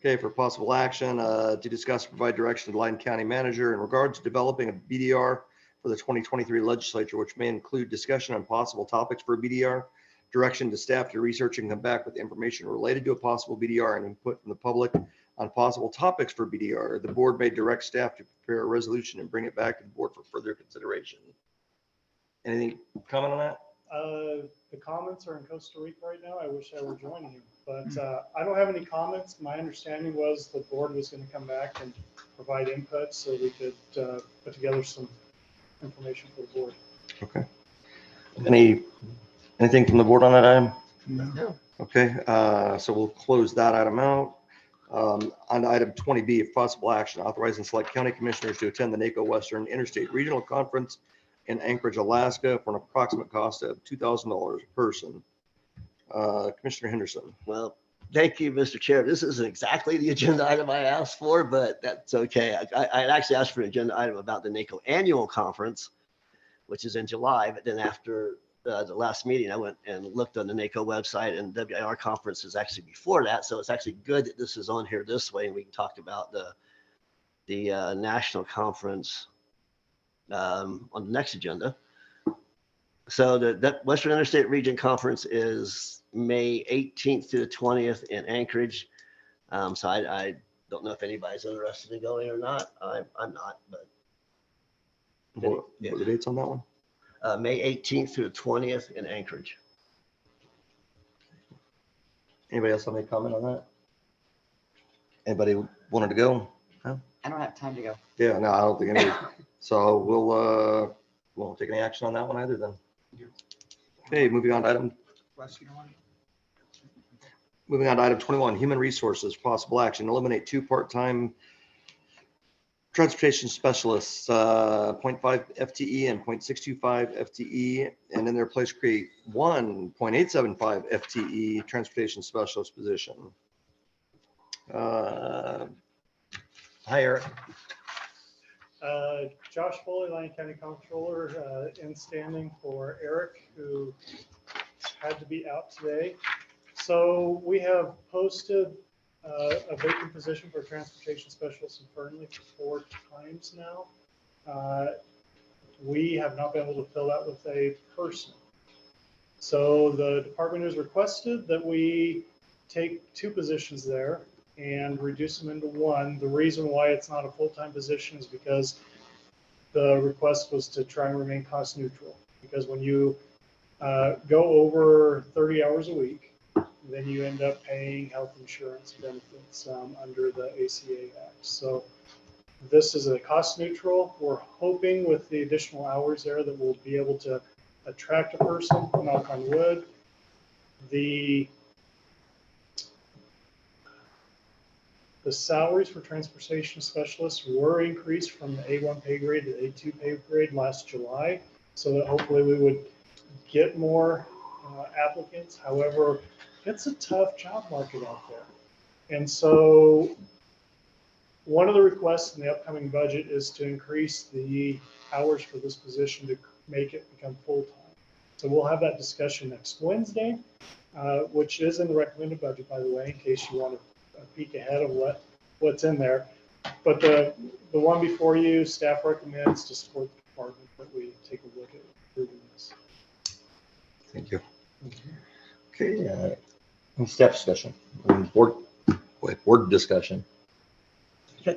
Okay, for possible action, to discuss and provide direction to the Lyon County Manager in regards to developing a BDR for the 2023 legislature, which may include discussion on possible topics for a BDR, direction to staff to research and come back with information related to a possible BDR and input from the public on possible topics for BDR. The board may direct staff to prepare a resolution and bring it back to the board for further consideration. Anything comment on that? The comments are in Costa Rica right now. I wish I were joining you, but I don't have any comments. My understanding was the board was going to come back and provide input so we could put together some information for the board. Okay. Anything from the board on that item? No. Okay, so we'll close that item out. On item 20B, if possible action, authorizing select county commissioners to attend the NACO Western Interstate Regional Conference in Anchorage, Alaska for an approximate cost of $2,000 a person. Commissioner Henderson. Well, thank you, Mr. Chair. This isn't exactly the agenda item I asked for, but that's okay. I had actually asked for an agenda item about the NACO Annual Conference, which is in July, but then after the last meeting, I went and looked on the NACO website, and WIR conference is actually before that. So it's actually good that this is on here this way, and we can talk about the national conference on the next agenda. So the Western Interstate Region Conference is May 18th to the 20th in Anchorage. So I don't know if anybody's interested in going or not. I'm not, but. What are the dates on that one? May 18th through the 20th in Anchorage. Anybody else have any comment on that? Anybody wanted to go? No? I don't have time to go. Yeah, no, I don't think any. So we'll won't take any action on that one either then. Okay, moving on to item 21, human resources, possible action, eliminate 2 part-time transportation specialists, 0.5 FTE and 0.625 FTE, and in their place create 1.875 FTE transportation specialist position. Hi, Eric. Josh Foley, Lyon County Comptroller, in standing for Eric, who had to be out today. So we have posted a vacant position for transportation specialist in Fernley for 4 times now. We have not been able to fill that with a person. So the department has requested that we take 2 positions there and reduce them into 1. The reason why it's not a full-time position is because the request was to try and remain cost neutral. Because when you go over 30 hours a week, then you end up paying health insurance benefits under the ACA Act. So this is a cost neutral. We're hoping with the additional hours there that we'll be able to attract a person, knock on wood. The salaries for transportation specialists were increased from the A1 pay grade to the A2 pay grade last July, so that hopefully we would get more applicants. However, it's a tough job market out there. And so one of the requests in the upcoming budget is to increase the hours for this position to make it become full-time. So we'll have that discussion next Wednesday, which is in the recommended budget, by the way, in case you want to peek ahead of what's in there. But the one before you, staff recommends to support the department that we take a look at improving this. Thank you. Okay, staff discussion. Board discussion.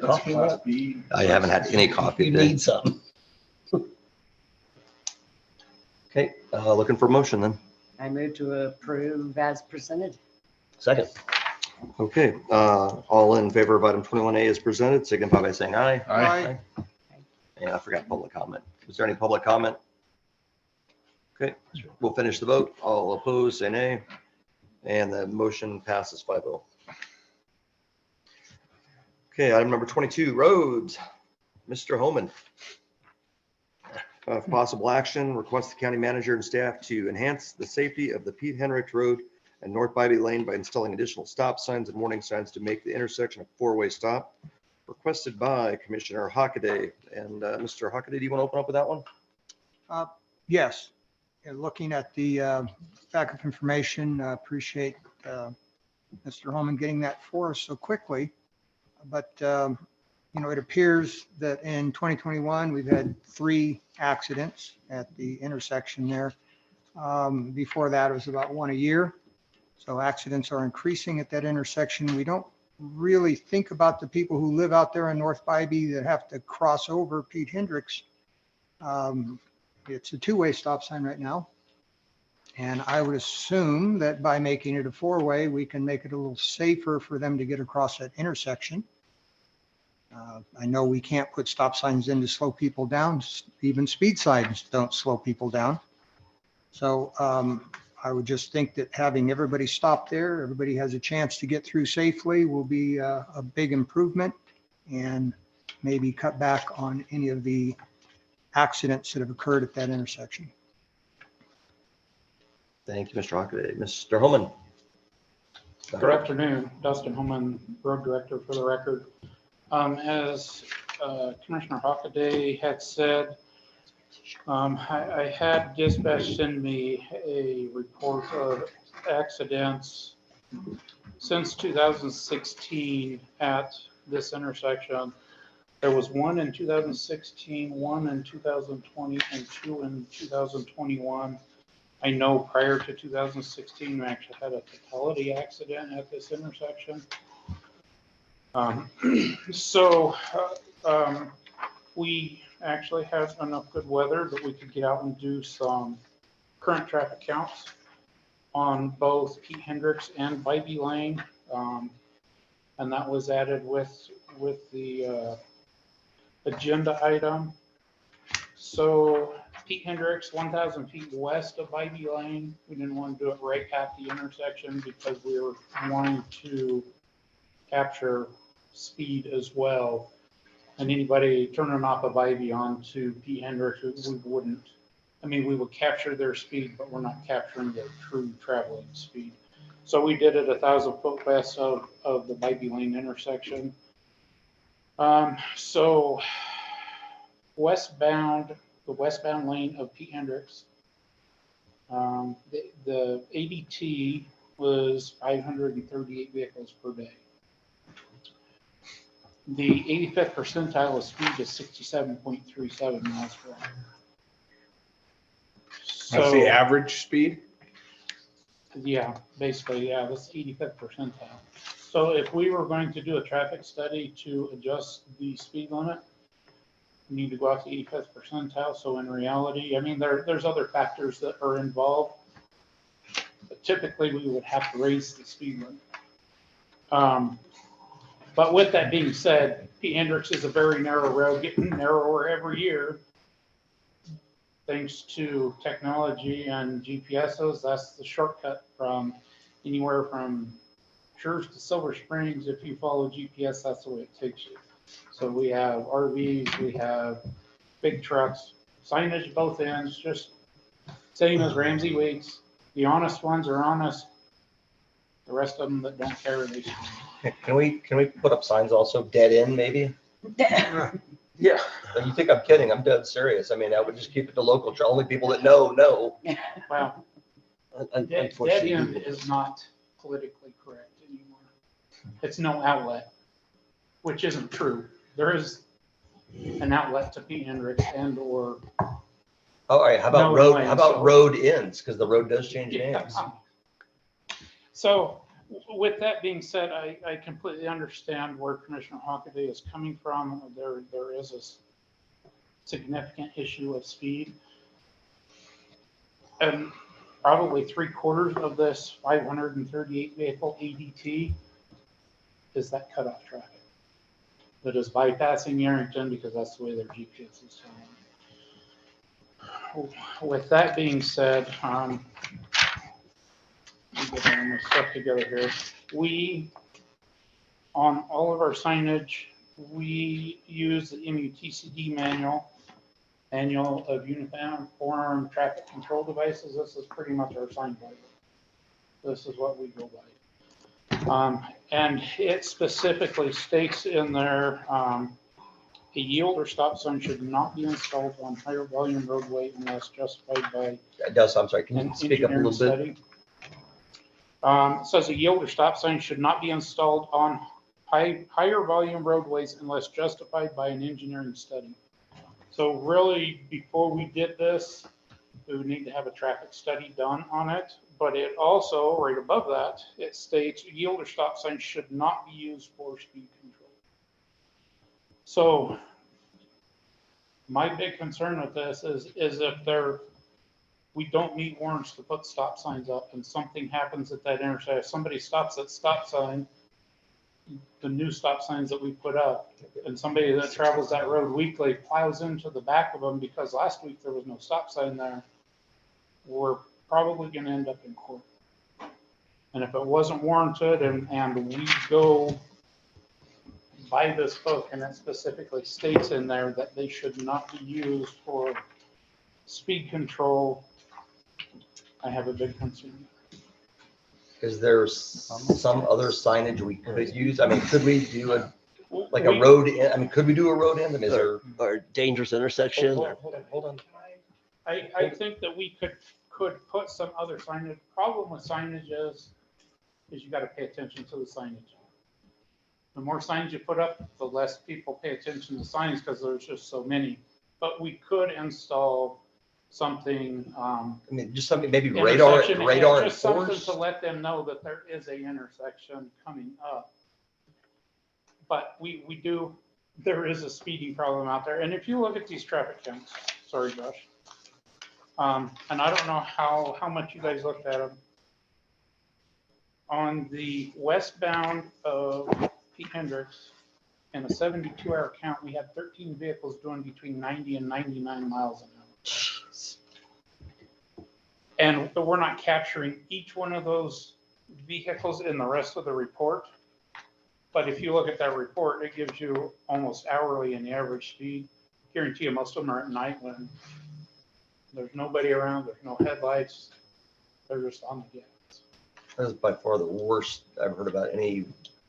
Coffee, I haven't had any coffee You today. need some. Okay, looking for a motion then. I move to approve as presented. Second. Okay, all in favor of item 21A as presented, signify by saying aye. Aye. And I forgot public comment. Is there any public comment? Okay, we'll finish the vote. All opposed, say nay. And the motion passes 5-0. Okay, item number 22, roads. Mr. Homan. Of possible action, request the county manager and staff to enhance the safety of the Pete Henricks Road and North Bybee Lane by installing additional stop signs and warning signs to make the intersection a four-way stop. Requested by Commissioner Hockaday. And Mr. Hockaday, do you want to open up with that one? Yes. And looking at the backup information, appreciate Mr. Holman getting that for us so quickly. But, it appears that in 2021, we've had 3 accidents at the intersection there. Before that, it was about 1 a year. So accidents are increasing at that intersection. We don't really think about the people who live out there in North Bybee that have to cross over Pete Hendricks. It's a 2-way stop sign right now. And I would assume that by making it a 4-way, we can make it a little safer for them to get across that intersection. I know we can't put stop signs in to slow people down. Even speed signs don't slow people down. So I would just think that having everybody stop there, everybody has a chance to get through safely will be a big improvement and maybe cut back on any of the accidents that have occurred at that intersection. Thank you, Mr. Hockaday. Mr. Holman. Good afternoon, Dustin Holman, Road Director for the record. As Commissioner Hockaday had said, I had dispatch send me a report of accidents since 2016 at this intersection. There was 1 in 2016, 1 in 2020, and 2 in 2021. I know prior to 2016, we actually had a fatality accident at this intersection. We actually have enough good weather that we could get out and do some current traffic counts on both Pete Hendricks and Bybee Lane. And that was added with the agenda item. So Pete Hendricks, 1,000 feet west of Bybee Lane. We didn't want to do it right at the intersection because we were wanting to capture speed as well. And anybody turning off of Bybee onto Pete Hendricks, we wouldn't. I mean, we would capture their speed, but we're not capturing their true traveling speed. So we did it 1,000 foot west of the Bybee Lane intersection. So the westbound lane of Pete Hendricks, the ADT was 538 vehicles per day. The 85th percentile of speed is 67.37 miles per hour. That's the average speed? Yeah, basically, yeah, that's 85th percentile. So if we were going to do a traffic study to adjust the speed limit, we need to go out to 85th percentile. So in reality, I mean, there's other factors that are involved, but typically we would have to raise the speed limit. But with that being said, Pete Hendricks is a very narrow road, getting narrower every year. Thanks to technology and GPSs, that's the shortcut from anywhere from Church to Silver Springs. If you follow GPS, that's the way it takes you. So we have RVs, we have big trucks, signage both ends, just same as Ramsey Weeks. The honest ones are honest. The rest of them that don't care, they scream. Can we put up signs also, dead end maybe? Yeah. You think I'm kidding? I'm dead serious. I mean, I would just keep it to local. Only people that know. Wow. Dead end is not politically correct anymore. It's no outlet, which isn't true. There is an outlet to Pete Hendricks and or. All right. How about road? How about road ends? Because the road does change names. So with that being said, I completely understand where Commissioner Hockaday is coming from. There is a significant issue of speed. And probably 3/4 of this 538 vehicle ADT is that cutoff traffic that is bypassing Yerington because that's the way their GPS is telling. With that being said, let me get my stuff together here. We, on all of our signage, we use the MUTCD manual. Manual of Uniform Traffic Control Devices. This is pretty much our sign bylaw. This is what we go by. And it specifically states in there, a yield or stop sign should not be installed on higher volume roadway unless justified by It does, I'm sorry, can you an speak up a little engineering bit? study. It says a yield or stop sign should not be installed on higher volume roadways unless justified by an engineering study. So really, before we did this, we would need to have a traffic study done on it. But it also, right above that, it states yield or stop signs should not be used for speed control. So my big concern with this is if we don't meet warrants to put stop signs up and something happens at that intersection, if somebody stops at stop sign, the new stop signs that we put up, and somebody that travels that road weekly plows into the back of them because last week there was no stop sign there, we're probably going to end up in court. And if it wasn't warranted and we go by this book and it specifically states in there that they should not be used for speed control, I have a big concern. Is there some other signage we could use? I mean, could we do a We- road, I mean, could we do a road in them? Is there? Or dangerous intersection? or- Hold on. I think that we could put some other signage. Problem with signage is you got to pay attention to the signage. The more signs you put up, the less people pay attention to signs because there's just so many. But we could install something. I mean, just something, maybe radar Just something enforced. to let them know that there is a intersection coming up. But there is a speeding problem out there. And if you look at these traffic counts, sorry, Josh. And I don't know how much you guys looked at them. On the westbound of Pete Hendricks, in a 72-hour count, we had 13 vehicles doing between 90 and 99 miles an hour. And we're not capturing each one of those vehicles in the rest of the report. But if you look at that report, it gives you almost hourly and the average speed. Guarantee you most of them are at night when there's nobody around, there's no headlights, they're just on the gas. That is by far the worst I've heard about any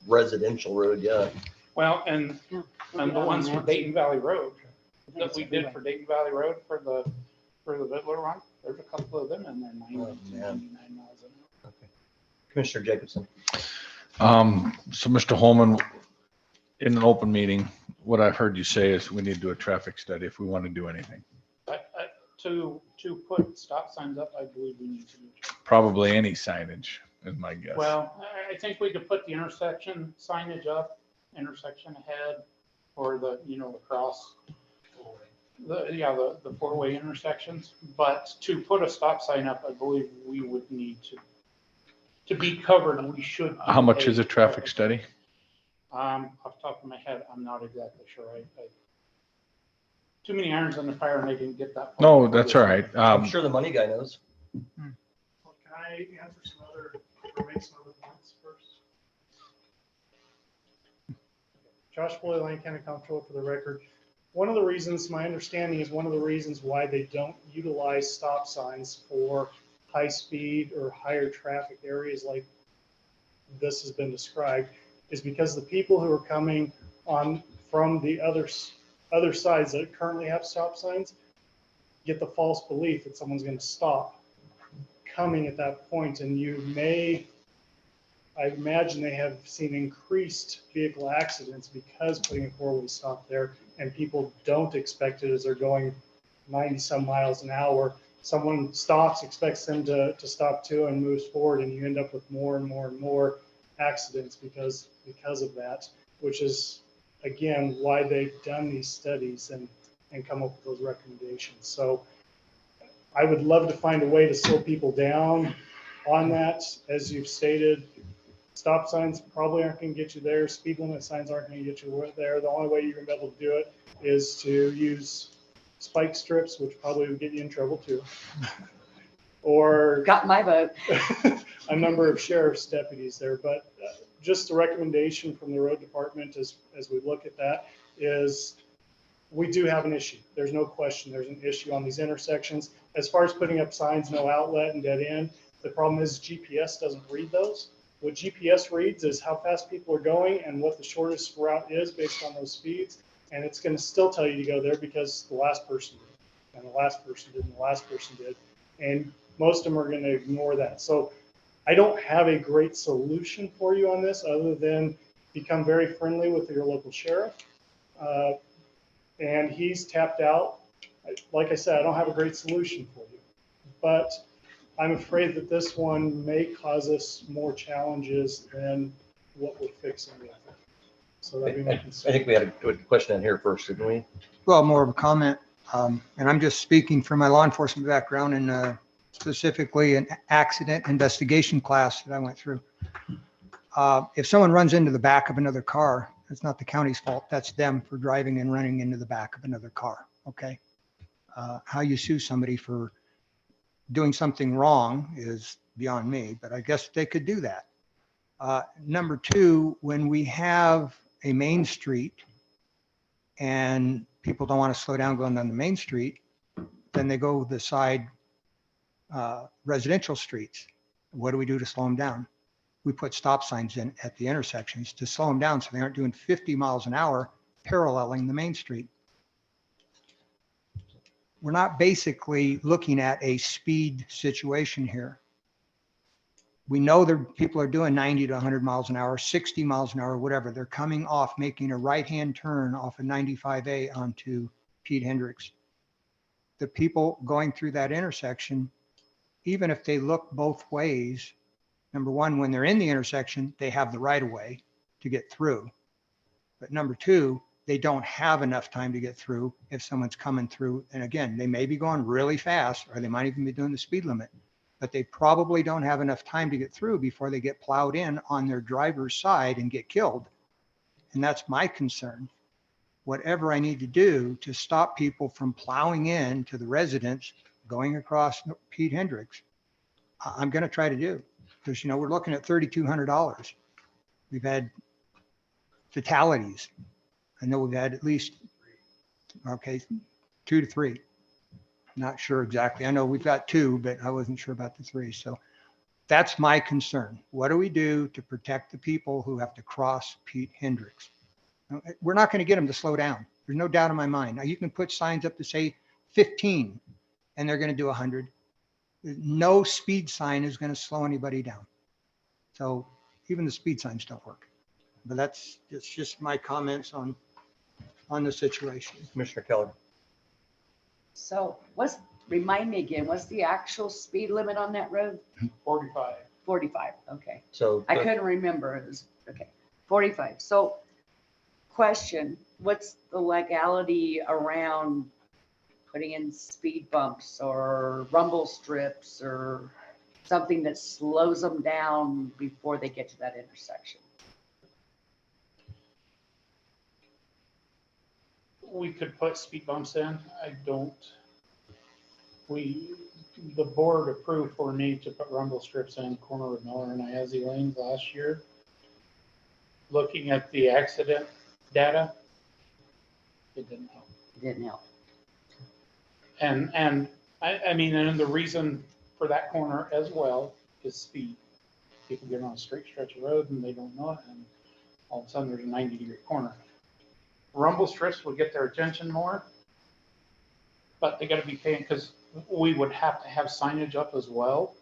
residential road yet. Well, and the ones for Dayton Valley Road that we did for Dayton Valley Road for the Vittler one, there's a couple of them in there, 90 to 99 miles an hour. Okay. Commissioner Jacobson. So Mr. Holman, in an open meeting, what I've heard you say is we need to do a traffic study if we want to do anything. To put stop signs up, I believe we need to do it. Probably any signage is my guess. Well, I think we could put the intersection signage up, intersection ahead, or the cross. The four-way intersections. But to put a stop sign up, I believe we would need to be covered, and we should. How much is a traffic study? Off the top of my head, I'm not exactly sure. I too many irons on the fire, and I didn't get that. No, that's all right. I'm sure the money guy knows. Can I answer some other, or make some other points first? Josh Boyle, Lyon County Comptroller, for the record. One of the reasons, my understanding is one of the reasons why they don't utilize stop signs for high speed or higher traffic areas like this has been described is because the people who are coming on from the other sides that currently have stop signs get the false belief that someone's going to stop coming at that point. And I imagine they have seen increased vehicle accidents because putting a four-way stop there, and people don't expect it as they're going 90 some miles an hour. Someone stops, expects them to stop too, and moves forward, and you end up with more and more and more accidents because of that, which is, again, why they've done these studies and come up with those recommendations. So I would love to find a way to slow people down on that. As you've stated, stop signs probably aren't going to get you there. Speed limit signs aren't going to get you there. The only way you're going to be able to do it is to use spike strips, which probably would get you in trouble too. Or got my vote. A number of sheriff's deputies there. But just a recommendation from the road department as we look at that is we do have an issue. There's no question there's an issue on these intersections. As far as putting up signs, no outlet and dead end, the problem is GPS doesn't read those. What GPS reads is how fast people are going and what the shortest route is based on those speeds. And it's going to still tell you to go there because the last person did, and the last person did, and the last person did. And most of them are going to ignore that. So I don't have a great solution for you on this other than become very friendly with your local sheriff. And he's tapped out. Like I said, I don't have a great solution for you, but I'm afraid that this one may cause us more challenges than what we're fixing with it. So that'd be my I concern. think we had a question in here first, didn't we? Well, more of a comment, and I'm just speaking from my law enforcement background and specifically an accident investigation class that I went through. If someone runs into the back of another car, it's not the county's fault. That's them for driving and running into the back of another car. Okay. How you sue somebody for doing something wrong is beyond me, but I guess they could do that. Number two, when we have a main street and people don't want to slow down going down the main street, then they go the side residential streets. What do we do to slow them down? We put stop signs in at the intersections to slow them down so they aren't doing 50 miles an hour paralleling the main street. We're not basically looking at a speed situation here. We know that people are doing 90 to 100 miles an hour, 60 miles an hour, whatever. They're coming off, making a right-hand turn off of 95A onto Pete Hendricks. The people going through that intersection, even if they look both ways, number one, when they're in the intersection, they have the right of way to get through. But number two, they don't have enough time to get through if someone's coming through. And again, they may be going really fast or they might even be doing the speed limit, but they probably don't have enough time to get through before they get plowed in on their driver's side and get killed. And that's my concern. Whatever I need to do to stop people from plowing in to the residents going across Pete Hendricks, I'm going to try to do. Because, we're looking at $3,200. We've had fatalities. I know we've had at least, 2 to 3. Not sure exactly. I know we've got 2, but I wasn't sure about the 3. So that's my concern. What do we do to protect the people who have to cross Pete Hendricks? We're not going to get them to slow down. There's no doubt in my mind. Now you can put signs up to say 15 and they're going to do 100. No speed sign is going to slow anybody down. So even the speed signs don't work. But it's just my comments on the situation. Commissioner Keller. So remind me again, what's the actual speed limit on that road? 45. 45, okay. So I couldn't remember. It was, okay, 45. So question, what's the legality around putting in speed bumps or rumble strips or something that slows them down before they get to that intersection? We could put speed bumps in. The board approved for me to put rumble strips in corner of Miller and Iazzi lanes last year. Looking at the accident data, it didn't help. It didn't help. And I mean, and the reason for that corner as well is speed. People get on a straight stretch of road and they don't know it, and all of a sudden there's a 90-degree corner. Rumble strips will get their attention more, but they got to be paying, because we would have to have signage up as well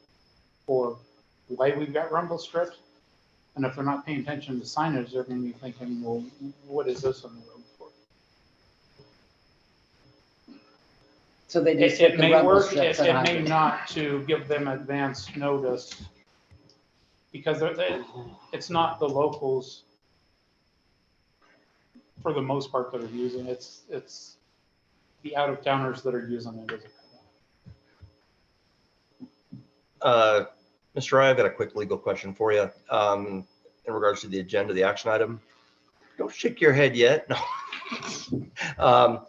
for why we've got rumble strips. And if they're not paying attention to signage, they're going to be thinking, well, what is this on the road for? So they just It may work, it may not, to give them advance notice, because it's not the locals for the most part that are using it. It's the out-of-towners that are using it as a Mr. Rye, I've got a quick legal question for you in regards to the agenda, the action item. Don't shake your head yet. No.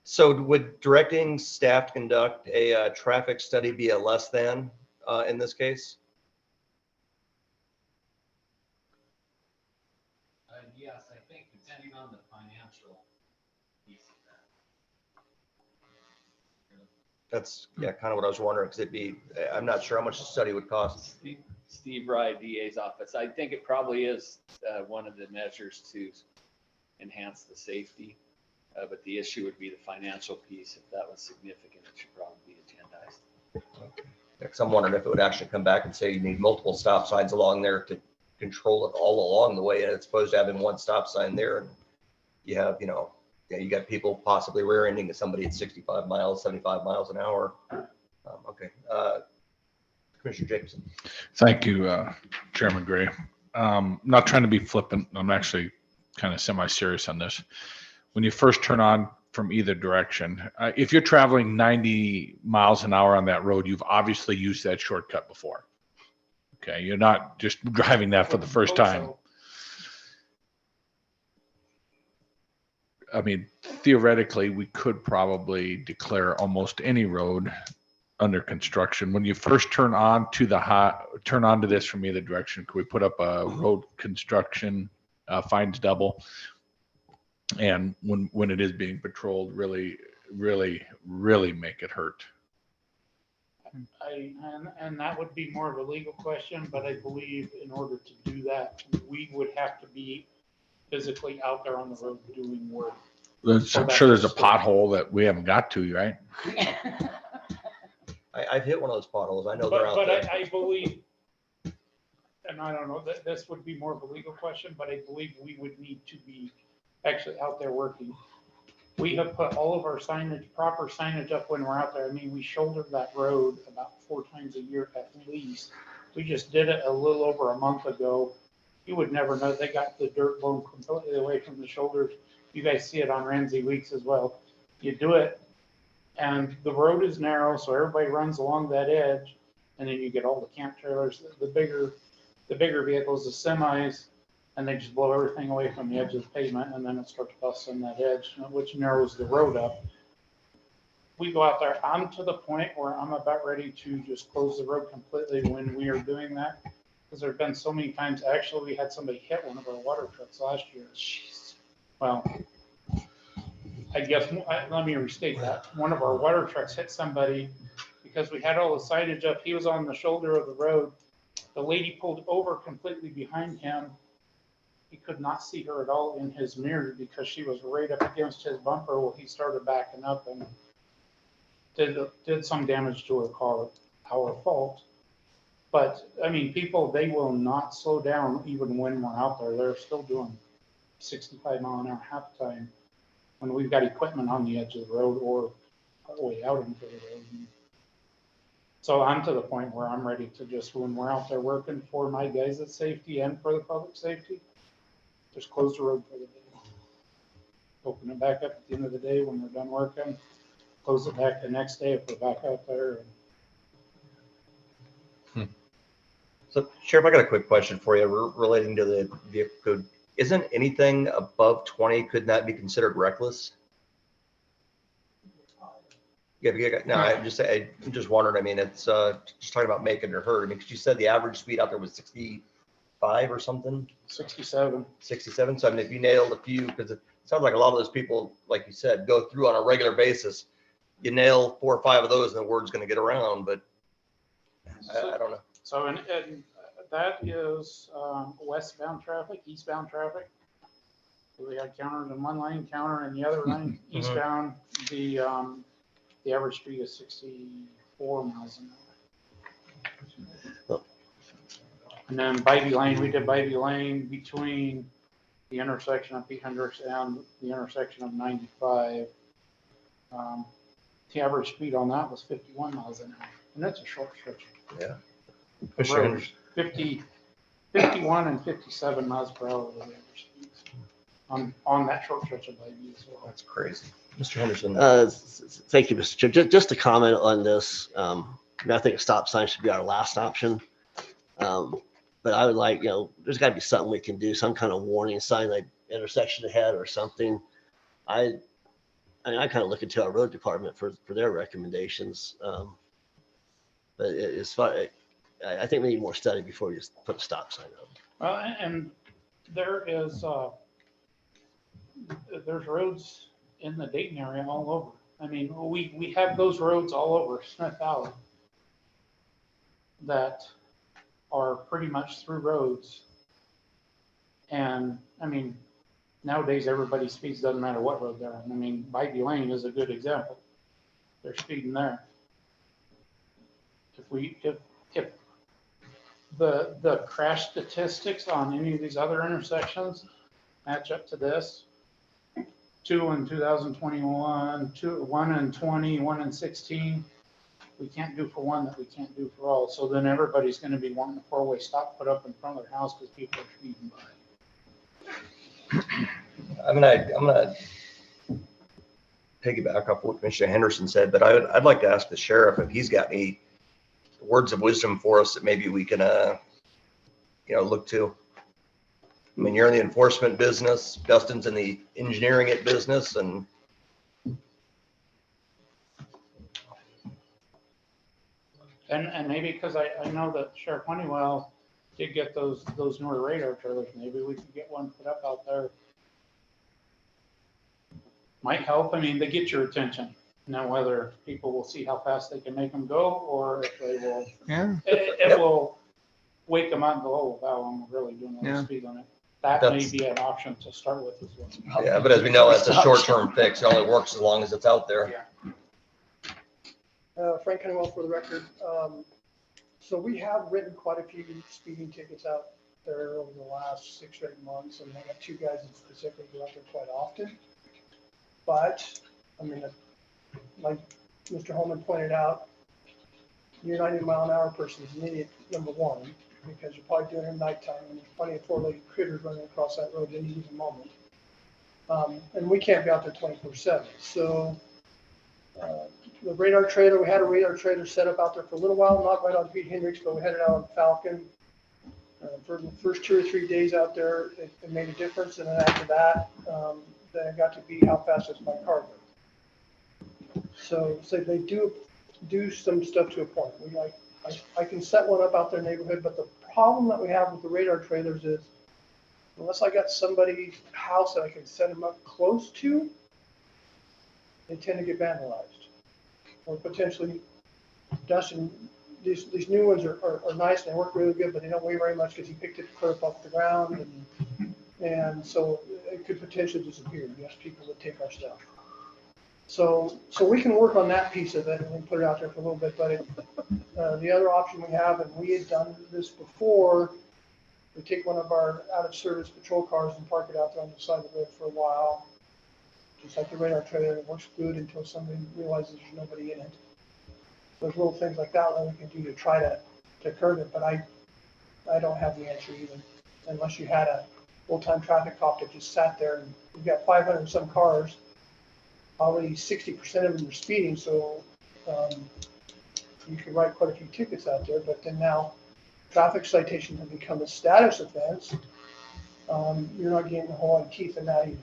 So would directing staff to conduct a traffic study be a less than in this case? Yes, I think depending on the financial piece of that. That's, yeah, kind of what I was wondering, because I'm not sure how much the study would cost. Steve Rye, DA's office. I think it probably is one of the measures to enhance the safety. But the issue would be the financial piece. If that was significant, it should probably be agendized. Because I'm wondering if it would actually come back and say you need multiple stop signs along there to control it all along the way, and it's opposed to having one stop sign there. And you have, you got people possibly rear-ending somebody at 65 miles, 75 miles an hour. Okay. Commissioner Jacobson. Thank you, Chairman Gray. Not trying to be flippant. I'm actually kind of semi-serious on this. When you first turn on from either direction, if you're traveling 90 miles an hour on that road, you've obviously used that shortcut before. Okay, you're not just driving that for the first time. I mean, theoretically, we could probably declare almost any road under construction. When you first turn on to this from either direction, could we put up a road construction fines double? And when it is being patrolled, really make it hurt. And that would be more of a legal question, but I believe in order to do that, we would have to be physically out there on the road doing work. I'm sure there's a pothole that we haven't got to, right? I've hit one of those potholes. I know they're out there. But I believe, and I don't know, that this would be more of a legal question, but I believe we would need to be actually out there working. We have put all of our signage, proper signage up when we're out there. I mean, we shoulder that road about 4 times a year at least. We just did it a little over a month ago. You would never know. They got the dirt blown completely away from the shoulders. You guys see it on Ramsey Weeks as well. You do it, and the road is narrow, so everybody runs along that edge, and then you get all the camp trailers, the bigger vehicles, the semis, and they just blow everything away from the edge of the pavement, and then it starts busting that edge, which narrows the road up. We go out there. I'm to the point where I'm about ready to just close the road completely when we are doing that, because there have been so many times. Actually, we had somebody hit one of our water trucks last year. Jeez. Well, I guess, let me restate that. One of our water trucks hit somebody because we had all the signage up. He was on the shoulder of the road. The lady pulled over completely behind him. He could not see her at all in his mirror because she was right up against his bumper. Well, he started backing up and did some damage to her car. Our fault. But I mean, people, they will not slow down even when we're out there. They're still doing 65 mile an hour half the time when we've got equipment on the edge of the road or way out into the road. So I'm to the point where I'm ready to just, when we're out there working for my guys' safety and for the public safety, just close the road for the day. Open it back up at the end of the day when we're done working. Close it back the next day if we're back out there. So, Sheriff, I got a quick question for you relating to the vehicle code. Isn't anything above 20, could that be considered reckless? Yeah, no, I'm just wondering. I mean, it's just talking about making it hurt. I mean, because you said the average speed out there was 65 or something? 67. 67. So, I mean, if you nailed a few, because it sounds like a lot of those people, like you said, go through on a regular basis. You nail 4 or 5 of those, and the word's going to get around. But I don't know. So, and that is westbound traffic, eastbound traffic. We had countered in one lane, counter in the other lane. Eastbound, the average speed is 64 miles an hour. And then Bivey Lane, we did Bivey Lane between the intersection of Pete Hendricks and the intersection of 95. The average speed on that was 51 miles an hour, and that's a short stretch. Yeah. 51 and 57 miles per hour were the average speeds on that short stretch of Bivey as well. That's crazy. Mr. Henderson. Thank you, Mr. Chair. Just to comment on this, I think a stop sign should be our last option. But I would like, there's got to be something we can do, some kind of warning sign, like intersection ahead or something. I kind of look into our road department for their recommendations. But as far, I think we need more study before we just put a stop sign up. Well, and there is there's roads in the Dayton area all over. I mean, we have those roads all over Smith Valley that are pretty much through roads. And I mean, nowadays everybody speeds, doesn't matter what road they're on. I mean, Bybee Lane is a good example. They're speeding there. If the crash statistics on any of these other intersections match up to this, 2 in 2021, 1 in 20, 1 in 16, we can't do for one that we can't do for all. So then everybody's going to be wanting a four-way stop put up in front of their house because people are speeding by. I'm gonna piggyback off what Commissioner Henderson said, but I'd like to ask the sheriff if he's got any words of wisdom for us that maybe we can, look to. I mean, you're in the enforcement business, Dustin's in the engineering it business, and maybe because I know that Sheriff Honeywell did get those newer radar trailers, maybe we could get one put up out there. Might help. I mean, they get your attention. Now, whether people will see how fast they can make them go, or if they will, it will wake them up and go, oh, wow, I'm really doing a little speed limit. That may be an option to start with as well. yeah, but as we know, that's a short-term fix. It only works as long as it's out there. Yeah. Frank Honeywell for the record. So we have written quite a few speeding tickets out there over the last 6 or 8 months, and I got 2 guys that specifically go out there quite often. But, I mean, like Mr. Holman pointed out, your 90-mile-an-hour person is an idiot, number one, because you're probably doing it at nighttime, and there's plenty of four-legged critters running across that road at any given moment. And we can't be out there 24/7. So the radar trailer, we had a radar trailer set up out there for a little while, not right on Pete Hendricks, but we had it out on Falcon. For the first 2 or 3 days out there, it made a difference. And then after that, then it got to be how fast is my car going. So they do some stuff to a point. I can set one up out there in the neighborhood, but the problem that we have with the radar trailers is unless I got somebody's house that I can set them up close to, they tend to get vandalized. Or potentially, Dustin, these new ones are nice and they work really good, but they don't weigh very much because he picked it clear up off the ground, and so it could potentially disappear. Yes, people would take our stuff. So we can work on that piece of it and put it out there for a little bit. But the other option we have, and we had done this before, we take one of our out-of-service patrol cars and park it out there on the side of the road for a while. Just like the radar trailer, it works good until somebody realizes there's nobody in it. There's little things like that that we can do to try to curb it, but I don't have the answer either. Unless you had a full-time traffic cop that just sat there, and you've got 500 and some cars, already 60% of them are speeding, so you can write quite a few tickets out there, but then now traffic citations have become a status offense. You're not getting a whole lot of teeth in that either.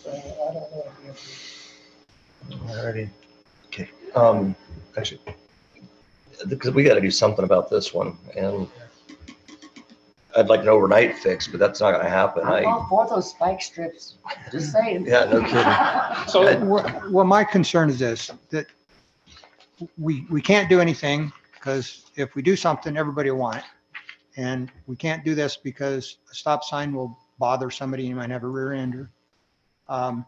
So I don't know what the answer is. Alrighty. Okay. Actually, because we got to do something about this one, and I'd like an overnight fix, but that's not going to happen. I'm all for those spike strips. Just saying. Yeah, no kidding. So, well, my concern is this, that we can't do anything because if we do something, everybody will want it. And we can't do this because a stop sign will bother somebody. You might have a rear ender. I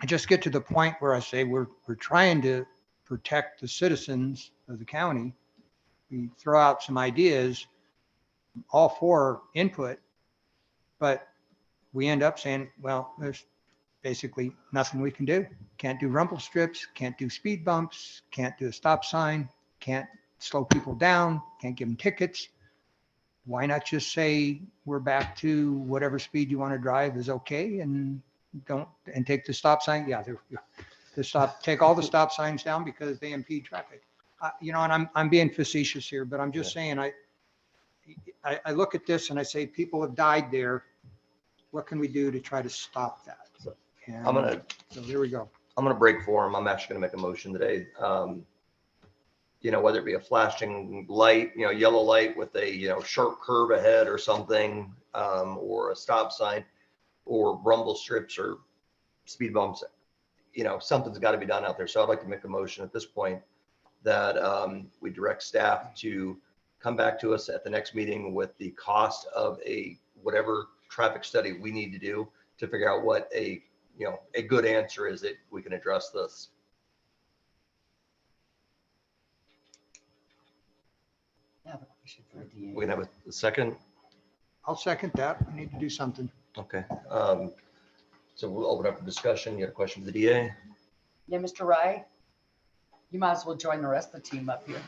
just get to the point where I say we're trying to protect the citizens of the county. We throw out some ideas, all for input, but we end up saying, well, there's basically nothing we can do. Can't do rumble strips, can't do speed bumps, can't do a stop sign, can't slow people down, can't give them tickets. Why not just say we're back to whatever speed you want to drive is okay, and take the stop sign? Yeah, take all the stop signs down because they impede traffic. And I'm being facetious here, but I'm just saying I look at this and I say people have died there. What can we do to try to stop that? And so here we go. I'm gonna break form. I'm actually gonna make a motion today. Whether it be a flashing light, yellow light with a sharp curve ahead or something, or a stop sign, or rumble strips or speed bumps. you know, something's got to be done out there. So I'd like to make a motion at this point that we direct staff to come back to us at the next meeting with the cost of a whatever traffic study we need to do to figure out what a, you know, a good answer is that we can address this. I have a question for the DA. We can have a second. I'll second that. We need to do something. Okay. So we'll open up for discussion. You got a question for the DA? Yeah, Mr. Wright, you might as well join the rest of the team up here.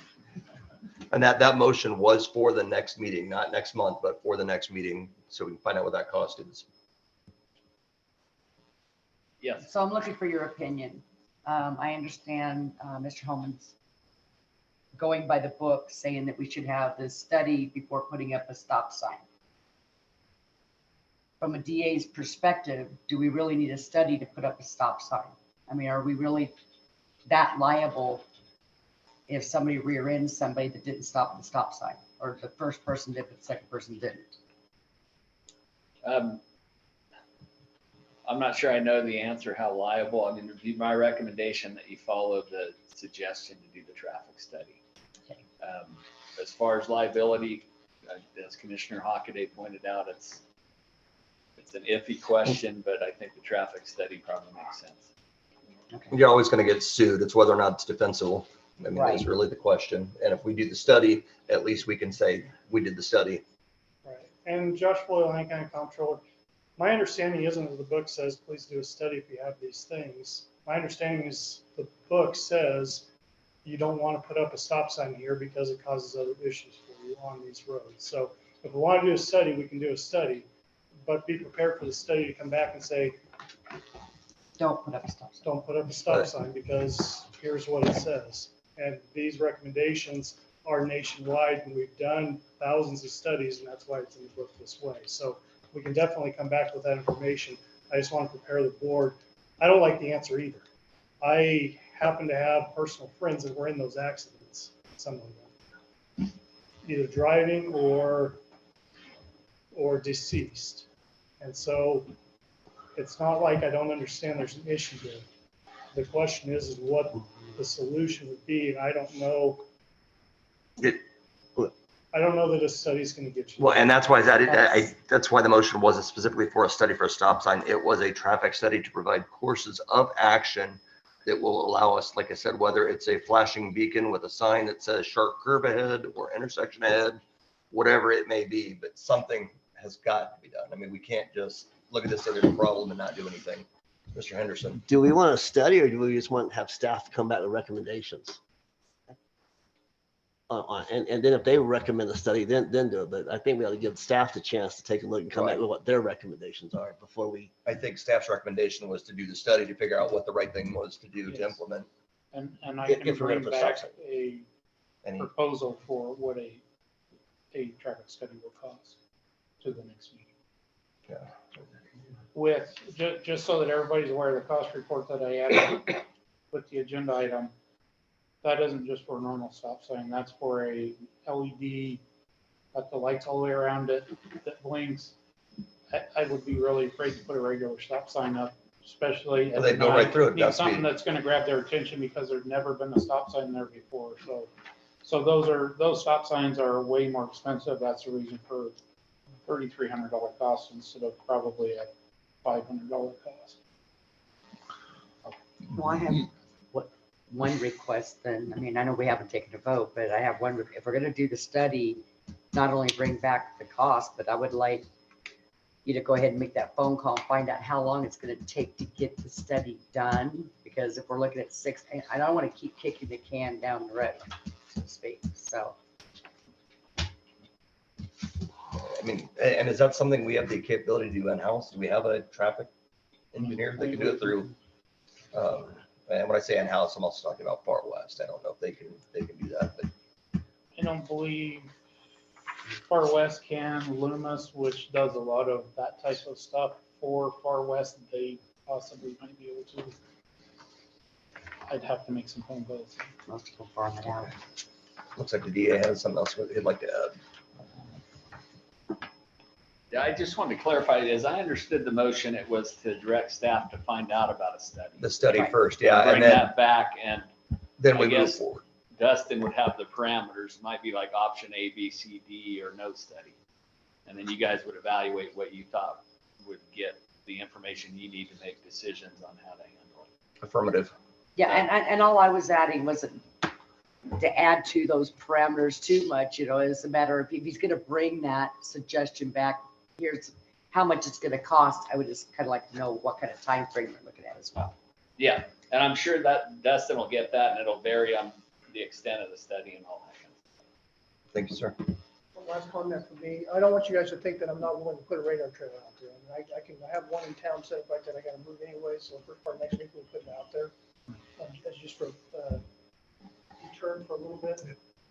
And that motion was for the next meeting, not next month, but for the next meeting. So we can find out what that cost is. Yes. So I'm looking for your opinion. I understand Mr. Holman's going by the book, saying that we should have this study before putting up a stop sign. From a DA's perspective, do we really need a study to put up a stop sign? I mean, are we really that liable if somebody rear ends somebody that didn't stop at the stop sign, or the first person did, but the second person didn't? I'm not sure I know the answer, how liable. I mean, it'd be my recommendation that you follow the suggestion to do the traffic study. Okay. As far as liability, as Commissioner Hockaday pointed out, it's an iffy question, but I think the traffic study probably makes sense. Okay. You're always going to get sued. It's whether or not it's defensible. I mean, that's really the question. And if we do the study, at least we can say we did the study. Right. And Josh Boyle, Lyon County Comptroller, my understanding isn't that the book says, please do a study if you have these things. My understanding is the book says you don't want to put up a stop sign here because it causes other issues for you on these roads. So if we want to do a study, we can do a study, but be prepared for the study to come back and say, don't put up a stop sign. Don't put up a stop sign because here's what it says. And these recommendations are nationwide, and we've done thousands of studies, and that's why it's in the book this way. So we can definitely come back with that information. I just want to prepare the board. I don't like the answer either. I happen to have personal friends that were in those accidents, some of them, either driving or deceased. And so it's not like I don't understand there's an issue there. The question is what the solution would be, and I don't know. I don't know that a study's going to get you. Well, and that's why that's why the motion wasn't specifically for a study for a stop sign. It was a traffic study to provide courses of action that will allow us, like I said, whether it's a flashing beacon with a sign that says sharp curve ahead or intersection ahead, whatever it may be, but something has got to be done. I mean, we can't just look at this as a problem and not do anything. Mr. Henderson. Do we want to study, or do we just want to have staff to come back with recommendations? And then if they recommend a study, then do it. But I think we ought to give staff the chance to take a look and come back with what their recommendations are before we. I think staff's recommendation was to do the study to figure out what the right thing was to do to implement. And I can bring back a proposal for what a traffic study will cost to the next meeting. Yeah. With, just so that everybody's aware of the cost report that I added with the agenda item, that isn't just for a normal stop sign, that's for a LED, got the lights all the way around it that blinks. I would be really afraid to put a regular stop sign up, especially Well, they go right through it. Need something that's going to grab their attention because there's never been a stop sign there before. So those stop signs are way more expensive. That's the reason for $3,300 cost instead of probably a $500 cost. Well, I have one request then. I mean, I know we haven't taken a vote, but I have one. If we're going to do the study, not only bring back the cost, but I would like you to go ahead and make that phone call and find out how long it's going to take to get the study done. Because if we're looking at I don't want to keep kicking the can down the road, so to speak. So. I mean, and is that something we have the capability to do in-house? Do we have a traffic engineer that can do it through? And when I say in-house, I'm also talking about Far West. I don't know if they can do that, but I don't believe Far West can. Loomis, which does a lot of that type of stuff for Far West, they possibly might be able to. I'd have to make some phone calls. Most people farm it out. Looks like the DA has something else he'd like to add. Yeah, I just wanted to clarify, as I understood the motion, it was to direct staff to find out about a study. The study Right. first, yeah, Bring and then, that back, and then I we move guess forward. Dustin would have the parameters, might be like option A, B, C, D, or no study. And then you guys would evaluate what you thought would get the information you need to make decisions on how to handle it. Affirmative. Yeah, and all I was adding wasn't to add to those parameters too much, it's a matter of if he's gonna bring that suggestion back, here's how much it's gonna cost. I would just kind of like to know what kind of time frame we're looking at as well. Yeah, and I'm sure that Dustin will get that, and it'll vary on the extent of the study and all that kind of stuff. Thank you, sir. One last comment from me. I don't want you guys to think that I'm not willing to put a radar trailer out there. I mean, I have one in town set up right there. I gotta move anyway, so first part of next week we'll put it out there. That's just for, return for a little bit.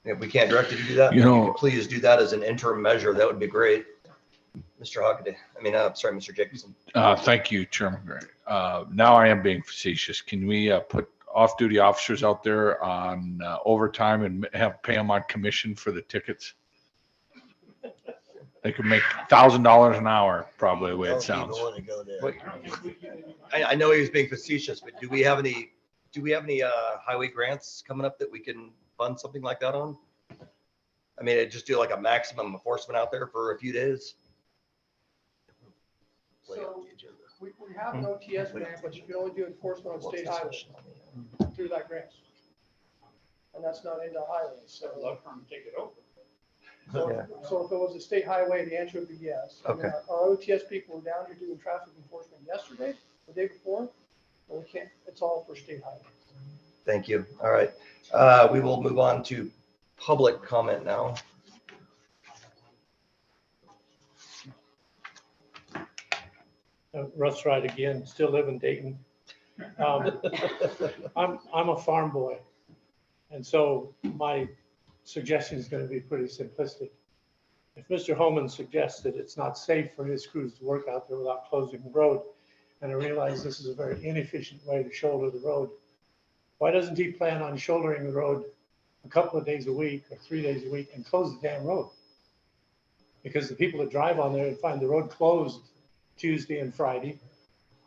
If we can't direct you to do that, You know- could please do that as an interim measure. That would be great. Mr. Hockaday, sorry, Mr. Jacobson. Thank you, Chairman Gray. Now I am being facetious. Can we put off-duty officers out there on overtime and pay them on commission for the tickets? They could make $1,000 an hour, probably the way it sounds. What- I know he was being facetious, but do we have any highway grants coming up that we can fund something like that on? I mean, just do like a maximum enforcement out there for a few days? So we have an OTS grant, but you can only do enforcement on state highways through that grant. And that's not into highways, so. I'd love for them to take it over. So if it was a state highway, the answer would be yes. I mean, Okay. Our OTS people were down here doing traffic enforcement yesterday, the day before, but we can't, it's all for state highways. Thank you. All right. We will move on to public comment now. Russ Wright again, still live in Dayton. I'm a farm boy. And so my suggestion is going to be pretty simplistic. If Mr. Holman suggests that it's not safe for his crews to work out there without closing the road, and I realize this is a very inefficient way to shoulder the road, why doesn't he plan on shouldering the road a couple of days a week or 3 days a week and close the damn road? Because the people that drive on there and find the road closed Tuesday and Friday,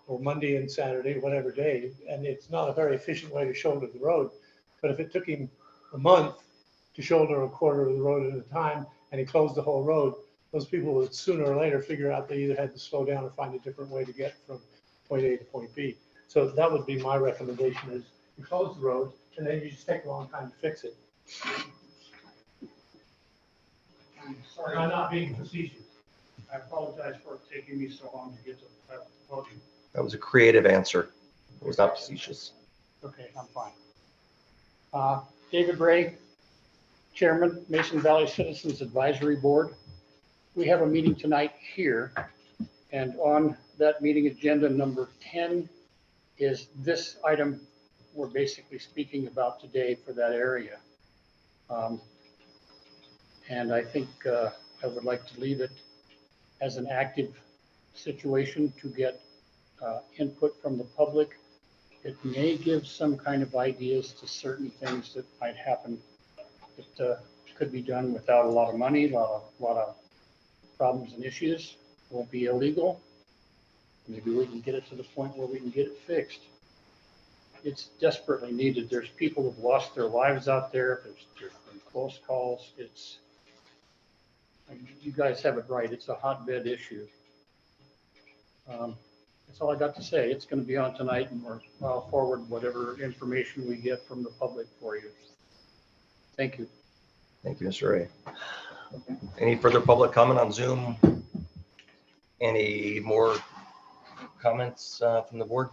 or Monday and Saturday, whatever day, and it's not a very efficient way to shoulder the road. But if it took him a month to shoulder a quarter of the road at a time, and he closed the whole road, those people would sooner or later figure out they either had to slow down or find a different way to get from point A to point B. So that would be my recommendation, is you close the road, and then you just take a long time to fix it. Sorry, I'm not being facetious. I apologize for it taking me so long to get to the podium. That was a creative answer. It was not facetious. Okay, I'm fine. David Ray, Chairman, Mason Valley Citizens Advisory Board. We have a meeting tonight here, and on that meeting agenda number 10 is this item we're basically speaking about today for that area. And I think I would like to leave it as an active situation to get input from the public. It may give some kind of ideas to certain things that might happen. It could be done without a lot of money, a lot of problems and issues. It won't be illegal. Maybe we can get it to the point where we can get it fixed. It's desperately needed. There's people who've lost their lives out there. There's been close calls. You guys have it right. It's a hotbed issue. That's all I got to say. It's going to be on tonight, and I'll forward whatever information we get from the public for you. Thank you. Thank you, Mr. Ray. Any further public comment on Zoom? Any more comments from the board?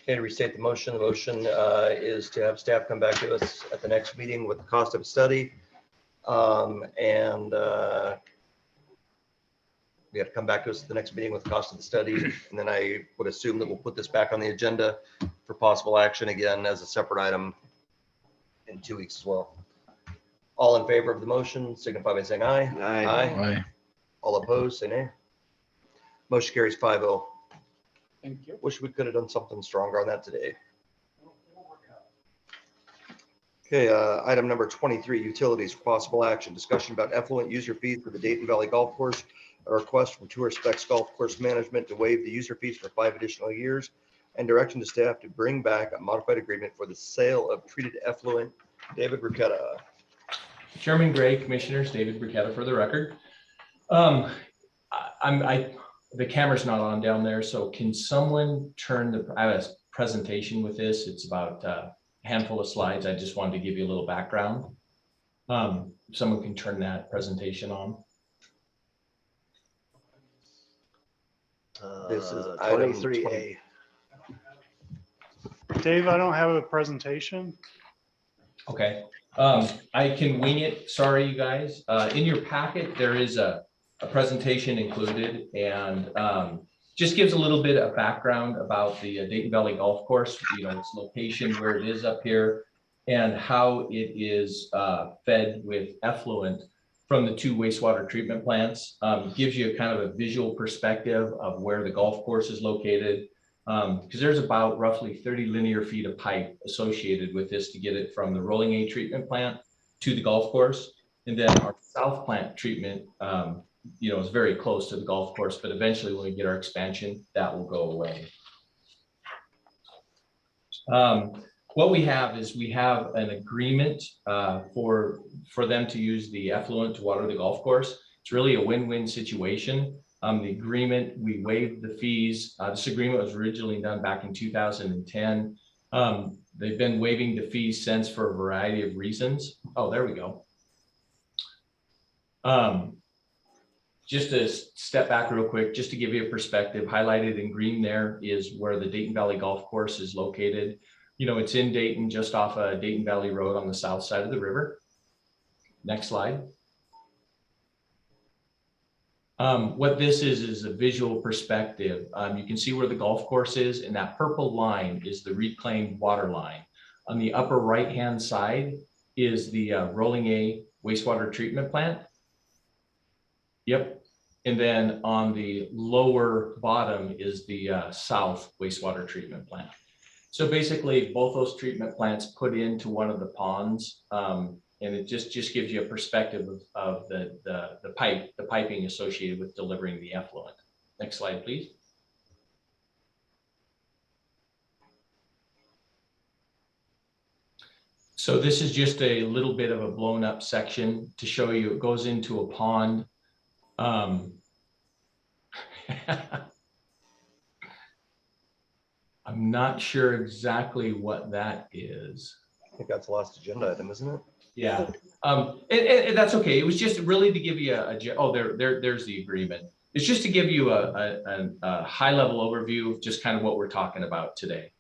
Okay, to restate the motion is to have staff come back to us at the next meeting with the cost of a study. We have to come back to us at the next meeting with the cost of the study. And then I would assume that we'll put this back on the agenda for possible action again as a separate item in 2 weeks as well. All in favor of the motion signify by saying aye. Aye. All opposed, say nay. Motion carries 5-0. Thank you. Wish we could have done something stronger on that today. Okay, item number 23, utilities for possible action. Discussion about effluent user fees for the Dayton Valley Golf Course a request from Tour Specs Golf Course Management to waive the user fees for 5 additional years, and direction to staff to bring back a modified agreement for the sale of treated effluent. David Burketta. Chairman Gray, Commissioners, David Burketta for the record. The camera's not on down there, so can someone turn I have a presentation with this. It's about a handful of slides. I just wanted to give you a little background. Someone can turn that presentation on. This is 23A. Dave, I don't have a presentation. Okay, I can wing it. Sorry, you guys. In your packet, there is a presentation included, and just gives a little bit of background about the Dayton Valley Golf Course, its location, where it is up here, and how it is fed with effluent from the 2 wastewater treatment plants. Gives you a kind of a visual perspective of where the golf course is located, because there's about roughly 30 linear feet of pipe associated with this to get it from the rolling A treatment plant to the golf course. And then our south plant treatment, is very close to the golf course, but eventually when we get our expansion, that will go away. What we have is we have an agreement for them to use the effluent to water the golf course. It's really a win-win situation. The agreement, we waived the fees. This agreement was originally done back in 2010. They've been waiving the fees since for a variety of reasons. Oh, there we go. Just to step back real quick, just to give you a perspective, highlighted in green there is where the Dayton Valley Golf Course is located. It's in Dayton, just off of Dayton Valley Road on the south side of the river. Next slide. What this is a visual perspective. You can see where the golf course is, and that purple line is the reclaimed water line. On the upper right-hand side is the Rolling A wastewater treatment plant. Yep. And then on the lower bottom is the south wastewater treatment plant. So basically both those treatment plants put into one of the ponds, and it just gives you a perspective of the piping associated with delivering the effluent. Next slide, please. So this is just a little bit of a blown up section to show you it goes into a pond. I'm not sure exactly what that is. I think that's the last agenda item, isn't it? Yeah, and that's okay. It was just really to give you there's the agreement. It's just to give you a high level overview of just kind of what we're talking about today.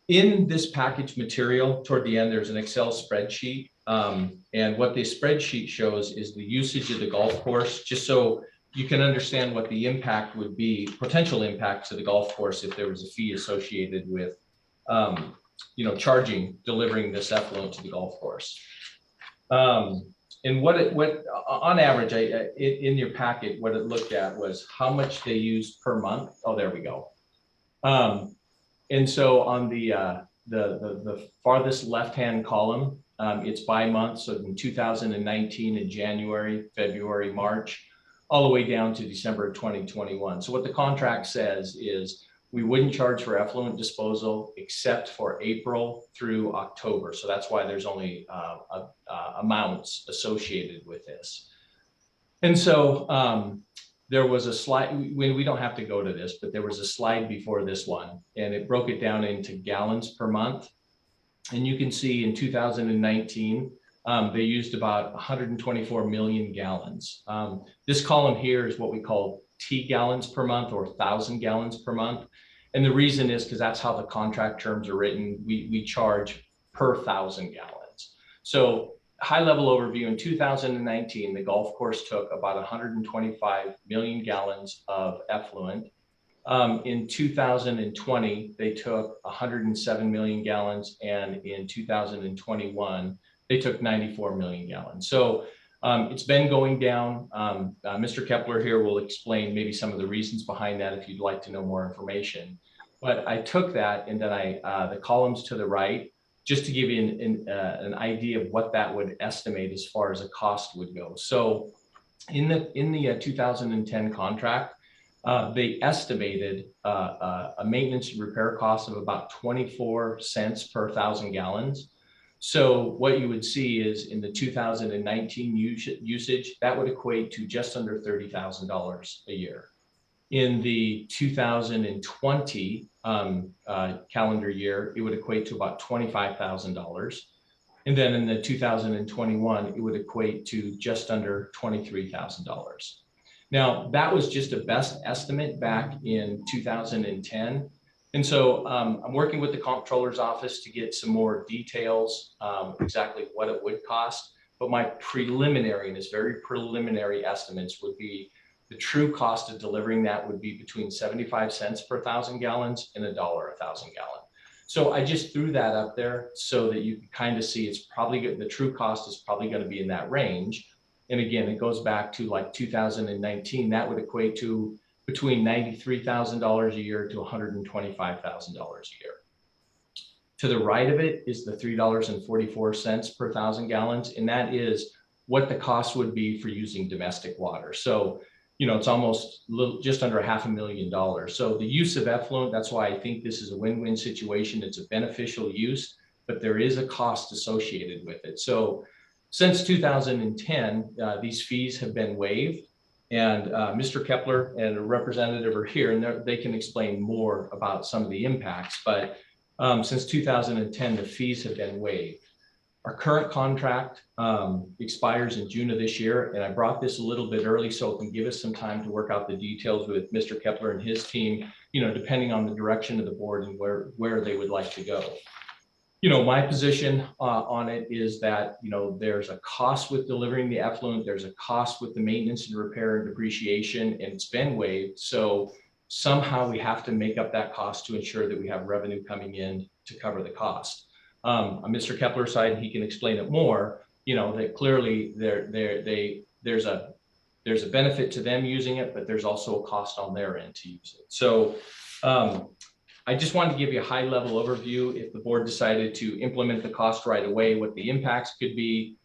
In this package material, toward the end, there's an Excel spreadsheet. And what the spreadsheet shows is the usage of the golf course, just so you can understand what the impact would be, potential impact to the golf course if there was a fee associated with, delivering this effluent to the golf course. And what on average, in your packet, what it looked at was how much they used per month. Oh, there we go. And so on the farthest left-hand column, it's by month. So in 2019, in January, February, March, all the way down to December of 2021. So what the contract says is we wouldn't charge for effluent disposal except for April through October. So that's why there's only amounts associated with this. And so there was a slide, we don't have to go to this, but there was a slide before this one, and it broke it down into gallons per month. And you can see in 2019, they used about 124 million gallons. This column here is what we call T gallons per month or 1,000 gallons per month. And the reason is because that's how the contract terms are written. We charge per 1,000 gallons. So high level overview, in 2019, the golf course took about 125 million gallons of effluent. In 2020, they took 107 million gallons, and in 2021, they took 94 million gallons. So it's been going down. Mr. Kepler here will explain maybe some of the reasons behind that if you'd like to know more information. But I took that, and then the columns to the right, just to give you an idea of what that would estimate as far as a cost would go. So In the 2010 contract, they estimated a maintenance and repair cost of about 24 cents per 1,000 gallons. So what you would see is in the 2019 usage, that would equate to just under $30,000 a year. In the 2020 calendar year, it would equate to about $25,000. And then in the 2021, it would equate to just under $23,000. Now, that was just a best estimate back in 2010. And so I'm working with the comptroller's office to get some more details, exactly what it would cost. But my preliminary, and it's very preliminary estimates, would be the true cost of delivering that would be between 75 cents per 1,000 gallons and $1 a 1,000 gallon. So I just threw that up there so that you can kind of see it's probably good. The true cost is probably going to be in that range. And again, it goes back to like 2019, that would equate to between $93,000 a year to $125,000 a year. To the right of it is the $3.44 per 1,000 gallons. And that is what the cost would be for using domestic water. So, you know, it's almost just under $500,000. So the use of effluent, that's why I think this is a win-win situation. It's a beneficial use, but there is a cost associated with it. So since 2010, these fees have been waived. And Mr. Kepler and a representative are here, and they can explain more about some of the impacts. But since 2010, the fees have been waived. Our current contract expires in June of this year, and I brought this a little bit early so it can give us some time to work out the details with Mr. Kepler and his team, you know, depending on the direction of the board and where they would like to go. You know, my position on it is that, you know, there's a cost with delivering the effluent, there's a cost with the maintenance and repair and depreciation, and it's been waived. So somehow we have to make up that cost to ensure that we have revenue coming in to cover the cost. On Mr. Kepler's side, he can explain it more, you know, that clearly there's a benefit to them using it, but there's also a cost on their end to use it. So I just wanted to give you a high level overview. If the board decided to implement the cost right away, what the impacts could be.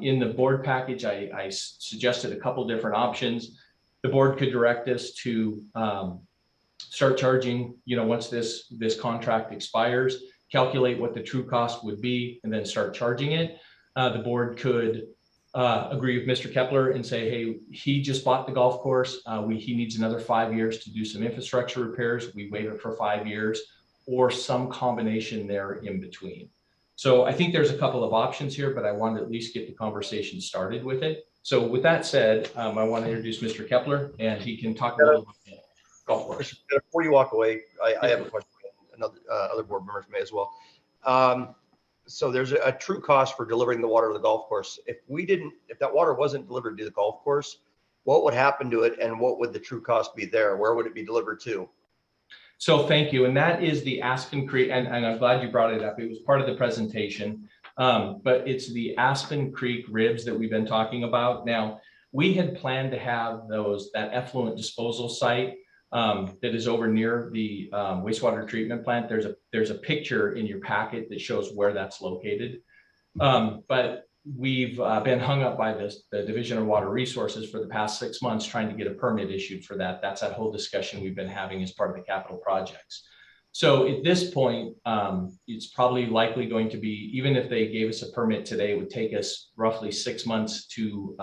In the board package, I suggested a couple different options. The board could direct us to start charging, you know, once this contract expires, calculate what the true cost would be, and then start charging it. The board could agree with Mr. Kepler and say, hey, he just bought the golf course. He needs another 5 years to do some infrastructure repairs. We waive it for 5 years, or some combination there in between. So I think there's a couple of options here, but I wanted to at least get the conversation started with it. So with that said, I want to introduce Mr. Kepler, and he can talk a little bit about golf course. Before you walk away, I have a question. Other board members may as well. So there's a true cost for delivering the water to the golf course. If that water wasn't delivered to the golf course, what would happen to it, and what would the true cost be there? Where would it be delivered to? So thank you. And that is the Aspen Creek, and I'm glad you brought it up. It was part of the presentation, but it's the Aspen Creek ribs that we've been talking about. Now, we had planned to have that effluent disposal site that is over near the wastewater treatment plant. There's a picture in your packet that shows where that's located. But we've been hung up by the Division of Water Resources for the past 6 months trying to get a permit issued for that. That's that whole discussion we've been having as part of the capital projects. So at this point, it's probably likely going to be, even if they gave us a permit today, it would take us roughly 6 months to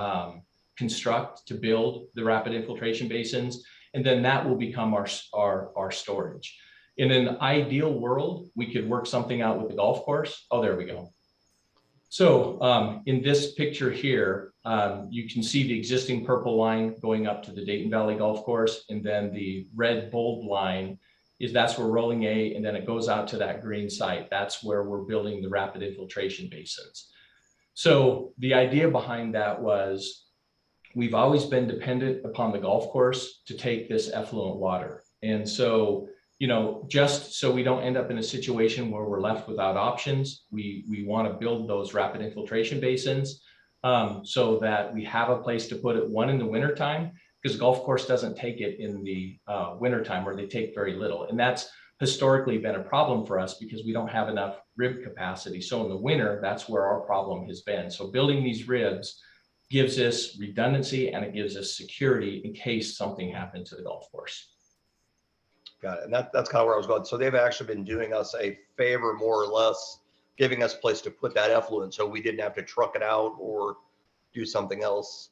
to build the rapid infiltration basins. And then that will become our storage. In an ideal world, we could work something out with the golf course. Oh, there we go. So in this picture here, you can see the existing purple line going up to the Dayton Valley Golf Course. And then the red bold line that's where rolling A, and then it goes out to that green site. That's where we're building the rapid infiltration basins. So the idea behind that was, we've always been dependent upon the golf course to take this effluent water. And so, you know, just so we don't end up in a situation where we're left without options, we want to build those rapid infiltration basins so that we have a place to put it, one in the wintertime, because the golf course doesn't take it in the wintertime, where they take very little. And that's historically been a problem for us because we don't have enough rib capacity. So in the winter, that's where our problem has been. So building these ribs gives us redundancy and it gives us security in case something happened to the golf course. Got it. And that's kind of where I was going. So they've actually been doing us a favor, more or less, giving us a place to put that effluent so we didn't have to truck it out or do something else.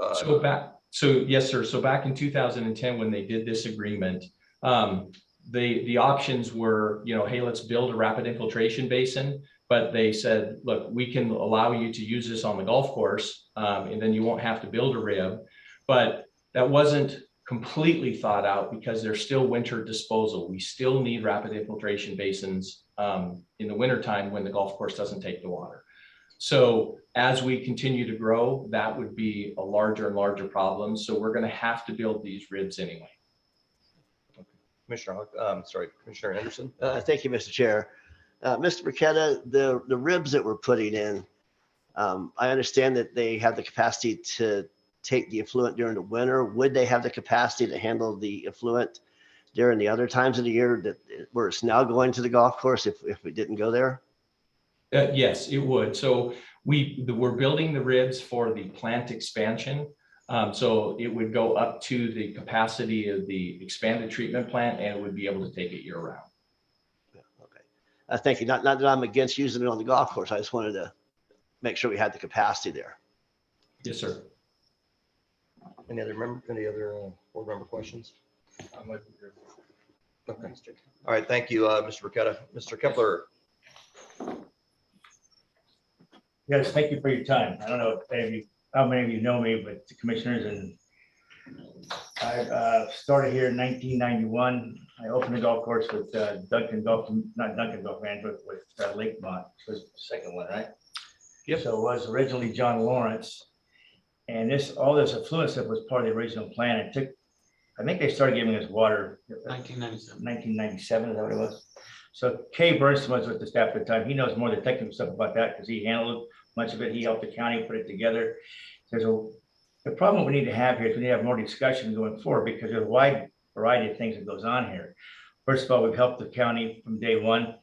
Yes, sir. So back in 2010, when they did this agreement, the options were, you know, hey, let's build a rapid infiltration basin. But they said, look, we can allow you to use this on the golf course, and then you won't have to build a rib. But that wasn't completely thought out because there's still winter disposal. We still need rapid infiltration basins in the wintertime when the golf course doesn't take the water. So as we continue to grow, that would be a larger and larger problem. So we're going to have to build these ribs anyway. Commissioner Henderson. Thank you, Mr. Chair. Mr. Burketta, the ribs that we're putting in, I understand that they have the capacity to take the effluent during the winter. Would they have the capacity to handle the effluent during the other times of the year that where it's now going to the golf course if we didn't go there? Yes, it would. So we're building the ribs for the plant expansion. So it would go up to the capacity of the expanded treatment plant and it would be able to take it year round. Thank you. Not that I'm against using it on the golf course. I just wanted to make sure we had the capacity there. Yes, sir. Any other board member questions? Okay. All right. Thank you, Mr. Burketta. Mr. Kepler. Yes, thank you for your time. I don't know how many of you know me, but the commissioners, and I started here in 1991. I opened the golf course with not Duncan Golf Management, with Lakemont, which was the second one, right? Yep. So it was originally John Lawrence. And all this affluent stuff was part of the original plan. It took, I think they started giving us water 1997, is that what it was? So Kay Bernstein was with the staff at the time. He knows more of the technical stuff about that because he handled much of it. He helped the county put it together. The problem we need to have here is we need to have more discussion going forward because there's a wide variety of things that goes on here. First of all, we've helped the county from day one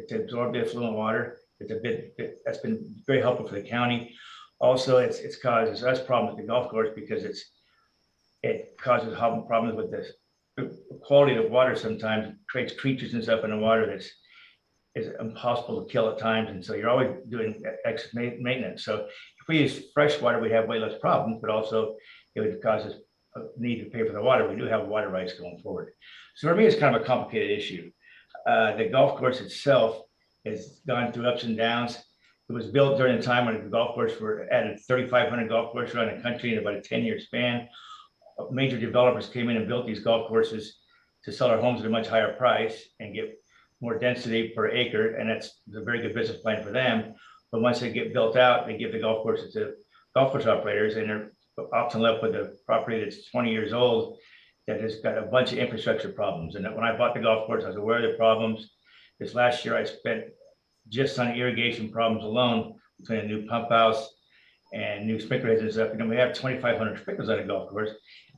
to absorb the affluent water. That's been very helpful for the county. Also, it's caused us problems with the golf course because it causes problems with the quality of the water. Sometimes creates creatures and stuff in the water that's impossible to kill at times, and so you're always doing extra maintenance. So if we use fresh water, we'd have way less problems, but also it would cause us a need to pay for the water. We do have water rights going forward. So for me, it's kind of a complicated issue. The golf course itself has gone through ups and downs. It was built during the time when the golf course were added 3,500 golf courses around the country in about a 10-year span. Major developers came in and built these golf courses to sell their homes at a much higher price and get more density per acre, and that's a very good business plan for them. But once they get built out, they give the golf courses to golf course operators, and they're often left with a property that's 20 years old that has got a bunch of infrastructure problems. And when I bought the golf course, I was aware of the problems. This last year, I spent just on irrigation problems alone between a new pump house and new sprinkler heads and stuff. You know, we have 2,500 sprinklers on a golf course,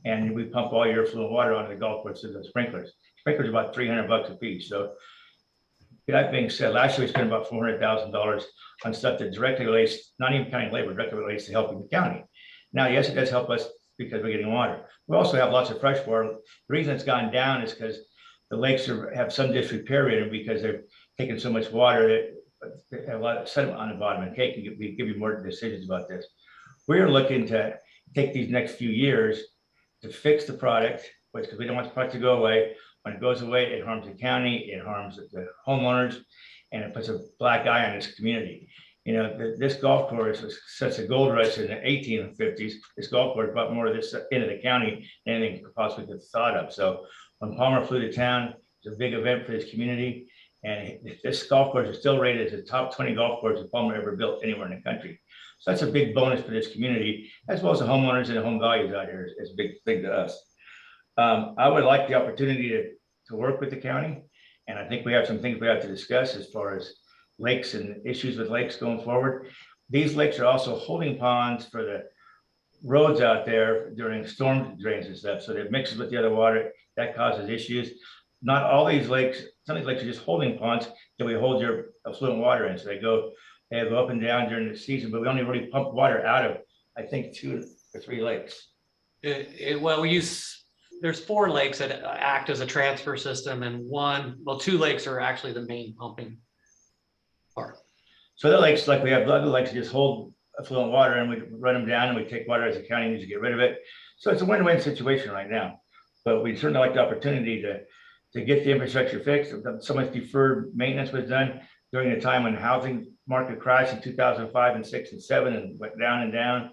and we pump all your affluent water onto the golf course through the sprinklers. Sprinklers are about $300 a piece. So that being said, last year we spent about $400,000 on stuff that directly relates, not even county labor, directly relates to helping the county. Now, yes, it does help us because we're getting water. We also have lots of fresh water. The reason it's gone down is because the lakes have some disrepair in them because they're taking so much water that they have a lot of sediment on the bottom. And Kate can give you more decisions about this. We're looking to take these next few years to fix the product, because we don't want the product to go away. When it goes away, it harms the county, it harms the homeowners, and it puts a black eye on this community. You know, this golf course was such a gold rush in the 1850s. This golf course brought more of this into the county than anything could possibly get thought of. So when Palmer flew to town, it's a big event for this community. And this golf course is still rated as a top 20 golf course that Palmer ever built anywhere in the country. So that's a big bonus for this community, as well as the homeowners and the home values out here is a big thing to us. I would like the opportunity to work with the county. And I think we have some things we have to discuss as far as lakes and issues with lakes going forward. These lakes are also holding ponds for the roads out there during storm drains and stuff. So it mixes with the other water, that causes issues. Not all these lakes, some of these lakes are just holding ponds that we hold your affluent water in. So they go up and down during the season, but we only really pump water out of I think 2 or 3 lakes. Well, there's 4 lakes that act as a transfer system, and 2 lakes are actually the main pumping part. So the lakes, like we have other lakes, just hold affluent water and we run them down and we take water as a county needs to get rid of it. So it's a win-win situation right now. But we certainly like the opportunity to get the infrastructure fixed. So much deferred maintenance was done during the time when housing market crashed in 2005 and 6 and 7 and went down and down.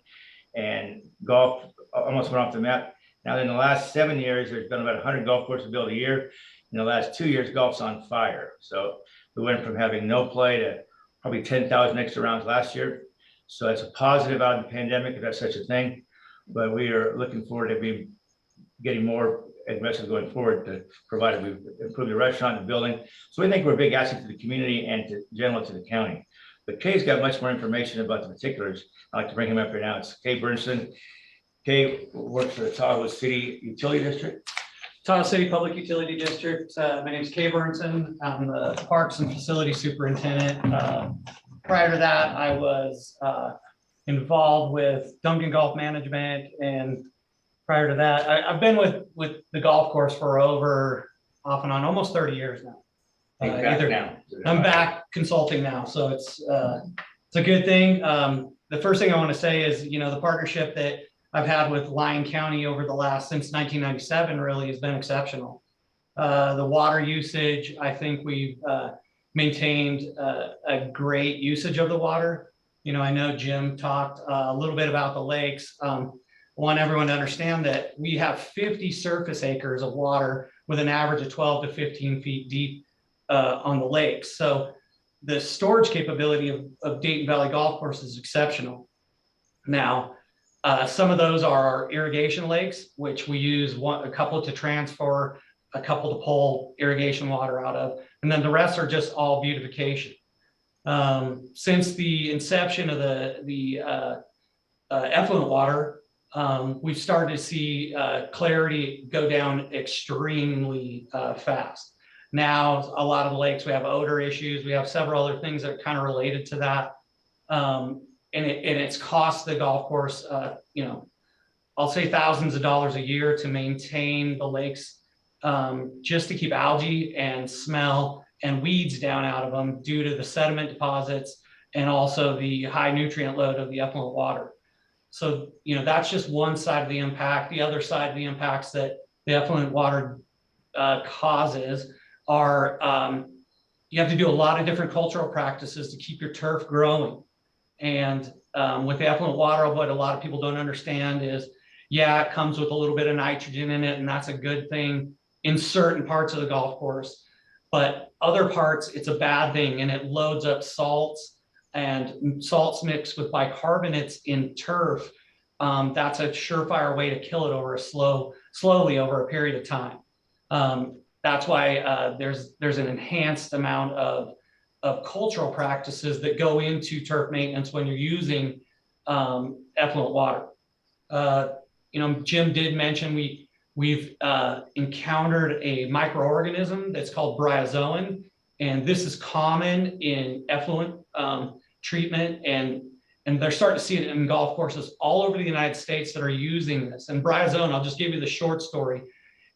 And golf almost went off the map. Now in the last 7 years, there's been about 100 golf courses built a year. In the last 2 years, golf's on fire. So we went from having no play to probably 10,000 extra rounds last year. So that's a positive out of the pandemic, if that's such a thing. But we are looking forward to be getting more aggressive going forward to provide, we improve the restaurant and building. So we think we're a big asset to the community and to generally to the county. But Kay's got much more information about the particulars. I'd like to bring him up here now. It's Kay Bernson. Kay works for the Tahoe City Utility District. Tahoe City Public Utility District. My name is Kay Bernson. I'm the Parks and Facility Superintendent. Prior to that, I was involved with Duncan Golf Management, and prior to that, I've been with the golf course for over off and on almost 30 years now. I'm back consulting now, so it's a good thing. The first thing I want to say is, the partnership that I've had with Lyon County over the since 1997 really has been exceptional. The water usage, I think we've maintained a great usage of the water. I know Jim talked a little bit about the lakes. I want everyone to understand that we have 50 surface acres of water with an average of 12 to 15 feet deep on the lakes. So the storage capability of Dayton Valley Golf Course is exceptional. Now, some of those are our irrigation lakes, which we use a couple to transfer, a couple to pull irrigation water out of, and then the rest are just all beautification. Since the inception of the effluent water, we've started to see clarity go down extremely fast. Now, a lot of the lakes, we have odor issues. We have several other things that are kind of related to that. And it's cost the golf course, I'll say thousands of dollars a year to maintain the lakes, just to keep algae and smell and weeds down out of them due to the sediment deposits and also the high nutrient load of the effluent water. So, that's just one side of the impact. The other side of the impacts that the effluent water causes are you have to do a lot of different cultural practices to keep your turf growing. And with the effluent water, what a lot of people don't understand is, yeah, it comes with a little bit of nitrogen in it, and that's a good thing in certain parts of the golf course. But other parts, it's a bad thing, and it loads up salts, and salts mixed with bicarbonates in turf. That's a surefire way to kill it over slowly over a period of time. That's why there's an enhanced amount of cultural practices that go into turf maintenance when you're using effluent water. Jim did mention we've encountered a microorganism that's called bryozoan, and this is common in effluent treatment, and they're starting to see it in golf courses all over the United States that are using this. And bryozoan, I'll just give you the short story.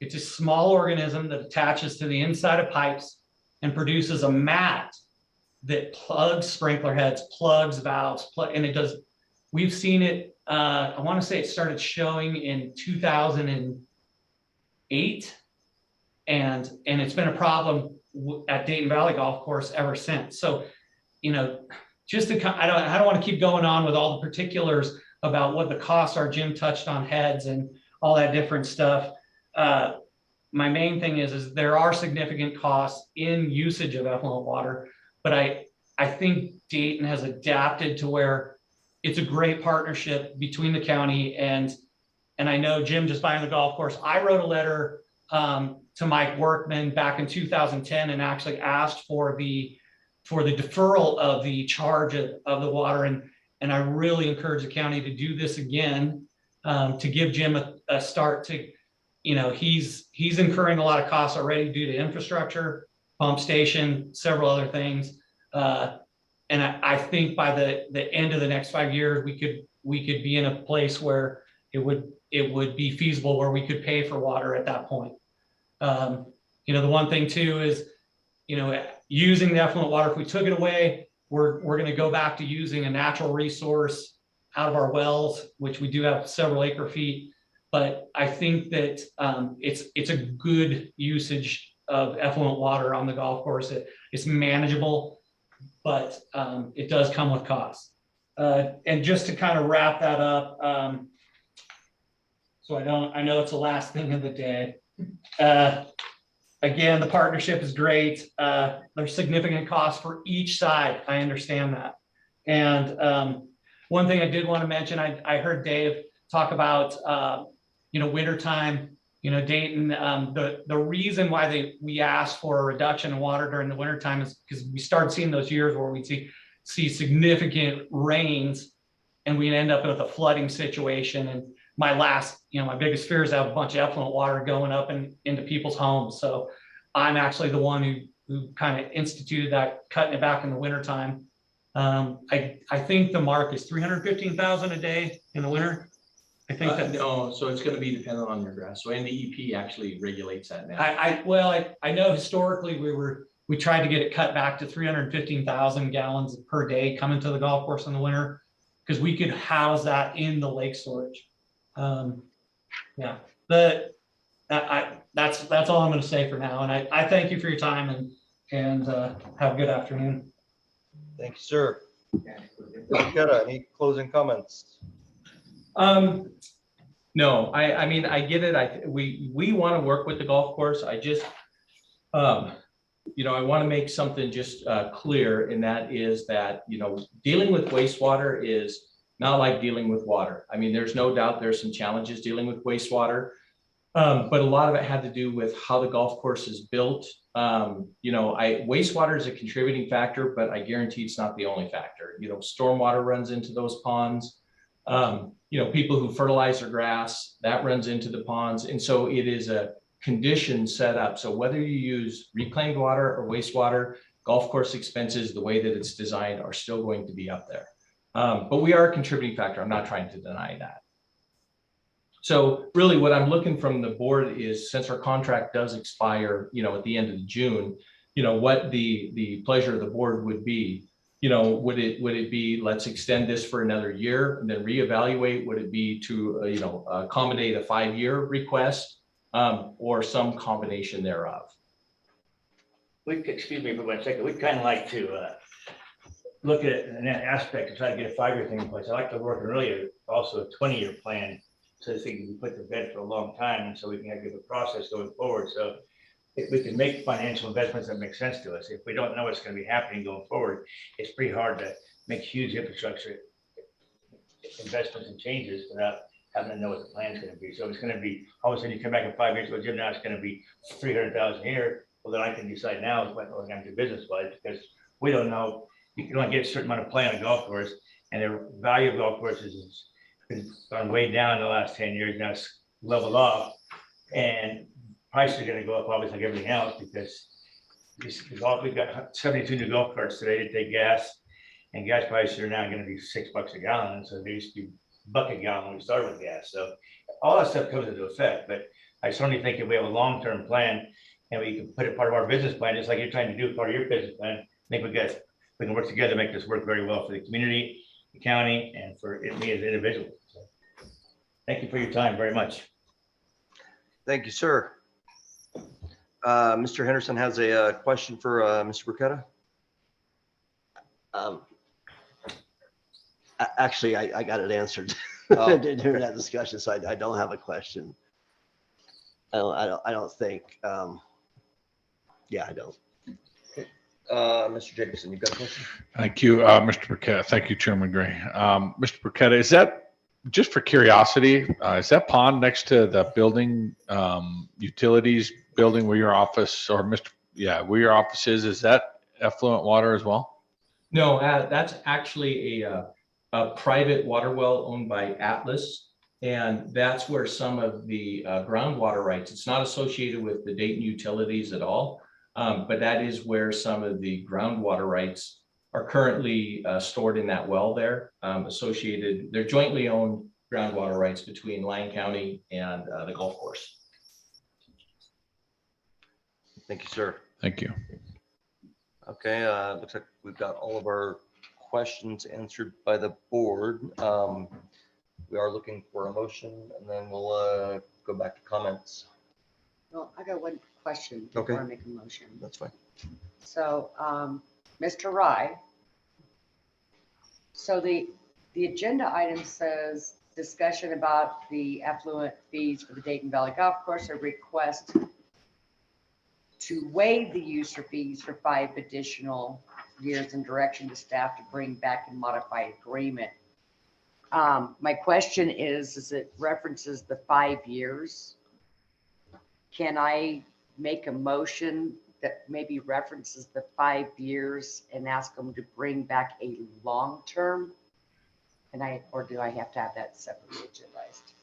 It's a small organism that attaches to the inside of pipes and produces a mat that plugs sprinkler heads, plugs valves, and it does. We've seen it. I want to say it started showing in 2008, and it's been a problem at Dayton Valley Golf Course ever since. So, just to, I don't want to keep going on with all the particulars about what the costs are. Jim touched on heads and all that different stuff. My main thing is there are significant costs in usage of effluent water. But I think Dayton has adapted to where it's a great partnership between the county and I know Jim just buying the golf course. I wrote a letter to Mike Workman back in 2010 and actually asked for the deferral of the charge of the water, and I really encourage the county to do this again, to give Jim a start to, he's incurring a lot of costs already due to infrastructure, pump station, several other things. And I think by the end of the next 5 years, we could be in a place where it would be feasible where we could pay for water at that point. You know, the one thing too is, you know, using the effluent water, if we took it away, we're going to go back to using a natural resource out of our wells, which we do have several acre feet. But I think that it's a good usage of effluent water on the golf course. It's manageable, but it does come with costs. And just to kind of wrap that up, so I know it's the last thing of the day. Again, the partnership is great. There's significant costs for each side. I understand that. And one thing I did want to mention, I heard Dave talk about, you know, wintertime, you know, Dayton, the reason why we asked for a reduction in water during the wintertime is because we started seeing those years where we see significant rains and we end up with a flooding situation. And my biggest fear is to have a bunch of effluent water going up into people's homes. So I'm actually the one who kind of instituted that, cutting it back in the wintertime. I think the mark is 315,000 a day in the winter. I think that no, so it's going to be dependent on your grass. So NDEP actually regulates that now. I know historically we tried to get it cut back to 315,000 gallons per day coming to the golf course in the winter, because we could house that in the lake storage. Yeah, but that's all I'm going to say for now. And I thank you for your time and have a good afternoon. Thank you, sir. Any closing comments? No, I mean, I get it. We want to work with the golf course. I just, you know, I want to make something just clear, and that is that, you know, dealing with wastewater is not like dealing with water. I mean, there's no doubt there's some challenges dealing with wastewater, but a lot of it had to do with how the golf course is built. You know, wastewater is a contributing factor, but I guarantee it's not the only factor. You know, stormwater runs into those ponds. You know, people who fertilize their grass, that runs into the ponds. And so it is a condition set up. So whether you use reclaimed water or wastewater, golf course expenses, the way that it's designed, are still going to be up there. But we are a contributing factor. I'm not trying to deny that. So really what I'm looking from the board is, since our contract does expire, you know, at the end of June, you know, what the pleasure of the board would be. You know, would it be, let's extend this for another year and then reevaluate? Would it be to, you know, accommodate a 5-year request, or some combination thereof? Excuse me for 1 second. We'd kind of like to look at it in that aspect and try to get a 5-year thing in place. I like to work earlier, also a 20-year plan, so this thing can be put to bed for a long time, and so we can have a process going forward. So if we can make financial investments that make sense to us, if we don't know what's going to be happening going forward, it's pretty hard to make huge infrastructure investments and changes without having to know what the plan is going to be. So it's going to be, all of a sudden you come back in 5 years, well, Jim, now it's going to be 300,000 here. Well, then I can decide now what we're going to do business-wise, because we don't know. You can only get a certain amount of play on a golf course, and the value of golf courses has gone way down in the last 10 years. Now it's leveled off, and prices are going to go up, obviously, like everything else, because we've got 72 new golf carts today to take gas, and gas prices are now going to be $6 a gallon. And so they used to be $1 a gallon when we started with gas. So all that stuff comes into effect. But I certainly think if we have a long-term plan and we can put it part of our business plan, just like you're trying to do part of your business plan, I think we can work together to make this work very well for the community, the county, and for me as an individual. So thank you for your time very much. Thank you, sir. Mr. Henderson has a question for Mr. Burketta. Actually, I got it answered during that discussion, so I don't have a question. I don't think. Yeah, I don't. Mr. Jacobson, you've got a question? Thank you, Mr. Burketta. Thank you, Chairman Gray. Mr. Burketta, is that, just for curiosity, is that pond next to the building, utilities building where your office, or where your office is that effluent water as well? No, that's actually a private water well owned by Atlas. And that's where some of the groundwater rights, it's not associated with the Dayton utilities at all. But that is where some of the groundwater rights are currently stored in that well there, associated, they're jointly owned groundwater rights between Lyon County and the golf course. Thank you, sir. Thank you. Okay, looks like we've got all of our questions answered by the board. We are looking for a motion, and then we'll go back to comments. Well, I got one question Okay. before I make a motion. That's fine. So, Mr. Rye, so the agenda item says discussion about the affluent fees for the Dayton Valley Golf Course, a request to waive the user fees for 5 additional years and direction to staff to bring back a modified agreement. My question is it references the 5 years? Can I make a motion that maybe references the 5 years and ask them to bring back a long term? Or do I have to have that separately agendized?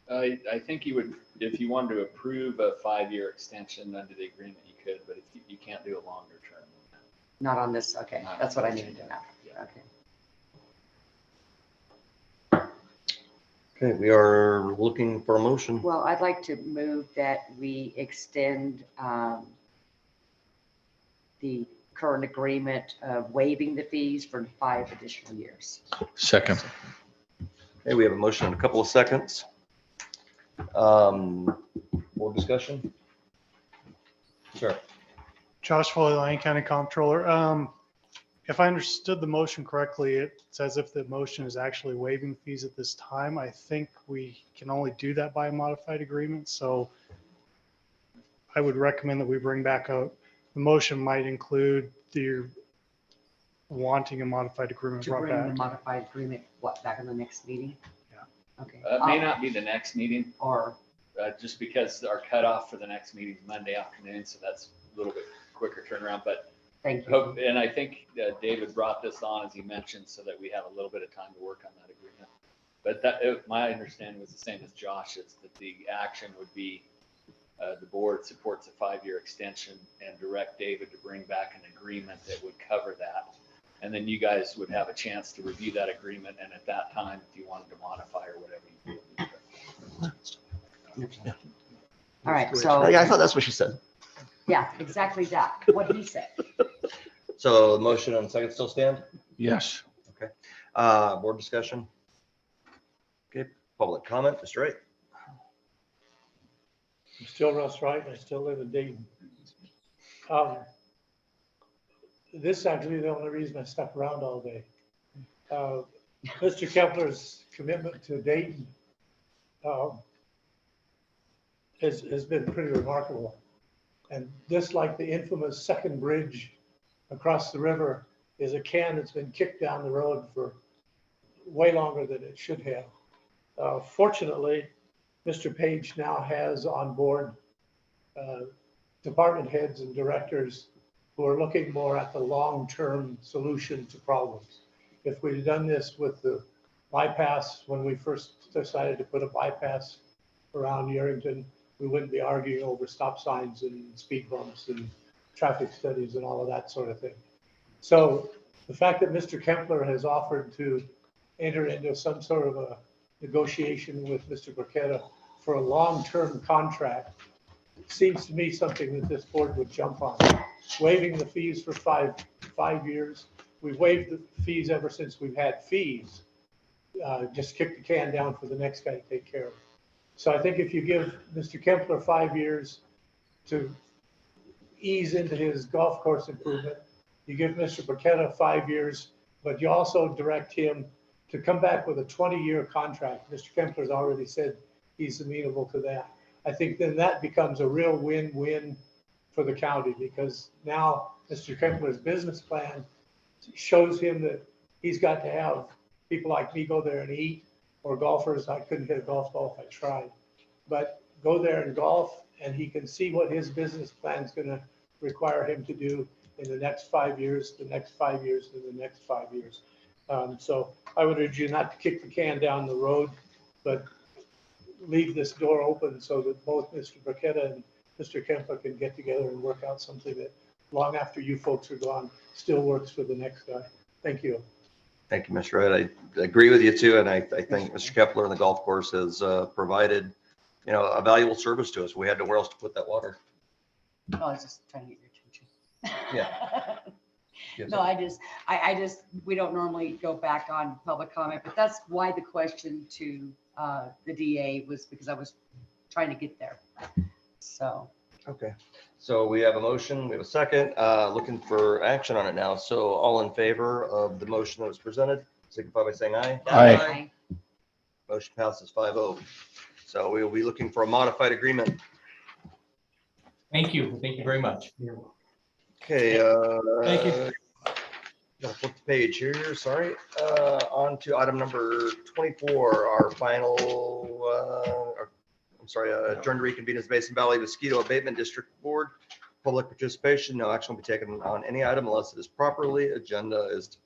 I think you would, if you wanted to approve a 5-year extension under the agreement, you could, but if you can't do a longer term. Not on this, okay, Not that's what I on needed this. to know. Yeah. Okay. Okay, we are looking for a motion. Well, I'd like to move that we extend the current agreement of waiving the fees for 5 additional years. Second. Okay, we have a motion in a couple of seconds. More discussion? Sure. Josh Foley, Lyon County Comptroller. If I understood the motion correctly, it says if the motion is actually waiving fees at this time. I think we can only do that by a modified agreement. So I would recommend that we bring back the motion might include the wanting a modified agreement To brought bring the back. modified agreement, what, back in the next meeting? Yeah. Okay. It may not be the next meeting, Or, just because our cutoff for the next meeting is Monday afternoon, so that's a little bit quicker turnaround, but thank you. and I think David brought this on, as he mentioned, so that we have a little bit of time to work on that agreement. But my understanding was the same as Josh's, that the action would be the board supports a 5-year extension and direct David to bring back an agreement that would cover that. And then you guys would have a chance to review that agreement, and at that time, if you wanted to modify or whatever you do. All right, so, I thought that's what she said. yeah, exactly that, what he said. So the motion and second still stand? Yes. Okay. Board discussion? Okay, public comment, Mr. Wright. I'm still Russ Wright, I still live in Dayton. This is actually the only reason I stuck around all day. Mr. Kepler's commitment to Dayton has been pretty remarkable. And just like the infamous second bridge across the river is a can that's been kicked down the road for way longer than it should have. Fortunately, Mr. Page now has on board department heads and directors who are looking more at the long-term solution to problems. If we'd done this with the bypass, when we first decided to put a bypass around YERINGTON, we wouldn't be arguing over stop signs and speed bumps and traffic studies and all of that sort of thing. So the fact that Mr. Kempler has offered to enter into some sort of a negotiation with Mr. Burketta for a long-term contract seems to me something that this board would jump on. Waiving the fees for five years. We've waived the fees ever since we've had fees. Just kick the can down for the next guy to take care of it. So I think if you give Mr. Kempler 5 years to ease into his golf course improvement, you give Mr. Burketta 5 years, but you also direct him to come back with a 20-year contract. Mr. Kempler's already said he's amenable to that. I think then that becomes a real win-win for the county, because now Mr. Kempler's business plan shows him that he's got to have people like me go there and eat, or golfers. I couldn't hit a golf ball if I tried, but go there and golf, and he can see what his business plan is going to require him to do in the next 5 years, the next 5 years, and the next 5 years. So I would urge you not to kick the can down the road, but leave this door open so that both Mr. Burketta and Mr. Kempler can get together and work out something that long after you folks are gone, still works for the next guy. Thank you. Thank you, Mr. Wright. I agree with you too, and I think Mr. Kepler and the golf course has provided, a valuable service to us. We had nowhere else to put that water. No, I was just trying to get your attention. Yeah. Yes, No, I just, we don't normally go back on public comment, but that's why the question to the DA was because I was trying to get there. So. Okay, so we have a motion, we have a second, looking for action on it now. So all in favor of the motion that was presented, signify by saying aye. Aye. Motion passes 5-0. So we will be looking for a modified agreement. Thank you. Thank you very much. Okay. Thank you. Gotta flip the page here, sorry. On to item number 24, our final, adjourned to reconvene as Basin Valley Mosquito Abatement District Board. Public participation, no action will be taken on any item unless it is properly agendized.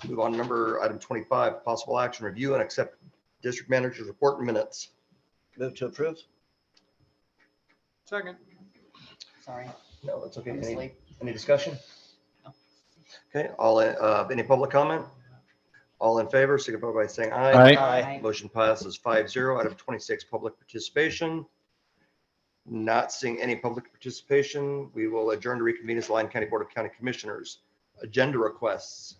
Move on to item 25, possible action, review and accept district manager's report and minutes. Move to approve. Second. Sorry. No, that's okay. I'm asleep. Any discussion? No. Okay, any public comment? All in favor, signify by saying aye. Aye. Aye. Motion passes 5-0. Item 26, public participation. Not seeing any public participation. We will adjourn to reconvene as Lyon County Board of County Commissioners. Agenda requests.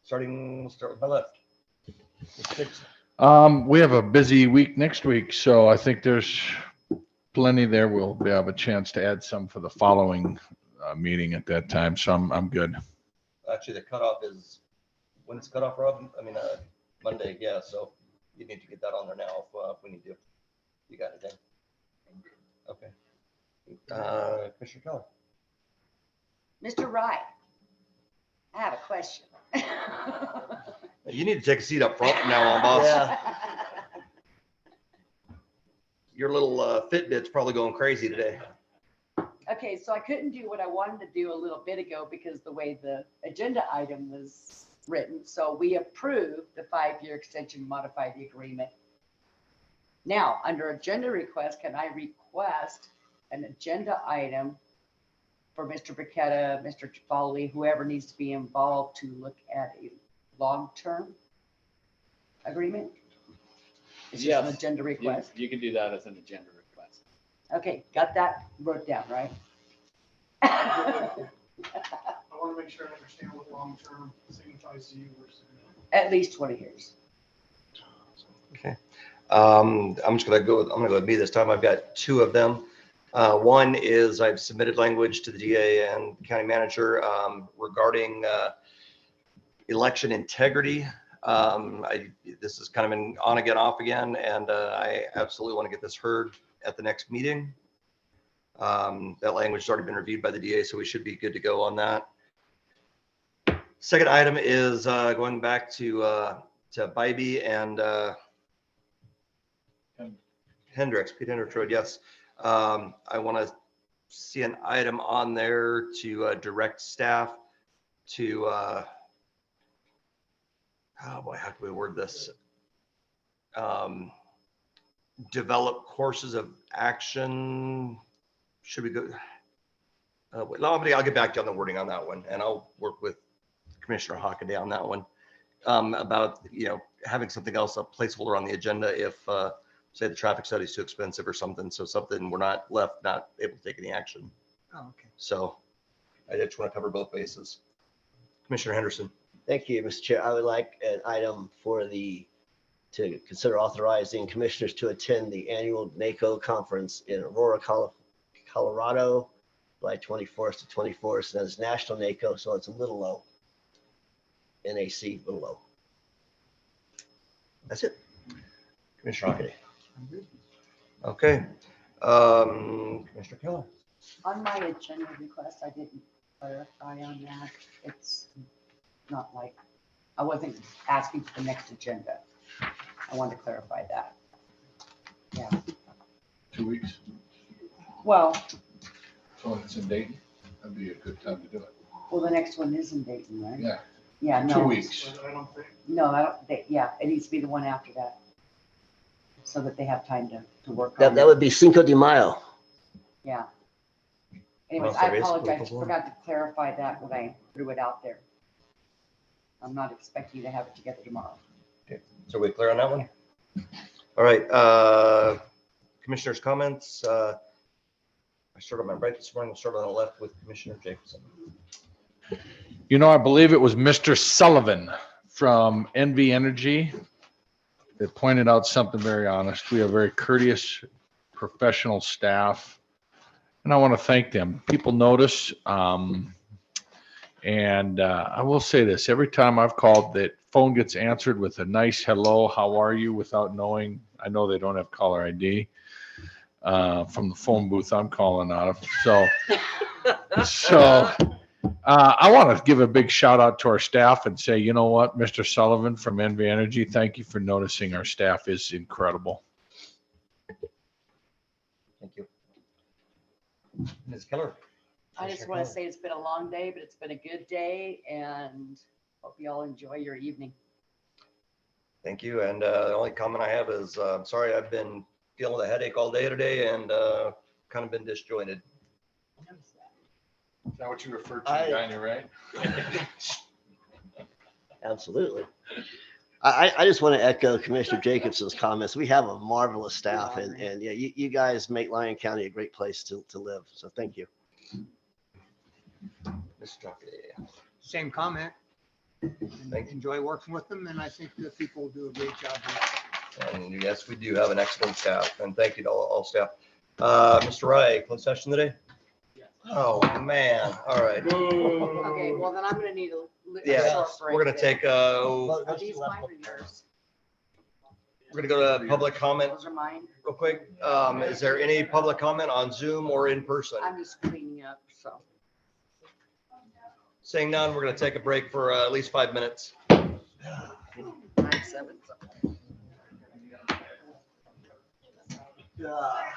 Start with my left. We have a busy week next week, so I think there's plenty there. We'll have a chance to add some for the following meeting at that time. So I'm good. Actually, the cutoff is, when it's cut off, Rob? I mean, Monday, yeah, so you need to get that on there now if we need to. You got it then? Okay. Commissioner Keller. Mr. Wright, I have a question. You need to take a seat up front from now on, boss. Yeah. Your little Fitbit's probably going crazy today. Okay, so I couldn't do what I wanted to do a little bit ago because the way the agenda item was written. So we approved the 5-year extension, modify the agreement. Now, under agenda request, can I request an agenda item for Mr. Briquetta, Mr. Foley, whoever needs to be involved to look at a long-term agreement? It's just an agenda request. You can do that as an agenda request. Okay, got that wrote down, right? I want to make sure I understand what long-term signifies to you versus. At least 20 years. Okay. I'm gonna go with me this time. I've got 2 of them. One is I've submitted language to the DA and county manager regarding election integrity. This is kind of been on again, off again, and I absolutely want to get this heard at the next meeting. That language has already been reviewed by the DA, so we should be good to go on that. Second item is going back to Bybee and Hendricks, Pete Hendricks Road, yes. I want to see an item on there to direct staff to, oh boy, how can we word this? Develop courses of action. Should we go? I'll get back to you on the wording on that one, and I'll work with Commissioner Hockaday on that one about, having something else, a placeholder on the agenda if, say, the traffic study is too expensive or something. So something we're not able to take any action. Oh, okay. So I just want to cover both bases. Commissioner Henderson. Thank you, Mr. Chair. I would like an item to consider authorizing commissioners to attend the annual NACO conference in Aurora, Colorado, July 24th to 24th. And that's National NACO, so it's a little low. NAC, a little low. That's it. Commissioner Hockaday. Okay. Commissioner Keller. On my agenda request, I didn't clarify on that. It's not like, I wasn't asking for the next agenda. I wanted to clarify that. Yeah. 2 weeks. Well, So it's in Dayton. That'd be a good time to do it. well, the next one is in Dayton, right? Yeah. Yeah, no. 2 weeks. No, yeah, it needs to be the one after that. So that they have time to work on That it. would be Cinco de Mayo. Yeah. Anyways, Oh, I there is apologize, political. forgot to clarify that when I threw it out there. I'm not expecting to have it together tomorrow. So we clear on that one? All right, commissioners' comments. I started on my right this morning, started on the left with Commissioner Jacobson. You know, I believe it was Mr. Sullivan from NV Energy that pointed out something very honest. We have very courteous, professional staff, and I want to thank them. People notice, and I will say this, every time I've called, that phone gets answered with a nice hello, how are you, without knowing. I know they don't have caller ID from the phone booth I'm calling out of. So I want to give a big shout out to our staff and say, you know what, Mr. Sullivan from NV Energy, thank you for noticing our staff is incredible. Thank you. Ms. Keller. I just want to say it's been a long day, but it's been a good day, and hope you all enjoy your evening. Thank you. And the only comment I have is, I'm sorry, I've been dealing with a headache all day today and kind of been disjointed. Is that what you referred to, the guy on your right? Absolutely. I just want to echo Commissioner Jacobson's comments. We have a marvelous staff, and yeah, you guys make Lyon County a great place to live. So thank you. Mr. Jockey. Same comment. Enjoy working with them, and I think the people do a great job. And yes, we do have an excellent staff, and thank you to all staff. Mr. Wright, closed session today? Oh, man. All right. Okay, well, then I'm gonna need a Yeah, short break. we're gonna take, Are these mine or yours? we're gonna go to public comment Those are mine. real quick. Is there any public comment on Zoom or in person? I'm just cleaning up, so. Seeing none, we're gonna take a break for at least 5 minutes. 9/7. Yeah.